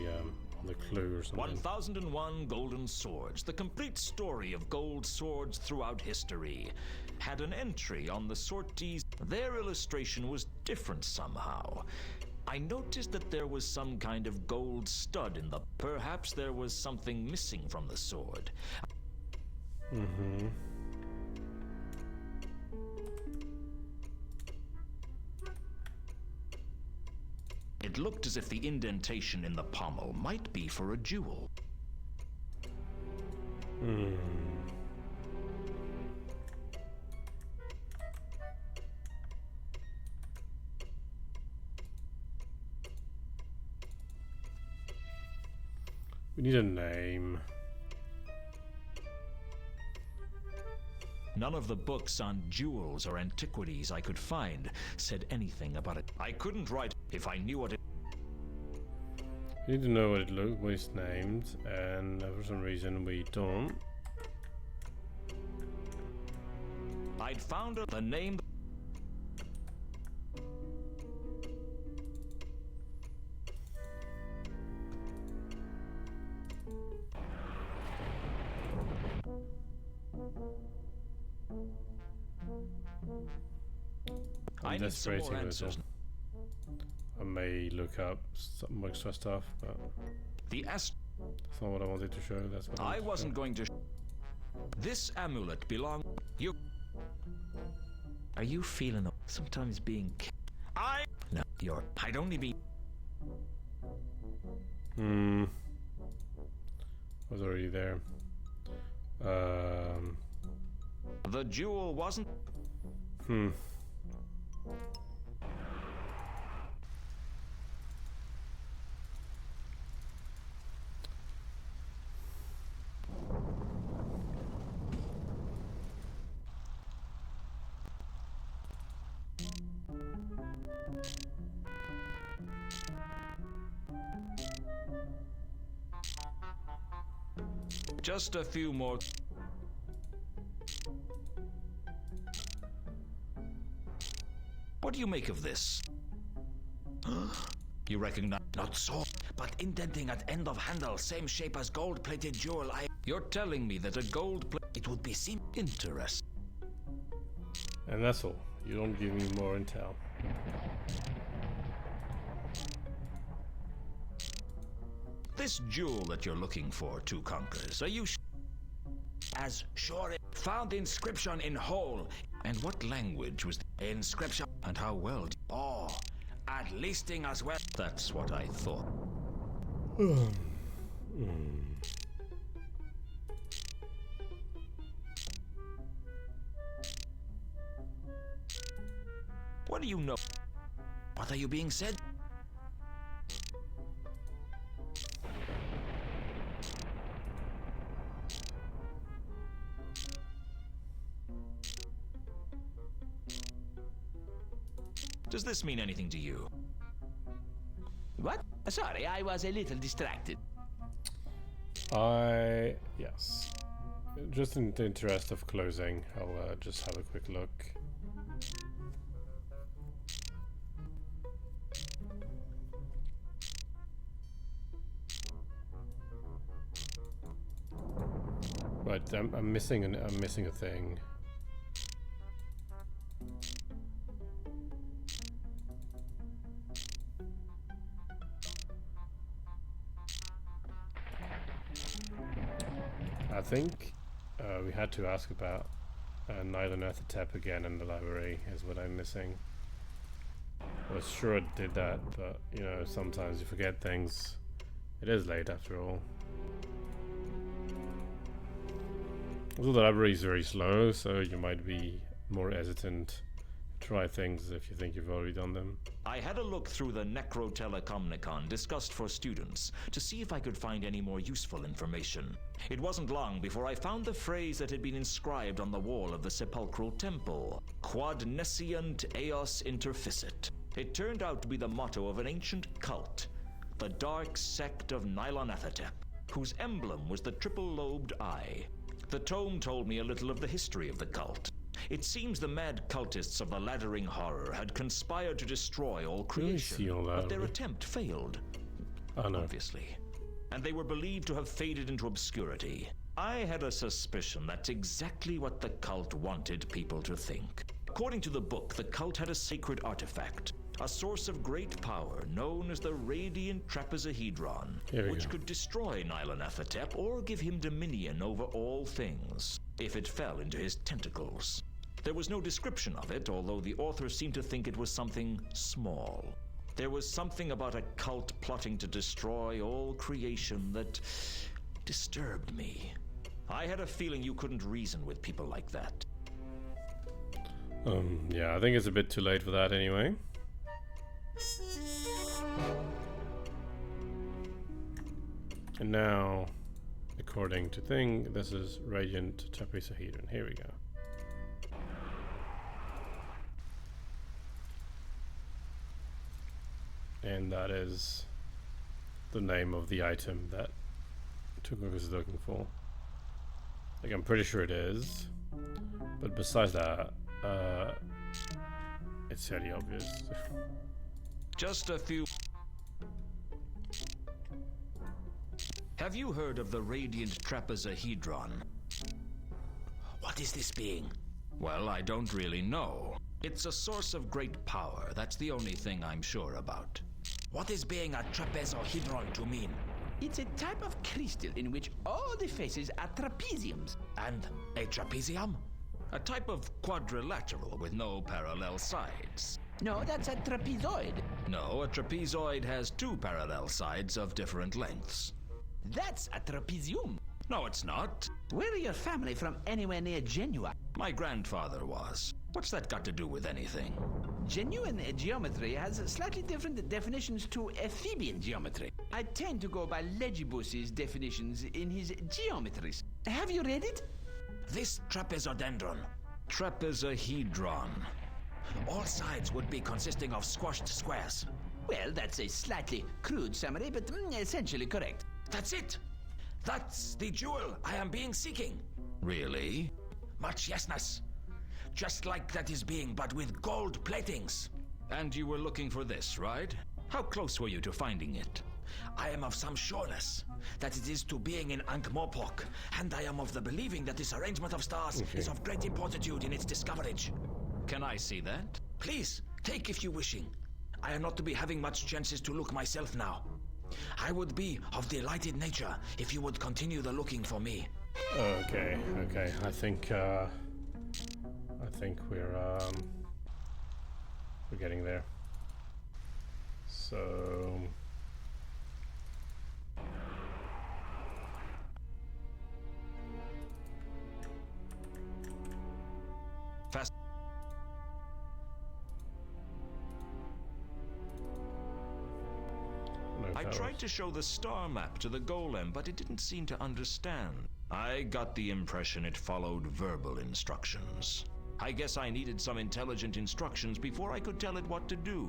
clue or something. 1001 Golden Swords, the complete story of gold swords throughout history, had an entry on the sorties. Their illustration was different somehow. I noticed that there was some kind of gold stud in the... Perhaps there was something missing from the sword. Mm-hmm. It looked as if the indentation in the pommel might be for a jewel. We need a name. None of the books on jewels or antiquities I could find said anything about it. I couldn't write if I knew what it... We need to know what what it's named, and for some reason we don't. I'd found the name... I need some more answers. I may look up some extra stuff, but that's not what I wanted to show. That's what I wasn't going to. This amulet belonged. You. Are you feeling sometimes being? No, you're. I'd only be. I was already there. The jewel wasn't. Just a few more. What do you make of this? You recognize not sword, but indenting at end of handle, same shape as gold-plated jewel. You're telling me that a it would be interesting. And that's all. You don't give me more intel. This jewel that you're looking for, Two Conquers, are you as sure it found the inscription in whole? And what language was the inscription? And how well? Oh, at leasting as well. That's what I thought. What do you know? What are you being said? Does this mean anything to you? What? Sorry, I was a little distracted. Yes. Just in the interest of closing, I'll just have a quick look. Right, I'm missing a thing. I think we had to ask about Nylanethotep again in the library, is what I'm missing. I was sure I did that, but you know, sometimes you forget things. It is late after all. Although the library is very slow, so you might be more hesitant to try things if you think you've already done them. I had a look through the Necrotelecomnicon discussed for students to see if I could find any more useful information. It wasn't long before I found the phrase that had been inscribed on the wall of the sepulchral temple, Quod nescient eos interficit. It turned out to be the motto of an ancient cult, the Dark Sect of Nylanethotep, whose emblem was the triple-lobed eye. The tome told me a little of the history of the cult. It seems the mad cultists of the Laddering Horror had conspired to destroy all creation, but their attempt failed. Oh, no. Obviously. And they were believed to have faded into obscurity. I had a suspicion that's exactly what the cult wanted people to think. According to the book, the cult had a sacred artifact, a source of great power known as the Radiant Trapezohedron, which could destroy Nylanethotep or give him dominion over all things, if it fell into his tentacles. There was no description of it, although the author seemed to think it was something small. There was something about a cult plotting to destroy all creation that disturbed me. I had a feeling you couldn't reason with people like that. Yeah, I think it's a bit too late for that anyway. And now, according to thing, this is Radiant Trapezohedron. Here we go. And that is the name of the item that Tukuk is looking for. Like, I'm pretty sure it is. But besides that, it's fairly obvious. Just a few. Have you heard of the Radiant Trapezohedron? What is this being? Well, I don't really know. It's a source of great power. That's the only thing I'm sure about. What is being a trapezohedron to mean? It's a type of crystal in which all the faces are trapeziums. And a trapezium? A type of quadrilateral with no parallel sides. No, that's a trapezoid. No, a trapezoid has two parallel sides of different lengths. That's a trapezium. No, it's not. Where are your family from anywhere near Genua? My grandfather was. What's that got to do with anything? Genuine geometry has slightly different definitions to Ephebian geometry. I tend to go by Legibus's definitions in his geometries. Have you read it? This trapezohedron. Trapezohedron. All sides would be consisting of squashed squares. Well, that's a slightly crude summary, but essentially correct. That's it! That's the jewel I am being seeking. Really? Much yesness. Just like that is being, but with gold platings. And you were looking for this, right? How close were you to finding it? I am of some sureness that it is to being in Ankh-Morpork, and I am of the believing that this arrangement of stars is of great importantude in its discoverage. Can I see that? Please, take if you wishing. I am not to be having much chances to look myself now. I would be of delighted nature if you would continue the looking for me. Okay. I think we're getting there. So Fast. I tried to show the star map to the golem, but it didn't seem to understand. I got the impression it followed verbal instructions. I guess I needed some intelligent instructions before I could tell it what to do.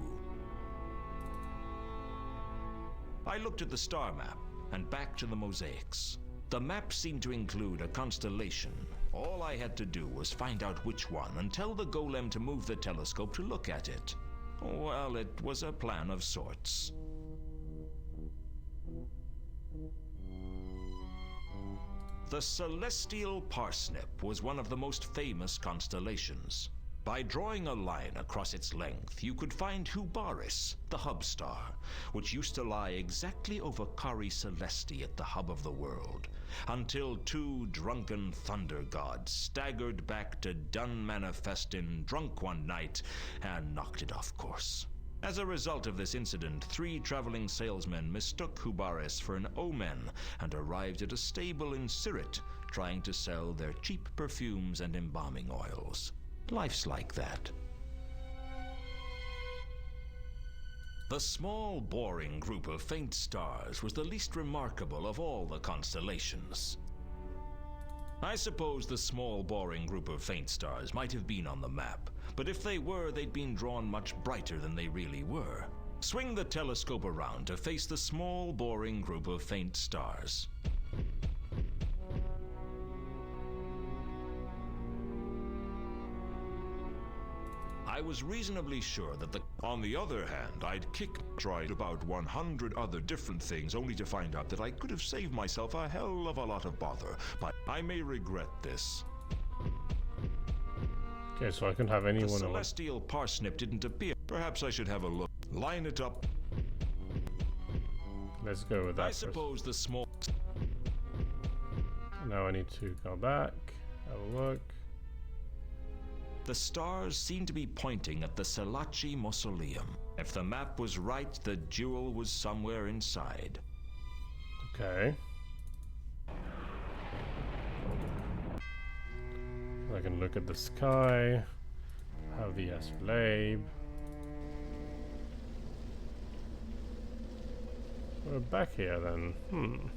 I looked at the star map and back to the mosaics. The map seemed to include a constellation. All I had to do was find out which one and tell the golem to move the telescope to look at it. Well, it was a plan of sorts. The celestial parsnip was one of the most famous constellations. By drawing a line across its length, you could find Hubaris, the hub star, which used to lie exactly over Kari Celesti at the hub of the world, until two drunken thunder gods staggered back to Dun Manifestin drunk one night and knocked it off course. As a result of this incident, 3 traveling salesmen mistook Hubaris for an omen and arrived at a stable in Sirit, trying to sell their cheap perfumes and embalming oils. Life's like that. The small, boring group of faint stars was the least remarkable of all the constellations. I suppose the small, boring group of faint stars might have been on the map, but if they were, they'd been drawn much brighter than they really were. Swing the telescope around to face the small, boring group of faint stars. I was reasonably sure that On the other hand, I'd tried about 100 other different things only to find out that I could have saved myself a hell of a lot of bother, but I may regret this. Okay, so I can have anyone. The celestial parsnip didn't appear. Perhaps I should have a look. Line it up. Let's go with that. I suppose the small... Now I need to go back, have a look. The stars seem to be pointing at the Selachi Mausoleum. If the map was right, the jewel was somewhere inside. Okay. I can look at the sky, have the astrolabe. We're back here then.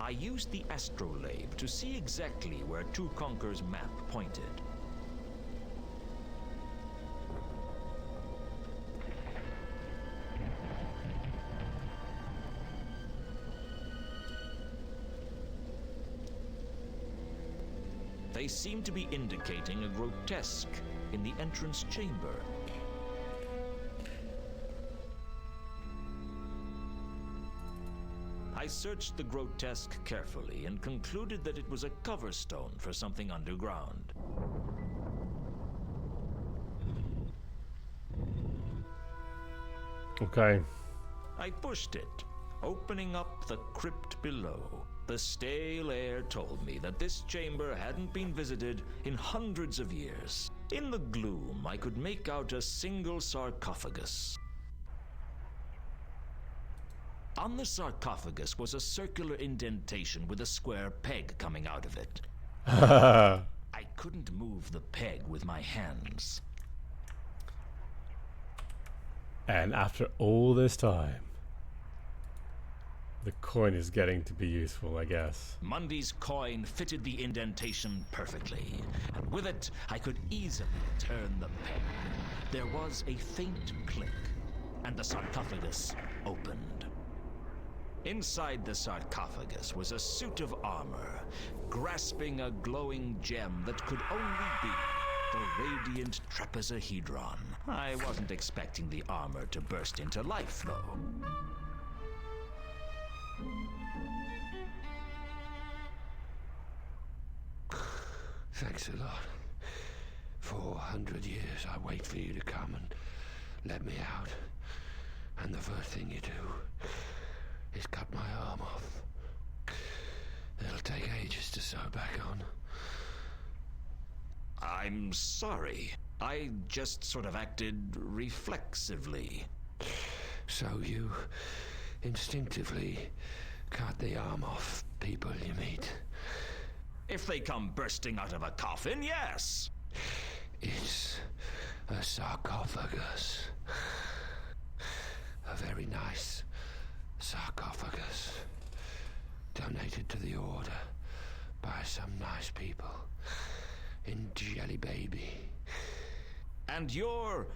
I used the astrolabe to see exactly where Tukonker's map pointed. They seem to be indicating a grotesque in the entrance chamber. I searched the grotesque carefully and concluded that it was a cover stone for something underground. Okay. I pushed it, opening up the crypt below. The stale air told me that this chamber hadn't been visited in hundreds of years. In the gloom, I could make out a single sarcophagus. On the sarcophagus was a circular indentation with a square peg coming out of it. I couldn't move the peg with my hands. And after all this time, the coin is getting to be useful, I guess. Mundy's coin fitted the indentation perfectly, and with it, I could easily turn the peg. There was a faint click, and the sarcophagus opened. Inside the sarcophagus was a suit of armor, grasping a glowing gem that could only be The radiant trapezohedron. I wasn't expecting the armor to burst into life, though. Thanks a lot. 400 years I wait for you to come and let me out. And the first thing you do is cut my arm off. It'll take ages to sew back on. I'm sorry. I just sort of acted reflexively. So you instinctively cut the arm off people you meet? If they come bursting out of a coffin, yes. It's a sarcophagus. A very nice sarcophagus. Donated to the Order by some nice people in Jelly Baby. And you're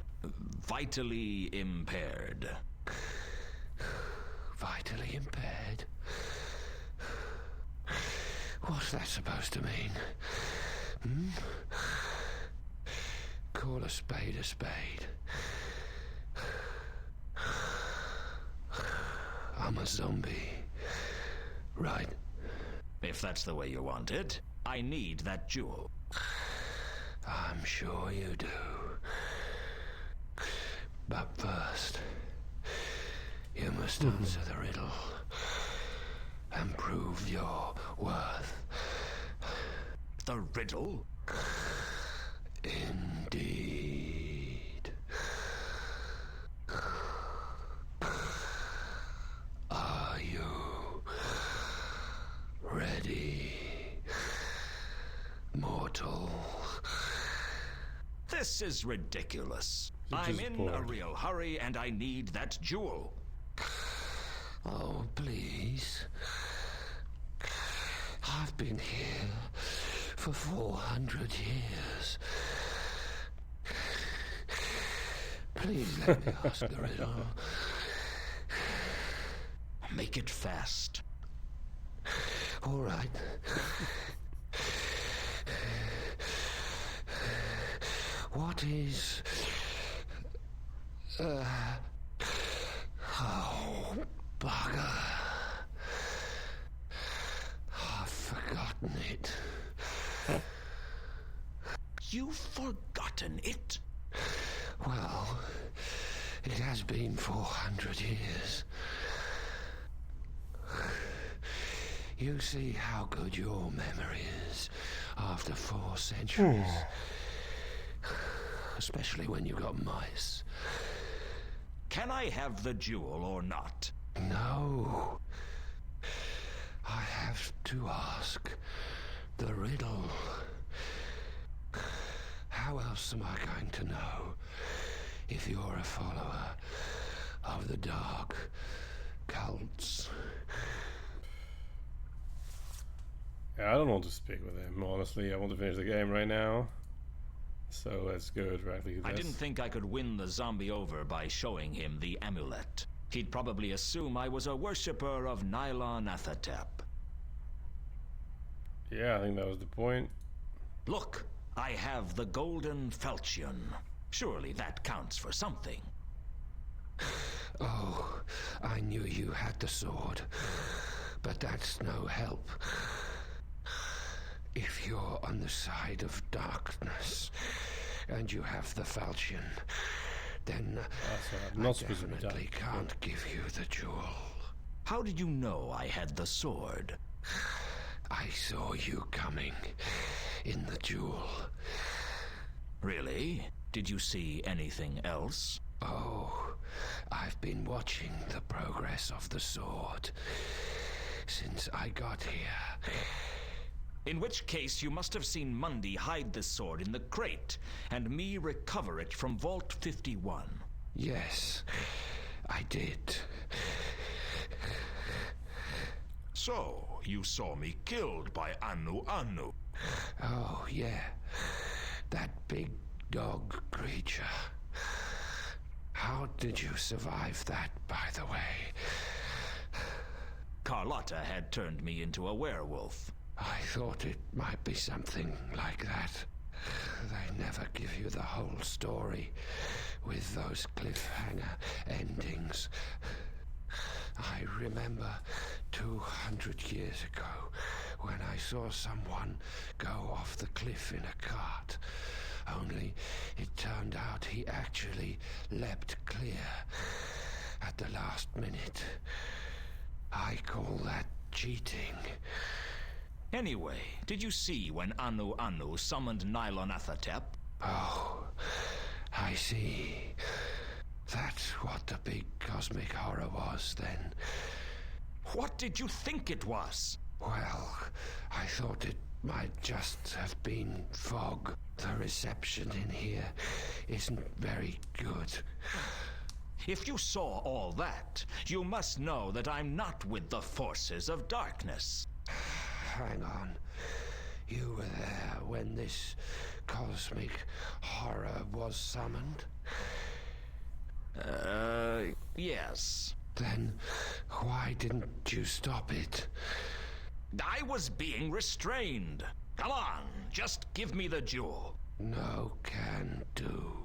vitally impaired. Vitally impaired? What's that supposed to mean? Hmm? Call a spade a spade. I'm a zombie. Right. If that's the way you want it, I need that jewel. I'm sure you do. But first, you must answer the riddle and prove your worth. The riddle? Indeed. Are you ready, mortal? This is ridiculous. I'm in a real hurry and I need that jewel. Oh, please. I've been here for 400 years. Please let me ask the riddle. Make it fast. All right. What is... Oh, bugger. I've forgotten it. You've forgotten it? Well, it has been 400 years. You see how good your memory is after 4 centuries. Especially when you got mice. Can I have the jewel or not? No. I have to ask the riddle. How else am I going to know if you're a follower of the dark cults? Yeah, I don't want to speak with him, honestly. I want to finish the game right now. So let's go directly to this. I didn't think I could win the zombie over by showing him the amulet. He'd probably assume I was a worshipper of Nylon Athatep. Yeah, I think that was the point. Look, I have the golden falchion. Surely that counts for something. Oh, I knew you had the sword, but that's no help. If you're on the side of darkness and you have the falchion, then I definitely can't give you the jewel. How did you know I had the sword? I saw you coming in the jewel. Really? Did you see anything else? Oh, I've been watching the progress of the sword since I got here. In which case, you must have seen Mundy hide the sword in the crate, and me recover it from Vault 51. Yes, I did. So, you saw me killed by Anu Anu. Oh, yeah. That big dog creature. How did you survive that, by the way? Carlotta had turned me into a werewolf. I thought it might be something like that. They never give you the whole story with those cliffhanger endings. I remember 200 years ago when I saw someone go off the cliff in a cart. Only it turned out he actually leapt clear at the last minute. I call that cheating. Anyway, did you see when Anu Anu summoned Nylonathotep? Oh, I see. That's what the big cosmic horror was then. What did you think it was? Well, I thought it might just have been fog. The reception in here isn't very good. If you saw all that, you must know that I'm not with the forces of darkness. Hang on. You were there when this cosmic horror was summoned? Yes. Then why didn't you stop it? I was being restrained. Come on, just give me the jewel. No can do.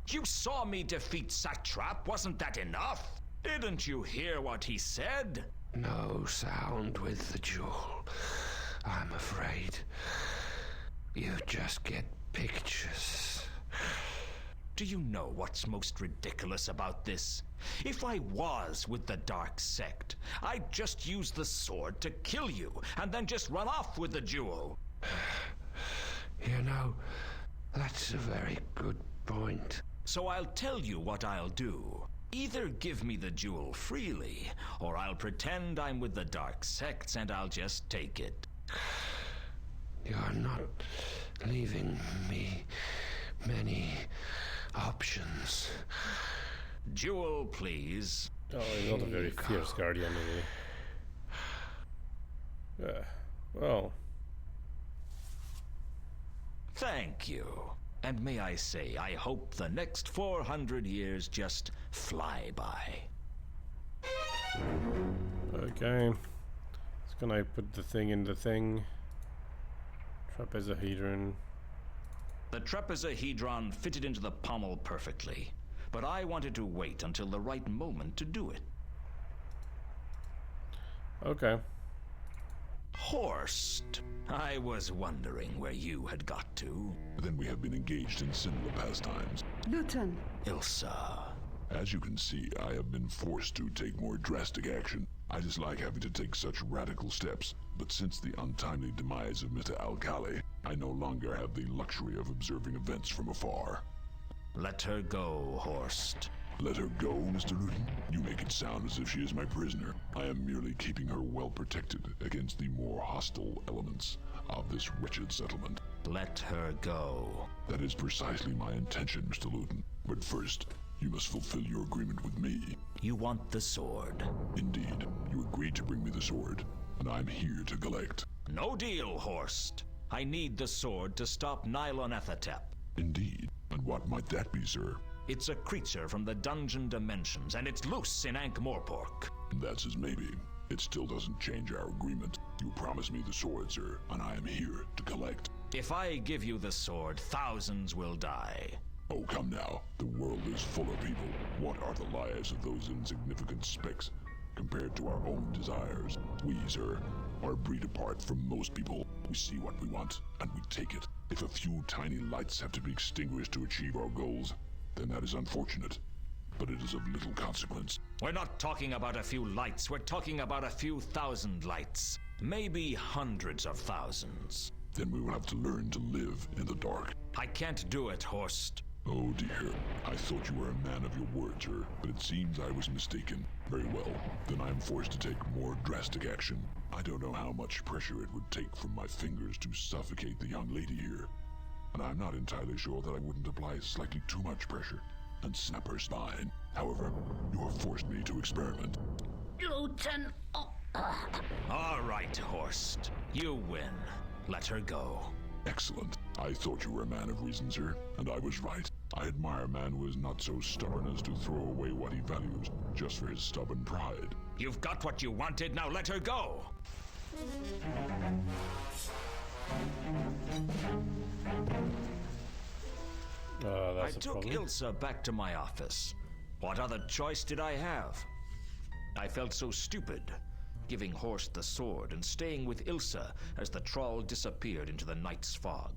You saw me defeat Satrap, wasn't that enough? Didn't you hear what he said? No sound with the jewel, I'm afraid. You just get pictures. Do you know what's most ridiculous about this? If I was with the Dark Sect, I'd just use the sword to kill you, and then just run off with the jewel. You know, that's a very good point. So I'll tell you what I'll do. Either give me the jewel freely, or I'll pretend I'm with the Dark Sects and I'll just take it. You're not leaving me many options. Jewel, please. Oh, he's not a very fierce guardian, is he? Well. Thank you. And may I say, I hope the next 400 years just fly by. Okay. Just gonna put the thing in the thing. Trapezohedron. The trapezohedron fitted into the pommel perfectly, but I wanted to wait until the right moment to do it. Okay. Horst, I was wondering where you had got to. Then we have been engaged in similar pastimes. Luton. Ilsa. As you can see, I have been forced to take more drastic action. I dislike having to take such radical steps, but since the untimely demise of Mr. Alcali, I no longer have the luxury of observing events from afar. Let her go, Horst. Let her go, Mr. Luton? You make it sound as if she is my prisoner. I am merely keeping her well protected against the more hostile elements of this wretched settlement. Let her go. That is precisely my intention, Mr. Luton. But first, you must fulfill your agreement with me. You want the sword? Indeed. You agreed to bring me the sword, and I'm here to collect. No deal, Horst. I need the sword to stop Nylonathotep. Indeed. And what might that be, sir? It's a creature from the dungeon dimensions, and it's loose in Ankh-Morpork. That's as maybe. It still doesn't change our agreement. You promised me the sword, sir, and I am here to collect. If I give you the sword, thousands will die. Oh, come now. The world is full of people. What are the lives of those insignificant specks compared to our own desires? We, sir, are a breed apart from most people. We see what we want, and we take it. If a few tiny lights have to be extinguished to achieve our goals, then that is unfortunate, but it is of little consequence. We're not talking about a few lights, we're talking about a few thousand lights. Maybe hundreds of thousands. Then we will have to learn to live in the dark. I can't do it, Horst. Oh dear, I thought you were a man of your word, sir, but it seems I was mistaken. Very well, then I am forced to take more drastic action. I don't know how much pressure it would take from my fingers to suffocate the young lady here. And I'm not entirely sure that I wouldn't apply slightly too much pressure and snap her spine. However, you have forced me to experiment. Luton. All right, Horst. You win. Let her go. Excellent. I thought you were a man of reason, sir, and I was right. I admire a man who is not so stubborn as to throw away what he values just for his stubborn pride. You've got what you wanted, now let her go! I That's a took problem. Ilsa back to my office. What other choice did I have? I felt so stupid, giving Horst the sword and staying with Ilsa as the troll disappeared into the night's fog.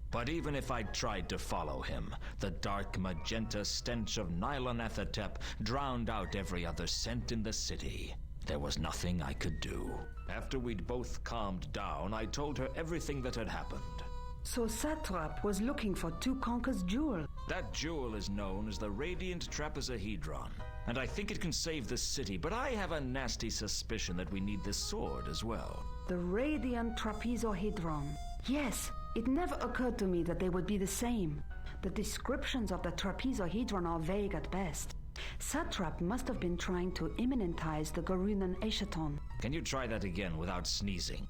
But even if I'd tried to follow him, the dark magenta stench of Nylonathotep drowned out every other scent in the city. There was nothing I could do. After we'd both calmed down, I told her everything that had happened. So Satrap was looking for Tukonka's jewel. That jewel is known as the Radiant Trapezohedron, and I think it can save the city, but I have a nasty suspicion that we need this sword as well. The Radiant Trapezohedron. Yes, it never occurred to me that they would be the same. The descriptions of the trapezohedron are vague at best. Satrap must have been trying to immanentize the Garunan Eschaton. Can you try that again without sneezing?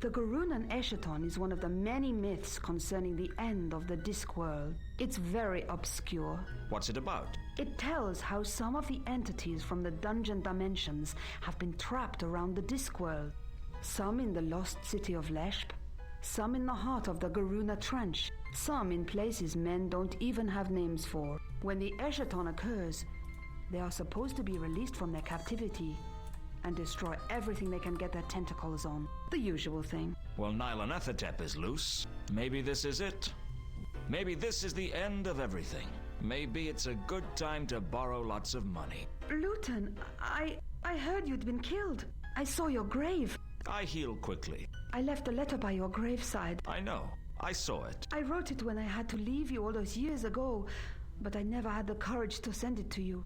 The Garunan Eschaton is one of the many myths concerning the end of the Discworld. It's very obscure. What's it about? It tells how some of the entities from the dungeon dimensions have been trapped around the Discworld. Some in the lost city of Leshp, some in the heart of the Garuna Trench, some in places men don't even have names for. When the Eschaton occurs, they are supposed to be released from their captivity and destroy everything they can get their tentacles on. The usual thing. Well, Nylonathotep is loose. Maybe this is it. Maybe this is the end of everything. Maybe it's a good time to borrow lots of money. Luton, I heard you'd been killed. I saw your grave. I heal quickly. I left a letter by your graveside. I know. I saw it. I wrote it when I had to leave you all those years ago, but I never had the courage to send it to you.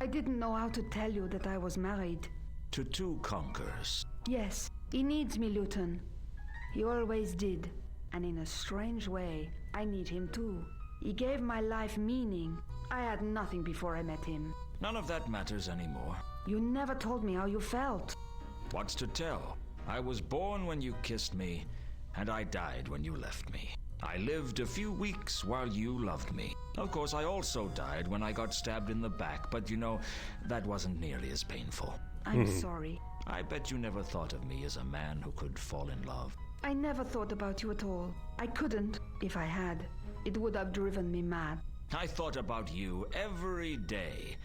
I didn't know how to tell you that I was married. To two conquerors. Yes, he needs me, Luton. He always did. And in a strange way, I need him too. He gave my life meaning. I had nothing before I met him. None of that matters anymore. You never told me how you felt. What's to tell? I was born when you kissed me, and I died when you left me. I lived a few weeks while you loved me. Of course, I also died when I got stabbed in the back, but you know, that wasn't nearly as painful. I'm sorry. I bet you never thought of me as a man who could fall in love. I never thought about you at all. I couldn't. If I had, it would have driven me mad. I thought about you every day,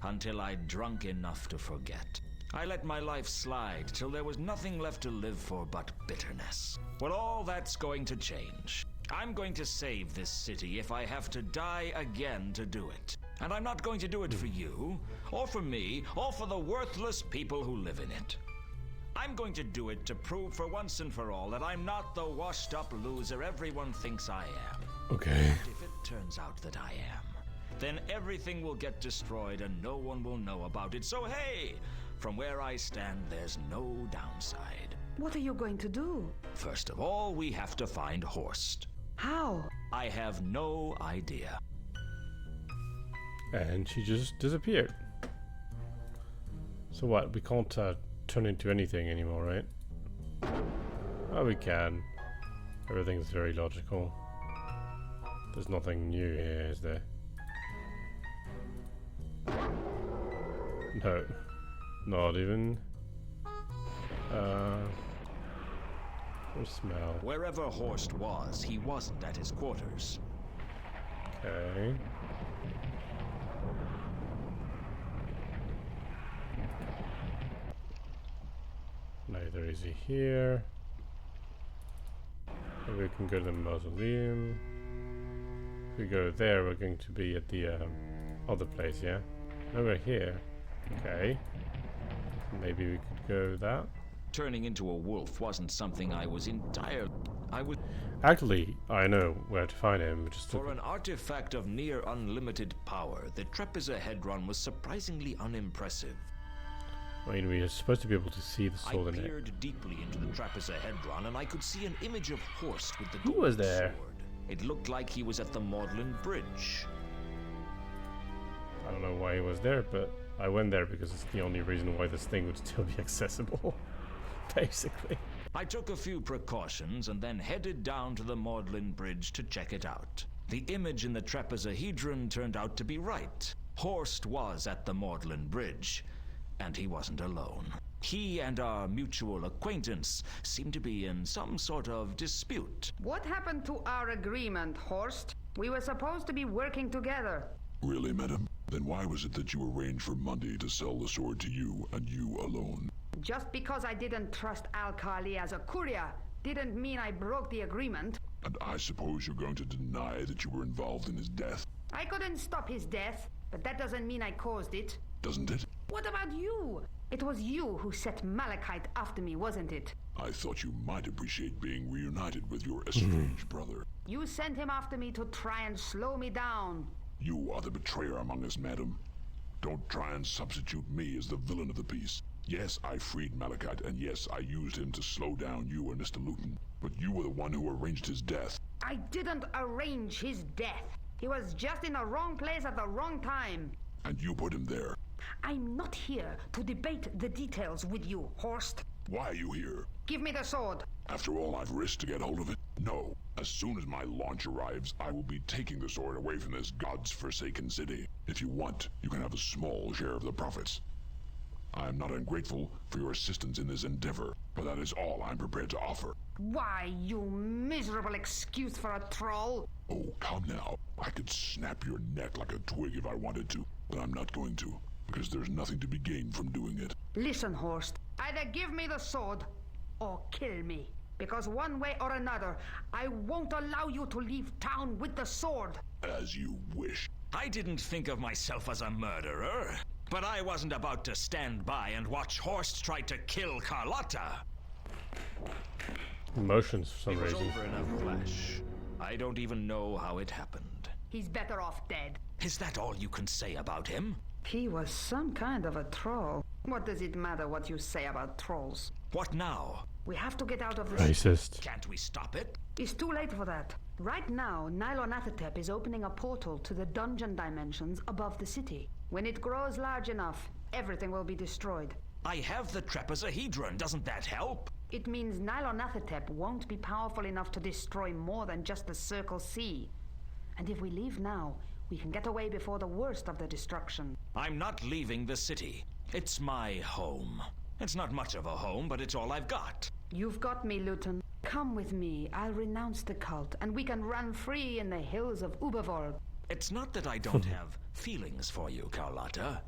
until I'd drunk enough to forget. I let my life slide till there was nothing left to live for but bitterness. Well, all that's going to change. I'm going to save this city if I have to die again to do it. And I'm not going to do it for you, or for me, or for the worthless people who live in it. I'm going to do it to prove for once and for all that I'm not the washed-up loser everyone thinks I am. Okay. And if it turns out that I am, then everything will get destroyed and no one will know about it. So hey, from where I stand, there's no downside. What are you going to do? First of all, we have to find Horst. How? I have no idea. And she just disappeared. So what? We can't turn into anything anymore, right? Oh, we can. Everything's very logical. There's nothing new here, is there? No. Not even. Or smell. Wherever Horst was, he wasn't at his quarters. Okay. Neither is he here. Maybe we can go to the mausoleum. If we go there, we're going to be at the other place, yeah? No, we're here. Okay. Maybe we could go that. Turning into a wolf wasn't something I was Actually, I know where to find him. Just For an artifact of near unlimited power, the trapezohedron was surprisingly unimpressive. I mean, we are supposed to be able to see the soul I in it. peered deeply into the trapezohedron, and I could see an image of Horst with the Who golden was there? sword. It looked like he was at the Maudlin Bridge. I don't know why he was there, but I went there because it's the only reason why this thing would still be accessible. Basically. I took a few precautions and then headed down to the Maudlin Bridge to check it out. The image in the trapezohedron turned out to be right. Horst was at the Maudlin Bridge, and he wasn't alone. He and our mutual acquaintance seemed to be in some sort of dispute. What happened to our agreement, Horst? We were supposed to be working together. Really, madam? Then why was it that you arranged for Monday to sell the sword to you, and you alone? Just because I didn't trust Al-Khali as a courier didn't mean I broke the agreement. And I suppose you're going to deny that you were involved in his death? I couldn't stop his death, but that doesn't mean I caused it. Doesn't it? What about you? It was you who set Malachite after me, wasn't it? I thought you might appreciate being reunited with your estranged brother. You sent him after me to try and slow me down. You are the betrayer among us, madam. Don't try and substitute me as the villain of the piece. Yes, I freed Malachite, and yes, I used him to slow down you and Mr. Luton. But you were the one who arranged his death. I didn't arrange his death. He was just in the wrong place at the wrong time. And you put him there. I'm not here to debate the details with you, Horst. Why are you here? Give me the sword. After all I've risked to get hold of it? No. As soon as my launch arrives, I will be taking the sword away from this god's-forsaken city. If you want, you can have a small share of the profits. I am not ungrateful for your assistance in this endeavor, but that is all I'm prepared to offer. Why, you miserable excuse for a troll? Oh, come now. I could snap your neck like a twig if I wanted to, but I'm not going to, because there's nothing to be gained from doing it. Listen, Horst. Either give me the sword, or kill me. Because one way or another, I won't allow you to leave town with the sword. As you wish. I didn't think of myself as a murderer, but I wasn't about to stand by and watch Horst try to kill Carlotta. Emotions for some It was reason. over in a flash. I don't even know how it happened. He's better off dead. Is that all you can say about him? He was some kind of a troll. What does it matter what you say about trolls? What now? We have to get out of this. Racist. Can't we stop it? It's too late for that. Right now, Nylonathotep is opening a portal to the dungeon dimensions above the city. When it grows large enough, everything will be destroyed. I have the trapezohedron. Doesn't that help? It means Nylonathotep won't be powerful enough to destroy more than just the Circle C. And if we leave now, we can get away before the worst of the destruction. I'm not leaving the city. It's my home. It's not much of a home, but it's all I've got. You've got me, Luton. Come with me. I'll renounce the cult, and we can run free in the hills of Ubervold. It's not that I don't have feelings for you, Carlotta.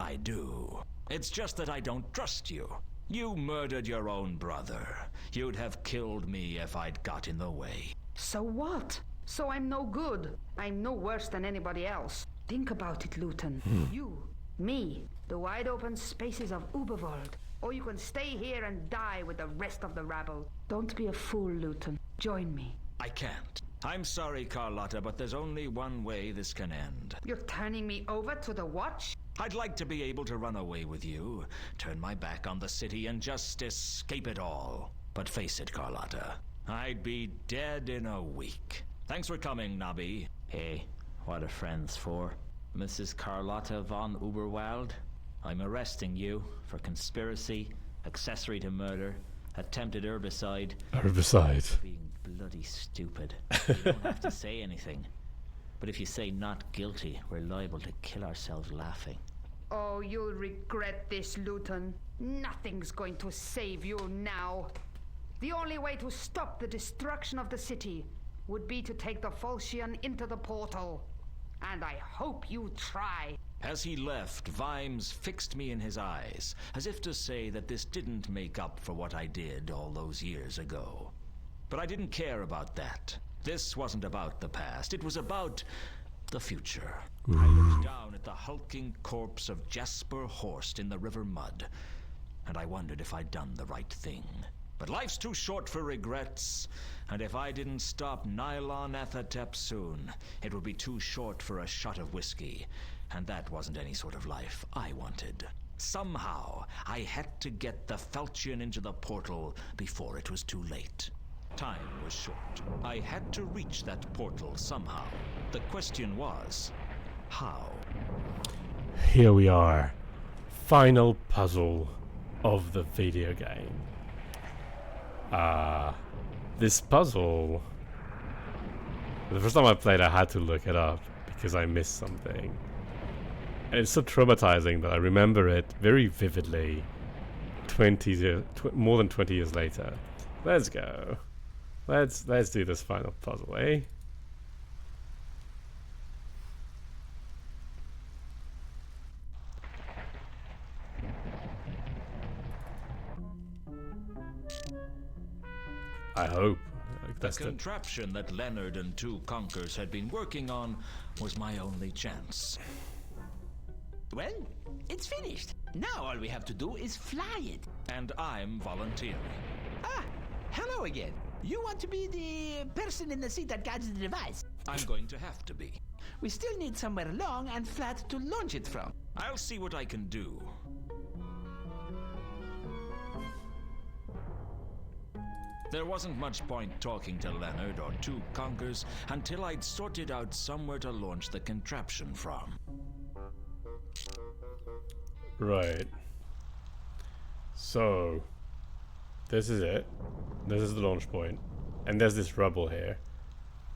I do. It's just that I don't trust you. You murdered your own brother. You'd have killed me if I'd got in the way. So what? So I'm no good. I'm no worse than anybody else. Think about it, Luton. You, me, the wide open spaces of Ubervold. Or you can stay here and die with the rest of the rabble. Don't be a fool, Luton. Join me. I can't. I'm sorry, Carlotta, but there's only one way this can end. You're turning me over to the Watch? I'd like to be able to run away with you, turn my back on the city, and just escape it all. But face it, Carlotta, I'd be dead in a week. Thanks for coming, Nobby. Hey, what are friends for? Mrs. Carlotta von Uberwald? I'm arresting you for conspiracy, accessory to murder, attempted herbicide. Herbicide. Being bloody stupid. You don't have to say anything. But if you say not guilty, we're liable to kill ourselves laughing. Oh, you'll regret this, Luton. Nothing's going to save you now. The only way to stop the destruction of the city would be to take the Falchion into the portal. And I hope you try. As he left, Vimes fixed me in his eyes, as if to say that this didn't make up for what I did all those years ago. But I didn't care about that. This wasn't about the past. It was about the future. I looked down at the hulking corpse of Jasper Horst in the river mud, and I wondered if I'd done the right thing. But life's too short for regrets, and if I didn't stop Nylonathotep soon, it would be too short for a shot of whiskey, and that wasn't any sort of life I wanted. Somehow, I had to get the Falchion into the portal before it was too late. Time was short. I had to reach that portal somehow. The question was, how? Here we are. Final puzzle of the video game. This puzzle... The first time I played, I had to look it up because I missed something. And it's so traumatizing that I remember it very vividly more than 20 years later. Let's go. Let's do this final puzzle, eh? I hope. The contraption that Leonard and two Conkers had been working on was my only chance. Well, it's finished. Now all we have to do is fly it. And I'm volunteering. Ah, hello again. You want to be the person in the seat that guides the device? I'm going to have to be. We still need somewhere long and flat to launch it from. I'll see what I can do. There wasn't much point talking to Leonard or two Conkers until I'd sorted out somewhere to launch the contraption from. Right. So, this is it. This is the launch point, and there's this rubble here.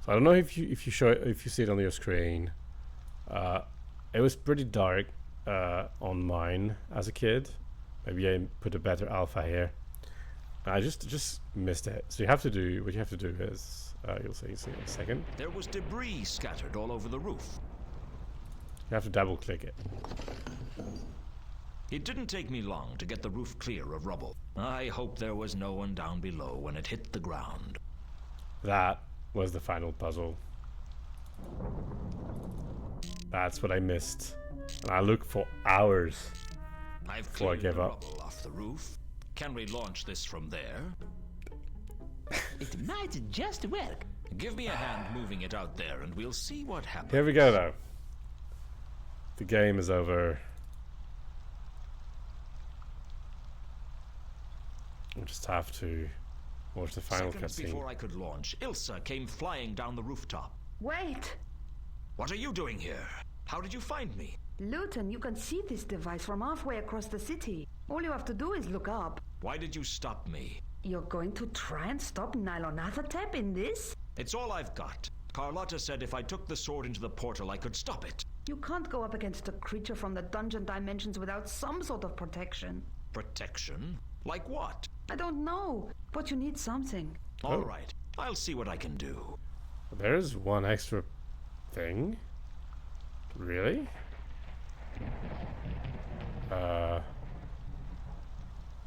So I don't know if you see it on your screen. It was pretty dark on mine as a kid. Maybe I put a better alpha here. I just missed it. So what you have to do is you'll see in a second. There was debris scattered all over the roof. You have to double click it. It didn't take me long to get the roof clear of rubble. I hope there was no one down below when it hit the ground. That was the final puzzle. That's what I missed. And I looked for hours before I gave up. Rubble off the roof. Can we launch this from there? It might just work. Give me a hand moving it out there and we'll see what happens. Here we go though. The game is over. We'll just have to watch the final Seconds cutscene. before I could launch, Ilsa came flying down the rooftop. Wait! What are you doing here? How did you find me? Luton, you can see this device from halfway across the city. All you have to do is look up. Why did you stop me? You're going to try and stop Nylonathotep in this? It's all I've got. Carlotta said if I took the sword into the portal, I could stop it. You can't go up against a creature from the dungeon dimensions without some sort of protection. Protection? Like what? I don't know, but you need something. All right, I'll see what I can do. There's one extra thing. Really?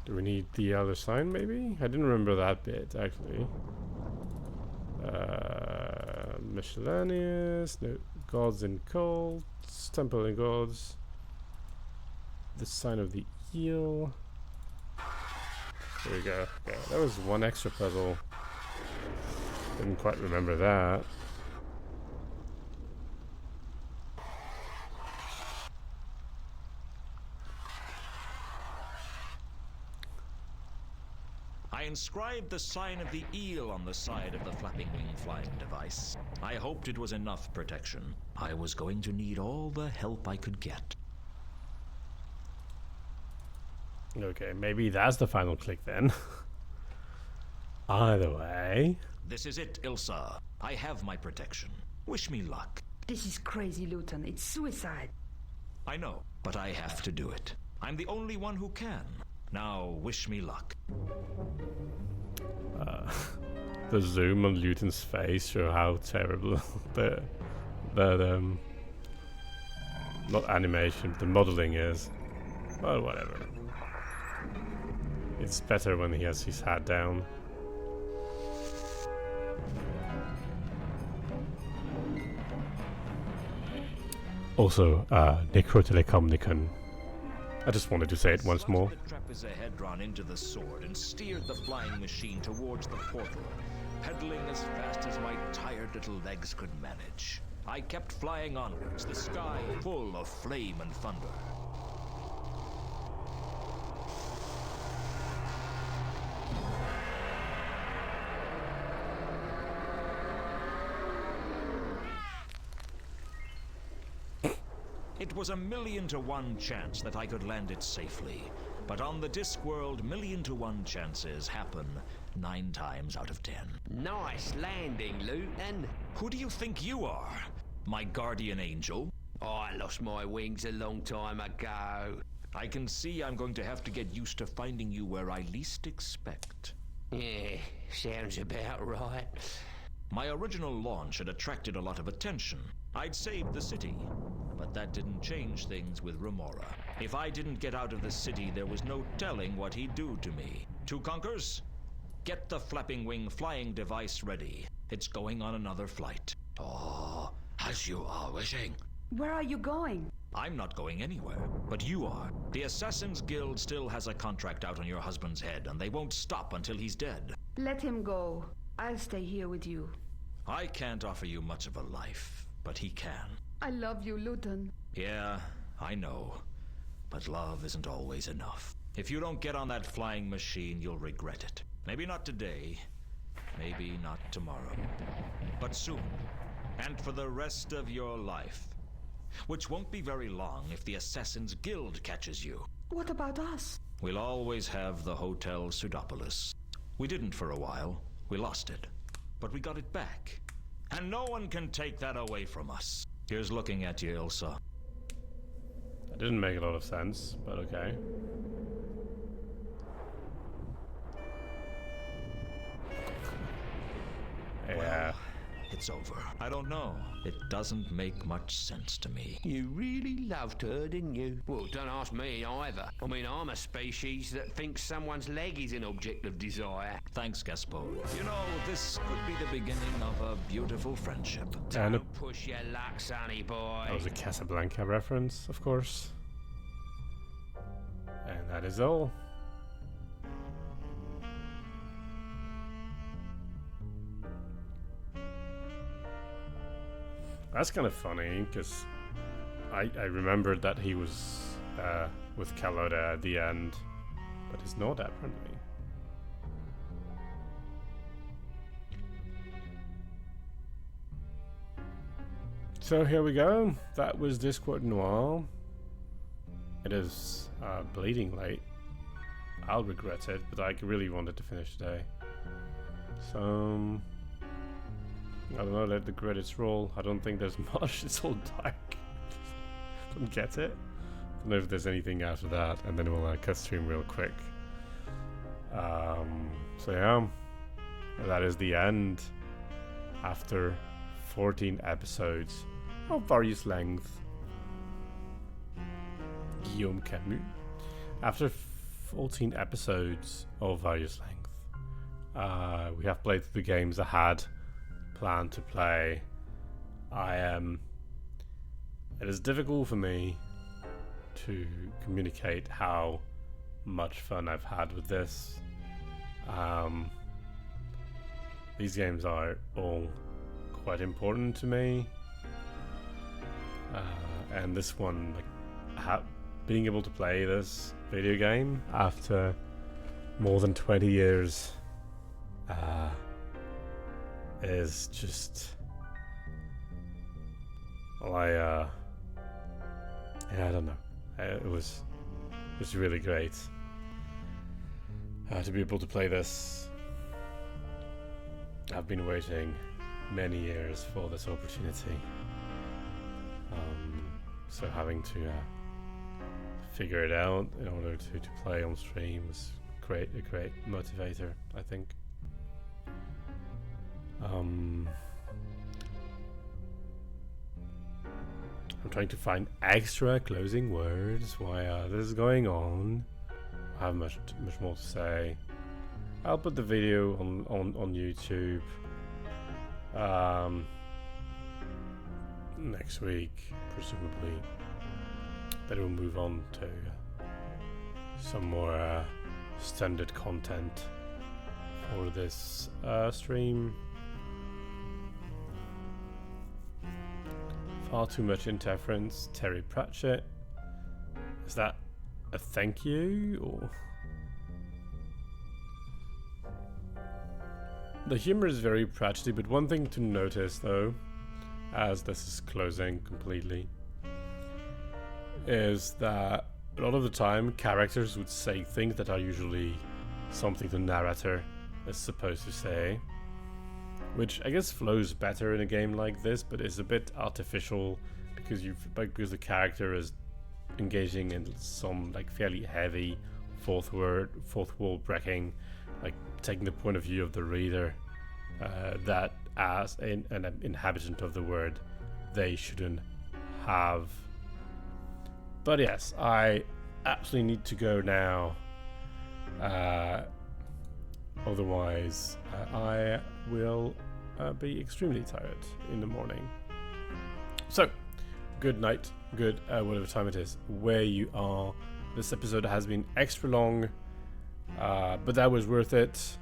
Do we need the other sign maybe? I didn't remember that bit actually. Miscellaneous, no, gods and cults, temple and gods. The sign of the eel. There we go. Okay, that was one extra puzzle. Didn't quite remember that. I inscribed the sign of the eel on the side of the flapping wing flying device. I hoped it was enough protection. I was going to need all the help I could get. Okay, maybe that's the final click then. Either way. This is it, Ilsa. I have my protection. Wish me luck. This is crazy, Luton. It's suicide. I know, but I have to do it. I'm the only one who can. Now, wish me luck. The zoom on Luton's face show how terrible the not animation, the modeling is. Well, whatever. It's better when he has his hat down. Also, Necrotelecomnicon. I just wanted to say it once more. The trapezohedron into the sword and steered the flying machine towards the portal, pedaling as fast as my tired little legs could manage. I kept flying onwards, the sky full of flame and thunder. It was 1,000,000 to 1 chance that I could land it safely. But on the Discworld, 1,000,000 to 1 chances happen 9 times out of 10. Nice landing, Luton. Who do you think you are? My guardian angel? I lost my wings a long time ago. I can see I'm going to have to get used to finding you where I least expect. Yeah, sounds about right. My original launch had attracted a lot of attention. I'd saved the city, but that didn't change things with Remora. If I didn't get out of the city, there was no telling what he'd do to me. Two Conkers? Get the flapping wing flying device ready. It's going on another flight. Oh, as you are wishing. Where are you going? I'm not going anywhere, but you are. The Assassin's Guild still has a contract out on your husband's head, and they won't stop until he's dead. Let him go. I'll stay here with you. I can't offer you much of a life, but he can. I love you, Luton. Yeah, I know. But love isn't always enough. If you don't get on that flying machine, you'll regret it. Maybe not today, maybe not tomorrow, but soon, and for the rest of your life. Which won't be very long if the Assassin's Guild catches you. What about us? We'll always have the Hotel Pseudopolis. We didn't for a while. We lost it. But we got it back. And no one can take that away from us. Here's looking at you, Ilsa. That didn't make a lot of sense, but okay. Yeah. Well, it's over. I don't know. It doesn't make much sense to me. You really loved her, didn't you? Well, don't ask me either. I mean, I'm a species that thinks someone's leg is an object of desire. Thanks, Gaspard. You know, this could be the beginning of a beautiful friendship. And Don't push your luck, sonny boy. that was a Casablanca reference, of course. And that is all. That's kind of funny, because I remembered that he was with Kalota at the end, but he's not apparently. So here we go. That was Discworld Noir. It is bleeding late. I'll regret it, but I really wanted to finish today. So I don't know, let the credits roll. I don't think there's much, it's all dark. Don't get it. Don't know if there's anything after that, and then we'll cut stream real quick. So yeah, that is the end. After 14 episodes of various length. Guillaume Camus. After 14 episodes of various length, we have played the games I had planned to play. It is difficult for me to communicate how much fun I've had with this. These games are all quite important to me, and this one, like, being able to play this video game after more than 20 years is just, well, I don't know. It was really great to be able to play this. I've been waiting many years for this opportunity. So having to figure it out in order to play on stream was a great motivator, I think. I'm trying to find extra closing words while this is going on. I have much more to say. I'll put the video on YouTube next week, presumably. Then we'll move on to some more standard content for this stream. Far too much interference. Terry Pratchett. Is that a thank you, or? The humor is very Pratchetty, but one thing to notice though, as this is closing completely, is that a lot of the time characters would say things that are usually something the narrator is supposed to say, which I guess flows better in a game like this, but is a bit artificial because because the character is engaging in some like fairly heavy fourth wall breaking, like taking the point of view of the reader, that as an inhabitant of the world they shouldn't have. But yes, I absolutely need to go now. Otherwise, I will be extremely tired in the morning. So, good night, good whatever time it is, where you are. This episode has been extra long, but that was worth it.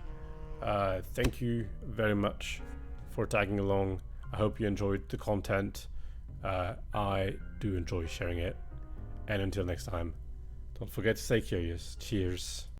Thank you very much for tagging along. I hope you enjoyed the content. I do enjoy sharing it. And until next time, don't forget to stay curious. Cheers.